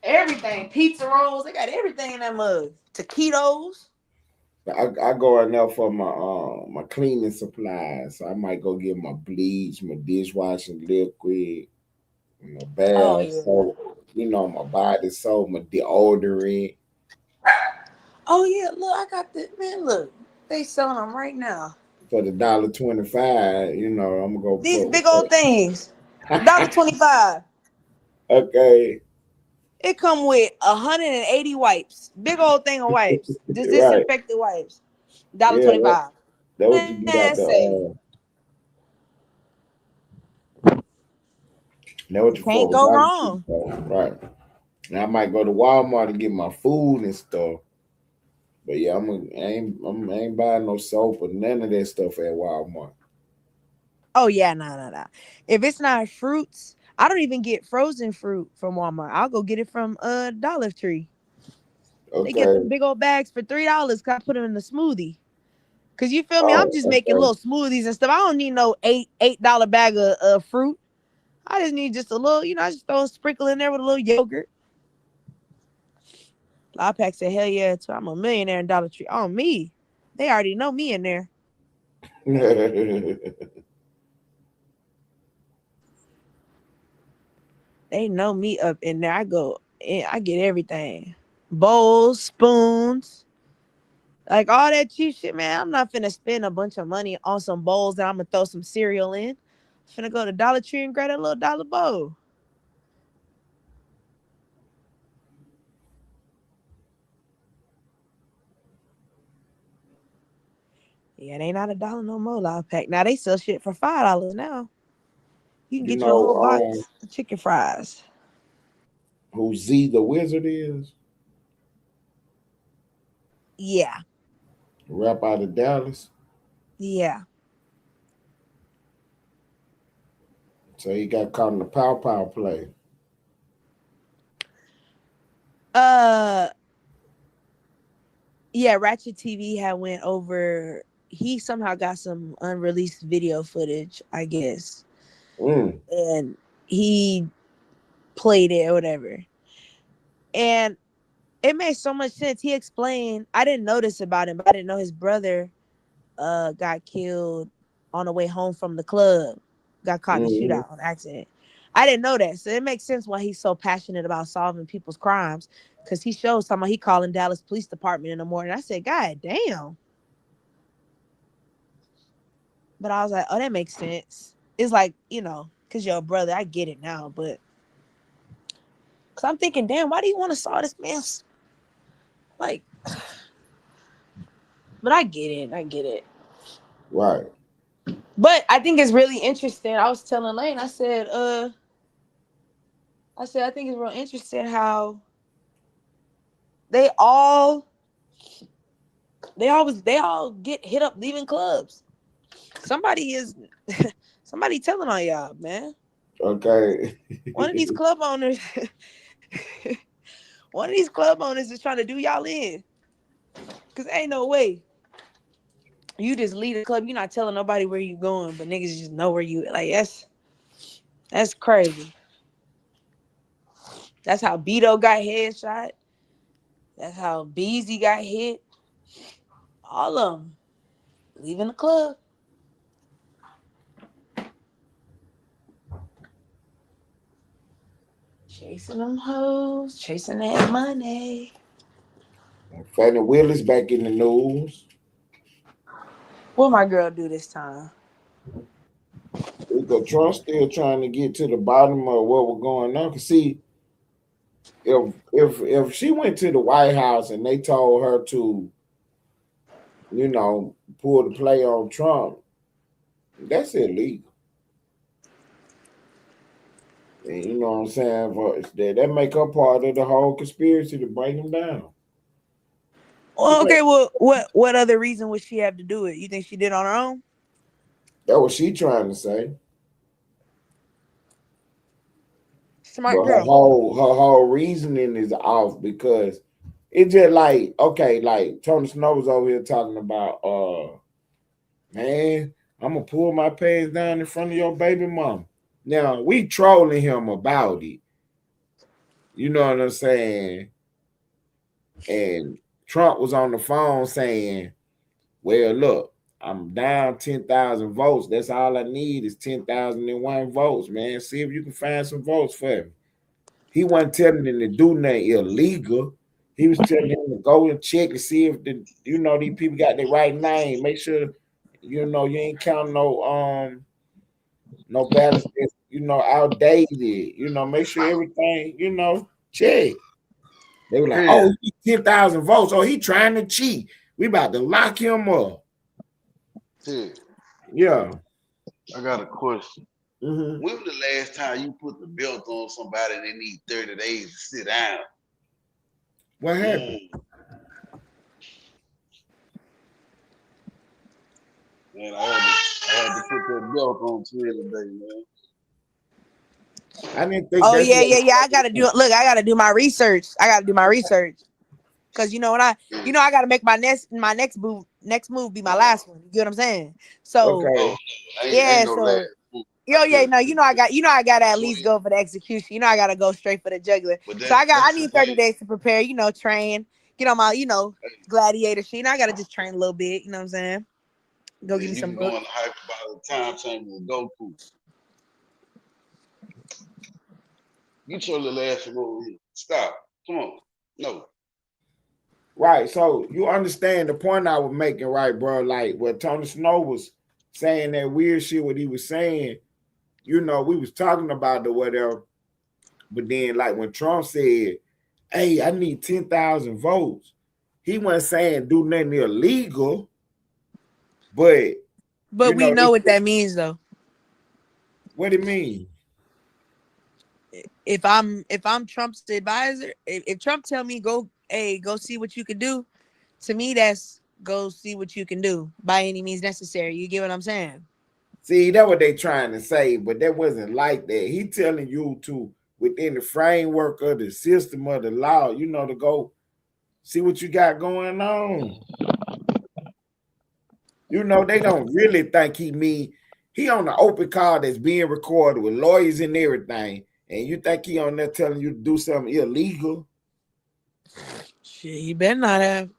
everything. Pizza rolls. They got everything in that mug. Taquitos. I go in there for my cleaning supplies. So I might go get my bleach, my dishwashing liquid, my bath soap, my body soap, my deodorant. Oh yeah, look, I got this. Man, look, they selling them right now. For the $1.25, I'm gonna go. These big old things, $1.25. Okay. It come with 180 wipes. Big old thing of wipes. Disinfected wipes. $1.25. That what you get that what you can't go wrong. Right. Now I might go to Walmart and get my food and stuff. But yeah, I ain't buying no soap or none of that stuff at Walmart. Oh yeah, no. If it's not fruits, I don't even get frozen fruit from Walmart. I'll go get it from Dollar Tree. Okay. They get the big old bags for $3 because I put them in the smoothie. Cause you feel me? I'm just making little smoothies and stuff. I don't need no $8 bag of fruit. I just need just a little, I just throw a sprinkle in there with a little yogurt. Loud Pack said, hell yeah, too. I'm a millionaire in Dollar Tree. On me. They already know me in there. They know me up in there. I go in, I get everything. Bowls, spoons, like all that cheap shit, man. I'm not finna spend a bunch of money on some bowls that I'm gonna throw some cereal in. I'm finna go to Dollar Tree and grab a little dollar bowl. Yeah, it ain't not $1 no more, Loud Pack. Now they sell shit for $5 now. You can You get your whole box know of chicken fries. who Z the Wizard is? Yeah, Rap out of Dallas. yeah. So he got caught in the pow play. Yeah, Ratchet TV had went over. He somehow got some unreleased video footage, I guess, and he played it or whatever. And it made so much sense. He explained. I didn't notice about him, but I didn't know his brother got killed on the way home from the club. Got caught in a shootout on accident. I didn't know that, so it makes sense why he's so passionate about solving people's crimes. Because he shows someone he calling Dallas Police Department in the morning. I said, God damn. But I was like, oh, that makes sense. It's like, because you're a brother. I get it now. But because I'm thinking, damn, why do you want to solve this man's? Like, but I get it. I get it. Right. But I think it's really interesting. I was telling Lane, I said, I think it's real interesting how they all get hit up leaving clubs. Somebody telling on y'all, man. Okay. One of these club owners is trying to do y'all in. Cause ain't no way you just leave the club. You're not telling nobody where you going, but niggas just know where you like. That's crazy. That's how Beto got headshot. That's how Beezy got hit. All of them leaving the club. Chasing them hoes, chasing that money. Fannie Willis back in the news. What my girl do this time? Because Trump still trying to get to the bottom of what was going on. Cause see, if she went to the White House and they told her to, pull the play on Trump, that's illegal. And you know what I'm saying? That make her part of the whole conspiracy to bring him down. Well, okay, well, what other reason would she have to do it? You think she did on her own? That's what she trying to say. Smart but girl. Her whole reasoning is off because it's just like, okay, like Tony Snow was over here talking about, man, I'm gonna pull my pants down in front of your baby mom. Now we trolling him about it. You know what I'm saying? And Trump was on the phone saying, well, look, I'm down 10,000 votes. That's all I need is 10,001 votes, man. See if you can find some votes for me. He wasn't telling him to do nothing illegal. He was telling him to go and check and see if these people got the right name. Make sure, you ain't counting no ballots that's, outdated. Make sure everything, check. They were like, oh, 10,000 votes. Oh, he trying to cheat. We about to lock him up. Yeah. I got a question. Mm-hmm. When was the last time you put the belt on somebody and they need 30 days to sit down? What happened? Man, I had to put that belt on today, man. I didn't think. Oh yeah. I gotta do it. Look, I gotta do my research. Because when I gotta make my next move be my last one. You get what I'm saying? So okay. yeah. So Yo, yeah, no, I gotta at least go for the execution. I gotta go straight for the jugular. But So I that's need the 30 thing. days to prepare, train, get on my, gladiator shit. I gotta just train a little bit, you know what I'm saying? Go Then give me you some can go books. in the hyperbolic time chamber with Goku. Get your little ass from over here. Stop. Come on. No. Right. So you understand the point I was making, right, bro? Like what Tony Snow was saying, that weird shit, what he was saying, we was talking about the whatever. But then, like when Trump said, hey, I need 10,000 votes, he wasn't saying do nothing illegal. But we know what that means, though. What it mean? If I'm Trump's advisor, if Trump tell me go see what you can do, to me that's go see what you can do by any means necessary. You get what I'm saying? See, that's what they trying to say, but that wasn't like that. He telling you to, within the framework of the system of the law, to go see what you got going on. They don't really think he on the open call that's being recorded with lawyers and everything, and you think he on there telling you to do something illegal? Shit, he better not have.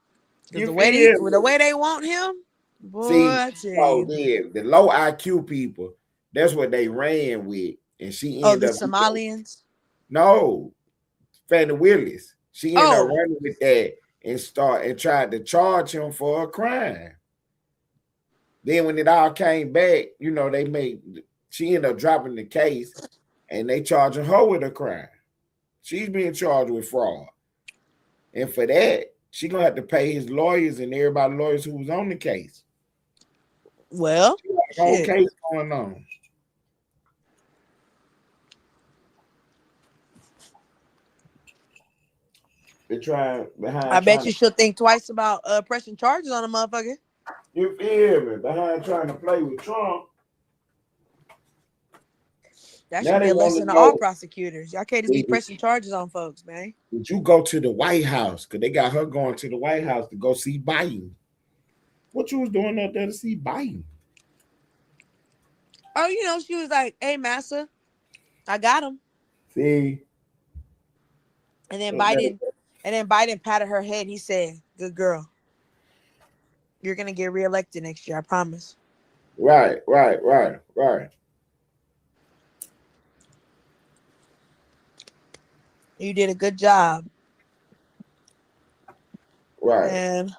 You The feel way they want him, boy, See, I tell you. the low IQ people, that's what they ran with, and she ended up. Somalians? No, Fannie Willis. She ended up running with that and tried to charge him for a crime. Then when it all came back, she ended up dropping the case, and they charging her with a crime. She's being charged with fraud, and for that, she gonna have to pay his lawyers and everybody lawyers who was on the case. Well, whole case going on. They're trying behind. I bet you she'll think twice about pressing charges on a motherfucker. You feel me? Behind trying to play with Trump. That should be a lesson to all prosecutors. Y'all can't just be pressing charges on folks, man. Did you go to the White House? Because they got her going to the White House to go see Biden. What you was doing up there to see Biden? Oh, she was like, hey, massa, I got him. See? And then Biden patted her head. He said, good girl. You're going to get reelected next year, I promise. Right. You did a good job. Right. And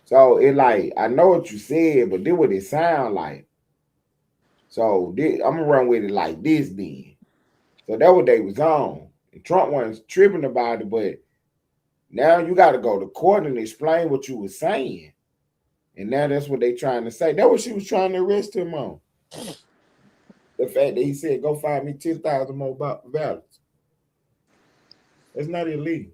so I know what you said, but then what it sound like. So I'm gonna run with it like this then. So that's what they was on. And Trump wasn't tripping about it, but now you got to go to court and explain what you were saying. And now that's what they trying to say. That's what she was trying to arrest him on. The fact that he said, go find me 10,000 more ballots. That's not illegal.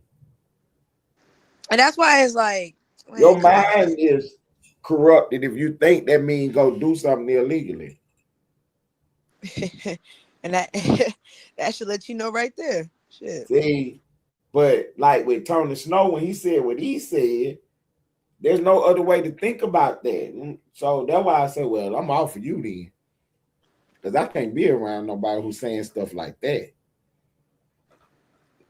And that's why it's like, your mind is corrupted if you think that means go do something illegally. And that should let you know right there. Shit. See, but like with Tony Snow, when he said what he said, there's no other way to think about that. So that's why I said, well, I'm off for you then. Because I can't be around nobody who's saying stuff like that.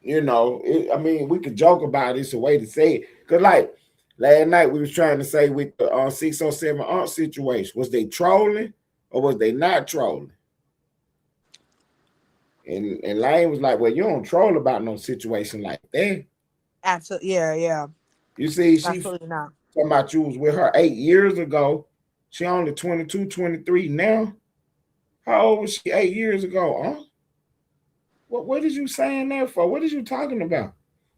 We could joke about it. It's a way to say it. Because like last night we was trying to say with the 607 aunt situation, was they trolling or was they not trolling? And Lane was like, well, you don't troll about no situation like that. Absolutely. Yeah. You see, she absolutely not. Talking about you was with her 8 years ago. She only 22, 23 now. How old was she 8 years ago? Huh? What is you saying that for? What is you talking about?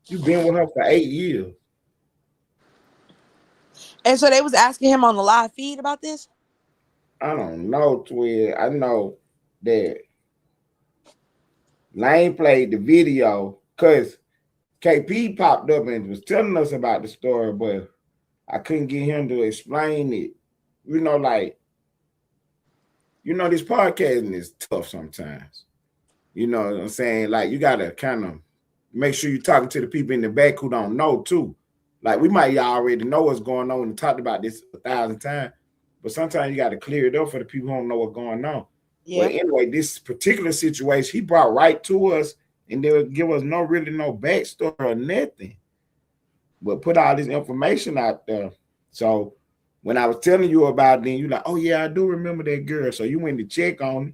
You've been with her for 8 years. And so they was asking him on the live feed about this? I don't know, Twin. I know that Lane played the video because KP popped up and was telling us about the story, but I couldn't get him to explain it. This podcasting is tough sometimes. You know what I'm saying? Like, you got to kind of make sure you're talking to the people in the back who don't know, too. Like, we might already know what's going on and talked about this 1,000 times, but sometimes you got to clear it up for the people who don't know what's going on. Yeah. Well, anyway, this particular situation, he brought right to us, and they would give us no backstory or nothing, but put all this information out there. So when I was telling you about it, then you like, oh yeah, I do remember that girl. So you went to check on it.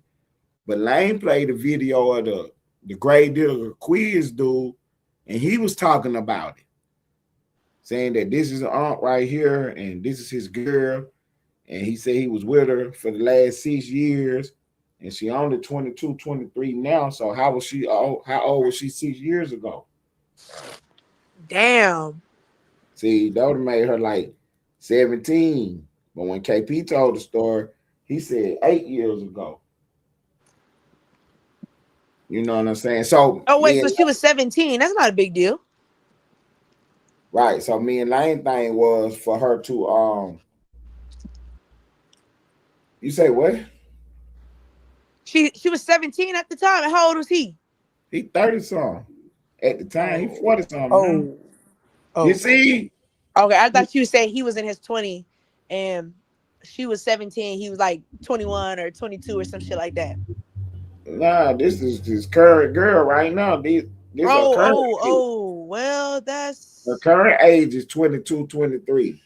But Lane played a video of the grade digger quiz dude, and he was talking about it, saying that this is an aunt right here, and this is his girl. And he said he was with her for the last 6 years, and she only 22, 23 now. So how old was she 6 years ago? Damn. See, that would have made her like 17. But when KP told the story, he said 8 years ago. You know what I'm saying? So so she was 17. That's not a big deal. Right. So me and Lane thing was for her to you say what? She was 17 at the time. And how old was he? He 30 something. At the time, he 40 something. Oh. You see? Okay, I thought you said he was in his 20s and she was 17. He was like 21 or 22 or some shit like that. Nah, this is this current girl right now. Well, that's the current age is 22, 23.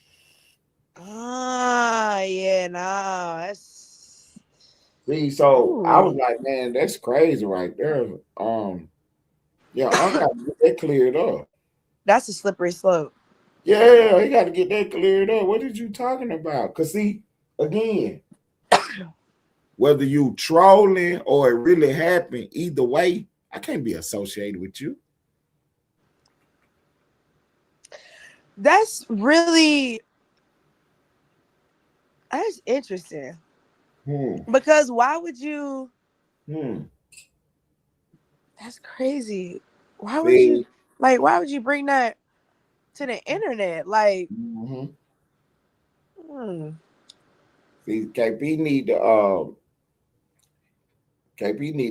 Yeah, nah, that's See, so I was like, man, that's crazy right there. Yeah, I got to get that cleared up. That's a slippery slope. Yeah, he got to get that cleared up. What did you talking about? Cause see, again, whether you trolling or it really happened, either way, I can't be associated with you. That's interesting. Because why would you? That's crazy. Why would you? Like, why would you bring that to the internet? Like, See, KP need to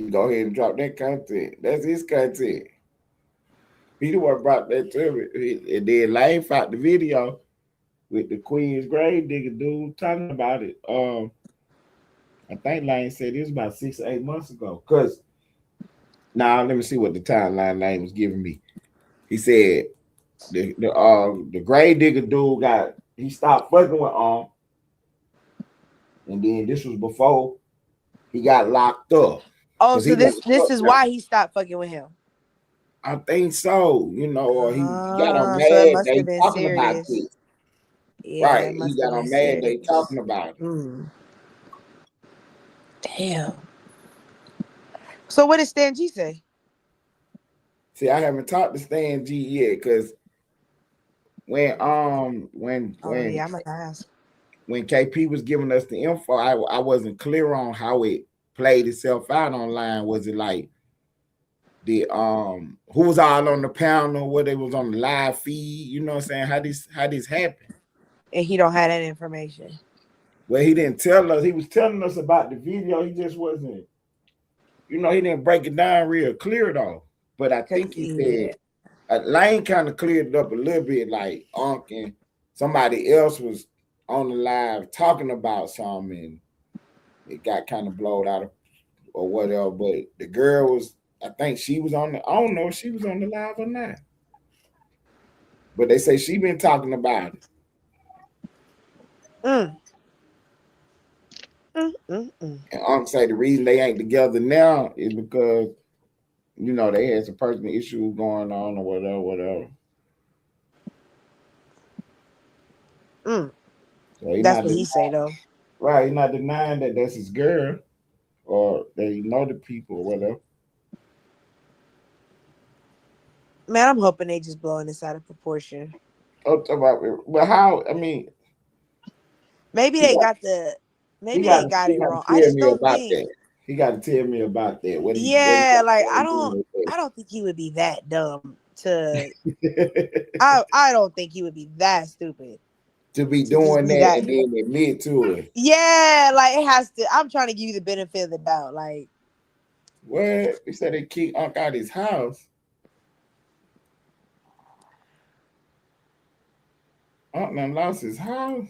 go ahead and drop that content. That's his content. He the one brought that to me. And then Lane found the video with the Queen's grave digger dude talking about it. I think Lane said it was about 6 or 8 months ago. Cause now let me see what the timeline Lane was giving me. He said the grave digger dude he stopped fucking with and then this was before he got locked up. Oh, so this is why he stopped fucking with him. I think so, or he got on So it mad. must They have been talking about serious. this. Yeah, Right. He got on mad. They talking about it. Damn. So what did Stan G say? See, I haven't talked to Stan G yet because when I'm gonna ask. When KP was giving us the info, I wasn't clear on how it played itself out online. Was it like the who was all on the panel, whether it was on the live feed, you know what I'm saying? How this happened? And he don't have that information. Well, he didn't tell us. He was telling us about the video. He just wasn't, he didn't break it down real clear though. But I think he said Lane kind of cleared it up a little bit, like Unc and somebody else was on the live talking about something and it got kind of blowed out or whatever. But the girl was, I think she was I don't know if she was on the live or not. But they say she been talking about it. And Unc say the reason they ain't together now is because, they had some personal issues going on or whatever. So that's what he say though. Right, he's not denying that that's his girl or they know the people or whatever. Man, I'm hoping they just blowing this out of proportion. But how? I mean, maybe they got it wrong. I just don't think he got to tell me about that. I don't think he would be that dumb to. I don't think he would be that stupid to be doing that and then admit to it. Yeah, like it has to. I'm trying to give you the benefit of the doubt. Like, what? He said they kicked Unc out his house. Unc done lost his house.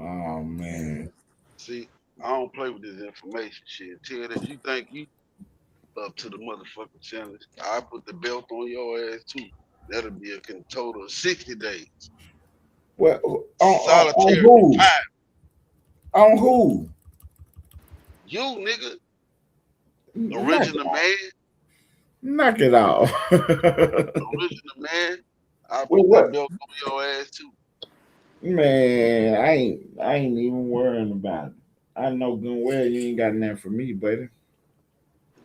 Oh man. See, I don't play with this information shit. Ted, if you think you up to the motherfucking challenge, I put the belt on your ass too. That'll be a total of 60 days. Well, on Solitary who? confinement. On who? You, nigga. Knock Original man. Knock it off. Original man. I Well, put what? that belt on your ass too. Man, I ain't even worrying about it. I know good and well you ain't got nothing for me, buddy.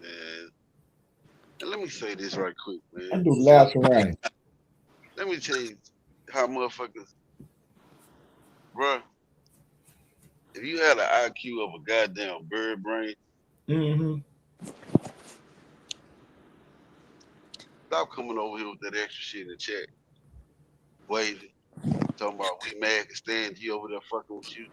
Man. And let me say this right quick, man. I do laps around. Let me tell you how motherfuckers, bruh, if you had an IQ of a goddamn bird brain, stop coming over here with that extra shit in the chat. Waving. Talking about we mad and Stan G over there fucking with you.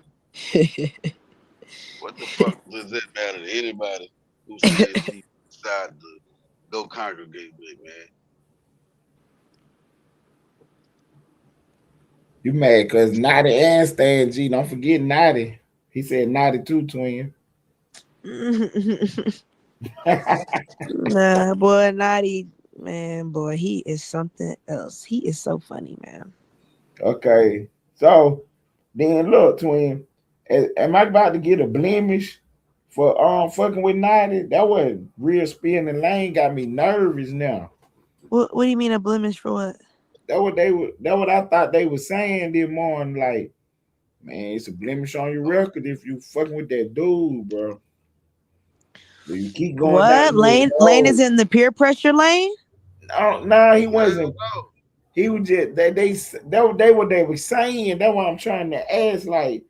What the fuck does that matter to anybody who Stan G decided to go congregate with, man? You mad because Naughty and Stan G. Don't forget Naughty. He said Naughty too, twin. Nah, boy, Naughty, man, boy, he is something else. He is so funny, man. Okay, so then look, twin. Am I about to get a blemish for fucking with Naughty? That was real spinning lane got me nervous now. What do you mean a blemish for what? That what I thought they were saying this morning. Like, man, it's a blemish on your record if you fucking with that dude, bro. But you keep going. What lane is in the peer pressure lane? No, he wasn't. He was just they what they were saying. That's what I'm trying to ask. Like,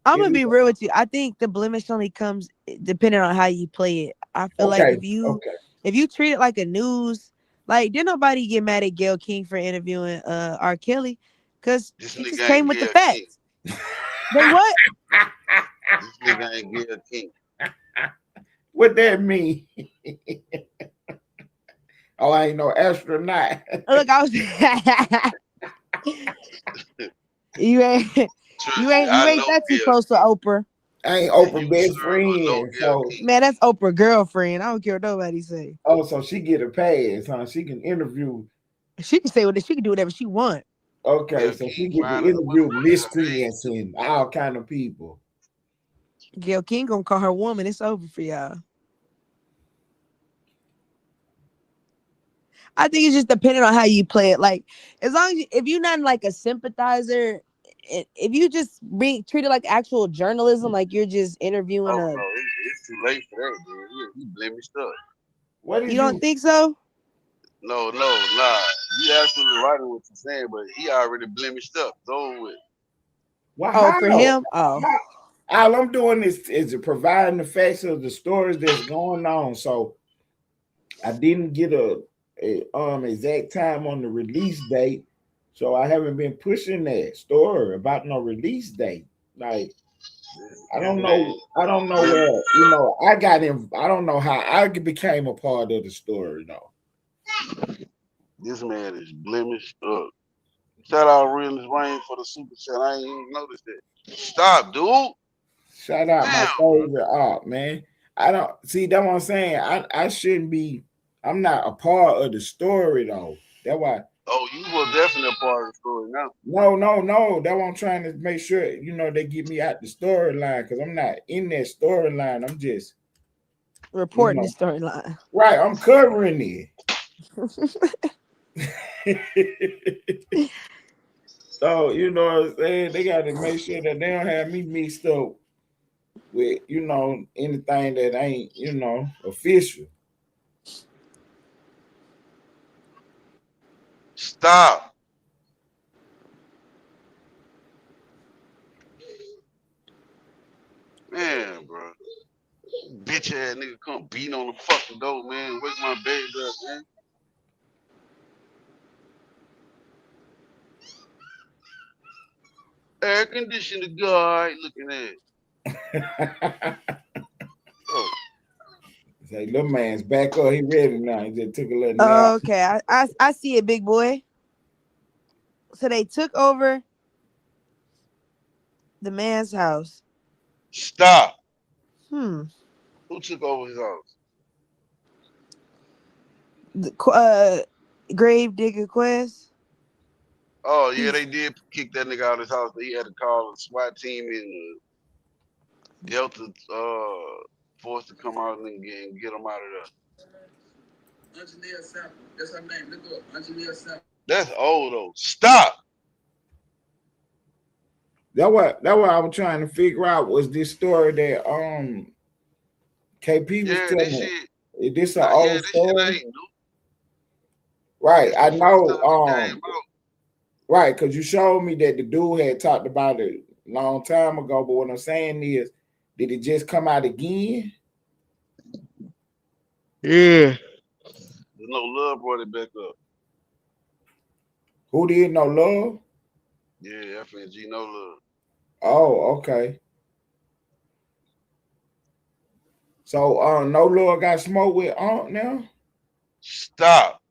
I'm gonna be real with you. I think the blemish only comes depending on how you play it. I feel like if you treat it like a news, like did nobody get mad at Gayle King for interviewing R. Kelly? Because he just came with the facts. They what? This nigga ain't Gayle King. What that mean? Oh, I ain't no astronaut. Look, I was you ain't that too close to Oprah. I ain't Oprah best friend. So man, that's Oprah girlfriend. I don't care what nobody say. Oh, so she get a pass, huh? She can interview. She can say what she can do whatever she want. Okay, so she get to interview miscreants and all kind of people. Gayle King gonna call her woman. It's over for y'all. I think it's just depending on how you play it. Like, as long as if you're not like a sympathizer, if you just treat it like actual journalism, like you're just interviewing no, it's too late for that, man. He blemished up. What you don't think so? No, nah. You absolutely right in what you're saying, but he already blemished up. It's over with. Well, for him? Oh. All I'm doing is providing the facts of the stories that's going on. So I didn't get a exact time on the release date, so I haven't been pushing that story about no release date. Like, I don't know where I got him. I don't know how I became a part of the story though. This man is blemished up. Shout out Realness Rain for the super chat. I ain't even noticed that. Stop, dude. Shout out my favorite art, man. I don't see that what I'm saying. I shouldn't be. I'm not a part of the story though. That's why. Oh, you were definitely a part of the story now. No. That's why I'm trying to make sure they get me out the storyline because I'm not in that storyline. I'm just reporting the storyline. Right, I'm covering it. So you know what I'm saying? They got to make sure that they don't have me mixed up with anything that ain't official. Stop. Man, bro. Bitch ass nigga come beating on the fucking door, man. Wake my baby up, man. Air conditioner guy looking at. Say, little man's back up. He ready now. He just took a little nap. Oh, okay. I see it, big boy. So they took over the man's house. Stop. Hmm. Who took over his house? Grave Digger Quest. Oh yeah, they did kick that nigga out of his house. He had to call a SWAT team and Delta force to come out and get him out of there. Angelia Sample. That's her name. Look up. Angelia Sample. That's old though. Stop. That what I was trying to figure out was this story that KP was telling me. Is this an old story? Right, I know. Right, because you showed me that the dude had talked about it a long time ago. But what I'm saying is, did it just come out again? Yeah. There's no love brought it back up. Who did No Love? Yeah, FNG No Love. Oh, okay. So No Love got smoked with now? Stop.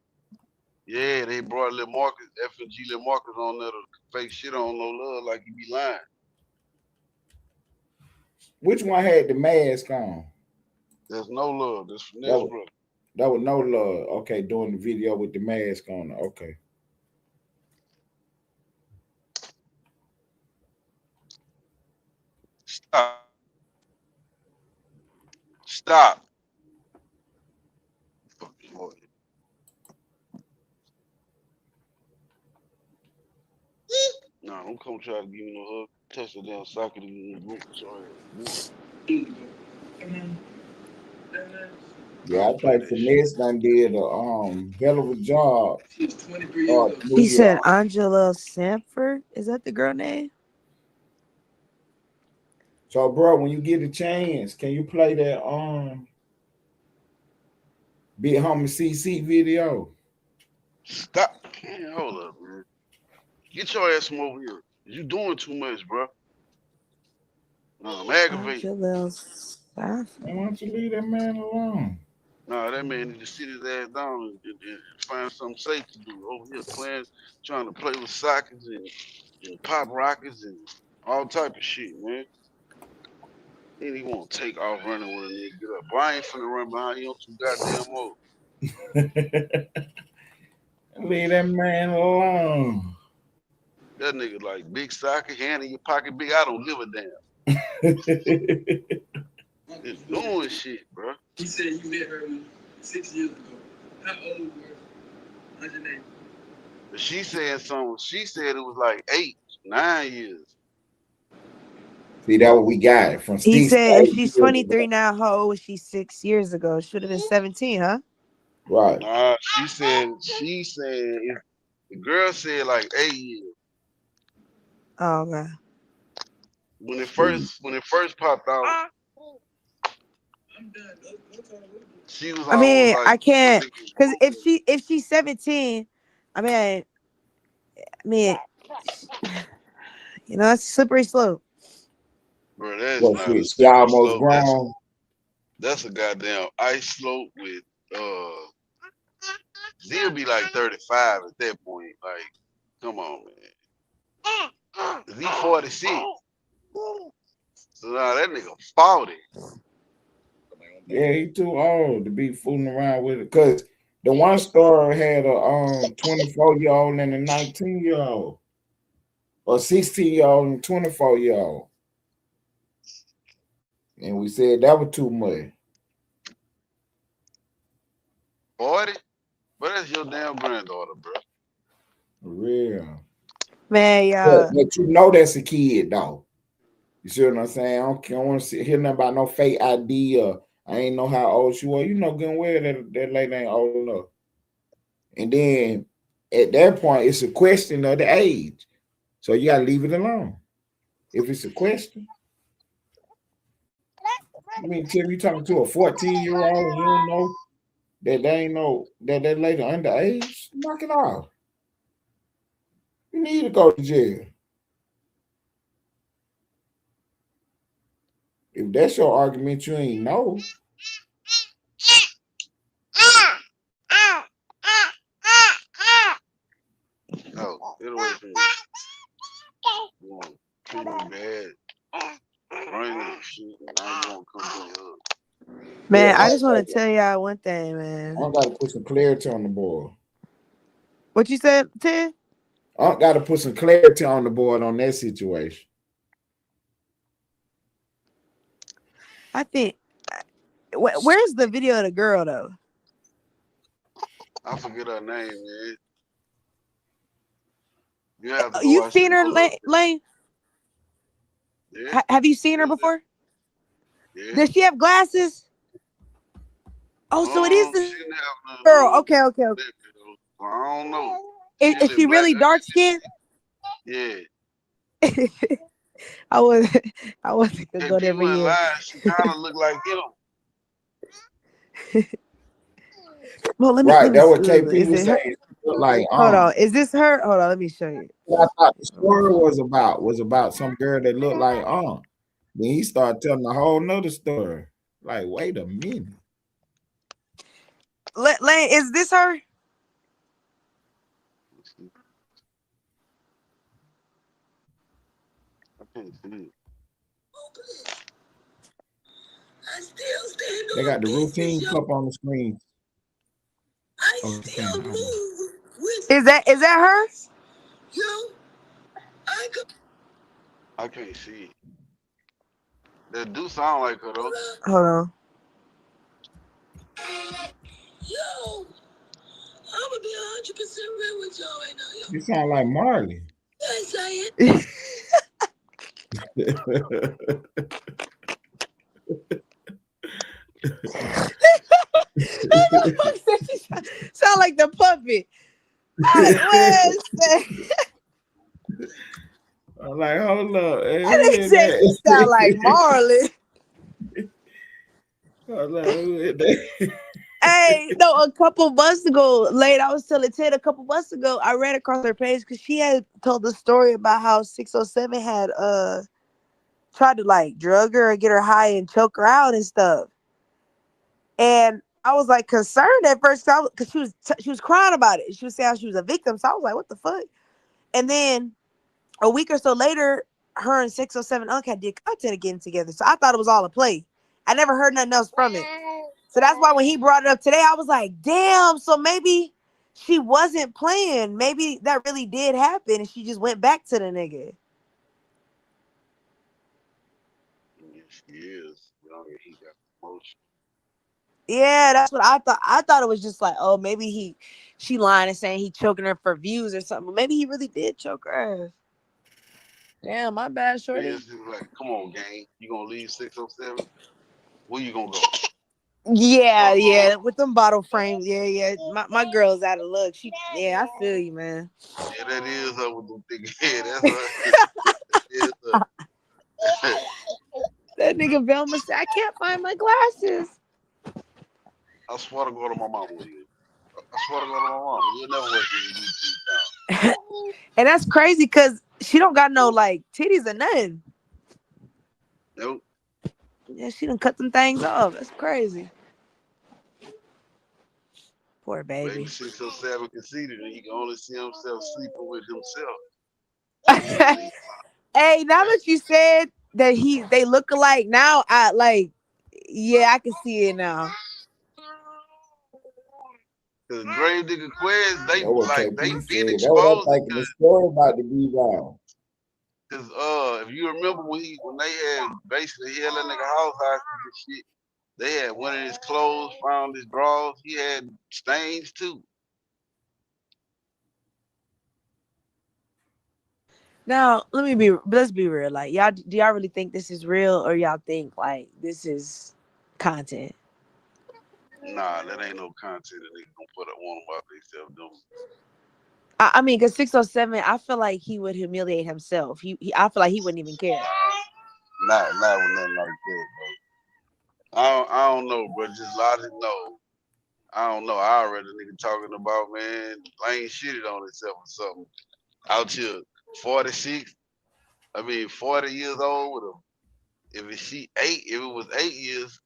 Yeah, they brought Lil Marcus, FNG Lil Marcus on there to fake shit on No Love like he be lying. Which one had the mask on? There's No Love. That's from That brother. That was No Love. Okay, doing the video with the mask on. Okay. Stop. Stop. No, don't come try to give me no hug. Touch the damn socket in the room. Sorry. Yeah, I think Finesse done did a hell of a job. He said Angela Sanford. Is that the girl name? So, bro, when you get a chance, can you play that Big Homie CC video? Stop. Man, hold up, man. Get your ass from over here. You doing too much, bro. I'm aggravated. Angela Why don't you leave that man alone? Nah, that man need to sit his ass down and find something safe to do. Over here playing, trying to play with sockets and pop rockets and all type of shit, man. Then he won't take off running when a nigga get up. Boy, I ain't finna run behind you on too goddamn old. Leave that man alone. That nigga like big socket, hand in your pocket big. I don't give a damn. It's doing shit, bro. He said you met her 6 years ago. How old were you? But she said something. She said it was like 8, 9 years. See, that what we got from Steve. He said if she's 23 now, how old was she 6 years ago? Should have been 17, huh? Right. Nah, she said the girl said like 8 years. Oh, okay. When it first popped out, she was. I mean, like, I can't, because if she's 17, I mean, you know, it's a slippery slope. Bro, that's Well, not a she almost slope. grown. That's a goddamn ice slope with She'll be like 35 at that point. Like, come on, man. He 46. So now that nigga 40. Yeah, he too old to be fooling around with it. Cause the one story had a 24-year-old and a 19-year-old, or 16-year-old and 24-year-old. And we said that was too much. 40? But that's your damn granddaughter, bro. For real. Man, yeah. But you know that's a kid, though. You see what I'm saying? I don't want to hear nothing about no fake ID or I ain't know how old she was. You know good and well that lady ain't old enough. And then at that point, it's a question of the age. So you gotta leave it alone. If it's a question. I mean, Tim, you talking to a 14-year-old and you don't know that they ain't know that lady underage? Knock it off. You need to go to jail. If that's your argument, you ain't know. No, get away from me. Treat me bad. shit, and I ain't gonna come to you. Man, Yeah, I just want to tell y'all one thing, I man. got to put some clarity on the board. What you said, Ted? I got to put some clarity on the board on that situation. I think. Where's the video of the girl though? I forget her name, man. You have to go You've watch seen it. her, Pull up. Lane? Yeah, Have you seen her before? yeah. Does she have glasses? Oh, so it is She the didn't have none girl. on Okay. that video. I don't know. Is in she black. really dark skinned? Yeah. I was gonna Hey, go there people every in year. line, she kind of look like him. Well, let me Right, that's what Ooh, KP is was it her? saying. Look like Hold on, is this her? Hold on, let me show you. what I thought the story was about some girl that looked like Then he started telling a whole nother story. Like, wait a minute. Lane, is this her? I can't see it. I still stand They on got the business, routine yo. cup on the screen. I Okay, still I know. move with Is that her? yo. I can't see it. That do sound like her though. Hold on. Yo, I'm gonna be 100% real with y'all right now, yo. You sound like Marley. Yes, I Sound like the puppet. I'm like, hold up. Hey, I who didn't is say she sound like Marley. Hold up, who is that? Hey, no, a couple months ago, late, I was telling Ted a couple months ago, I ran across her page because she had told the story about how 607 had tried to like drug her or get her high and choke her out and stuff. And I was like concerned at first because she was crying about it. She was saying she was a victim. So I was like, what the fuck? And then a week or so later, her and 607 Unc did content again together. So I thought it was all a play. I never heard nothing else from it. So that's why when he brought it up today, I was like, damn, so maybe she wasn't playing. Maybe that really did happen and she just went back to the nigga. Yeah, she is. You know, he got emotion. Yeah, that's what I thought. I thought it was just like, oh, maybe she lying and saying he choking her for views or something. But maybe he really did choke her ass. Damn, my bad, shorty. It's just like, come on, gang. You gonna leave 607? Where you gonna go? Yeah, with them bottle frames. Yeah. My girl's out of luck. I feel you, man. Yeah, that is her with the big head. That's her. That nigga Velma said, I can't find my glasses. I swear to God on my mama. I swear to God on my mama. You'll never work in YouTube. And that's crazy because she don't got no like titties or nothing. Nope. Yeah, she done cut them things off. That's crazy. Poor baby. Maybe 607 conceited and he can only see himself sleeping with himself. Hey, now that you said that they look alike, now I can see it now. Cause Grave Digger Quest, they been That's exposed. what I'm thinking. The story about to be wrong. Cause if you remember when they had basically held that nigga house hostage and shit, they had one of his clothes, found his drawers. He had stains too. Now, let's be real. Like, do y'all really think this is real or y'all think like this is content? Nah, that ain't no content that they gonna put up on about themselves doing. I mean, because 607, I feel like he would humiliate himself. I feel like he wouldn't even care. Not with nothing like that, bro. I don't know, bro. Just logic, no. I don't know. I already nigga talking about, man, Lane shitted on himself or something. Out here, 40 years old with a, if it was 8 years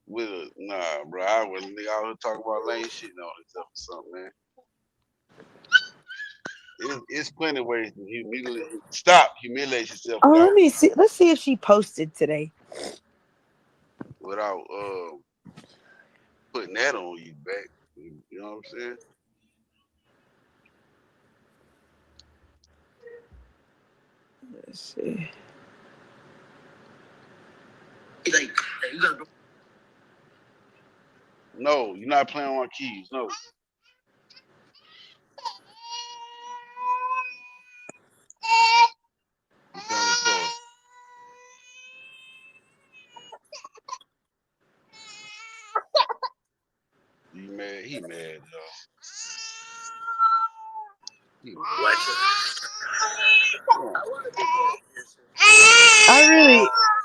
with a, nah, bro, I wouldn't nigga out here talking about Lane shitting on himself or something, man. It's plenty of ways to humiliate yourself. Oh, let me see. Let's see if she posted today. without putting that on you back. You know what I'm saying? Let's see. No, you're not playing on keys. No. You playing with toys. You mad? He mad, y'all. He mad.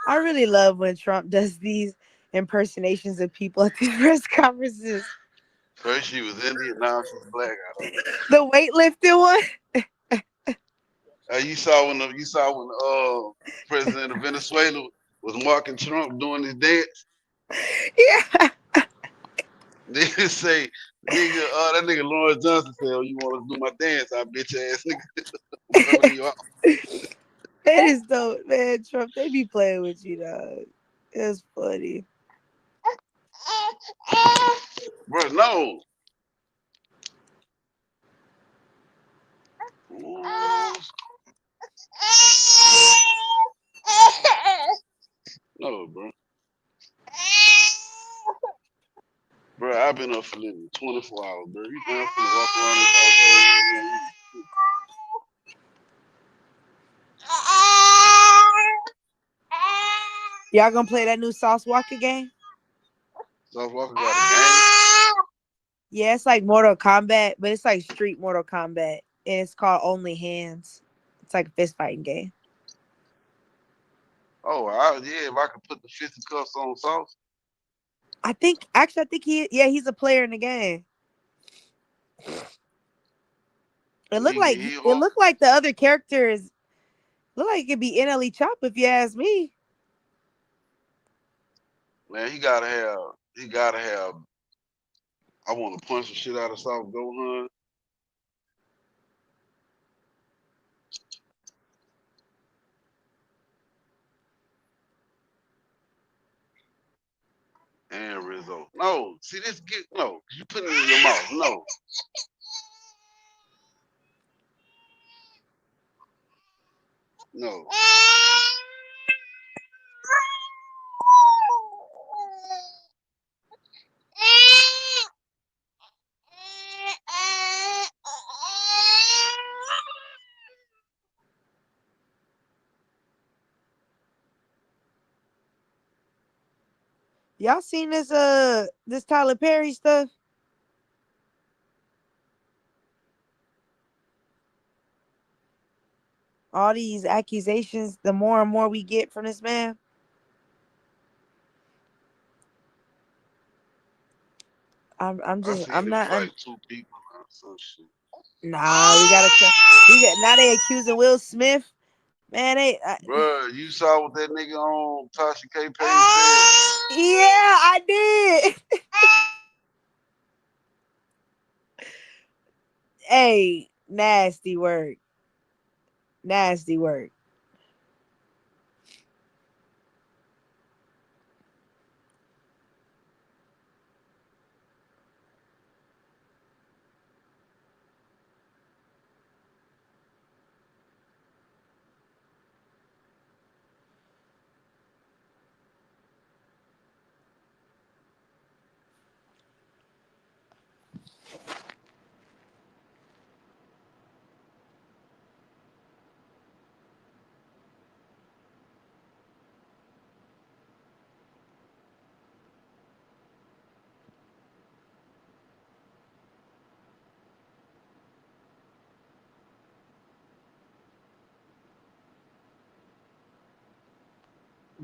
I really love when Trump does these impersonations of people at these press conferences. First she was Indian, now she's black. I don't know. The weightlifting one. You saw when President of Venezuela was marking Trump doing his dance. Yeah. They say, nigga, that nigga Lawrence Johnson said, "Oh, you want to do my dance? I bitch ass nigga." I'm coming to you out. That is dope, man. Trump, they be playing with you, dog. It's funny. Bro, no. No, bro. Bro, I've been up for living 24 hours, bro. You think I'm finna walk around this house Y'all gonna play that new Sauce Walker game? Sauce Walker got a game? Yeah, it's like Mortal Kombat, but it's like street Mortal Kombat. And it's called Only Hands. It's like a fist fighting game. Oh, yeah, if I could put the fisticuffs on Sauce. I think he's a player in the game. It looked like the other characters look like it could be NLE Chop if you ask me. Man, he gotta have I want to punch the shit out of Sauce Gohan. And Rizzo. No, see this you put it in your mouth. No. No. Y'all seen this Tyler Perry stuff? All these accusations, the more and more we get from this man. I'm not. Fight two people or some shit. Nah, now they accusing Will Smith. Man, Bro, you saw what that nigga on Tasha K. Page said? Yeah, I did. Hey, nasty work. Nasty work.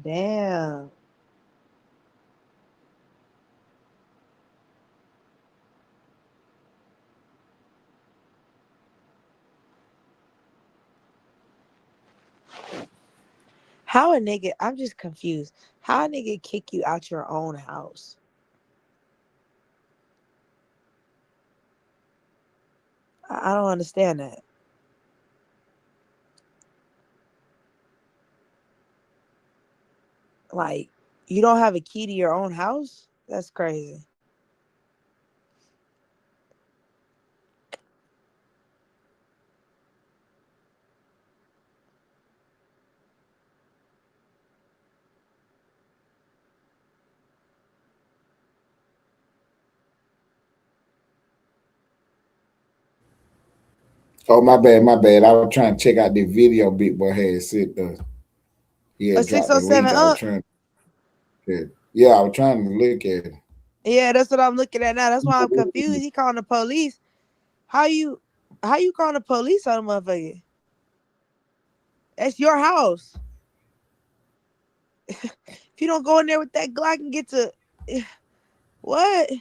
Damn. How a nigga, I'm just confused. How a nigga kick you out your own house? I don't understand that. Like, you don't have a key to your own house? That's crazy. Oh, my bad, my bad. I was trying to check out the video Big Boy had sent us. He A had dropped the 607 link. I was Unc? trying yeah, I was trying to look at it. Yeah, that's what I'm looking at now. That's why I'm confused. He calling the police. How you calling the police on a motherfucker? That's your house. If you don't go in there with that Glock and get to what?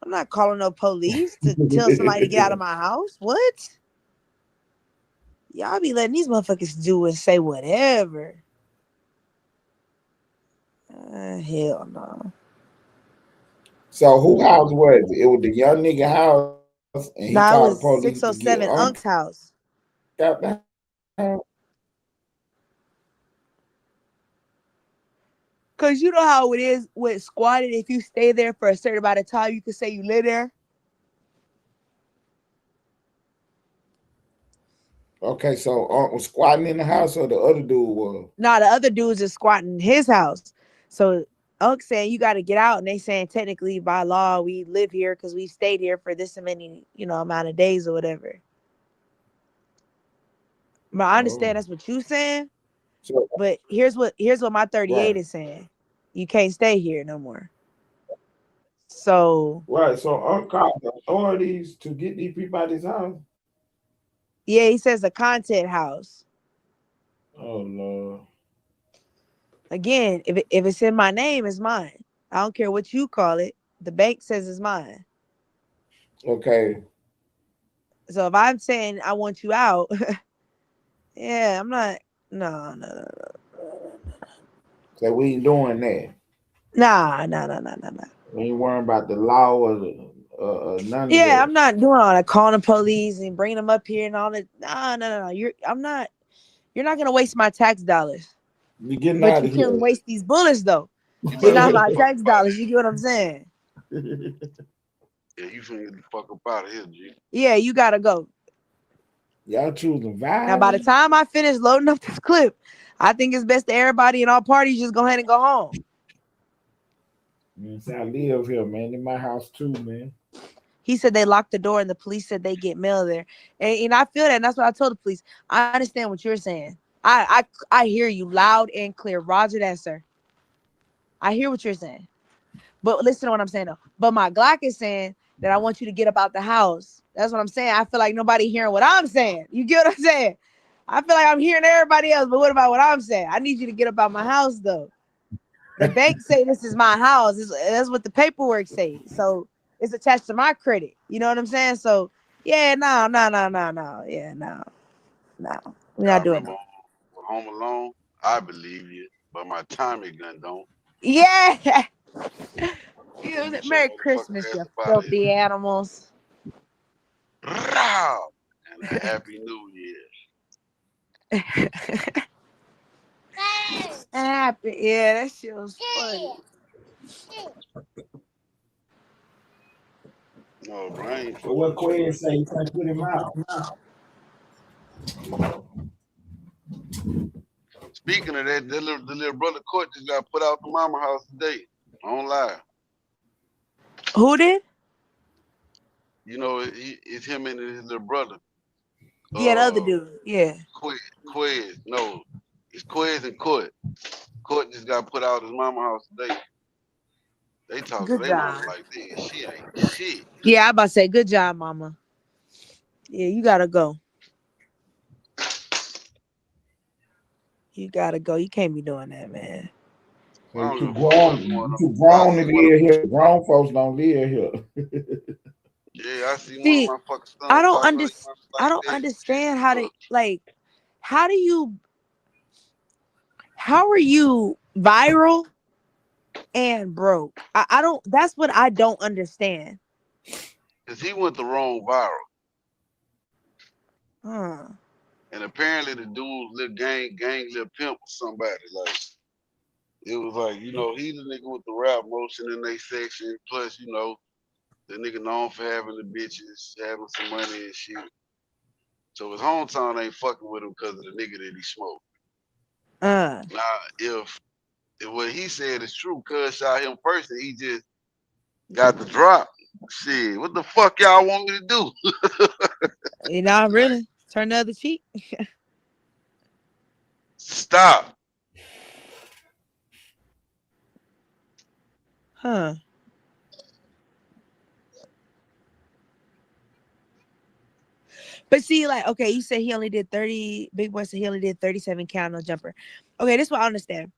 I'm not calling no police to tell somebody to get out of my house. What? Y'all be letting these motherfuckers do and say whatever. Hell no. So who house was it? It was the young nigga house, and he Nah, it called the was police to get 607 Unc's house. out the house. Cause you know how it is with squatting. If you stay there for a certain amount of time, you can say you live there. Okay, so Unc was squatting in the house, or the other dude was? Nah, the other dudes is squatting in his house. So Unc saying you got to get out, and they saying technically by law we live here because we stayed here for this many amount of days or whatever. But I understand that's what you saying. So, but here's what my 38 right. is saying. You can't stay here no more. So Right, so Unc called the authorities to get these people out of his house. yeah, he says a content house. Oh Lord. Again, if it's in my name, it's mine. I don't care what you call it. The bank says it's mine. Okay. So if I'm saying I want you out, yeah, I'm not. No. So we ain't doing that. Nah. We ain't worrying about the law or none of Yeah, that. I'm not doing all that. Calling the police and bringing them up here and all that. No. You're not gonna waste my tax dollars. You getting But out you of here. can waste these bullets though. You They're better not get my the fuck tax up out of dollars. You get what I'm saying? here. Yeah, you finna get the fuck up out of here, G. Yeah, you gotta go. Y'all choosing Now, by the violence? time I finish loading up this clip, I think it's best that everybody in all parties just go ahead and go home. Yes, I live here, man. In my house too, man. He said they locked the door and the police said they get mail there. And I feel that. And that's what I told the police. I understand what you're saying. I hear you loud and clear. Roger that, sir. I hear what you're saying. But listen to what I'm saying, though. But my Glock is saying that I want you to get up out the house. That's what I'm saying. I feel like nobody hearing what I'm saying. You get what I'm saying? I feel like I'm hearing everybody else. But what about what I'm saying? I need you to get up out my house, though. The bank say this is my house. That's what the paperwork say. So it's attached to my credit. You know what I'm saying? So yeah, no. Yeah, no. We're Y'all not doing remember that. Home Alone? I believe you, but my Tommy gun don't. Yeah. Get your Merry motherfucking Christmas, ass you up out of filthy animals. here. Row! And a happy new year. Happy. Yeah, that shit was funny. No, bro, I ain't So fucking what with you. Quinn say? You can't put him out. Speaking of that, the little brother Court just got put out the mama house today. I don't lie. Who did? You know, it's him and his little brother. Yeah, the other dude. Yeah. Quez. No, it's Quez and Court. Court just got put out his mama house today. They talk to Good their mama job. like that. She ain't shit. Yeah, I about to say good job, mama. Yeah, you gotta go. You gotta go. You can't be doing that, man. I don't give You a fuck what's going grown, on. you I grown to see one of live here. Grown folks don't live here. yeah, I see one of See, my fucking I sons don't talking to their understand. mama I like don't that. understand how are you viral and broke? I don't. That's what I don't understand. Cause he went the wrong viral. Huh. And apparently the dude's little gang little pimp or somebody. Like it was like, you know, he's the nigga with the rap motion in their section. Plus, you know, the nigga known for having the bitches, having some money and shit. So his hometown ain't fucking with him because of the nigga that he smoked. Now, if what he said is true, cuz shot him first and he just got the drop. Shit, what the fuck y'all want me to do? You know, really turn the other cheek. Stop. Huh. But see, like, okay, you said he only did 30. Big Boy said he only did 37 count no jumper. Okay, this is what I understand.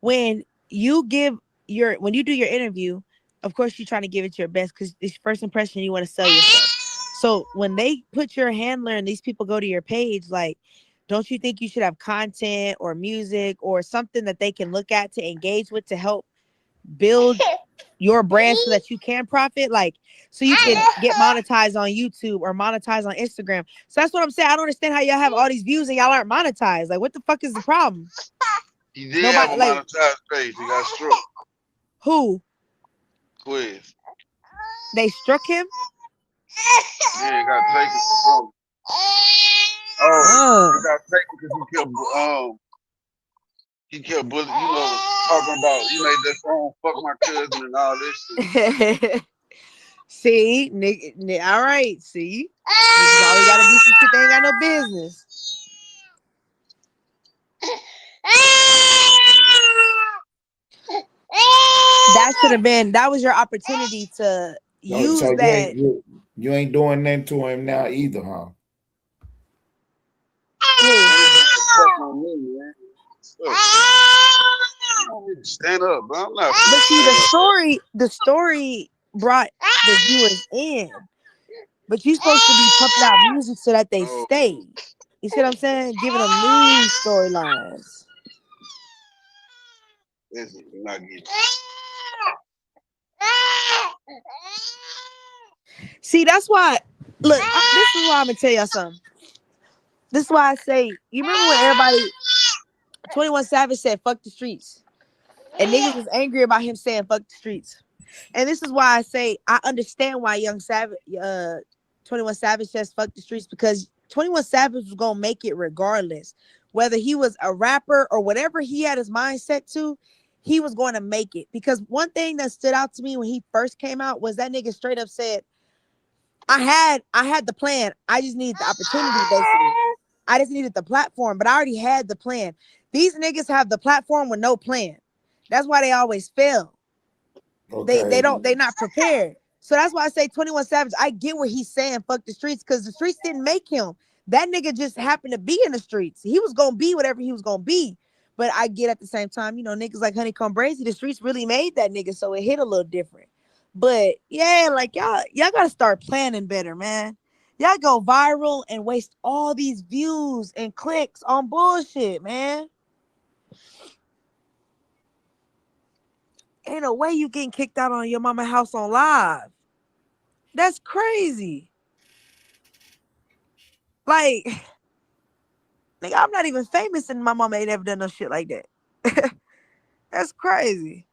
When you do your interview, of course you're trying to give it your best because this first impression you want to sell yourself. So when they put your handler and these people go to your page, like, don't you think you should have content or music or something that they can look at to engage with to help build your brand so that you can profit, like, so you can get monetized on YouTube or monetized on Instagram? So that's what I'm saying. I don't understand how y'all have all these views and y'all aren't monetized. Like, what the fuck is the problem? He did have a monetized page. He got struck. Who? Quiz. They struck him? Yeah, he got taken for something. Oh, he got taken because he kept bullying, you know, talking about, you made that song, fuck my cousin and all this shit. See, nigga, all right, see? Niggas always gotta do some shit they ain't got no business. That should have been, that was your opportunity to use so that. You ain't doing nothing to him now either, huh? Stand up, bro. I'm not. But see, the story brought the viewers in. But you're supposed to be pumping out music so that they stay. You see what I'm saying? Giving them new storylines. This is not good. See, that's why. Look, this is why I'm gonna tell y'all something. This is why I say, you remember when everybody 21 Savage said fuck the streets, and niggas was angry about him saying fuck the streets. And this is why I say I understand why Young Savage 21 Savage says fuck the streets, because 21 Savage was gonna make it regardless. Whether he was a rapper or whatever he had his mindset to, he was going to make it. Because one thing that stood out to me when he first came out was that nigga straight up said, I had the plan. I just needed the opportunity, basically. I just needed the platform, but I already had the plan. These niggas have the platform with no plan. That's why they always fail. Okay. They're not prepared. So that's why I say 21 Savage, I get what he's saying, fuck the streets, because the streets didn't make him. That nigga just happened to be in the streets. He was gonna be whatever he was gonna be. But I get at the same time, you know, niggas like Honeycomb Brazy, the streets really made that nigga, so it hit a little different. But yeah, like y'all gotta start planning better, man. Y'all go viral and waste all these views and clicks on bullshit, man. Ain't no way you getting kicked out on your mama house on live. That's crazy. Like, nigga, I'm not even famous and my mama ain't ever done no shit like that. That's crazy.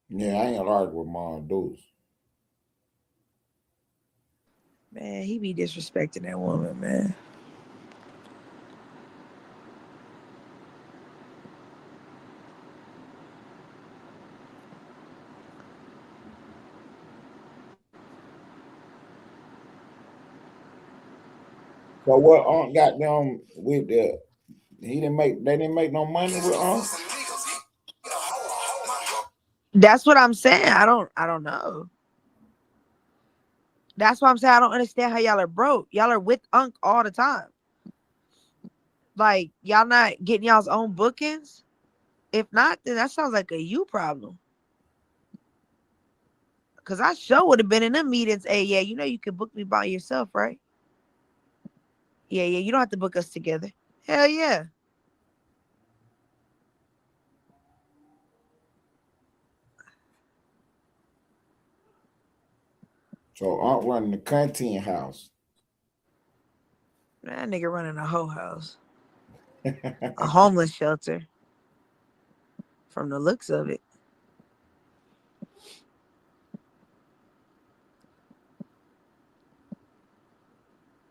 Yeah, I ain't gonna argue with Mom Deuce. Man, he be disrespecting that woman, man. So what Aunt got them with the they didn't make no money with Aunt? That's what I'm saying. I don't know. That's why I'm saying I don't understand how y'all are broke. Y'all are with Unc all the time. Like, y'all not getting y'all's own bookings? If not, then that sounds like a you problem. Cause I sure would have been in them meetings. Hey, yeah, you know you can book me by yourself, right? Yeah, you don't have to book us together. Hell yeah. So Aunt running the content house. That nigga running a whole house, a homeless shelter. From the looks of it.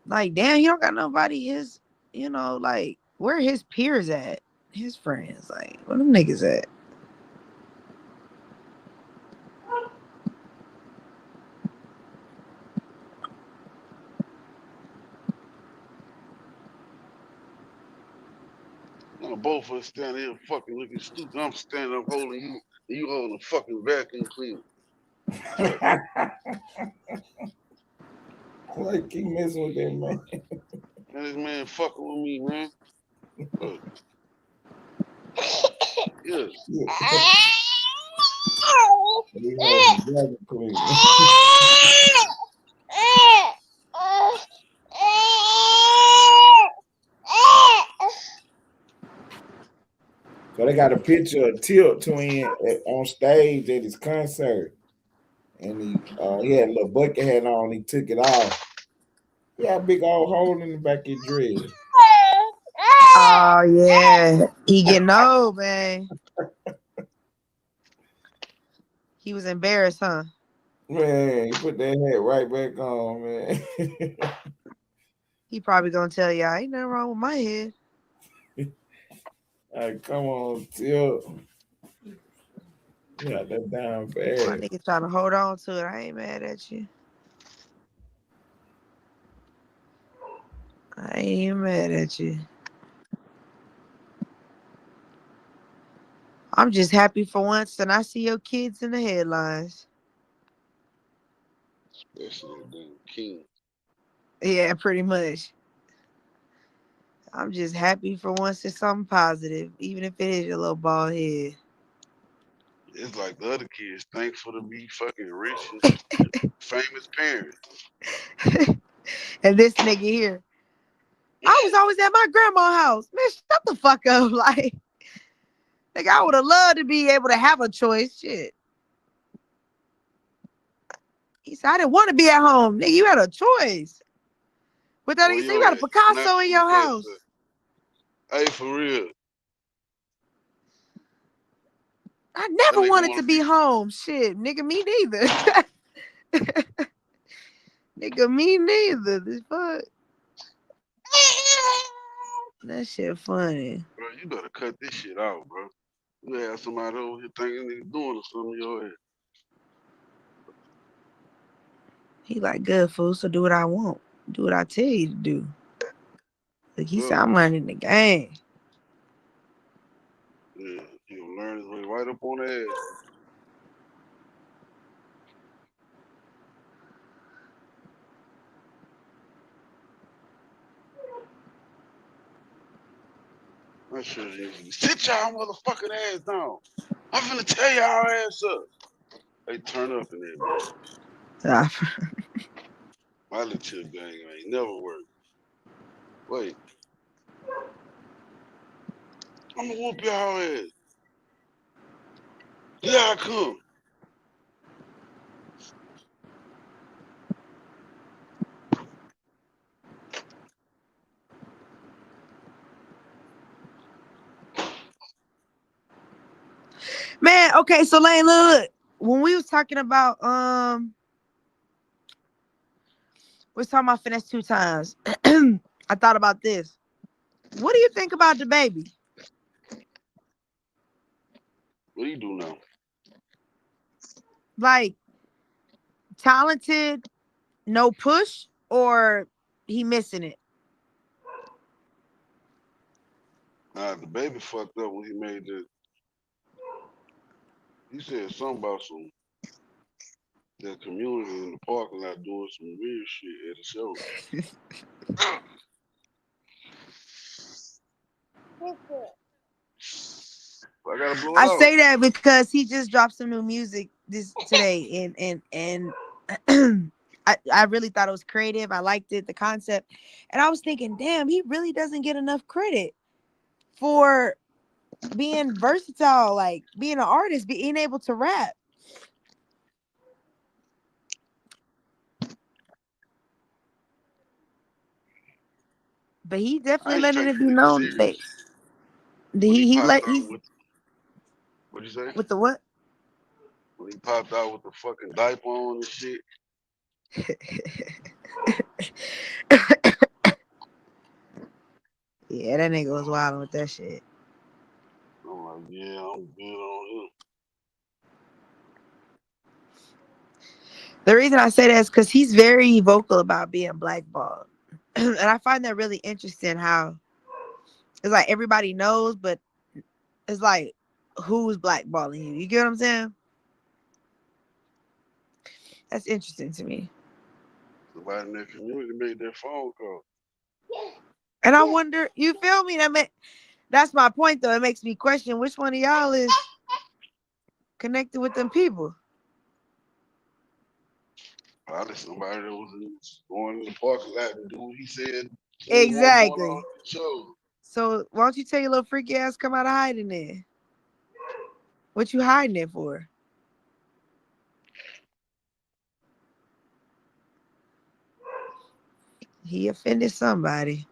Like, damn, he don't got nobody his, like, where his peers at? His friends. Like, where them niggas at? Now both of us standing here fucking looking stupid. I'm standing up holding you, and you holding a fucking vacuum cleaner. Like, keep messing with that man. And this man fucking with me, man. Look. Yes. So they got a picture of Tilt Twin on stage at his concert. And he had a little bucket hat on. He took it off. He had a big old hole in the back of his dress. Oh, yeah. He getting old, man. He was embarrassed, huh? Man, he put that hat right back on, man. He probably gonna tell y'all, ain't nothing wrong with my head. Like, come on, Tilt. Yeah, that damn bad. My nigga trying to hold on to it. I ain't mad at you. I ain't even mad at you. I'm just happy for once and I see your kids in the headlines. Especially the damn king. Yeah, pretty much. I'm just happy for once it's something positive, even if it is your little bald head. It's like the other kids thankful to be fucking rich and famous parents. And this nigga here, I was always at my grandma's house. Man, shut the fuck up. Like, nigga, I would have loved to be able to have a choice. Shit. He said, I didn't want to be at home. Nigga, you had a choice. But that nigga said, you got a Picasso in your house. Hey, for real. I never wanted to be home. Shit, nigga, me neither. Nigga, me neither. This fuck. That shit funny. Bro, you better cut this shit out, bro. You have somebody over here thinking nigga doing something in your head. He like, good fool, so do what I want. Do what I tell you to do. Like he said, I'm learning the game. Yeah, he'll learn his way right up on the head. I should have sit y'all motherfucking ass down. I'm finna tear y'all ass up. They turn up in there, bro. My little chip gang ain't never worked. Wait. I'm gonna whoop y'all ass. Here I come. Man, okay, so Lane, look, when we was talking about we was talking about finesse 2 times. I thought about this. What do you think about the baby? What do you do now? Like, talented, no push, or he missing it? Nah, the baby fucked up when he made the. He said something about the community in the parking lot doing some weird shit at a show. I say that because he just dropped some new music today, and I really thought it was creative. I liked it, the concept, and I was thinking, damn, he really doesn't get enough credit for being versatile, like being an artist, being able to rap. But he I definitely ain't letting taking it be nigga known serious. that When he he popped let out he's with, what'd you say? with the what? When he popped out with the fucking diaper on and shit. Yeah, that nigga was wild with that shit. I'm like, yeah, I'm good on him. The reason I say that is because he's very vocal about being blackballed. And I find that really interesting how it's like everybody knows, but it's like who's blackballing you? You get what I'm saying? That's interesting to me. Somebody in that community made that phone call. And I wonder, you feel me? That's my point though. It makes me question which one of y'all is connected with them people. Probably somebody that was going in the parking lot and do what he said. Exactly. Show. So why don't you tell your little freaky ass come out of hiding there? What you hiding it for? He offended somebody.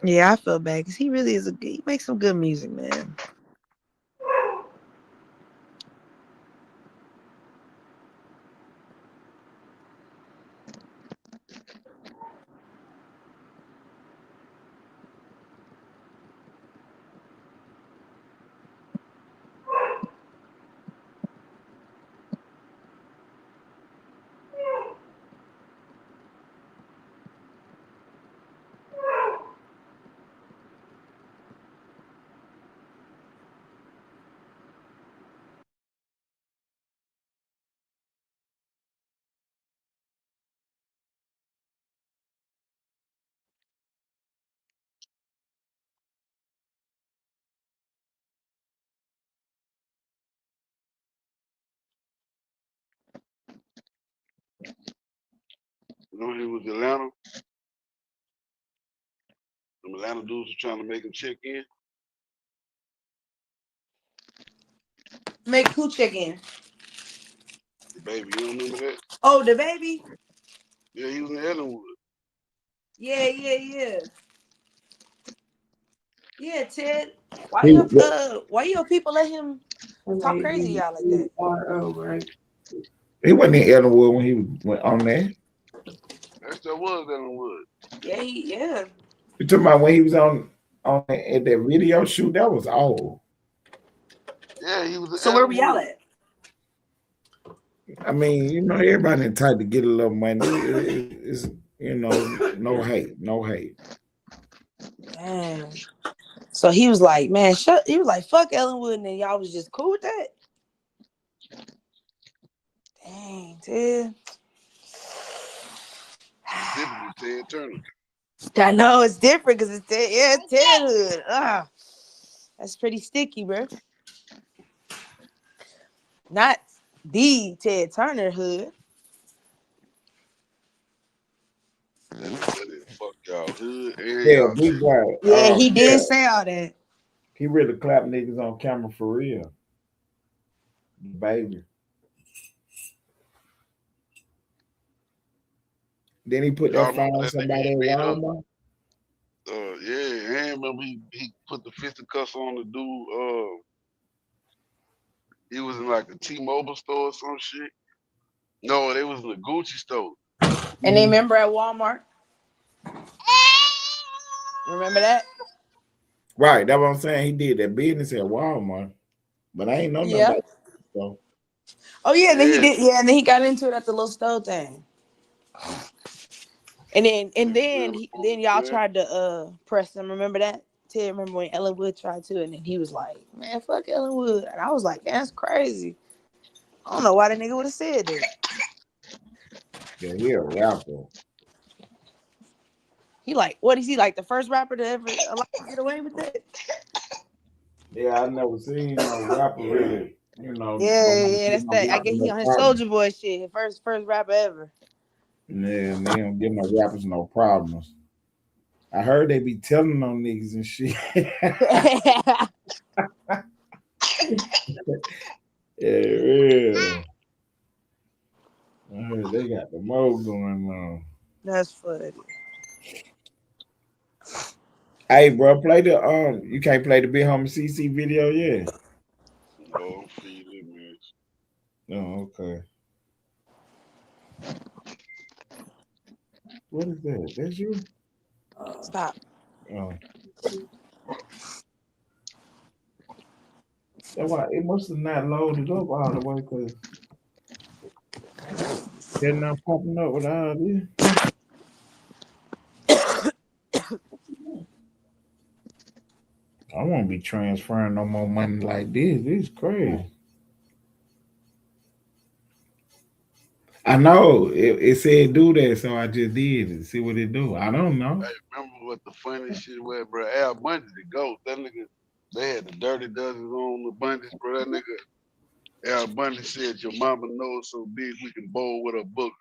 Yeah, I feel bad because he really is he makes some good music, man. You know he was Atlanta. Them Atlanta dudes were trying to make him check in. Make who check in? The baby, you don't remember that? Oh, the baby? Yeah, he was in Ellenwood. Yeah. Yeah, Ted. Why He, your people let him talk crazy to y'all like that? right? He wasn't in Ellenwood when he went on there. That was Ellenwood. Yeah. You talking about when he was on at that video shoot? That was old. Yeah, he was in So where we y'all Ellenwood. at? I mean, you know, everybody entitled to get a little money. It's you know, no hate. Man. So he was like, man, he was like, fuck Ellenwood, and then y'all was just cool with that? Dang, dude. Specifically Ted Turner. I know it's different because it's Ted Hood. That's pretty sticky, bro. Not the Ted Turner Hood. Fuck y'all hood and Yeah, y'all big guy. Yeah, he did say all that. He really clapped niggas on camera for real. Baby. Then he put Y'all that phone on remember that nigga somebody he at beat up? Walmart. Yeah, and remember he put the fisticuffs on the dude. He was in like a T-Mobile store or some shit. No, they was in the Gucci store. And they remember at Walmart? Remember that? Right, that's what I'm saying. He did that business at Walmart. But I ain't know nothing about it. So. Oh yeah, then he did. Yeah, and then he got into it at the little stove thing. And then y'all tried to press him. Remember that? Ted, remember when Ellenwood tried to, and then he was like, "Man, fuck Ellenwood," and I was like, "That's crazy." I don't know why the nigga would have said that. Yeah, he a rapper. He like, what is he like? The first rapper to ever get away with it? Yeah, I never seen no rapper really. You know. Yeah, that's that. I guess he on his Soulja Boy shit. First rapper ever. Yeah, they don't give no rappers no problems. I heard they be telling on niggas and shit. Yeah. I heard they got the mo going on. That's funny. Hey, bro, play the you can't play the Big Homie CC video yet. Oh, feed it, man. Oh, okay. What is that? That's you? Stop. Oh. That's why it must have not loaded up all the way because they're not popping up with all this. I won't be transferring no more money like this. This is crazy. I know it said do that, so I just did it. See what it do. I don't know. Hey, remember what the funny shit was, bro? Al Bundy, the GOAT, that nigga, they had the Dirty Dozens on the Bundys, bro. That nigga, Al Bundy said, your mama knows so big we can bowl with a book.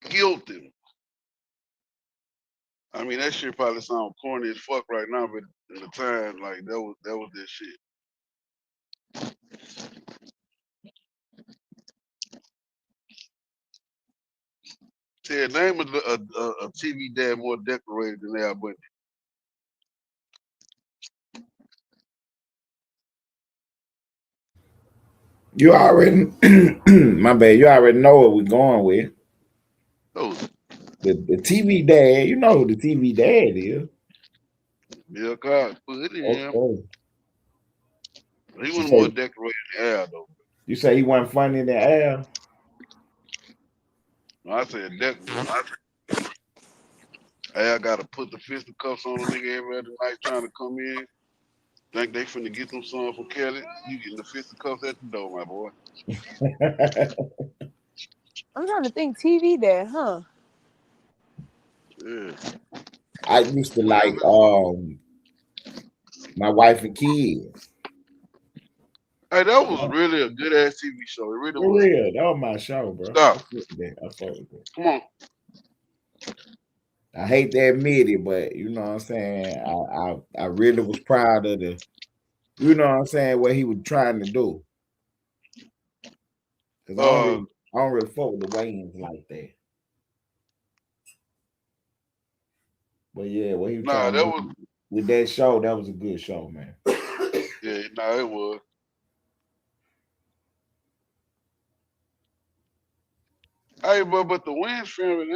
Guilty. I mean, that shit probably sound corny as fuck right now, but in the time, like, that was that shit. Said, name of a TV dad more decorated than Al Bundy. You already, my bad. You already know what we're going with. Oh, The TV dad. You know who the TV dad is. Bill Cosby. Put it in him. Okay. He was more decorated than Al, though. You say he wasn't funny than Al? No, I said decorated. Al got to put the fisticuffs on a nigga every other night trying to come in. Think they finna get them son from Kelly? You getting the fisticuffs at the door, my boy. I'm trying to think TV there, huh? Yeah. I used to like My Wife and Kids. Hey, that was really a good ass TV show. It really For was. real, that was my show, bro. Stop. I fuck with that. Come on. I hate to admit it, but you know what I'm saying. I really was proud of the, you know what I'm saying, what he was trying to do. Cause I don't really fuck with the Wayans like that. But yeah, what he was trying to do with that show, that was a good show, man. Yeah, no, it was. Hey, but the Wayans family,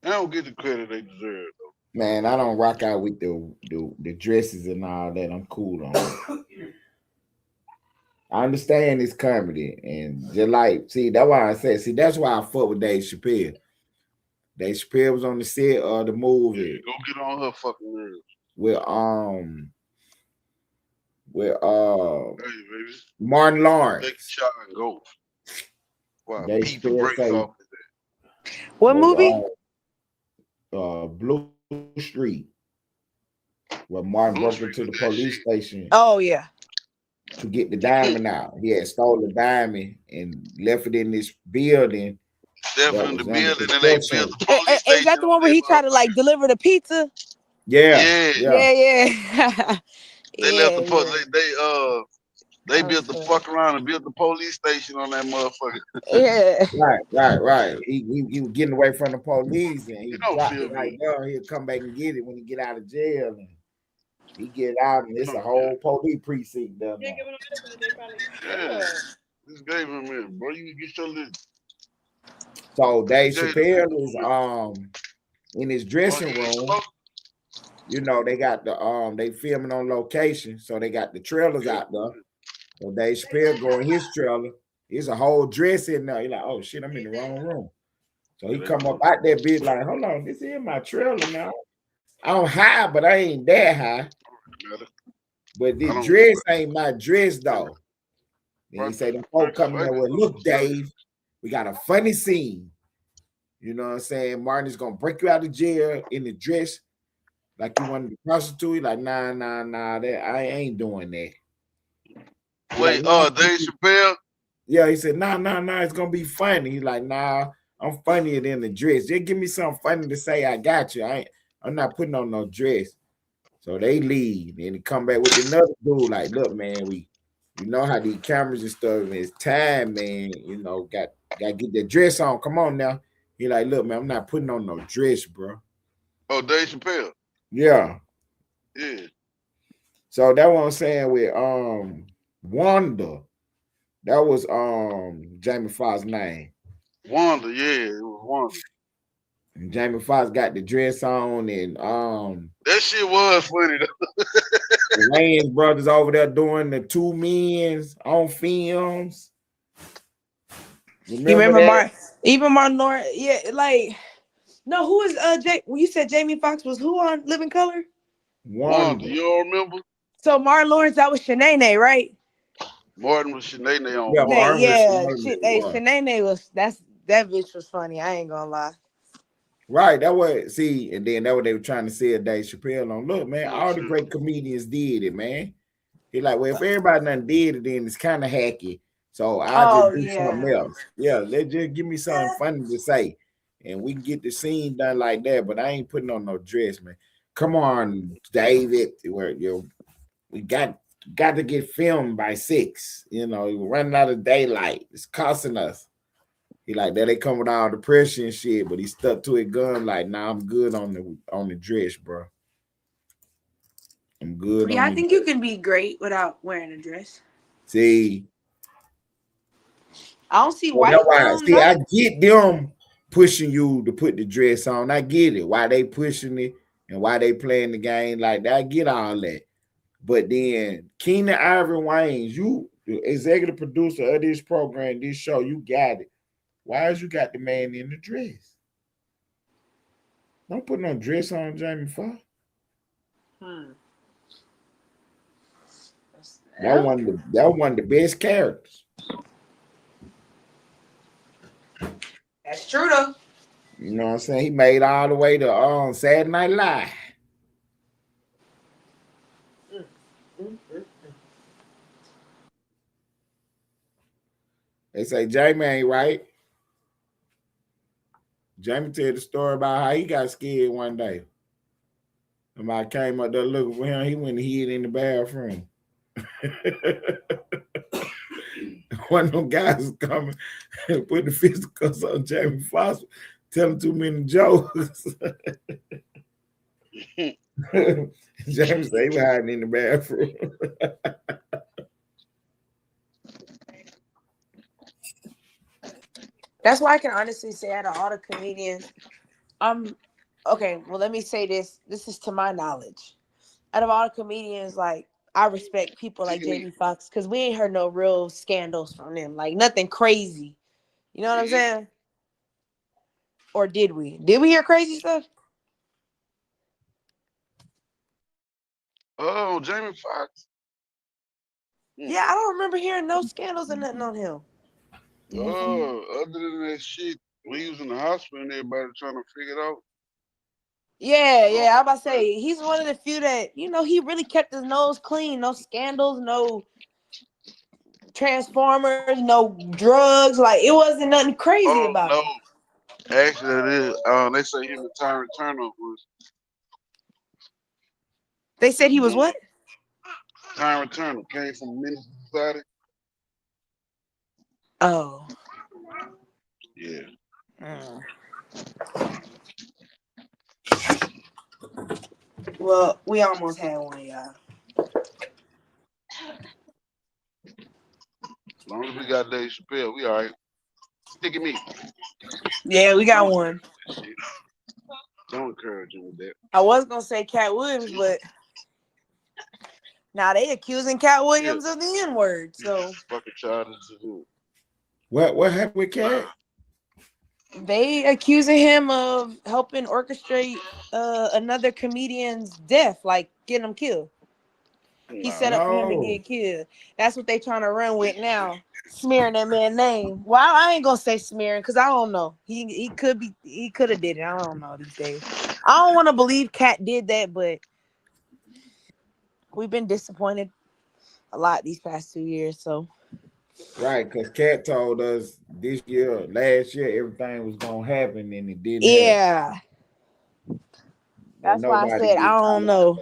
they don't get the credit they deserve, though. Man, I don't rock out with the dresses and all that. I'm cool on it. I understand it's comedy, and just like, see, that's why I said, that's why I fuck with Dave Chappelle. Dave Chappelle was on the set of the movie. Yeah, go get on her fucking nerves. With hey, baby. Martin Lawrence. Take a shot and go. Wow, Dave beat the Chappelle brakes say, off. What movie? Blue Street, where Martin broke into the police station. Oh yeah. To get the diamond out. He had stolen the diamond and left it in this building. Left in the building and they built the police station. Is that the one where he tried to like deliver the pizza? Yeah. Yeah. They left the they built the fuck around and built the police station on that motherfucker. Yeah. Right. He was getting away from the police and he dropped it right there. He'll come back and get it when he get out of jail. And he get out and it's a whole police precinct down there. Yeah. Just gave him in, bro. You get your list. So Dave Chappelle is in his dressing room. You know, they got the they filming on location, so they got the trailers out there. So Dave Chappelle go in his trailer. There's a whole dress in there. He's like, oh shit, I'm in the wrong room. So he come up out that bitch like, hold on, this is my trailer now. I'm high, but I ain't that high. But this dress ain't my dress though. And he say, them folk coming there with, look, Dave, we got a funny scene. You know what I'm saying? Martin is gonna break you out of jail in the dress like you wanted to prostitute. Like, nah, that I ain't doing that. Wait, Dave Chappelle? Yeah, he said, nah, it's gonna be funny. He's like, nah, I'm funnier than the dress. Just give me something funny to say. I got you. I'm not putting on no dress. So they leave and he come back with another dude. Like, look, man, You know how these cameras and stuff, and it's time, man. You know, got to get that dress on. Come on now. He like, look, man, I'm not putting on no dress, bro. Oh, Dave Chappelle. Yeah. Yeah. So that what I'm saying with Wanda. That was Jamie Foxx's name. Wanda, yeah, it was Wanda. And Jamie Foxx got the dress on, and that shit was funny though. the Wayans brothers over there doing the two men's on films. You remember that? even Martin Lawrence? Yeah, like no, who is you said Jamie Foxx was who on Living Color? Wanda, you all remember? So Martin Lawrence, that was Shanae, right? Martin was Shanae on yeah, Wanda. Yeah, Shanae was that bitch was funny. I ain't gonna lie. Right, that was and then that what they were trying to say Dave Chappelle on. Look, man, all the great comedians did it, man. He like, well, if everybody done did it, then it's kind of hacky. So I'll just do something else. Yeah, let's just give me something funny to say, and we can get the scene done like that. But I ain't putting on no dress, man. Come on, David. We got to get filmed by 6. You know, we're running out of daylight. It's costing us. He like that. They come with all the pressure and shit, but he stuck to his gun. Like, nah, I'm good on the dress, bro. I'm good. Yeah, I think you can be great without wearing a dress. See, I don't see white. See, I get them pushing you to put the dress on. I get it. Why they pushing it and why they playing the game like that. I get all that. But then Keenan Ivory Wayans, you the executive producer of this program, this show, you got it. Why is you got the man in the dress? Don't put no dress on Jamie Foxx. That one of the best characters. That's true though. You know what I'm saying? He made all the way to Saturday Night Live. They say Jamie ain't right. Jamie tell the story about how he got scared one day. Somebody came up there looking for him. He went and hid in the bathroom. One of them guys coming and put the fisticles on Jamie Foxx, telling too many jokes. Jamie said he was hiding in the bathroom. That's why I can honestly say out of all the comedians, okay, well, let me say this. This is to my knowledge. Out of all the comedians, like, I respect people like Jamie Foxx because we ain't heard no real scandals from them. Like, nothing crazy. You know what I'm saying? Or did we? Did we hear crazy stuff? Oh, Jamie Foxx. Yeah, I don't remember hearing no scandals or nothing on him. Oh, other than that shit, when he was in the hospital and everybody trying to figure it out. Yeah, I'm about to say he's one of the few that, you know, he really kept his nose clean. No scandals, no Transformers, no drugs. Like, it wasn't nothing crazy about him. Actually, it is. They say him and Tyron Turner was. They said he was what? Tyron Turner came from Menace Society. Oh. Yeah. Well, we almost had one, y'all. As long as we got Dave Chappelle, we all right. Stick at me. Yeah, we got one. Don't encourage him with that. I was gonna say Cat Williams, but now they accusing Cat Williams of the N-word. So fucking childish to do. What happened with Cat? They accusing him of helping orchestrate another comedian's death, like getting him killed. He set up for him to get killed. That's what they trying to run with now, smearing that man's name. Well, I ain't gonna say smearing because I don't know. He could have did it. I don't know these days. I don't want to believe Cat did that, but we've been disappointed a lot these past 2 years. So right, because Cat told us last year, everything was gonna happen and it didn't. Yeah, that's why I said I don't know.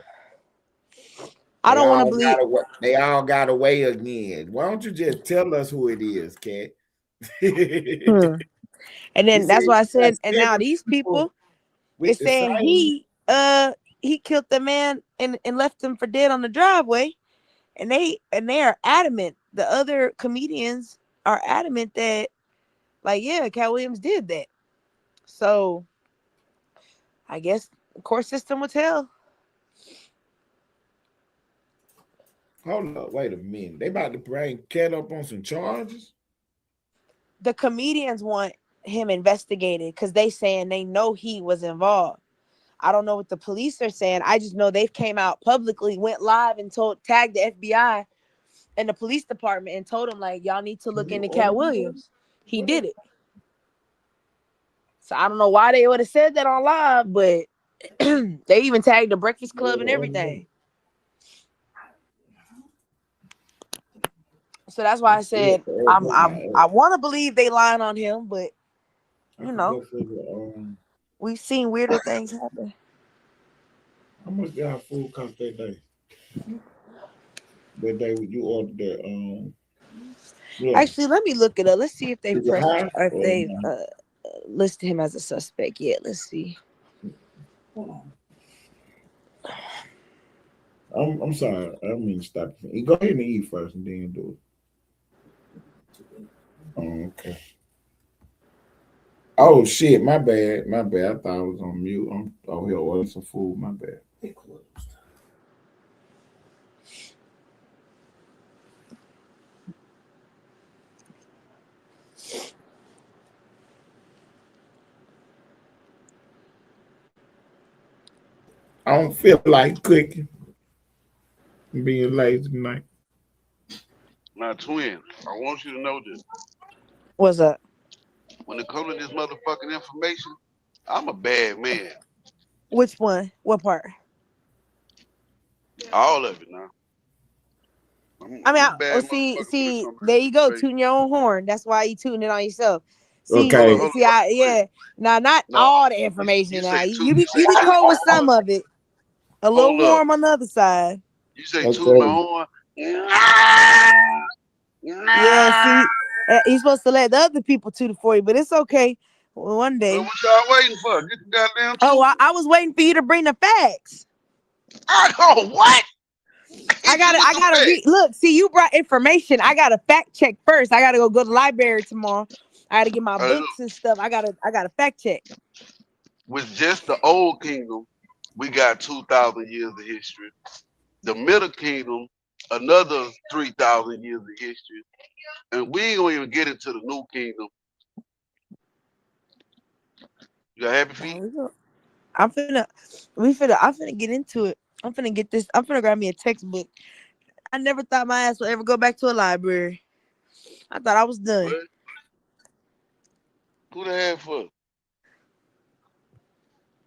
I don't want to believe. They all got away again. Why don't you just tell us who it is, Kat? And then that's why I said, and now these people with is saying he killed the man and left him for dead on the driveway, and they are adamant. The other comedians are adamant that, like, yeah, Cat Williams did that. So I guess the court system will tell. Hold up, wait a minute. They about to bring Cat up on some charges? The comedians want him investigated because they saying they know he was involved. I don't know what the police are saying. I just know they've came out publicly, went live and tagged the FBI and the police department and told them, like, y'all need to look into Cat Williams. He did it. So I don't know why they would have said that on live, but they even tagged the Breakfast Club and everything. So that's why I said I want to believe they lying on him, but you know, we've seen weirder things happen. How much y'all food cost that day? That day when you ordered that yeah. Actually, let me look it up. Let's see if they pressed or if they listed him as a suspect. Yeah, let's see. I'm sorry. I don't mean to stop you. Go ahead and eat first and then do it. Oh, okay. Oh shit, my bad. My bad. I thought I was on mute. I'm out here ordering some food. My bad. It closed. I don't feel like cooking. I'm being lazy tonight. Now, twin, I want you to know this. What's up? When it comes to this motherfucking information, I'm a bad man. Which one? What part? All of it now. See, there you go, tooting your own horn. That's why you tooting it on yourself. See, okay. not all the information. Now you be cold with some of it, a little warm on the other side. You say tooting my horn. Yeah, see, he's supposed to let the other people toot it for you, but it's okay. One day. What y'all waiting for? Get the goddamn. I was waiting for you to bring the facts. Oh, what? I gotta look. See, you brought information. I gotta fact check first. I gotta go to the library tomorrow. I gotta get my books and stuff. I gotta fact check. With just the old kingdom, we got 2,000 years of history. The Middle Kingdom, another 3,000 years of history, and we ain't gonna even get into the New Kingdom. You got happy feet? I'm finna get into it. I'm finna grab me a textbook. I never thought my ass would ever go back to a library. I thought I was done. What? Who the hell for?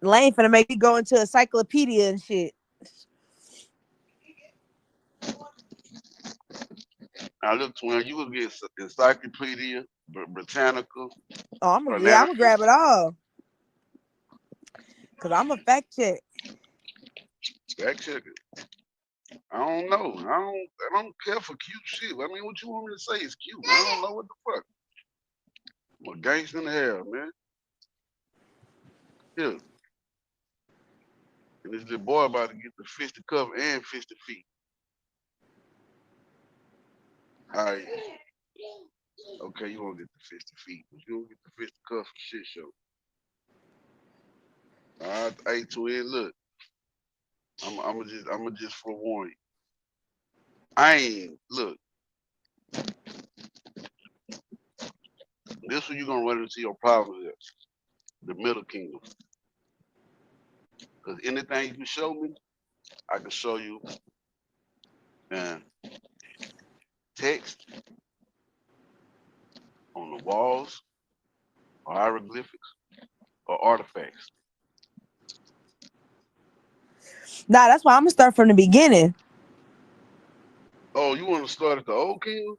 Lane finna make me go into encyclopedia and shit. Now look, twin, you will get Encyclopedia Britannica. Oh, I'm gonna grab it all. Cause I'm a fact check. Fact check it. I don't know. I don't care for cute shit. I mean, what you want me to say is cute. I don't know what the fuck. I'm a gangster in the hell, man. Yeah. And this little boy about to get the fisticuff and fisty feet. All right. Okay, you won't get the fisty feet, but you won't get the fisticuff shit show. All right, hey, twin, look. I'ma just forewarn you. I ain't look. This one you gonna run into your problem with the Middle Kingdom. Cause anything you can show me, I can show you. And text on the walls, or hieroglyphics, or artifacts. Nah, that's why I'm gonna start from the beginning. Oh, you want to start at the old king?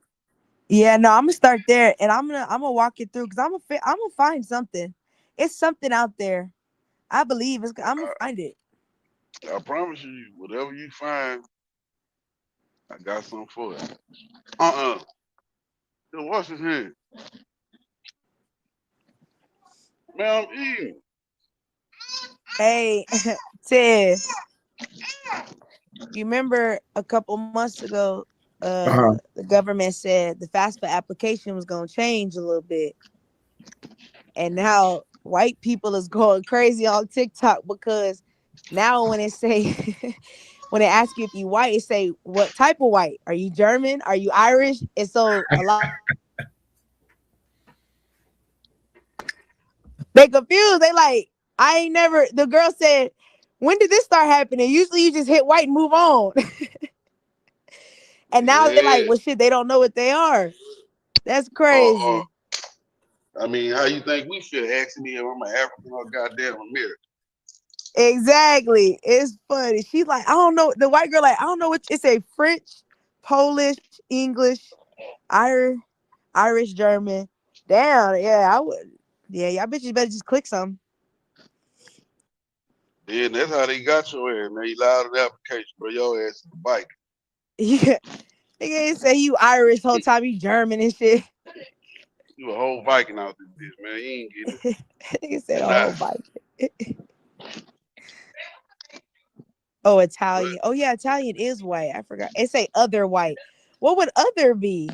Yeah, no, I'm gonna start there, and I'm gonna walk it through because I'm gonna find something. It's something out there. I believe I'm gonna find it. I promise you, whatever you find, I got something for it. Just wash his hand. Man, I'm eating. Hey, Ted, you remember a couple months ago, the government said the FAFSA application was going to change a little bit. And now white people is going crazy on TikTok because now when it say, when they ask you if you white, it say, what type of white? Are you German? Are you Irish? And so a lot, they confused. They like, I ain't never, the girl said, when did this start happening? Usually you just hit white and move on. And now they're like, Yeah. well, shit, they don't know what they are. That's crazy. I mean, how you think we feel asking me if I'm an African or goddamn American? Exactly. It's funny. She's like, I don't know. The white girl, like, I don't know what it say. French, Polish, English, Irish, German. Damn. Yeah, I would. Yeah, y'all bitches better just click some. Yeah, that's how they got your ass, man. You lied on the application, bro. Your ass is a bike. Yeah. They ain't say you Irish whole time, you German and shit. You a whole Viking out this bitch, man. You ain't getting it. They said a whole Viking. Oh, Italian. Oh yeah, Italian is white. I forgot. It say other white. What would other be?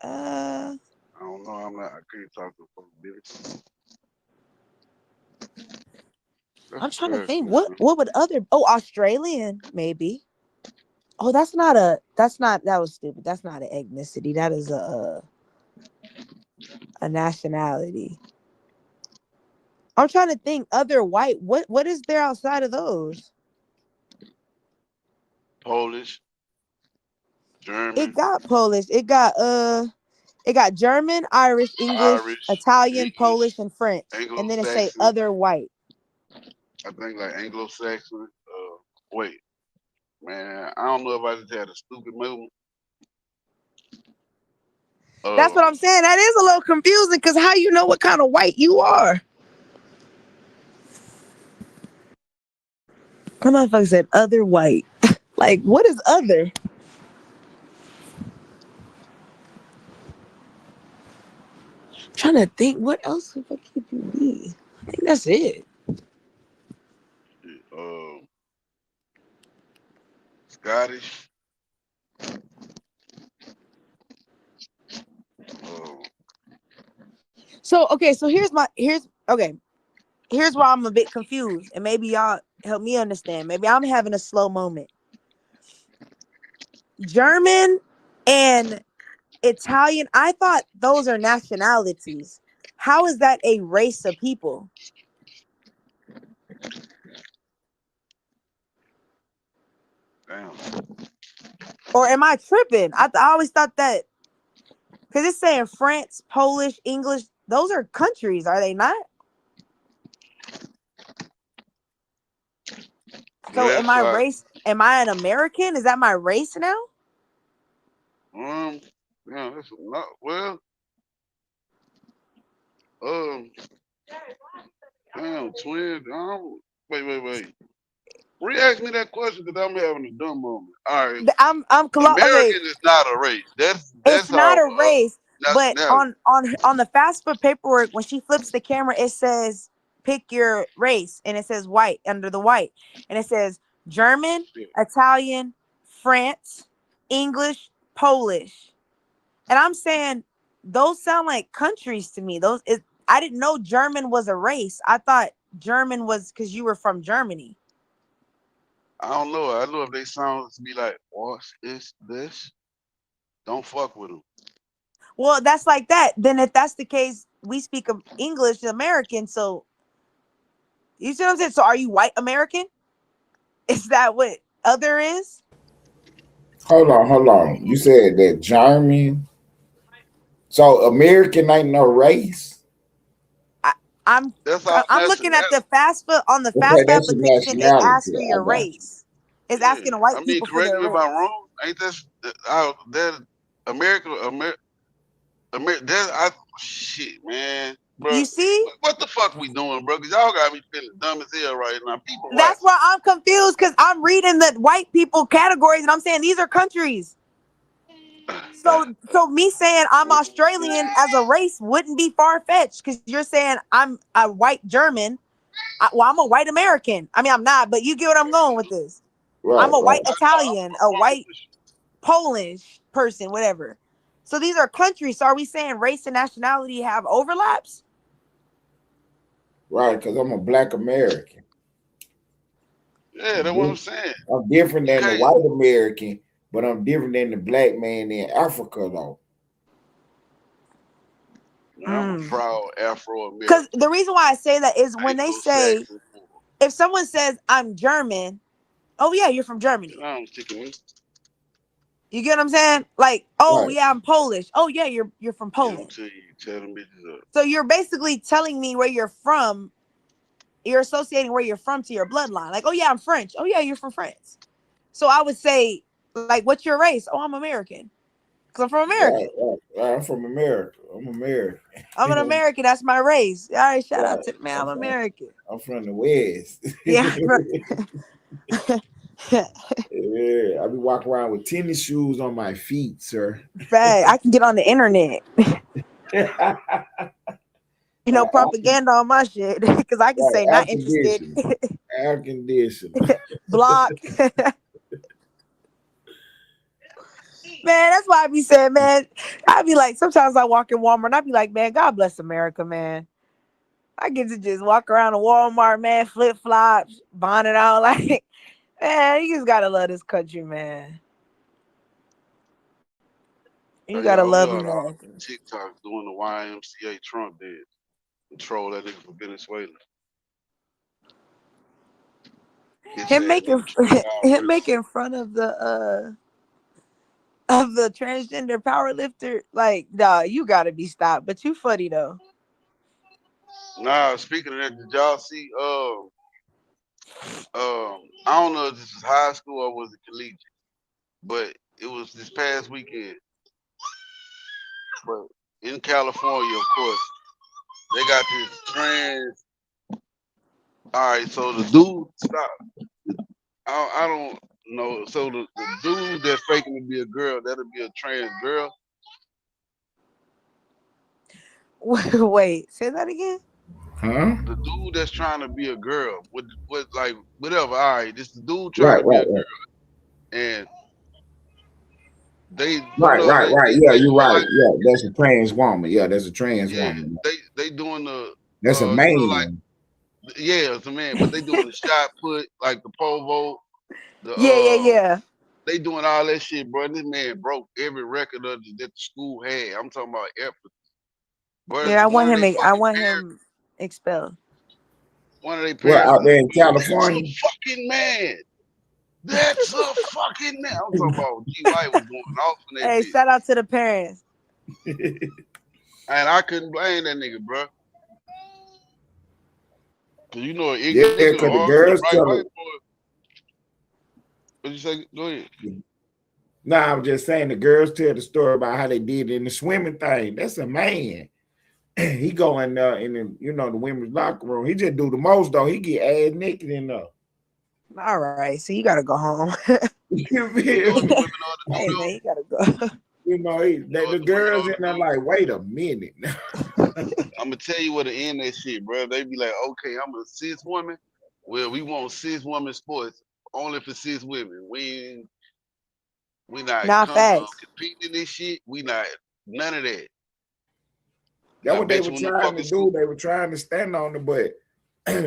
I don't know. I can't talk to folks, bitch. I'm trying to think. What would other? Oh, Australian maybe. Oh, that was stupid. That's not an ethnicity. That is a nationality. I'm trying to think. Other white. What is there outside of those? Polish, German. It got Polish. It got German, Irish, English, Italian, English, Polish, and French. And then it say Anglo-Saxon. other white. I think like Anglo-Saxon. Wait, man, I don't know if I just had a stupid moment. That's what I'm saying. That is a little confusing because how you know what kind of white you are? My motherfucker said other white. Like, what is other? I'm trying to think what else the fuck could you be? I think that's it. Scottish. So here's where I'm a bit confused, and maybe y'all help me understand. Maybe I'm having a slow moment. German and Italian, I thought those are nationalities. How is that a race of people? Damn. Or am I tripping? I always thought that because it's saying France, Polish, English, those are countries, are they not? So am I race? Am I an American? Is that my race now? Yeah, that's not well. Damn, twin. Wait. Re-ask me that question because I'm having a dumb moment. All right. American is not a race. That's it's not a race. But on the FAFSA paperwork, when she flips the camera, it says pick your race, and it says white under the white, and it says German, Italian, France, English, Polish, and I'm saying those sound like countries to me. I didn't know German was a race. I thought German was because you were from Germany. I don't know. I know if they sound to be like, what is this? Don't fuck with them. Well, that's like that. Then if that's the case, we speak of English American. So you see what I'm saying? So are you white American? Is that what other is? Hold on. You said that German. So American ain't no race. I'm looking at the FAFSA on the FAFSA application. It asks for your race. It's asking the white people for their race. Correct me if I'm wrong. Ain't that America? Shit, man. Bro, You see? what the fuck we doing, bro? Because y'all got me feeling dumb as hell right now. People That's watch. why I'm confused because I'm reading the white people categories and I'm saying these are countries. So me saying I'm Australian as a race wouldn't be far-fetched because you're saying I'm a white German. I'm a white American. I mean, I'm not, but you get what I'm going with this. Right, I'm a white right. Italian, a white Polish person, whatever. So these are countries. So are we saying race and nationality have overlaps? Right, because I'm a black American. Yeah, that's what I'm saying. I'm different than the Okay. white American, but I'm different than the black man in Africa, though. I'm a proud Afro-American. Because the reason why I say that is when they say, if someone says I'm German, oh yeah, you're from Germany. You get what I'm saying? Like, oh Right. yeah, I'm Polish. Oh yeah, you're from Poland. So you're basically telling me where you're from. You're associating where you're from to your bloodline. Like, oh yeah, I'm French. Oh yeah, you're from France. So I would say, like, what's your race? Oh, I'm American. Because I'm from America. Right. I'm from America. I'm American. I'm an American. That's my race. All right, shout out to the man. I'm American. I'm from the West. Yeah. Yeah, I be walking around with tennis shoes on my feet, sir. Right. I can get on the internet. You know, propaganda on my shit because I can say not interested. Air conditioning. Block. Man, that's why I be saying, man, I be like, sometimes I walk in Walmart and I be like, man, God bless America, man. I get to just walk around a Walmart, man, flip-flops, bonnet on, like, man, you just gotta love this country, man. You gotta love America. TikTok doing the YMCA Trump did. Control that nigga from Venezuela. Him making fun of the transgender power lifter, like, nah, you gotta be stopped. But you funny though. Nah, speaking of that, did y'all see I don't know if this was high school or was it collegiate, but it was this past weekend. But in California, of course, they got this trans. All right, so the dude stopped. I don't know. So the dude that's faking to be a girl, that'll be a trans girl. Wait, say that again. Huh? The dude that's trying to be a girl, with like whatever. All right, this the dude trying to be a girl, and they Right. Yeah, you're right. Yeah, that's a trans woman. Yeah, that's a trans woman. They doing the that's a man. Like, yeah, it's a man, but they doing the shot put, like the pole vault. Yeah. They doing all that shit, bro. This man broke every record that the school had. I'm talking about effort. But yeah, I want him expelled. One of their parents out there in California. That's a fucking man. That's a fucking man. I'm talking about G White was going off on that. Hey, bitch. Shout out to the parents. And I couldn't blame that nigga, bro. Cause you know, because the girls tell what you say? Go ahead. Nah, I'm just saying the girls tell the story about how they did in the swimming thing. That's a man. He go in there in the women's locker room. He just do the most though. He get ass naked in there. All right, so you gotta go home. You feel me? Hey man, you gotta go. The girls in there like, wait a minute. I'm gonna tell you where to end that shit, bro. They be like, okay, I'm a cis woman. Well, we want cis woman sports only for cis women. We not competing in this shit. We not none of that. That's what they were trying to do. They were trying to stand on the butt.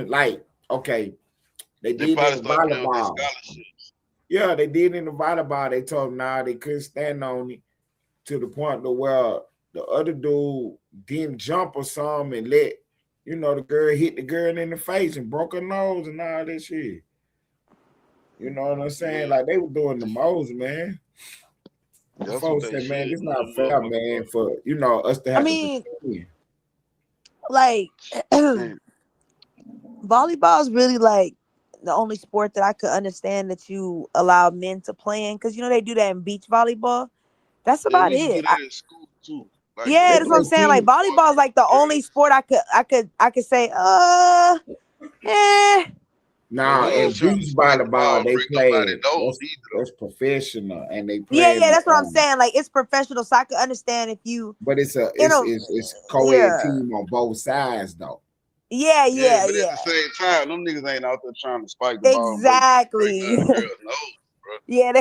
Like, okay, they did in the volleyball. Yeah, they did in the volleyball. They told them nah, they couldn't stand on it to the point where the other dude didn't jump or something and let the girl hit the girl in the face and broke her nose and all that shit. You know what I'm saying? Like they were doing the most, man. The folks said, man, it's not fair, man, for us to have. I mean, like volleyball is really like the only sport that I could understand that you allow men to play in, because they do that in beach volleyball. That's about it. That in school too. Like Yeah, They that's what I'm play saying. Like team. volleyball is like the only sport I could say, Nah, Well, we and ain't trying to beach spike the ball, volleyball, they break nobody play. nose either That's professional, and they yeah, play. that's what I'm saying. Like it's professional, so I could understand if you, But it's a you know, it's co-ed yeah, team on both sides though. yeah, Yeah, yeah, but at yeah, the same time, them niggas ain't out there trying to spike the ball and break exactly. that girl nose, bro. Yeah,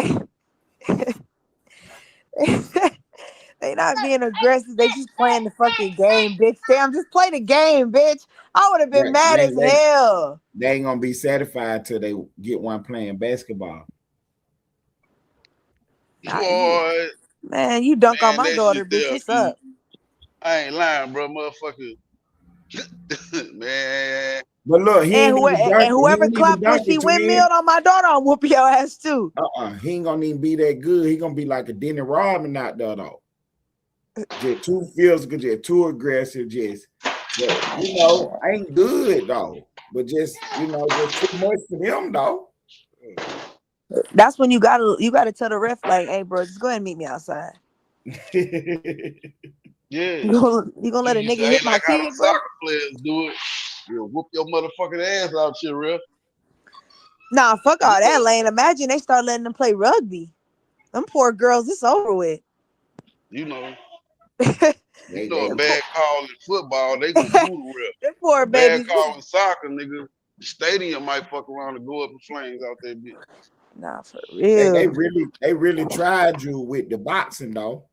they not being aggressive. They just playing the fucking game, bitch. Damn, just play the game, bitch. I would have been Right. mad as hell. They ain't gonna be satisfied till they get one playing basketball. Boy, Man, you dunk on man, my that daughter, shit bitch. there, What's up? I ain't lying, bro, motherfucker. Man. But look, he And, ain't even dunk, whoever he ain't even clapped when dunk she it, twin. windmilled on my daughter, I'm whooping your ass too. He ain't gonna even be that good. He gonna be like a Denny Rodman out there though. Just too physical, just too aggressive, just you know, ain't good though. But just just too much for him though. That's when you gotta tell the ref like, hey, bro, just go ahead and meet me outside. Yeah. You gonna let a You nigga say, hit my like how kid, the bro? soccer players do it. You'll whoop your motherfucking ass out here, real. Nah, fuck all that, Lane. Imagine they start letting them play rugby. Them poor girls, it's over with. You know. They A bad call in football, they gonna boo the ref. Them poor A bad babies. call in soccer, nigga. The stadium might fuck around and go up in flames out there, bitch. Nah, for They real. really tried you with the boxing though.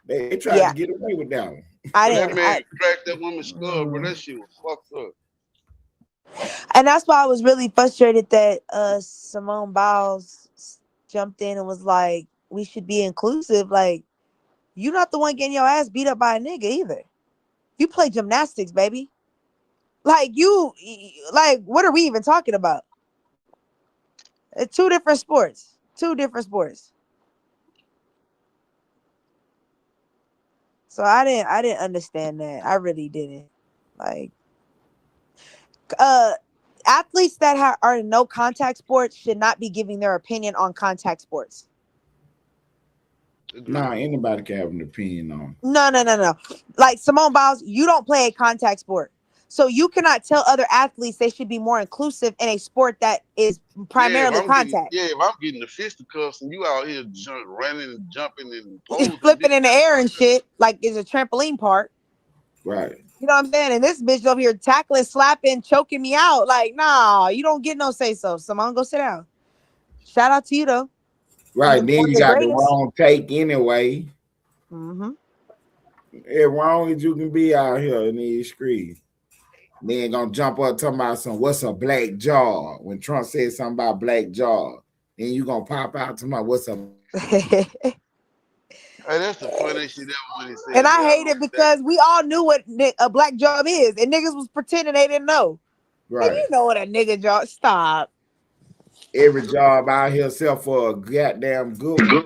They tried Yeah. to get away with that one. That man cracked that woman's skull, bro. That shit was fucked up. And that's why I was really frustrated that Simone Biles jumped in and was like, we should be inclusive. Like, you're not the one getting your ass beat up by a nigga either. You play gymnastics, baby. Like, what are we even talking about? It's two different sports. Two different sports. So I didn't understand that. I really didn't. Like, athletes that are in no contact sports should not be giving their opinion on contact sports. Nah, anybody can have an opinion on. No. Like Simone Biles, you don't play a contact sport. So you cannot tell other athletes they should be more inclusive in a sport that is primarily contact. If I'm getting the fisticuffs and you out here running and jumping and posing, flipping in the air and shit, like it's a trampoline park. Right. You know what I'm saying? And this bitch over here tackling, slapping, choking me out. Like, nah, you don't get no say so. Simone, go sit down. Shout out to you though. Right. Then you got the wrong take anyway. Mm-hmm. As wrong as you can be out here in these streets. Then gonna jump up talking about what's a black jaw when Trump said something about black jaw. Then you gonna pop out to my what's a Hey, that's the funniest shit ever when he said. And I hate it because we all knew what a black job is, and niggas was pretending they didn't know. Right. Nigga, you know what a nigga job. Stop. Every job out here except for a goddamn good one.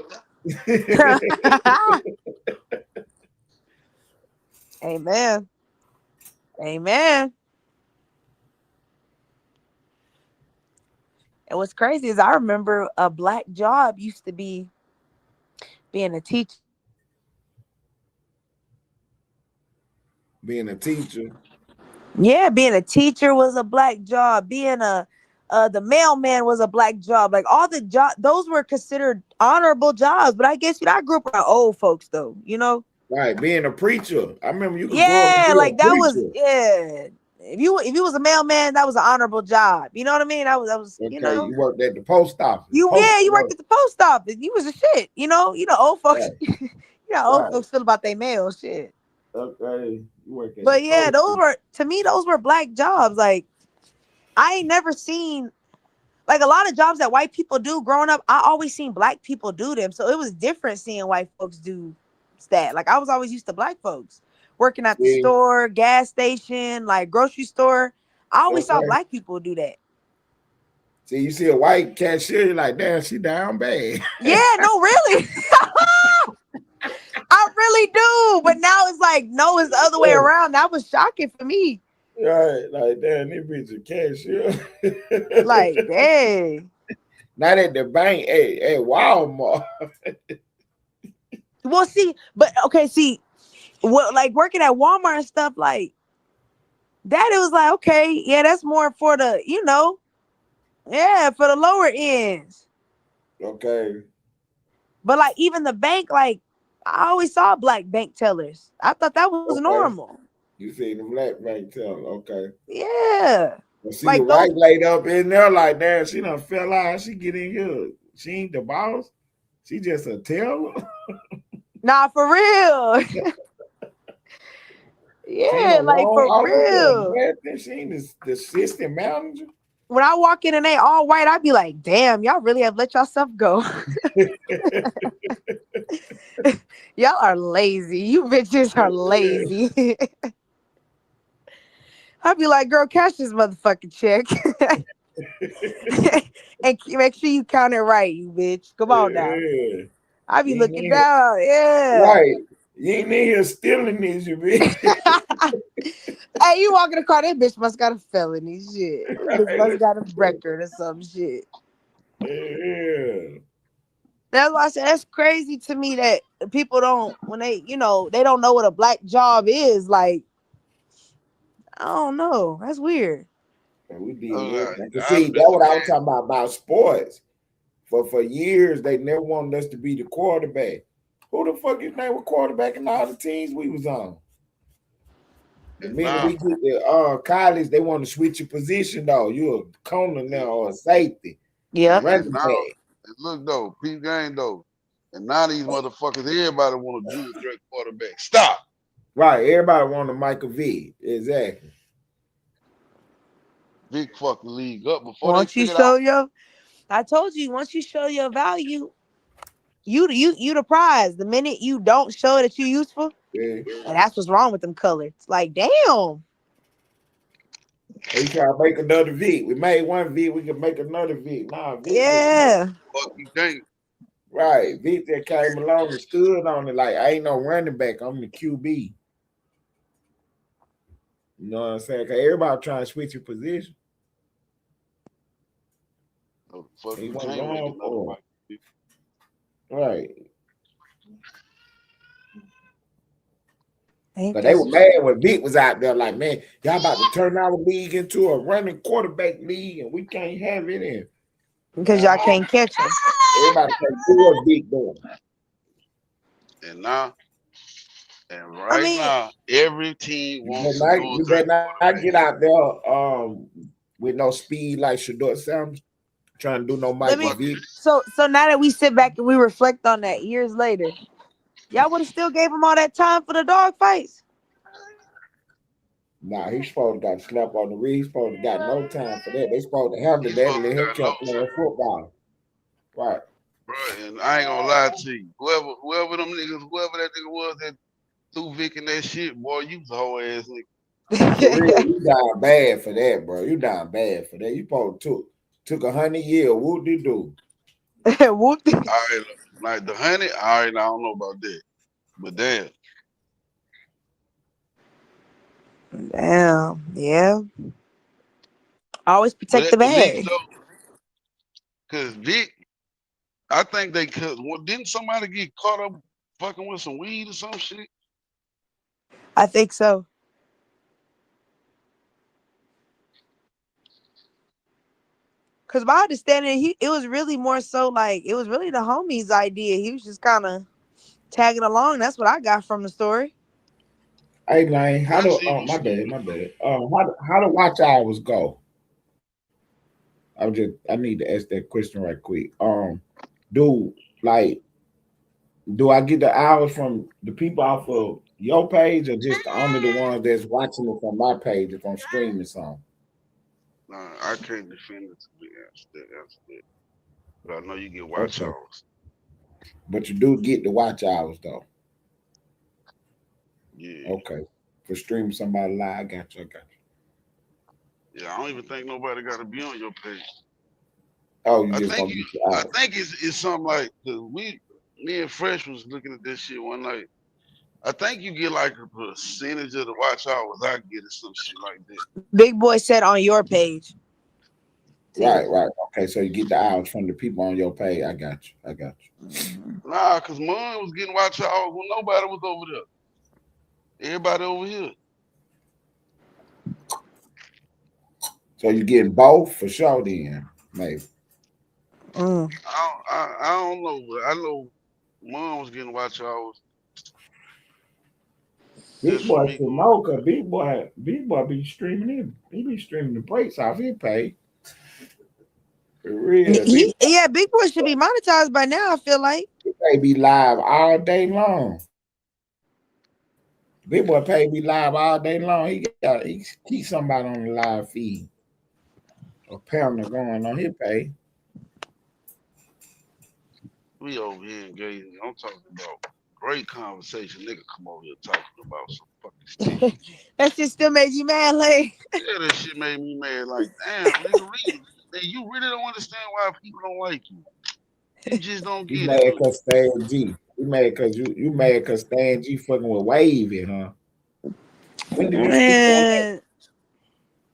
Amen. Amen. And what's crazy is I remember a black job used to be being a teacher. Being a teacher. Yeah, being a teacher was a black job. Being the mailman was a black job. Like all the jobs, those were considered honorable jobs. But I guess I grew up around old folks though, you know. Right, being a preacher. I remember you could grow up and be like a that was preacher. If you was a mailman, that was an honorable job. You know what I mean? That was okay, you know. You worked at the post office. You worked at the post office. You was a shit. You know old folks. Right. Old folks feel about their mail shit. Okay. You work at But yeah, those were black jobs. Like I ain't never seen like a lot of jobs that white people do growing up. I always seen black people do them. So it was different seeing white folks do that. Like I was always used to black folks working at the store, gas station, like grocery store. I always saw black people do that. See, you see a white cashier, you're like, damn, she down bad. Yeah, no, really. I really do. But now it's like, no, it's the other way around. That was shocking for me. Right, like damn, this bitch a cashier. Like, hey. Not at the bank, at Walmart. Well, see, what, like working at Walmart and stuff, like that, it was like, okay, yeah, that's more for the, yeah, for the lower ends. Okay. But like even the bank, like I always saw black bank tellers. I thought that was normal. You see the black bank teller, okay. Yeah. Well, see Like the white lady up in there like that, she done fell out. She get in here. She ain't the boss. She just a teller. Nah, for real. Yeah, like for real. She ain't the assistant manager. When I walk in and they all white, I'd be like, damn, y'all really have let yourself go. Y'all are lazy. You bitches are lazy. I'd be like, girl, cash this motherfucking check. And make sure you count it right, you bitch. Come on now. Yeah. I be looking down. Yeah. Right. You ain't in here stealing this, you bitch. Hey, you walk in the car, that bitch must got a felony shit. Bitch must got a record or some shit. Yeah. That's why I said that's crazy to me that people don't, when they, they don't know what a black job is. Like, I don't know. That's weird. We did see, that's what I was talking about sports. For years, they never wanted us to be the quarterback. Who the fuck is name was quarterback in all the teams we was on? The minute we get the college, they want to switch your position though. You're a corner now or a safety. Yeah. Look though, Pete game though. And now these motherfuckers, everybody want to do a direct quarterback. Stop. Right. Everybody want to Michael Vick. Exactly. Vick fucked the league up before Once they you show your, I told you, once you show your value, you the prize. The minute you don't show that you're useful, and that's what's wrong with them colors. Like, damn. We try to make another Vick. We made one Vick, we can make another Vick. Nah, Vick. Yeah. Fuck you think. Right. Vick that came along and stood on it like, I ain't no running back. I'm the QB. You know what I'm saying? Because everybody trying to switch your position. He wasn't wrong for it. Right. But they were mad when Vick was out there like, man, y'all about to turn our league into a running quarterback league and we can't have it in. Because y'all can't catch him. Everybody can do what Vick doing. And now, now, every team wants to go. You better not get out there with no speed like Shador Sanders trying to do no Michael Vick. So now that we sit back and we reflect on that years later, y'all would have still gave him all that time for the dog fights? Nah, he's supposed to got slapped on the wrist. He's supposed to got no time for that. They supposed to handle that and let him keep playing football. Right. Bro, and I ain't gonna lie to you. Whoever them niggas, whoever that nigga was that threw Vick in that shit, boy, you was a whole ass nigga. For real, you dying bad for that, bro. You dying bad for that. You probably took 100 years. What did you do? Whoop. All right, like the 100, all right, I don't know about that. But damn. Damn, yeah. Always protect the bag. Because Vick, I think they could. Didn't somebody get caught up fucking with some weed or some shit? I think so. Because my understanding, it was really more so like, it was really the homie's idea. He was just kind of tagging along. That's what I got from the story. Hey, Lane, how do my bad. How do watch hours go? I need to ask that question right quick. Do I get the hours from the people off of your page or just only the ones that's watching it from my page if I'm streaming something? Nah, I can't defend it to be answered. But I know you get watch hours. But you do get the watch hours though. Yeah. Okay. For streaming somebody live, I got you. Yeah, I don't even think nobody got to be on your page. Oh, I think it's something like, cause me and Fresh was looking at this shit one night. I think you get like a percentage of the watch hours I get or some shit like that. Big Boy said on your page. Right. Okay, so you get the hours from the people on your page. I got you. Nah, cause mine was getting watch hours when nobody was over there. Everybody over here. So you getting both for sure then, maybe. Mm. I don't know, but I know Mom was getting watch hours. Big Just for boy me. should know, cause big boy be streaming in. He be streaming the breaks off his pay. For real. Yeah, Big Boy should be monetized by now, I feel like. They be live all day long. Big boy pay be live all day long. He keep somebody on the live feed. A pound going on his pay. We over here engaging. I'm talking about great conversation. Nigga come over here talking about some fucking shit. That shit still made you mad, like. Yeah, that shit made me mad. Like, damn, nigga, you really don't understand why people don't like you. You just don't You get mad it. cause Stan G. You mad cause you mad cause Stan G fucking with Wavy, huh? When did you speak on that?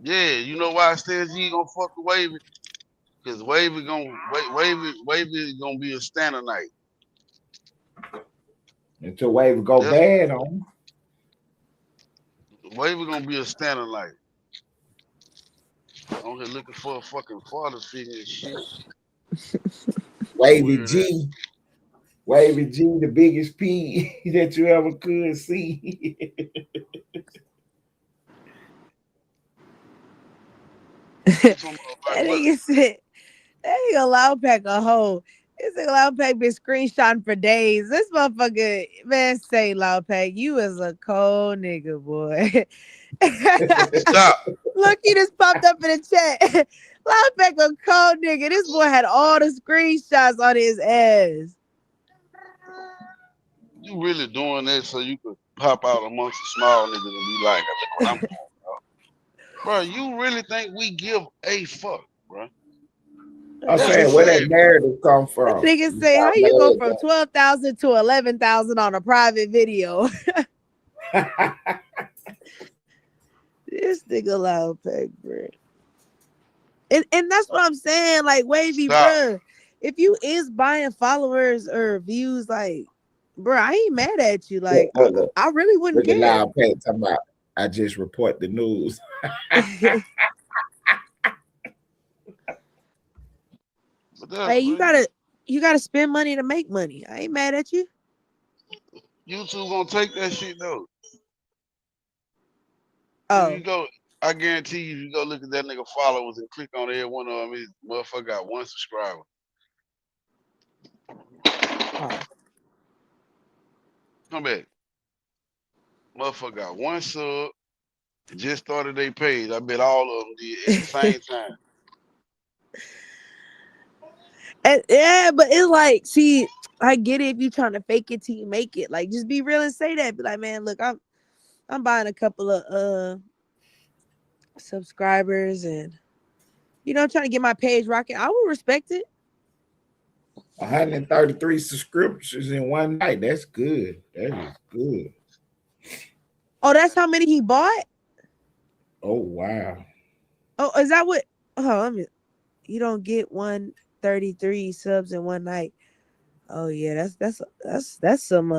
Yeah, you know why Stan G gonna fuck with Wavy? Cause Wavy gonna be a standard night. Until Wavy go bad on him. Wavy gonna be a standard night. I'm here looking for a fucking father figure and shit. Wavy G, the biggest P that you ever could see. That nigga said, that nigga Loud Pack a hoe. This nigga Loud Pack been screenshotting for days. This motherfucker, man, say Loud Pack, you is a cold nigga, boy. Stop. Look, he just popped up in the chat. Loud Pack a cold nigga. This boy had all the screenshots on his ass. You really doing that so you could pop out amongst the small niggas and be like, look what I'm doing, bro. You really think we give a fuck, bro? I'm saying where that narrative come from. Niggas say, how you go from 12,000 to 11,000 on a private video? This nigga Loud Pack, bro. And that's what I'm saying. Like, Wavy, bro, if you is buying followers or views, like, bro, I ain't mad at you. Like, I really wouldn't care. Loud Pack talking about, I just report the news. Hey, you gotta spend money to make money. I ain't mad at you. YouTube gonna take that shit though. Oh, you go. I guarantee you, you go look at that nigga followers and click on every one of them. His motherfucker got 1 subscriber. Oh. Come back. Motherfucker got 1 sub. Just started their page. I bet all of them did at the same time. And, yeah, but it's like, see, I get it if you trying to fake it till you make it. Like, just be real and say that. Be like, man, look, I'm buying a couple of subscribers and trying to get my page rocking. I would respect it. 133 subscriptions in one night. That's good. That is good. Oh, that's how many he bought? Oh wow. Oh, is that what? Oh, you don't get 133 subs in one night. Oh yeah, that's some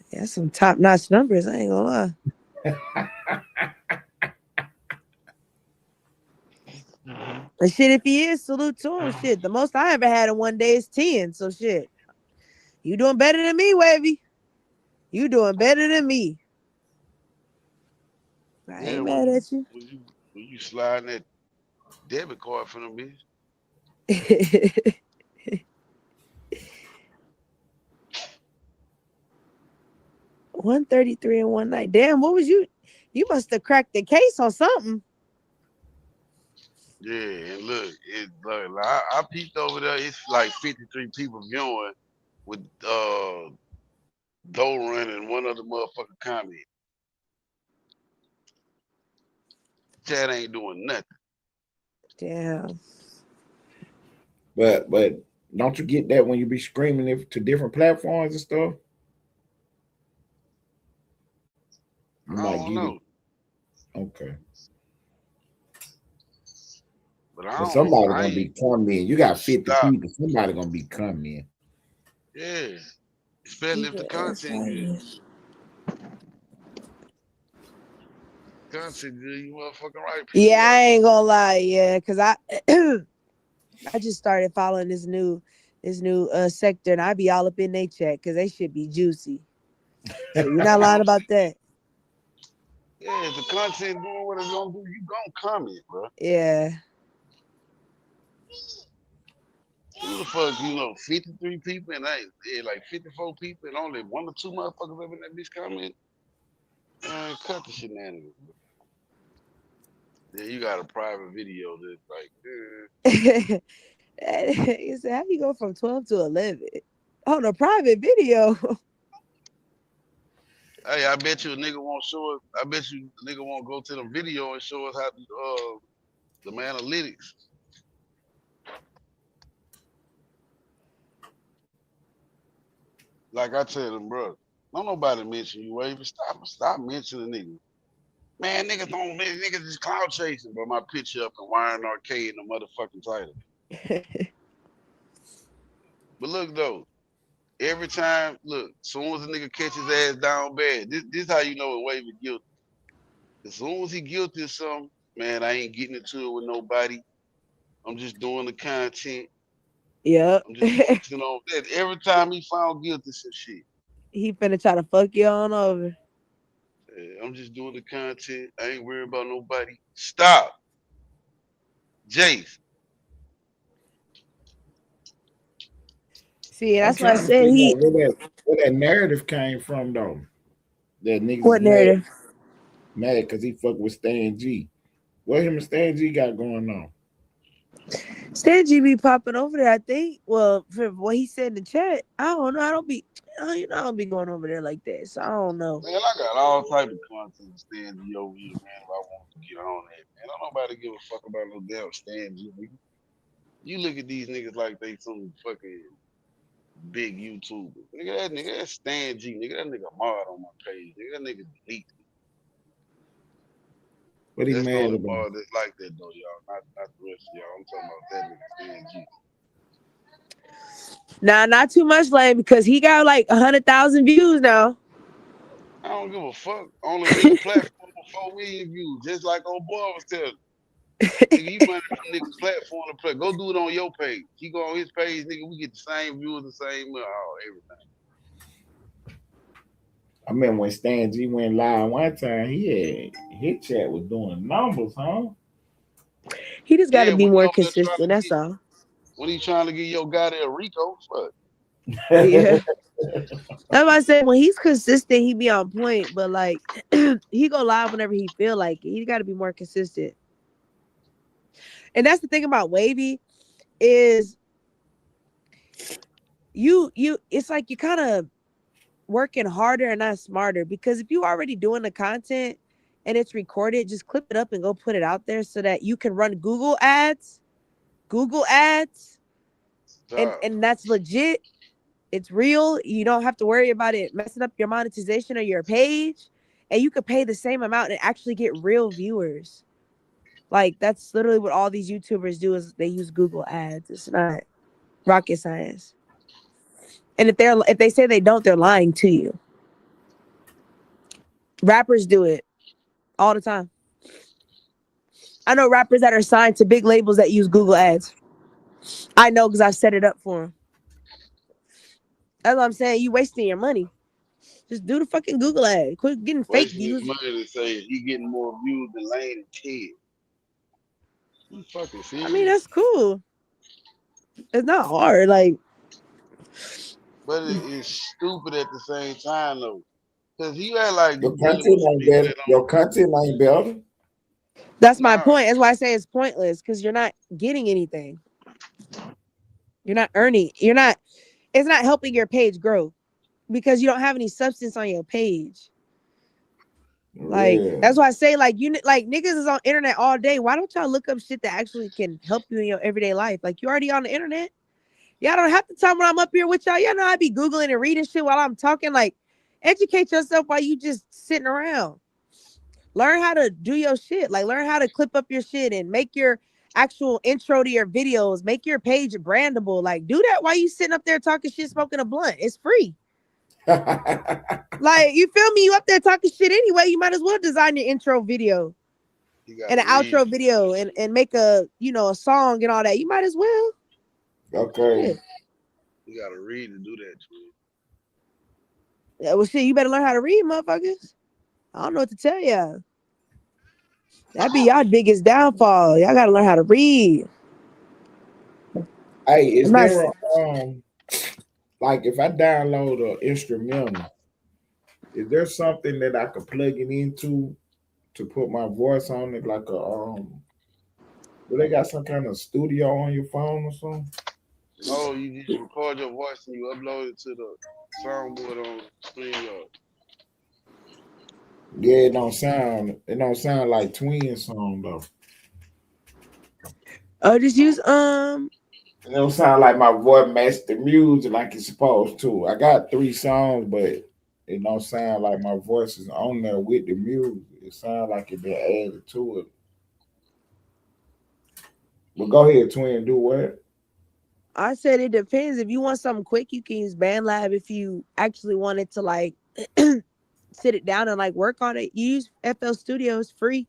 that's some top-notch numbers. I ain't gonna lie. But shit, if he is, salute to him. Shit, the most I ever had in one day is 10. So shit, you doing better than me, Wavy. You doing better than me. I ain't mad at you. When you sliding that debit card for them, bitch. 133 in one night. Damn, what was you? You must have cracked the case on something. Yeah, and look, I peeped over there. It's like 53 people viewing with Doe Run and one other motherfucker comment. Chad ain't doing nothing. Damn. But don't you get that when you be streaming it to different platforms and stuff? I don't know. Okay. But somebody gonna be coming in. You got 50 people. Somebody gonna be coming in. Yeah. Especially if the content good. Content good, you motherfucking right. People Yeah, I right. ain't gonna lie, yeah, cause I I just started following this new sector, and I be all up in they chat because they should be juicy. So you're not lying about that. Yeah, if the content doing what it's gonna do, you gonna comment, bro. Yeah. Who the fuck, 53 people and like 54 people and only 1 or 2 motherfuckers up in that bitch comment? Man, cut the shenanigans. Yeah, you got a private video that's like, He said, how you go from 12 to 11 on a private video? hey, I bet you a nigga won't show us. I bet you a nigga won't go to the video and show us how to the analytics. Like I tell them, bro, don't nobody mention you, Wavy. Stop mentioning niggas. Man, niggas just cloud chasing, bro. My picture up in Wiring Arcade in the motherfucking title. But look though, every time, soon as a nigga catch his ass down bad, this how you know when Wavy guilty. As soon as he guilty of something, man, I ain't getting into it with nobody. I'm just doing the content. Yep. I'm just focusing on that. Every time he found guilty of some shit. He finna try to fuck you on over. I'm just doing the content. I ain't worried about nobody. Stop. Jace. See, that's I'm why I trying to said figure out where that narrative came from, though. That niggas What narrative? Mad because he fucked with Stan G. What him and Stan G got going on? Stan G be popping over there, I think. Well, from what he said in the chat, I don't know. I don't be going over there like that, so I don't know. Man, I got all type of content to Stan G over here, man. If I want to get on that, man. Don't nobody give a fuck about no damn Stan G, nigga. You look at these niggas like they some fucking big YouTuber. Nigga, that's Stan G. Nigga, that nigga mod on my page. Nigga, that nigga delete. What he That's mad the about? bar that's like that though, y'all. Not the rest of y'all. I'm talking about that nigga Stan G. Nah, not too much, Lane, because he got like 100,000 views now. I don't give a fuck. On a nigga platform with 4 million views, just like old boy was telling. Nigga, you running from nigga platform to play. Go do it on your page. He go on his page, nigga. We get the same views, the same everything. I remember when Stan G went live one time, his chat was doing numbers, huh? He just got to be more consistent. That's all. When he trying to get your guy there, Rico, fuck. Yeah. That's why I said when he's consistent, he be on point. But like, he go live whenever he feel like it. He got to be more consistent. And that's the thing about Wavy is you. It's like you kind of working harder and not smarter, because if you already doing the content and it's recorded, just clip it up and go put it out there so that you can run Google ads, and that's legit. It's real. You don't have to worry about it messing up your monetization or your page, and you could pay the same amount and actually get real viewers. Like, that's literally what all these YouTubers do, is they use Google ads. It's not rocket science. And if they say they don't, they're lying to you. Rappers do it all the time. I know rappers that are signed to big labels that use Google ads. I know because I set it up for them. That's what I'm saying. You wasting your money. Just do the fucking Google ad. Quit getting fake views. Money to say he getting more views than Lane and Ted. You fucking serious? I mean, that's cool. It's not hard. Like, but it is stupid at the same time though. Cause you act like your content ain't better. Your content ain't better. That's my point. That's why I say it's pointless, because you're not getting anything. You're not earning. It's not helping your page grow because you don't have any substance on your page. Like, that's why I say, like, niggas is on internet all day. Why don't y'all look up shit that actually can help you in your everyday life? Like, you already on the internet. Y'all don't have to time when I'm up here with y'all. Y'all know I be Googling and reading shit while I'm talking. Like, educate yourself while you just sitting around. Learn how to do your shit. Like, learn how to clip up your shit and make your actual intro to your videos. Make your page brandable. Like, do that while you sitting up there talking shit, smoking a blunt. It's free. Like, you feel me? You up there talking shit anyway. You might as well design your intro video and an outro video and make a a song and all that. You might as well. Okay. Yeah. You gotta read to do that, twin. Yeah, well, shit, you better learn how to read, motherfuckers. I don't know what to tell y'all. That'd be y'all biggest downfall. Y'all gotta learn how to read. Hey, is I'm not- there like if I download an instrumental, is there something that I could plug it into to put my voice on it, like a do they got some kind of studio on your phone or something? No, you just record your voice and you upload it to the soundboard on StreamYard. Yeah, it don't sound like Twin song though. Oh, just use It don't sound like my voice match the music like it's supposed to. I got 3 songs, but it don't sound like my voice is on there with the music. It sounds like it been added to it. But go ahead, Twin, do what? I said it depends. If you want something quick, you can use BandLab. If you actually wanted to like sit it down and like work on it, you use FL Studio. It's free.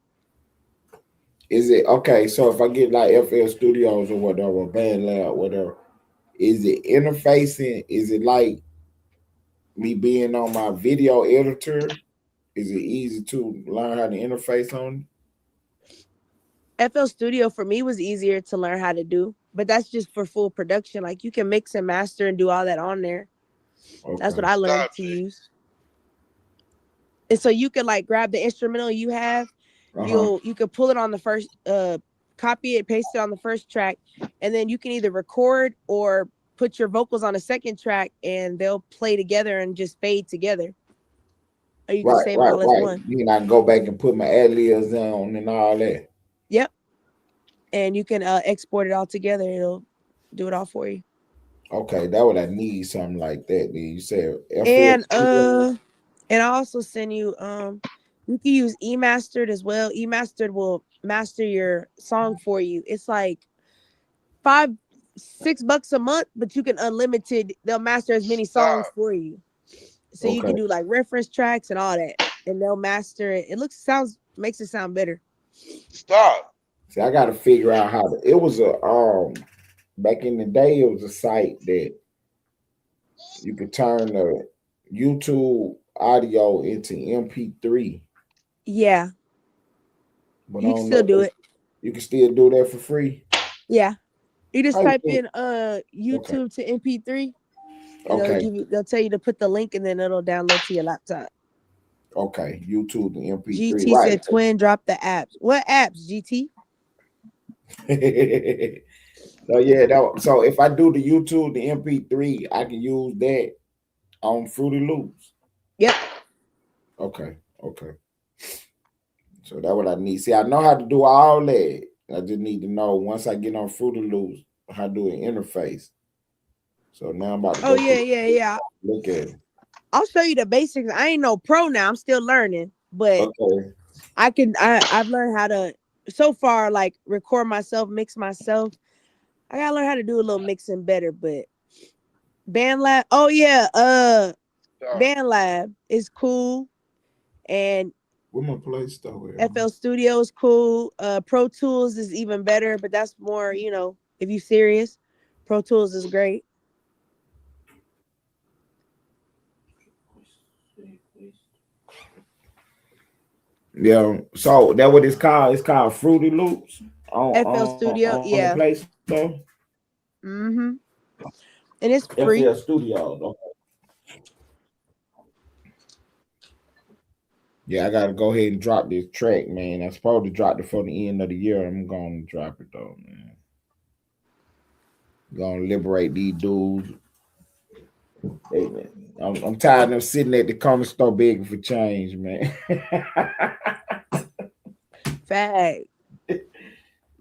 Is it okay? So if I get like FL Studios or whatever, BandLab, whatever, is it interfacing? Is it like me being on my video editor? Is it easy to learn how to interface on? FL Studio for me was easier to learn how to do, but that's just for full production. Like you can mix and master and do all that on there. Okay. That's what I learned to use. And so you can like grab the instrumental you have, you could pull it on the first copy it, paste it on the first track, and then you can either record or put your vocals on a second track and they'll play together and just fade together. Or you can save it all as one. You can I can go back and put my ad-libs on and all that. Yep. And you can export it all together. It'll do it all for you. Okay, that would I need something like that. Then you said and I also send you you can use eMastered as well. eMastered will master your song for you. It's like $5-6 a month, but you can unlimited. They'll master as many songs for you. So you can do like reference tracks and all that, and they'll master it. It makes it sound better. Stop. See, I got to figure out how to. It was a back in the day. It was a site that you could turn the YouTube audio into MP3. Yeah, but you can still do it. You can still do that for free. Yeah, you just type in YouTube to MP3. And they'll tell you to put the link and then it'll download to your laptop. Okay, YouTube and MP3. GT said Twin drop the apps. What apps, GT? So yeah, so if I do the YouTube, the MP3, I can use that on Fruity Loops. Yep. Okay. So that's what I need. See, I know how to do all that. I just need to know once I get on Fruity Loops how to do an interface. So now I'm about to yeah. Look at it. I'll show you the basics. I ain't no pro now. I'm still learning, but I've learned how to so far like record myself, mix myself. I gotta learn how to do a little mixing better, but BandLab. Oh yeah, BandLab is cool, and where my Play Store FL Studio is cool. Pro Tools is even better, but that's more if you're serious. Pro Tools is great. Yeah, so that what it's called. It's called Fruity Loops on FL Studio. on yeah, the Play Store. And it's free. FL Studio. Okay. Yeah, I gotta go ahead and drop this track, man. I supposed to drop it for the end of the year. I'm gonna drop it though, man. Gonna liberate these dudes. Hey, man, I'm tired of sitting at the corner store begging for change, man. Fact.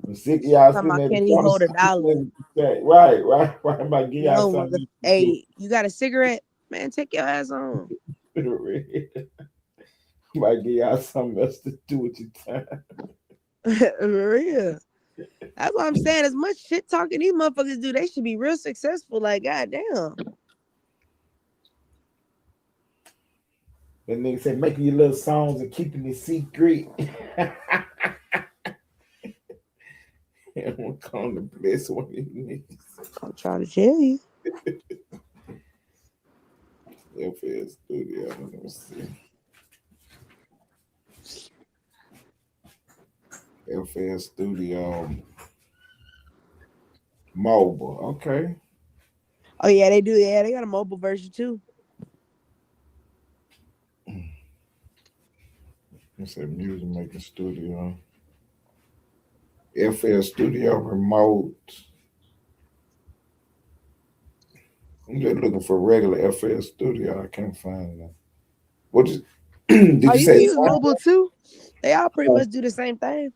I'm sick of y'all sitting at can the he corner hold $1? Right. Why am I give y'all something? Hey, you got a cigarette? Man, take your ass on. Might give y'all something else to do with your time. For real. That's what I'm saying. As much shit talking these motherfuckers do, they should be real successful. Like, goddamn. That nigga said making your little songs and keeping it secret. I'm gonna call the bless one of these niggas. I'm trying to tell you. FL Studio. Let me see. FL Studio mobile. Okay. Oh yeah, they do. Yeah, they got a mobile version too. It's a music making studio. FL Studio remote. I'm just looking for regular FL Studio. I can't find that. What is did Oh, you you can say? use mobile too. They all pretty much do the same thing.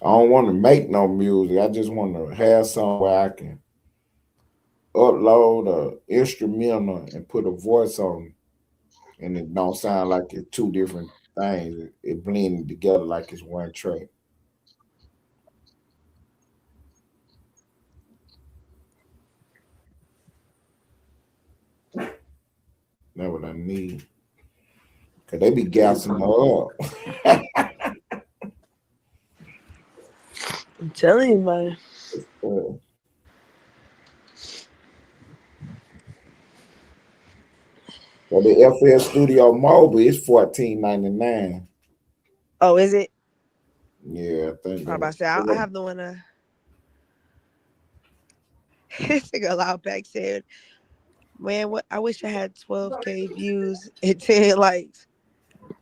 I don't want to make no music. I just want to have something where I can upload a instrumental and put a voice on it, and it don't sound like it's two different things. It blended together like it's one track. That's what I need. Cause they be gassing her up. I'm telling you, man. So the FL Studio mobile is $14.99. Oh, is it? Yeah, I think. I'm about to say I have the one. This nigga Loudpack said, "Man, what? I wish I had 12K views and 10 likes.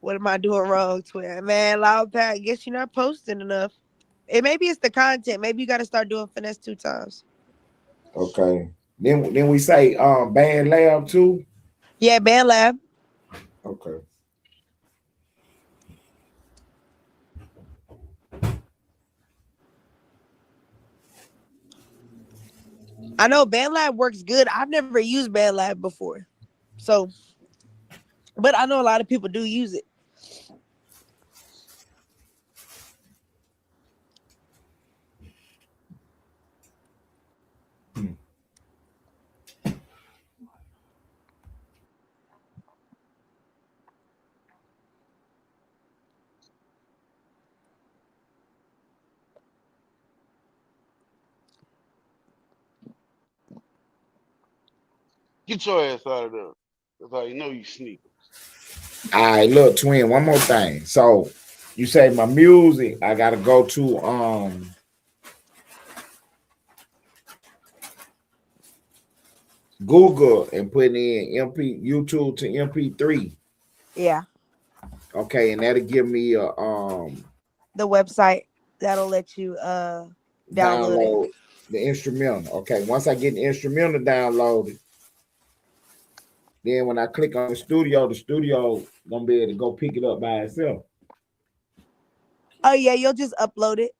What am I doing wrong, Twin? Man, Loudpack, guess you're not posting enough. Maybe it's the content. Maybe you got to start doing finesse 2 times. Okay. Then we say Band Lab too. Yeah, Band Lab. Okay. I know Band Lab works good. I've never used Band Lab before, so, but I know a lot of people do use it. Get your ass out of there. That's how you know you sneak. All right, look, Twin, one more thing. So you say my music, I gotta go to Google and put in YouTube to MP3. Yeah. Okay, and that'll give me a the website that'll let you download it. The instrumental. Okay, once I get the instrumental downloaded, then when I click on the studio gonna be able to go pick it up by itself. Oh yeah, you'll just upload it.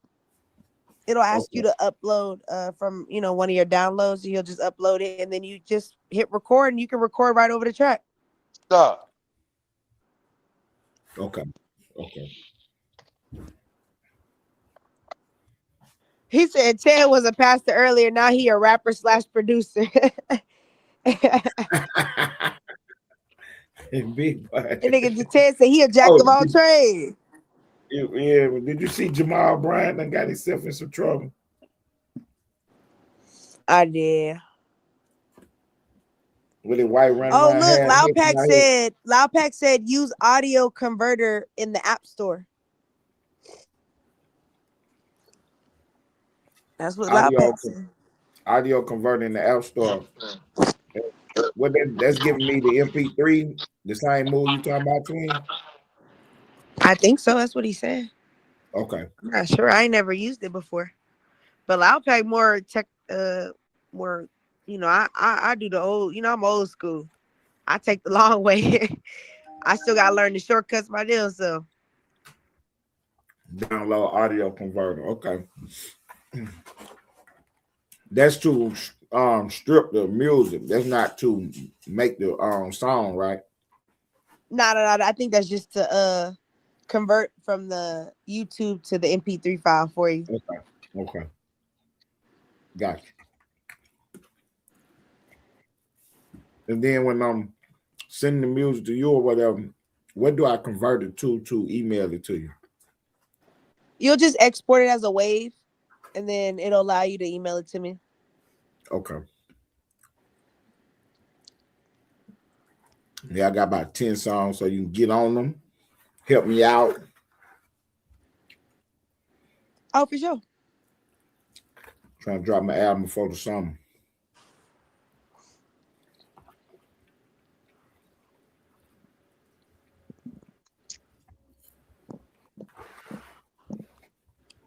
It'll ask you to upload from one of your downloads. You'll just upload it, and then you just hit record, and you can record right over the track. Stop. Okay. He said Ted was a pastor earlier. Now he a rapper / producer. Big And nigga Ted said he a jack of all trades. Yeah, did you see Jamal Bryant and got himself in some trouble? I did. With a white running Oh, around look, Loudpack said use audio converter in the App Store. That's what Loudpack said. Audio converter in the App Store. That's giving me the MP3, the same move you talking about, Twin? I think so. That's what he said. Okay. I'm not sure. I ain't never used it before. But Loudpack more tech, more, I do the old, I'm old school. I take the long way. I still gotta learn the shortcuts my damn self. Download audio converter. Okay. That's to strip the music. That's not to make the song, right? No. I think that's just to convert from the YouTube to the MP3 file for you. Okay. Gotcha. And then when I'm sending the music to you or whatever, what do I convert it to email it to you? You'll just export it as a wave, and then it'll allow you to email it to me. Okay. Yeah, I got about 10 songs, so you can get on them. Help me out. Oh, for sure. Trying to drop my album before the summer.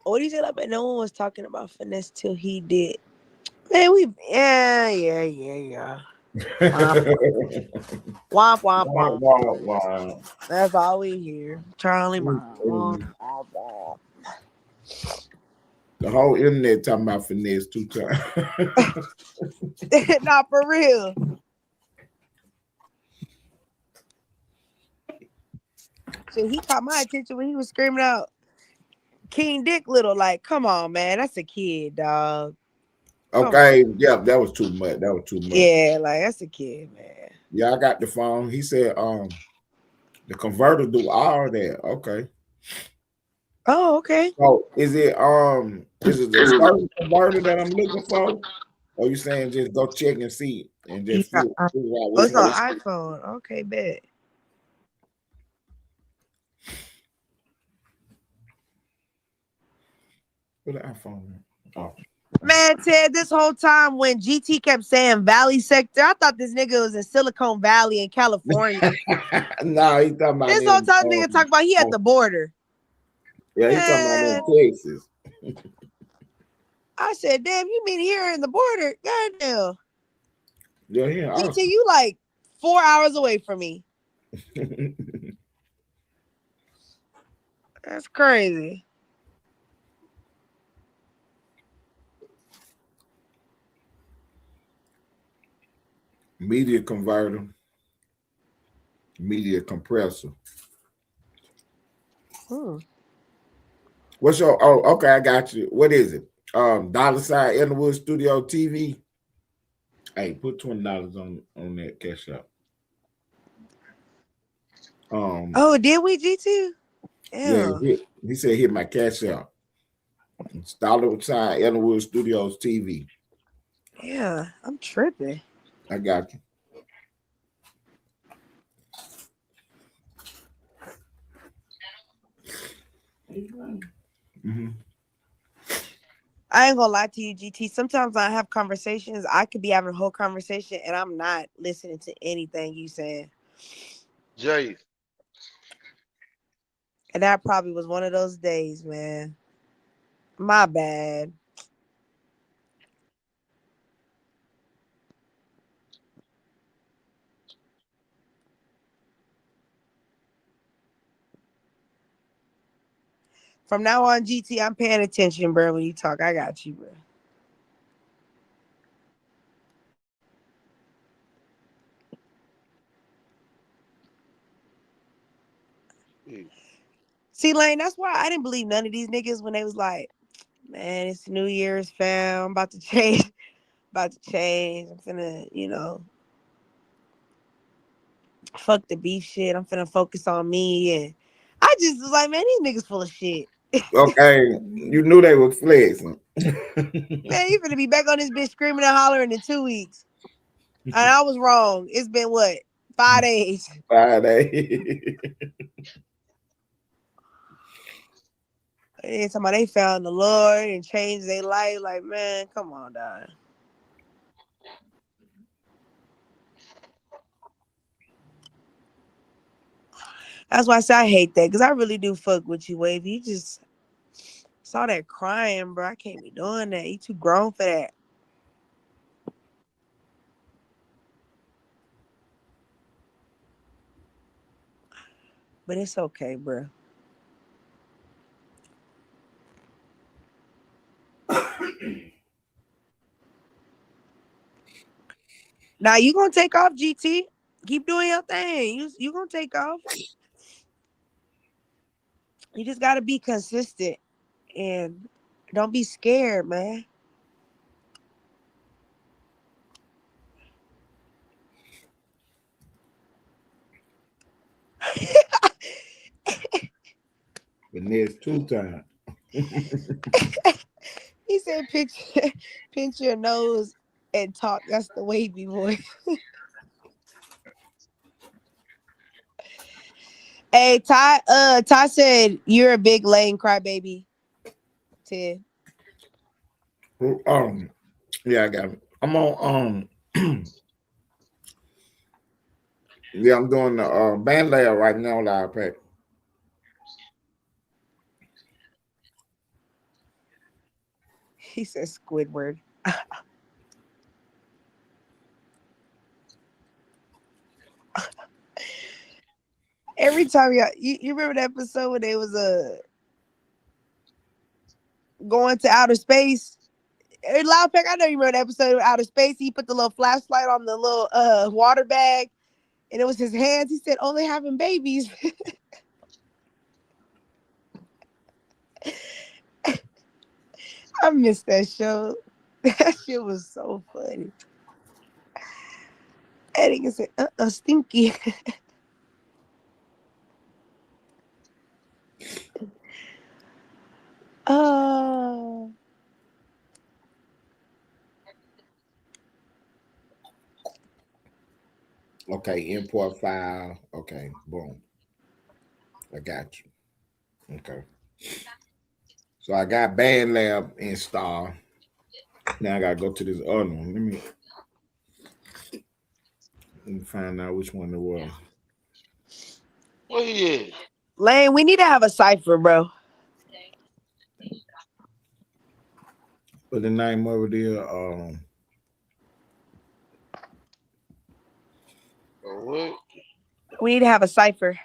What do you say? Like, but no one was talking about finesse till he did. Man, yeah. Womp, womp, womp. Wow. That's all we hear. Charlie Brown. The whole internet talking about finesse 2 times. Not for real. So he caught my attention when he was screaming out King Dick Little. Like, come on, man. That's a kid, dog. Okay, yeah, that was too much. Yeah, like that's a kid, man. Yeah, I got the phone. He said, the converter do all that. Okay. Oh, okay. So is it the certain converter that I'm looking for? Or you saying just go check and see and just figure out It's on iPhone. Okay, bet. What the iPhone? Oh. Man, Ted, this whole time when GT kept saying Valley Sector, I thought this nigga was in Silicon Valley in California. No, he talking about this whole time nigga talk about he at the border. Yeah, he talking about in Texas. I said, damn, you mean here in the border? Goddamn. Yeah, GT, you like 4 hours away from me. That's crazy. Media converter, media compressor. What's your okay, I got you. What is it? $sign Underwood Studio TV. Hey, put $20 on that cash out. Oh, did we, GT? Yeah, he said hit my cash out. $sign Underwood Studios TV. Yeah, I'm tripping. I got you. Mm-hmm. I ain't gonna lie to you, GT. Sometimes I have conversations. I could be having a whole conversation and I'm not listening to anything you saying. Jay. And that probably was one of those days, man. My bad. From now on, GT, I'm paying attention, bro. When you talk, I got you, bro. See, Lane, that's why I didn't believe none of these niggas when they was like, man, it's New Year's, fam. I'm about to change. I'm finna, fuck the beef shit. I'm finna focus on me. And I just was like, man, these niggas full of shit. Okay, you knew they were flexing. Man, you finna be back on this bitch screaming and hollering in 2 weeks. And I was wrong. It's been what? 5 days. 5 days. And somebody they found the Lord and changed their life. Like, man, come on, dog. That's why I say I hate that, because I really do fuck with you, Wavy. You just saw that crying, bro. I can't be doing that. You too grown for that. But it's okay, bro. Now you gonna take off, GT. Keep doing your thing. You gonna take off. You just gotta be consistent and don't be scared, man. Finesse 2 times. He said, pinch your nose and talk. That's the wavy voice. Hey, Ty said you're a big lame crybaby. Ted. Yeah, I got it. I'm on yeah, I'm doing the band layer right now on the iPad. He says Squidward. Every time you remember that episode when they was going to outer space? Loudpack, I know you remember that episode of Outer Space. He put the little flashlight on the little water bag, and it was his hands. He said, "Only having babies." I missed that show. That shit was so funny. And he said, stinky. Oh. Okay, import file. Okay, boom. I got you. Okay. So I got BandLab installed. Now I gotta go to this other one. Let me find out which one it was. Well, yeah. Lane, we need to have a cipher, bro. But the name over there, What? We need to have a cipher.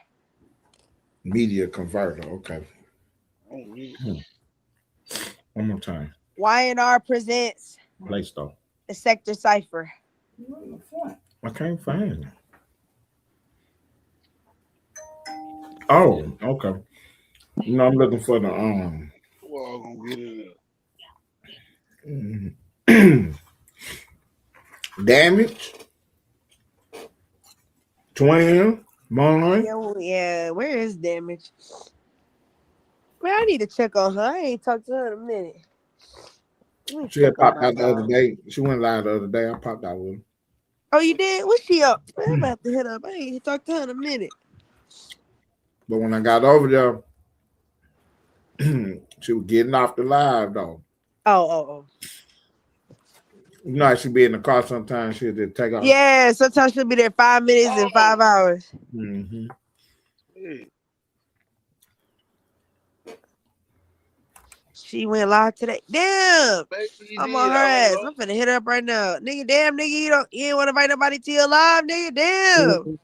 media converter. Okay. One more time. YNR presents Play Store. the Sector Cipher. I can't find it. Oh, okay. You know, I'm looking for the Well, I'm gonna get it damage. 20 Monroe. Yeah, where is damage? Man, I need to check on her. I ain't talked to her in a minute. She had popped out the other day. She went live the other day. I popped out with her. Oh, you did? What's she up? Man, I'm about to hit up. I ain't talked to her in a minute. But when I got over there, she was getting off the live though. Oh. You know, she'd be in the car sometimes. She'd just take off. Yeah, sometimes she'll be there 5 minutes and 5 hours. Mm-hmm. She went live today. Damn, I'm on her ass. I'm finna hit her up right now. Nigga, damn, nigga, you ain't want to invite nobody to your live, nigga. Damn.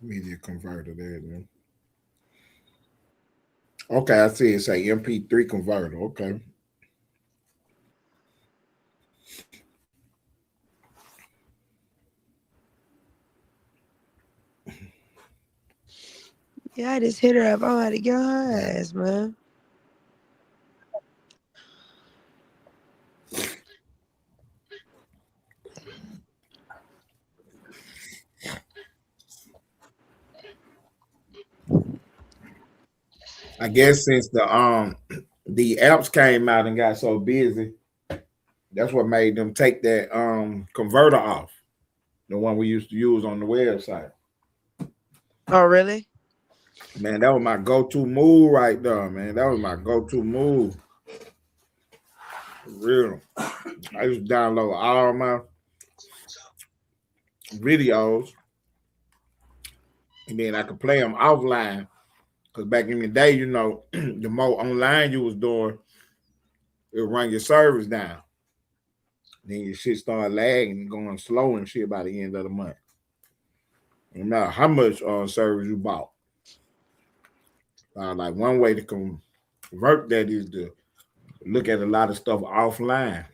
Media converter there, man. Okay, I see it say MP3 converter. Okay. Yeah, I just hit her up. I'm about to get her ass, man. I guess since the apps came out and got so busy, that's what made them take that converter off. The one we used to use on the website. Oh, really? Man, that was my go-to move right there, man. That was my go-to move. For real. I used to download all my videos, and then I could play them offline. Because back in the day, you know, the more online you was doing, it would run your servers down. Then your shit started lagging and going slow and shit by the end of the month. No matter how much servers you bought. Like one way to convert that is to look at a lot of stuff offline.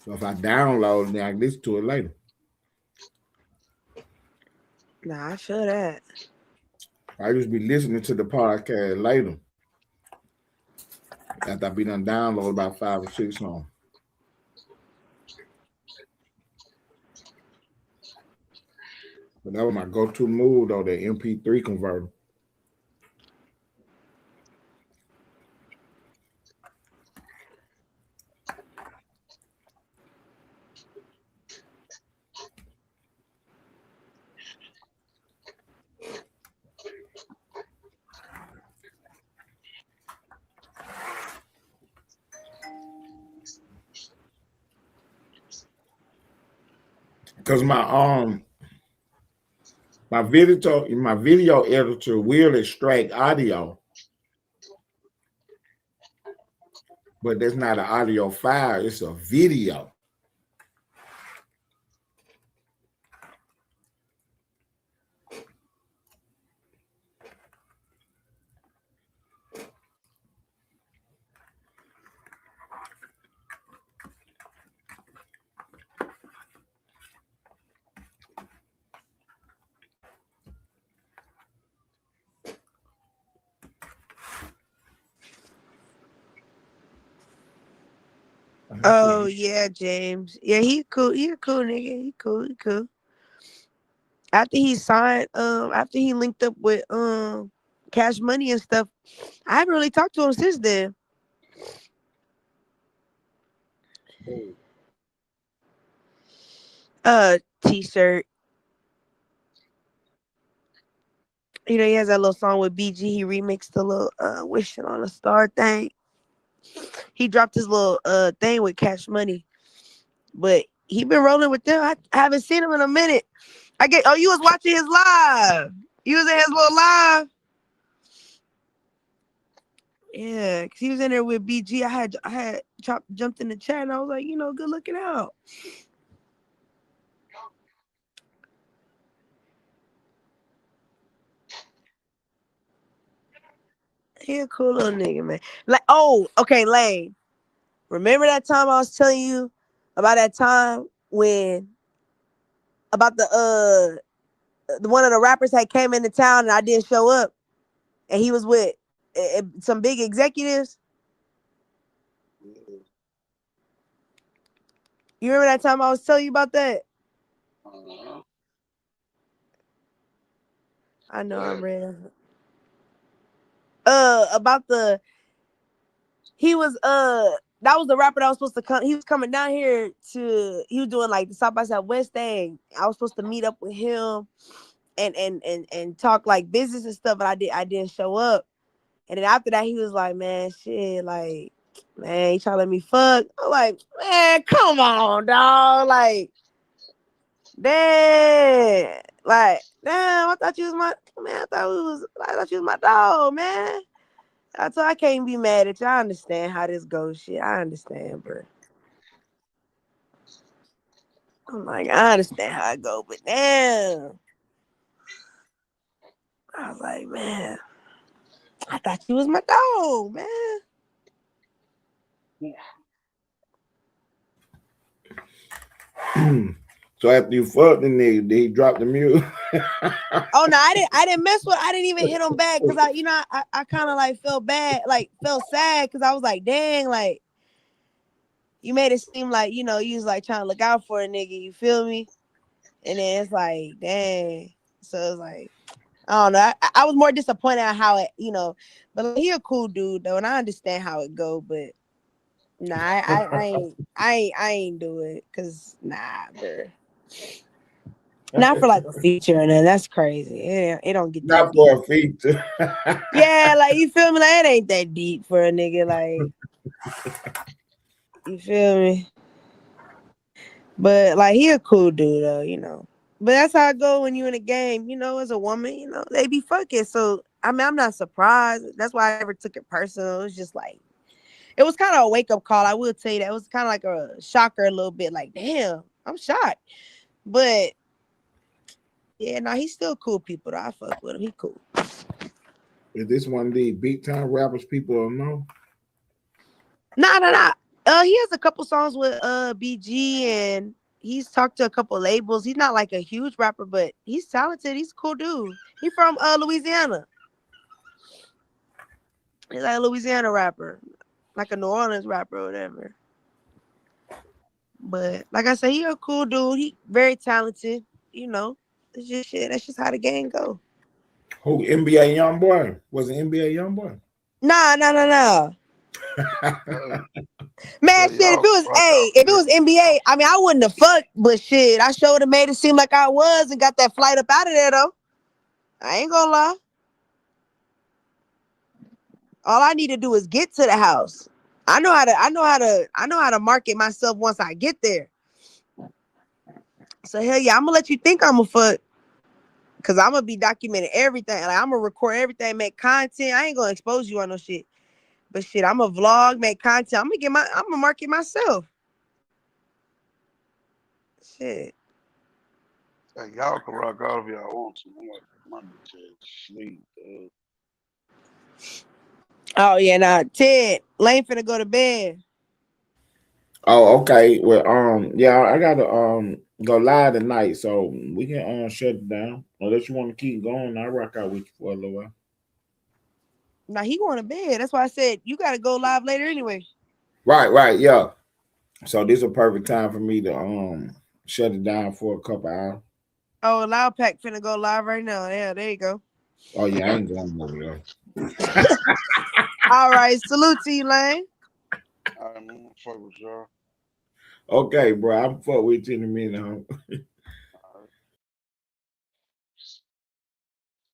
So if I download it, then I can listen to it later. Nah, I feel that. I used to be listening to the podcast later. After I be done download about 5 or 6 songs. But that was my go-to move though, the MP3 converter. Because my video editor will extract audio, but that's not an audio file, it's a video. Oh yeah, James. Yeah, he cool. He a cool nigga. He cool. He cool. After he signed, after he linked up with Cash Money and stuff, I haven't really talked to him since then. T-shirt. You know, he has that little song with BG. He remixed the little Wishing on a Star thing. He dropped his little thing with Cash Money. But he been rolling with them. I haven't seen him in a minute. You was watching his live. You was in his little live. Yeah, because he was in there with BG. I had jumped in the chat and I was like, you know, good looking out. He a cool little nigga, man. Like, oh, okay, Lane. Remember that time I was telling you about that time when about the one of the rappers had came into town and I didn't show up, and he was with some big executives. You remember that time I was telling you about that? I know I'm ready. About he was that was the rapper that was supposed to come. He was coming down here he was doing like the South by Southwest thing. I was supposed to meet up with him and talk like business and stuff, but I didn't show up. And then after that, he was like, man, shit, like, man, he trying to let me fuck. I'm like, man, come on, dog. Like, damn. Like, damn, I thought you was my dog, man. I can't be mad at you. I understand how this goes, shit. I understand, bro. I'm like, I understand how it go, but damn. I was like, man, I thought you was my dog, man. So after you fucked the nigga, did he drop the mule? Oh no, I didn't mess with. I didn't even hit him back because I kind of like felt bad, like felt sad because I was like, dang, like you made it seem like you was like trying to look out for a nigga. You feel me? And then it's like, dang. So it's like, I don't know. I was more disappointed at how it, but like, he a cool dude though, and I understand how it go. But nah, I ain't do it because bro. Not for like a feature and then that's crazy. It don't get not for a feature. Yeah, like you feel me? Like it ain't that deep for a nigga. Like you feel me? But like he a cool dude though, But that's how it go when you in a game, as a woman, they be fucking. So I mean, I'm not surprised. That's why I never took it personal. It was just like it was kind of a wake-up call. I will tell you that. It was kind of like a shocker a little bit, like, damn, I'm shocked. But yeah, no, he's still cool people though. I fuck with him. He cool. Is this one of the big time rappers people don't know? Nah. He has a couple songs with BG and he's talked to a couple labels. He's not like a huge rapper, but he's talented. He's a cool dude. He's from Louisiana. He's like a Louisiana rapper, like a New Orleans rapper or whatever. But like I said, he a cool dude. He very talented, It's just shit. That's just how the game go. Who NBA young boy? Was it NBA young boy? Nah. Man, So shit, if it was NBA, I mean, I wouldn't have fucked, but shit, I sure would have made it seem like I was and got that flight up out of there though. I ain't gonna lie. All I need to do is get to the house. I know how to market myself once I get there. So hell yeah, I'm gonna let you think I'm a fuck. Cause I'm gonna be documenting everything. Like I'm gonna record everything, make content. I ain't gonna expose you on no shit. But shit, I'm a vlog, make content. I'm gonna market myself. Shit. Hey, y'all can rock out if y'all want to. I'm like, my bitch ass sleep. Oh yeah, nah. Ted, Lane finna go to bed. Oh, okay. Well, yeah, I gotta go live tonight, so we can shut it down. Unless you want to keep going, I'll rock out with you for a little while. Nah, he going to bed. That's why I said you gotta go live later anyway. Right, yeah. So this is a perfect time for me to shut it down for a couple hours. Oh, Loud Pack finna go live right now. Yeah, there you go. Oh yeah, I ain't going over there. All right, salute to you, Lane. I'm gonna fuck with y'all. Okay, bro. I'm fuck with you in a minute, huh?